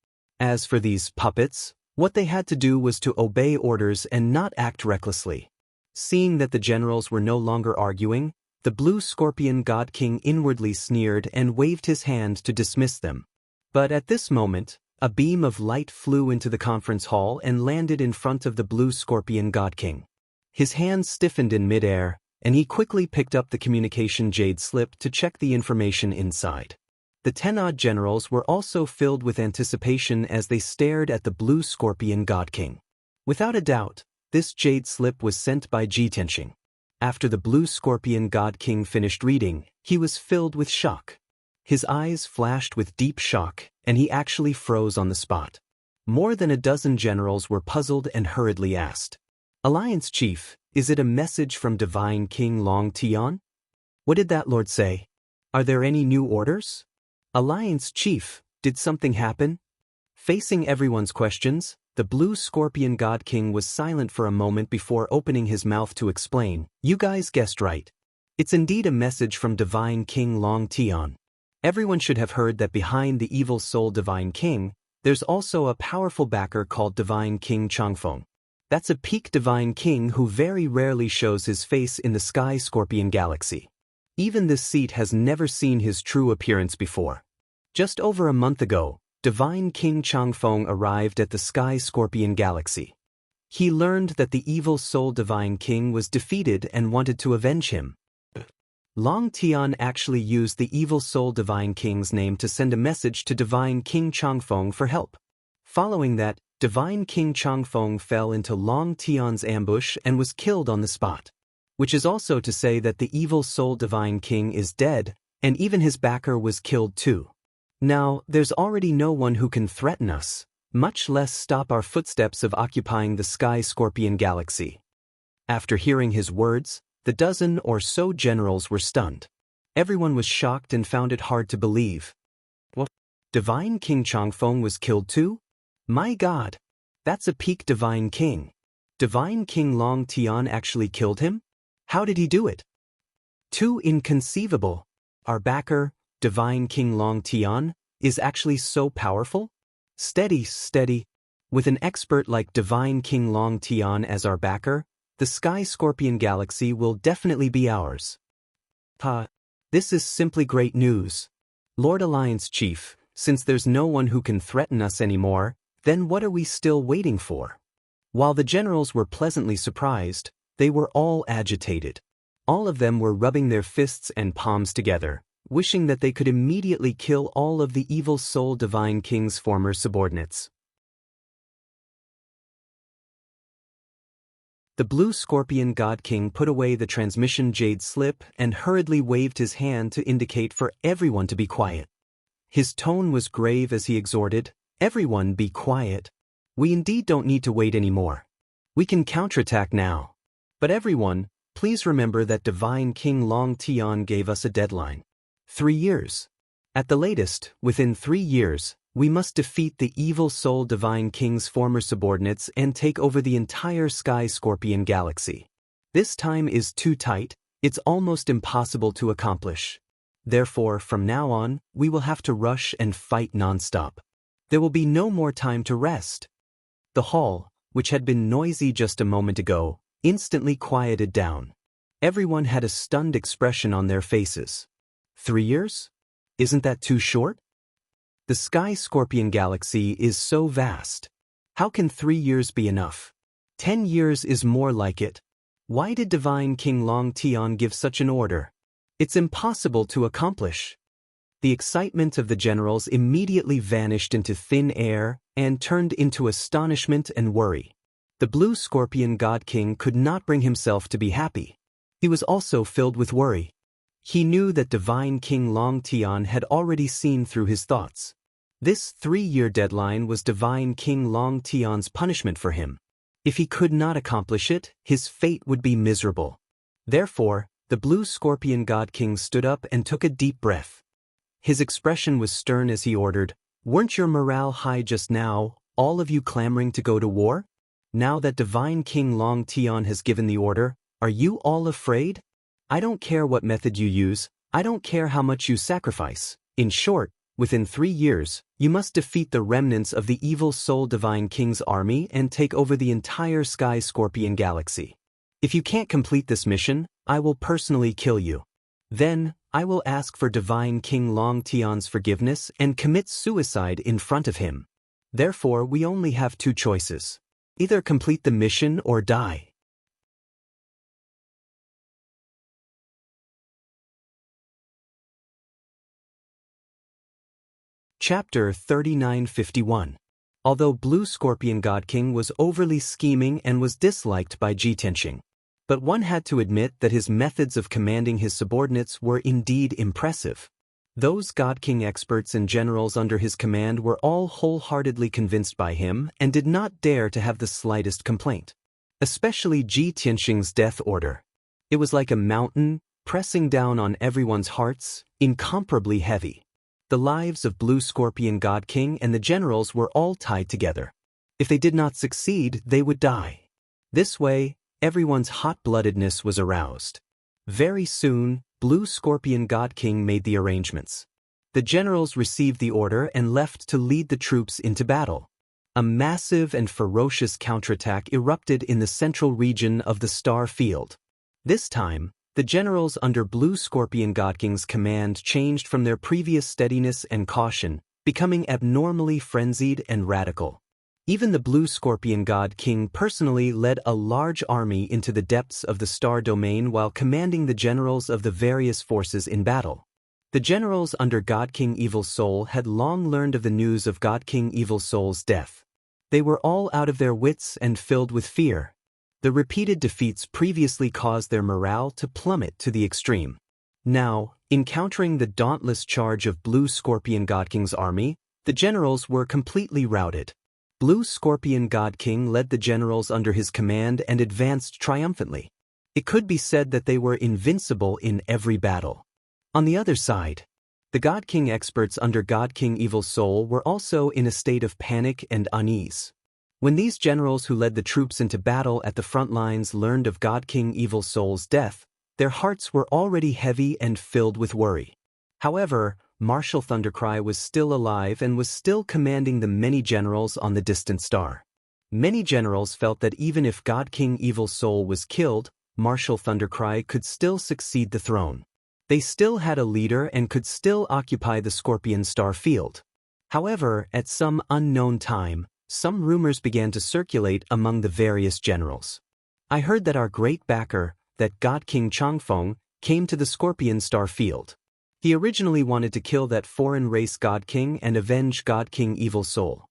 As for these puppets, what they had to do was to obey orders and not act recklessly. Seeing that the generals were no longer arguing, the Blue Scorpion God King inwardly sneered and waved his hand to dismiss them. But at this moment, a beam of light flew into the conference hall and landed in front of the Blue Scorpion God King. His hands stiffened in midair, and he quickly picked up the communication jade slip to check the information inside. The 10-odd generals were also filled with anticipation as they stared at the Blue Scorpion God King. Without a doubt, this jade slip was sent by Jitenshing. After the Blue Scorpion God King finished reading, he was filled with shock. His eyes flashed with deep shock, and he actually froze on the spot. More than a dozen generals were puzzled and hurriedly asked, "Alliance Chief, is it a message from Divine King Long Tian? What did that lord say? Are there any new orders? Alliance Chief, did something happen?" Facing everyone's questions, the Blue Scorpion God King was silent for a moment before opening his mouth to explain. "You guys guessed right. It's indeed a message from Divine King Long Tian. Everyone should have heard that behind the Evil Soul Divine King, there's also a powerful backer called Divine King Changfeng. That's a peak Divine King who very rarely shows his face in the Sky Scorpion Galaxy. Even this seat has never seen his true appearance before. Just over a month ago, Divine King Changfeng arrived at the Sky Scorpion Galaxy. He learned that the Evil Soul Divine King was defeated and wanted to avenge him. Long Tian actually used the Evil Soul Divine King's name to send a message to Divine King Changfeng for help. Following that, Divine King Changfeng fell into Long Tian's ambush and was killed on the spot. Which is also to say that the Evil Soul Divine King is dead, and even his backer was killed too. Now, there's already no one who can threaten us, much less stop our footsteps of occupying the Sky Scorpion Galaxy. After hearing his words, the dozen or so generals were stunned. Everyone was shocked and found it hard to believe. What? Divine King Changfeng was killed too? My God! That's a peak Divine King. Divine King Long Tian actually killed him? How did he do it? Too inconceivable. Our backer, Divine King Long Tian, is actually so powerful? Steady, steady. With an expert like Divine King Longtime as our backer, the Sky Scorpion Galaxy will definitely be ours. This is simply great news. Lord Alliance Chief, since there's no one who can threaten us anymore, then what are we still waiting for? While the generals were pleasantly surprised, they were all agitated. All of them were rubbing their fists and palms together, wishing that they could immediately kill all of the evil soul Divine King's former subordinates. The Blue Scorpion God King put away the transmission jade slip and hurriedly waved his hand to indicate for everyone to be quiet. His tone was grave as he exhorted, "Everyone be quiet. We indeed don't need to wait anymore. We can counterattack now. But everyone, please remember that Divine King Longtime gave us a deadline. 3 years. At the latest, within 3 years, we must defeat the evil soul Divine King's former subordinates and take over the entire Sky Scorpion Galaxy. This time is too tight, it's almost impossible to accomplish. Therefore, from now on, we will have to rush and fight nonstop. There will be no more time to rest." The hall, which had been noisy just a moment ago, instantly quieted down. Everyone had a stunned expression on their faces. 3 years? Isn't that too short? The Sky Scorpion Galaxy is so vast. How can 3 years be enough? 10 years is more like it. Why did Divine King Longtime give such an order? It's impossible to accomplish. The excitement of the generals immediately vanished into thin air and turned into astonishment and worry. The Blue Scorpion God King could not bring himself to be happy. He was also filled with worry. He knew that Divine King Longtime had already seen through his thoughts. This 3-year deadline was Divine King Longtime's punishment for him. If he could not accomplish it, his fate would be miserable. Therefore, the Blue Scorpion God King stood up and took a deep breath. His expression was stern as he ordered, "Weren't your morale high just now, all of you clamoring to go to war? Now that Divine King Longtime has given the order, are you all afraid? I don't care what method you use, I don't care how much you sacrifice. In short, within 3 years, you must defeat the remnants of the evil soul Divine King's army and take over the entire Sky Scorpion Galaxy. If you can't complete this mission, I will personally kill you. Then, I will ask for Divine King Longtime's forgiveness and commit suicide in front of him. Therefore, we only have 2 choices. Either complete the mission or die." Chapter 3951. Although Blue Scorpion God King was overly scheming and was disliked by Xianxia, but one had to admit that his methods of commanding his subordinates were indeed impressive. Those God King experts and generals under his command were all wholeheartedly convinced by him and did not dare to have the slightest complaint. Especially Xianxia's death order. It was like a mountain, pressing down on everyone's hearts, incomparably heavy. The lives of Blue Scorpion God King and the generals were all tied together. If they did not succeed, they would die. This way, everyone's hot-bloodedness was aroused. Very soon, Blue Scorpion God King made the arrangements. The generals received the order and left to lead the troops into battle. A massive and ferocious counterattack erupted in the central region of the Star Field. This time, the generals under Blue Scorpion God King's command changed from their previous steadiness and caution, becoming abnormally frenzied and radical. Even the Blue Scorpion God King personally led a large army into the depths of the Star Domain while commanding the generals of the various forces in battle. The generals under God King Evil Soul had long learned of the news of God King Evil Soul's death. They were all out of their wits and filled with fear. The repeated defeats previously caused their morale to plummet to the extreme. Now, encountering the dauntless charge of Blue Scorpion God King's army, the generals were completely routed. Blue Scorpion God King led the generals under his command and advanced triumphantly. It could be said that they were invincible in every battle. On the other side, the God King experts under God King Evil Soul were also in a state of panic and unease. When these generals who led the troops into battle at the front lines learned of God King Evil Soul's death, their hearts were already heavy and filled with worry. However, Marshal Thundercry was still alive and was still commanding the many generals on the distant star. Many generals felt that even if God King Evil Soul was killed, Marshal Thundercry could still succeed the throne. They still had a leader and could still occupy the Scorpion Star field. However, at some unknown time, some rumors began to circulate among the various generals. I heard that our great backer, that God King Changfeng, came to the Scorpion Star field. He originally wanted to kill that foreign race God King and avenge God King Evil Soul,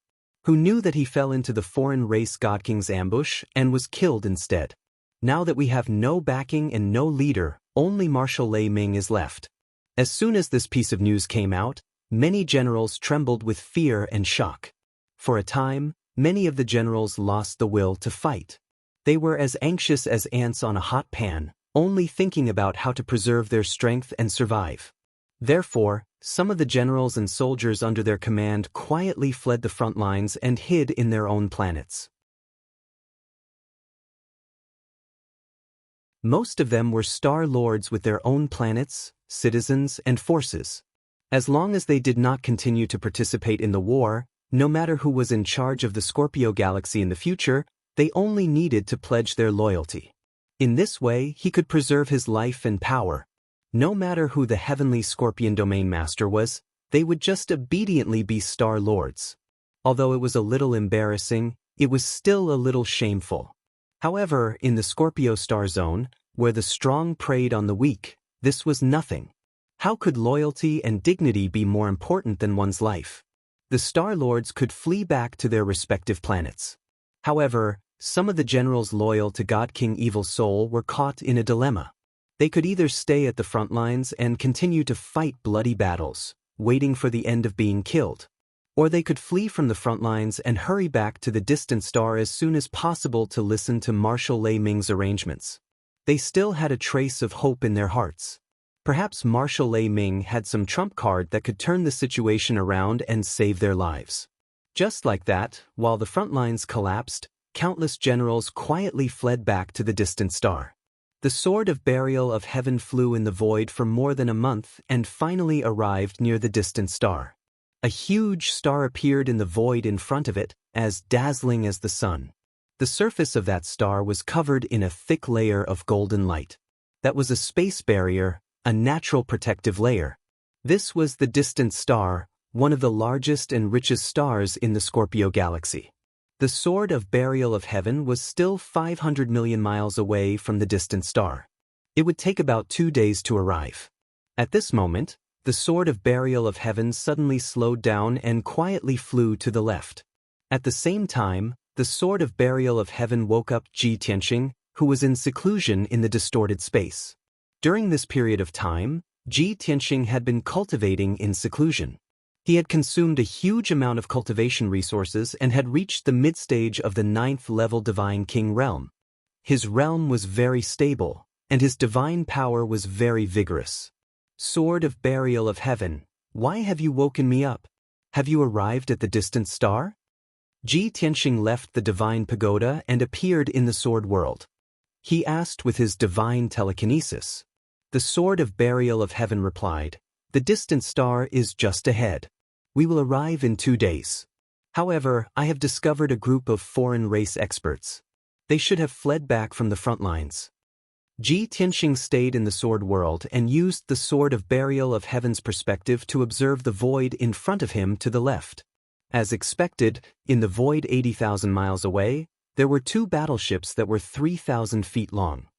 who knew that he fell into the foreign race God King's ambush and was killed instead. Now that we have no backing and no leader, only Marshal Lei Ming is left. As soon as this piece of news came out, many generals trembled with fear and shock. For a time, many of the generals lost the will to fight. They were as anxious as ants on a hot pan, only thinking about how to preserve their strength and survive. Therefore, some of the generals and soldiers under their command quietly fled the front lines and hid in their own planets. Most of them were star lords with their own planets, citizens, and forces. As long as they did not continue to participate in the war, no matter who was in charge of the Scorpio galaxy in the future, they only needed to pledge their loyalty. In this way, he could preserve his life and power. No matter who the heavenly Scorpion domain master was, they would just obediently be star lords. Although it was a little embarrassing, it was still a little shameful. However, in the Scorpio star zone, where the strong preyed on the weak, this was nothing. How could loyalty and dignity be more important than one's life? The Star Lords could flee back to their respective planets. However, some of the generals loyal to God King Evil Soul were caught in a dilemma. They could either stay at the front lines and continue to fight bloody battles, waiting for the end of being killed, or they could flee from the front lines and hurry back to the distant star as soon as possible to listen to Marshal Lei Ming's arrangements. They still had a trace of hope in their hearts. Perhaps Marshal Lei Ming had some trump card that could turn the situation around and save their lives. Just like that, while the front lines collapsed, countless generals quietly fled back to the distant star. The Sword of Burial of Heaven flew in the void for more than a month and finally arrived near the distant star. A huge star appeared in the void in front of it, as dazzling as the sun. The surface of that star was covered in a thick layer of golden light. That was a space barrier, a natural protective layer. This was the distant star, one of the largest and richest stars in the Scorpio galaxy. The Sword of Burial of Heaven was still 500 million miles away from the distant star. It would take about 2 days to arrive. At this moment, the Sword of Burial of Heaven suddenly slowed down and quietly flew to the left. At the same time, the Sword of Burial of Heaven woke up Ji Tianxing, who was in seclusion in the distorted space. During this period of time, Ji Tianxing had been cultivating in seclusion. He had consumed a huge amount of cultivation resources and had reached the mid-stage of the 9th-level Divine King realm. His realm was very stable, and his divine power was very vigorous. Sword of Burial of Heaven, why have you woken me up? Have you arrived at the distant star? Ji Tianxing left the divine pagoda and appeared in the sword world. He asked with his divine telekinesis. The Sword of Burial of Heaven replied, "The distant star is just ahead. We will arrive in 2 days. However, I have discovered a group of foreign race experts. They should have fled back from the front lines." Ji Tianxing stayed in the sword world and used the Sword of Burial of Heaven's perspective to observe the void in front of him to the left. As expected, in the void 80,000 miles away, there were 2 battleships that were 3,000 feet long.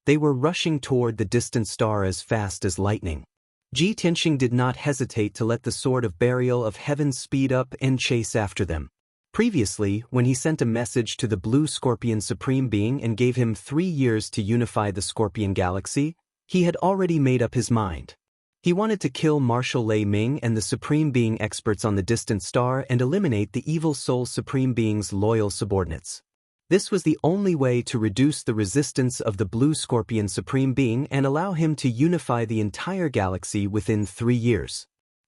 They were rushing toward the distant star as fast as lightning. Ji Tianxing did not hesitate to let the Sword of Burial of Heaven speed up and chase after them. Previously, when he sent a message to the Blue Scorpion Supreme Being and gave him 3 years to unify the Scorpion Galaxy, he had already made up his mind. He wanted to kill Marshal Lei Ming and the Supreme Being experts on the distant star and eliminate the Evil Soul Supreme Being's loyal subordinates. This was the only way to reduce the resistance of the Blue Scorpion Supreme Being and allow him to unify the entire galaxy within 3 years.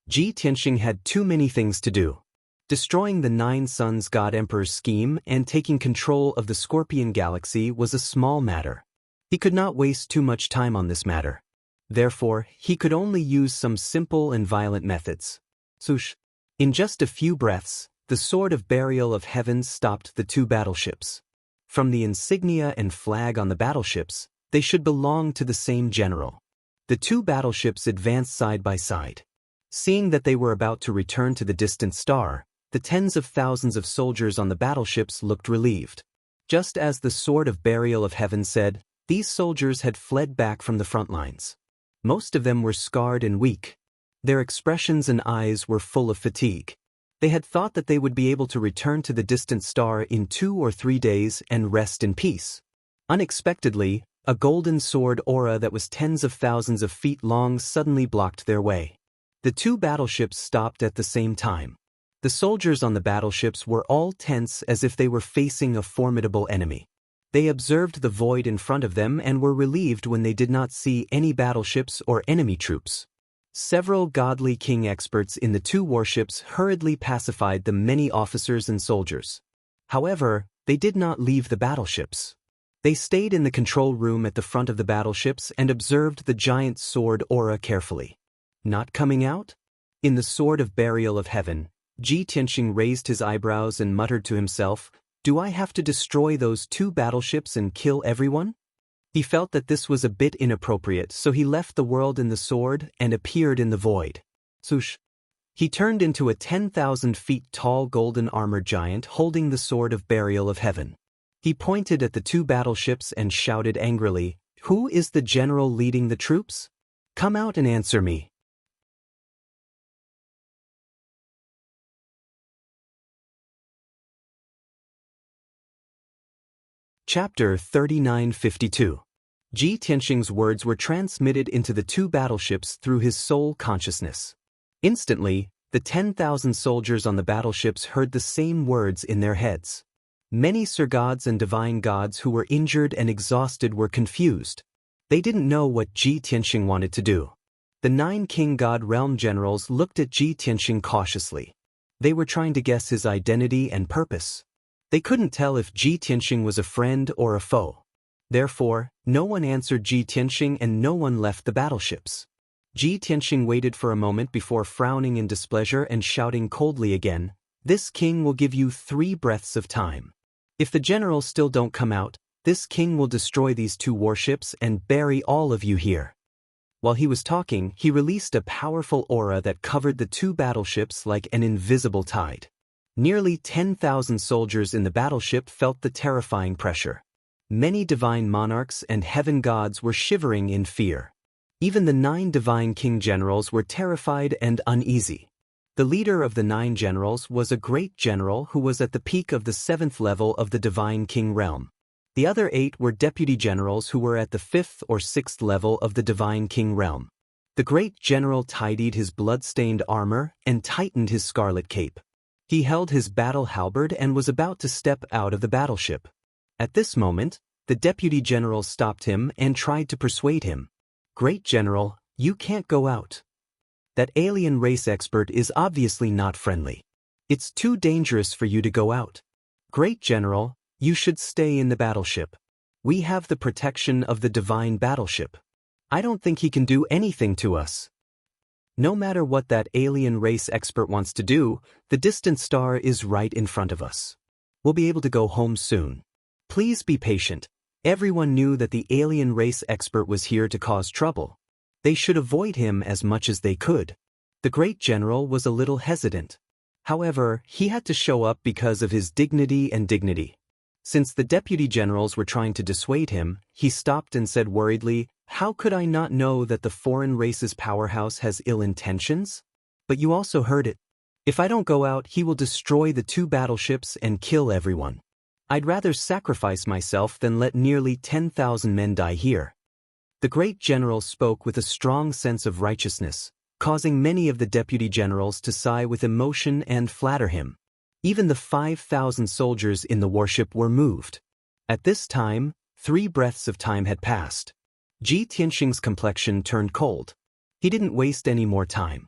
Ji Tianxing had too many things to do. Destroying the 9 Suns God Emperor's scheme and taking control of the Scorpion Galaxy was a small matter. He could not waste too much time on this matter. Therefore, he could only use some simple and violent methods. Swoosh! In just a few breaths, the sword of burial of heaven stopped the two battleships. From the insignia and flag on the battleships, they should belong to the same general. The two battleships advanced side by side. Seeing that they were about to return to the distant star, the tens of thousands of soldiers on the battleships looked relieved. Just as the sword of burial of heaven said, these soldiers had fled back from the front lines. Most of them were scarred and weak. Their expressions and eyes were full of fatigue. They had thought that they would be able to return to the distant star in 2 or 3 days and rest in peace. Unexpectedly, a golden sword aura that was tens of thousands of feet long suddenly blocked their way. The two battleships stopped at the same time. The soldiers on the battleships were all tense as if they were facing a formidable enemy. They observed the void in front of them and were relieved when they did not see any battleships or enemy troops. Several godly king experts in the two warships hurriedly pacified the many officers and soldiers. However, they did not leave the battleships. They stayed in the control room at the front of the battleships and observed the giant sword aura carefully. Not coming out? In the sword of burial of heaven, Xianxia raised his eyebrows and muttered to himself, "Do I have to destroy those two battleships and kill everyone?" He felt that this was a bit inappropriate, so he left the world in the sword and appeared in the void. Swoosh! He turned into a 10,000 feet tall golden armored giant holding the sword of burial of heaven. He pointed at the two battleships and shouted angrily, "Who is the general leading the troops? Come out and answer me." Chapter 3952. Xianxia's words were transmitted into the two battleships through his soul consciousness. Instantly, the 10,000 soldiers on the battleships heard the same words in their heads. Many surgods and divine gods who were injured and exhausted were confused. They didn't know what Xianxia wanted to do. The 9 king god realm generals looked at Xianxia cautiously. They were trying to guess his identity and purpose. They couldn't tell if Xianxia was a friend or a foe. Therefore, no one answered Xianxia and no one left the battleships. Xianxia waited for a moment before frowning in displeasure and shouting coldly again, "This king will give you 3 breaths of time. If the generals still don't come out, this king will destroy these 2 warships and bury all of you here." While he was talking, he released a powerful aura that covered the 2 battleships like an invisible tide. Nearly 10,000 soldiers in the battleship felt the terrifying pressure. Many divine monarchs and heaven gods were shivering in fear. Even the 9 divine king generals were terrified and uneasy. The leader of the 9 generals was a great general who was at the peak of the 7th level of the divine king realm. The other 8 were deputy generals who were at the 5th or 6th level of the divine king realm. The great general tidied his blood-stained armor and tightened his scarlet cape. He held his battle halberd and was about to step out of the battleship. At this moment, the deputy general stopped him and tried to persuade him. "Great general, you can't go out. That alien race expert is obviously not friendly. It's too dangerous for you to go out. Great general, you should stay in the battleship. We have the protection of the divine battleship. I don't think he can do anything to us. No matter what that alien race expert wants to do, the distant star is right in front of us. We'll be able to go home soon. Please be patient." Everyone knew that the alien race expert was here to cause trouble. They should avoid him as much as they could. The great general was a little hesitant. However, he had to show up because of his dignity and dignity. Since the deputy generals were trying to dissuade him, he stopped and said worriedly, "How could I not know that the foreign race's powerhouse has ill intentions? But you also heard it. If I don't go out, he will destroy the 2 battleships and kill everyone. I'd rather sacrifice myself than let nearly 10,000 men die here." The great general spoke with a strong sense of righteousness, causing many of the deputy generals to sigh with emotion and flatter him. Even the 5,000 soldiers in the warship were moved. At this time, 3 breaths of time had passed. Xianxia's complexion turned cold. He didn't waste any more time.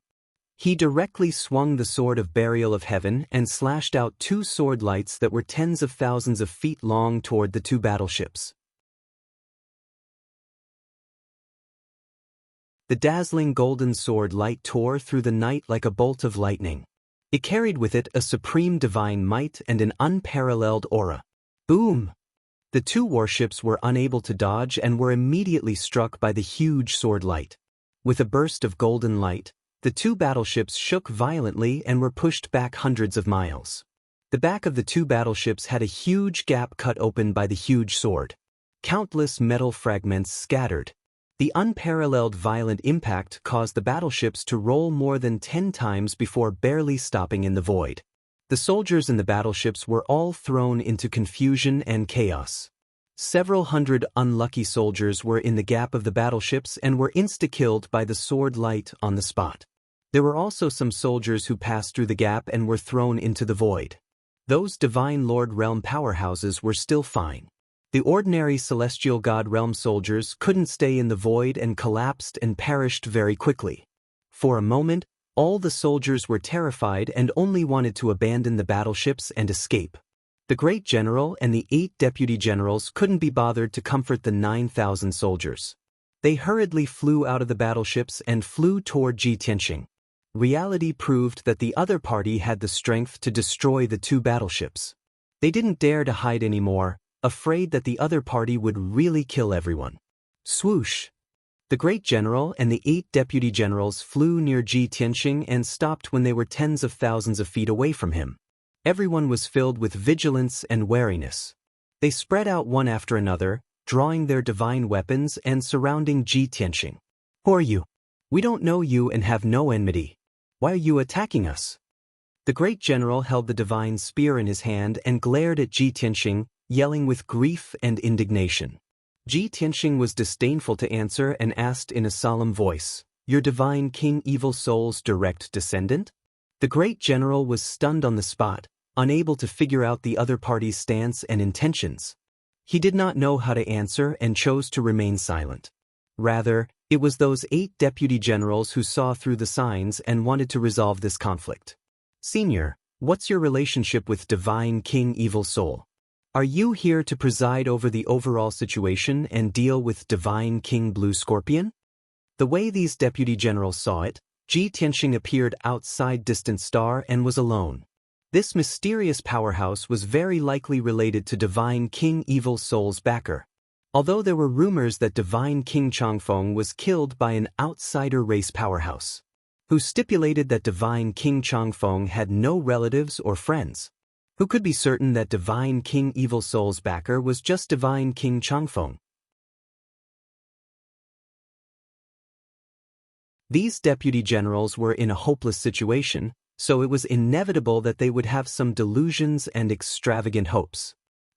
He directly swung the sword of burial of heaven and slashed out 2 sword lights that were tens of thousands of feet long toward the 2 battleships. The dazzling golden sword light tore through the night like a bolt of lightning. It carried with it a supreme divine might and an unparalleled aura. Boom! The two warships were unable to dodge and were immediately struck by the huge sword light. With a burst of golden light, the two battleships shook violently and were pushed back hundreds of miles. The back of the two battleships had a huge gap cut open by the huge sword. Countless metal fragments scattered. The unparalleled violent impact caused the battleships to roll more than 10 times before barely stopping in the void. The soldiers in the battleships were all thrown into confusion and chaos. Several hundred unlucky soldiers were in the gap of the battleships and were insta-killed by the sword light on the spot. There were also some soldiers who passed through the gap and were thrown into the void. Those Divine Lord Realm powerhouses were still fine. The ordinary Celestial God Realm soldiers couldn't stay in the void and collapsed and perished very quickly. For a moment, all the soldiers were terrified and only wanted to abandon the battleships and escape. The Great General and the 8 deputy generals couldn't be bothered to comfort the 9,000 soldiers. They hurriedly flew out of the battleships and flew toward Tianxia. Reality proved that the other party had the strength to destroy the two battleships. They didn't dare to hide anymore, afraid that the other party would really kill everyone. Swoosh! The Great General and the 8 deputy generals flew near Tianxia and stopped when they were tens of thousands of feet away from him. Everyone was filled with vigilance and wariness. They spread out one after another, drawing their divine weapons and surrounding Tianxia. Who are you? We don't know you and have no enmity. Why are you attacking us? The Great General held the divine spear in his hand and glared at Tianxia, yelling with grief and indignation. Tianxia was disdainful to answer and asked in a solemn voice, "Your divine King Evil Soul's direct descendant?" The Great General was stunned on the spot, unable to figure out the other party's stance and intentions. He did not know how to answer and chose to remain silent. Rather, it was those 8 deputy generals who saw through the signs and wanted to resolve this conflict. "Senior, what's your relationship with Divine King Evil Soul? Are you here to preside over the overall situation and deal with Divine King Blue Scorpion?" The way these deputy generals saw it, Tianxia appeared outside Distant Star and was alone. This mysterious powerhouse was very likely related to Divine King Evil Soul's backer. Although there were rumors that Divine King Changfeng was killed by an outsider race powerhouse, who stipulated that Divine King Changfeng had no relatives or friends. Who could be certain that Divine King Evil Soul's backer was just Divine King Changfeng? These deputy generals were in a hopeless situation, so it was inevitable that they would have some delusions and extravagant hopes.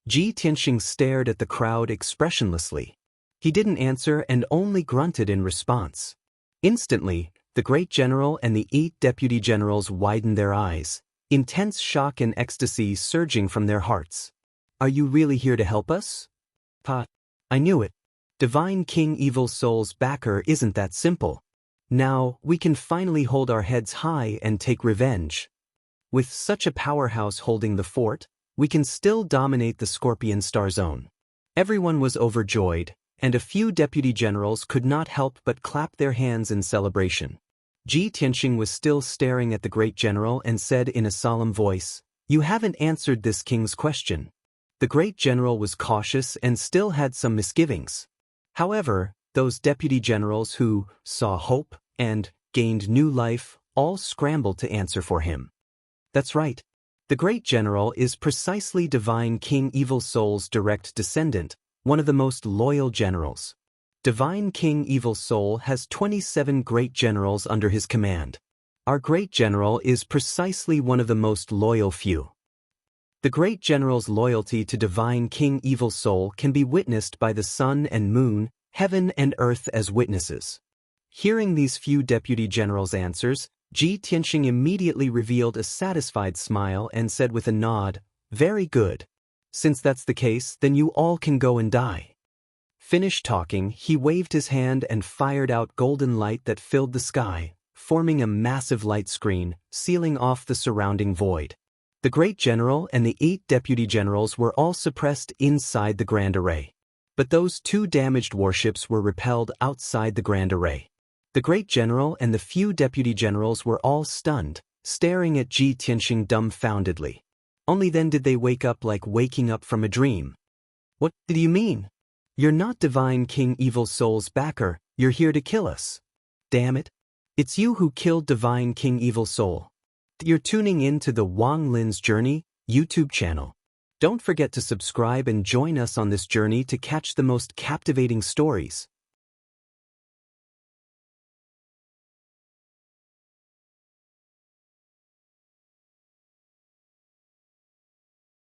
Tianxia stared at the crowd expressionlessly. He didn't answer and only grunted in response. Instantly, the Great General and the 8 deputy generals widened their eyes, intense shock and ecstasy surging from their hearts. "Are you really here to help us?" "Pa, I knew it. Divine King Evil Soul's backer isn't that simple. Now, we can finally hold our heads high and take revenge. With such a powerhouse holding the fort, we can still dominate the Scorpion Star Zone." Everyone was overjoyed, and a few deputy generals could not help but clap their hands in celebration. Tianxia was still staring at the Great General and said in a solemn voice, "You haven't answered this king's question." The Great General was cautious and still had some misgivings. However, those deputy generals who saw hope and gained new life all scrambled to answer for him. "That's right. The Great General is precisely Divine King Evil Soul's direct descendant, one of the most loyal generals. Divine King Evil Soul has 27 great generals under his command. Our Great General is precisely one of the most loyal few. The Great General's loyalty to Divine King Evil Soul can be witnessed by the sun and moon, heaven and earth as witnesses." Hearing these few deputy generals' answers, Tianxia immediately revealed a satisfied smile and said with a nod, "Very good. Since that's the case, then you all can go and die." Finished talking, he waved his hand and fired out golden light that filled the sky, forming a massive light screen, sealing off the surrounding void. The Great General and the 8 deputy generals were all suppressed inside the Grand Array. But those 2 damaged warships were repelled outside the Grand Array. The great general and the few deputy generals were all stunned, staring at Ji Tianxing dumbfoundedly. Only then did they wake up like waking up from a dream. What do you mean? You're not Divine King Evil Soul's backer, you're here to kill us. Damn it. It's you who killed Divine King Evil Soul. You're tuning in to the Wang Lin's Journey YouTube channel. Don't forget to subscribe and join us on this journey to catch the most captivating stories.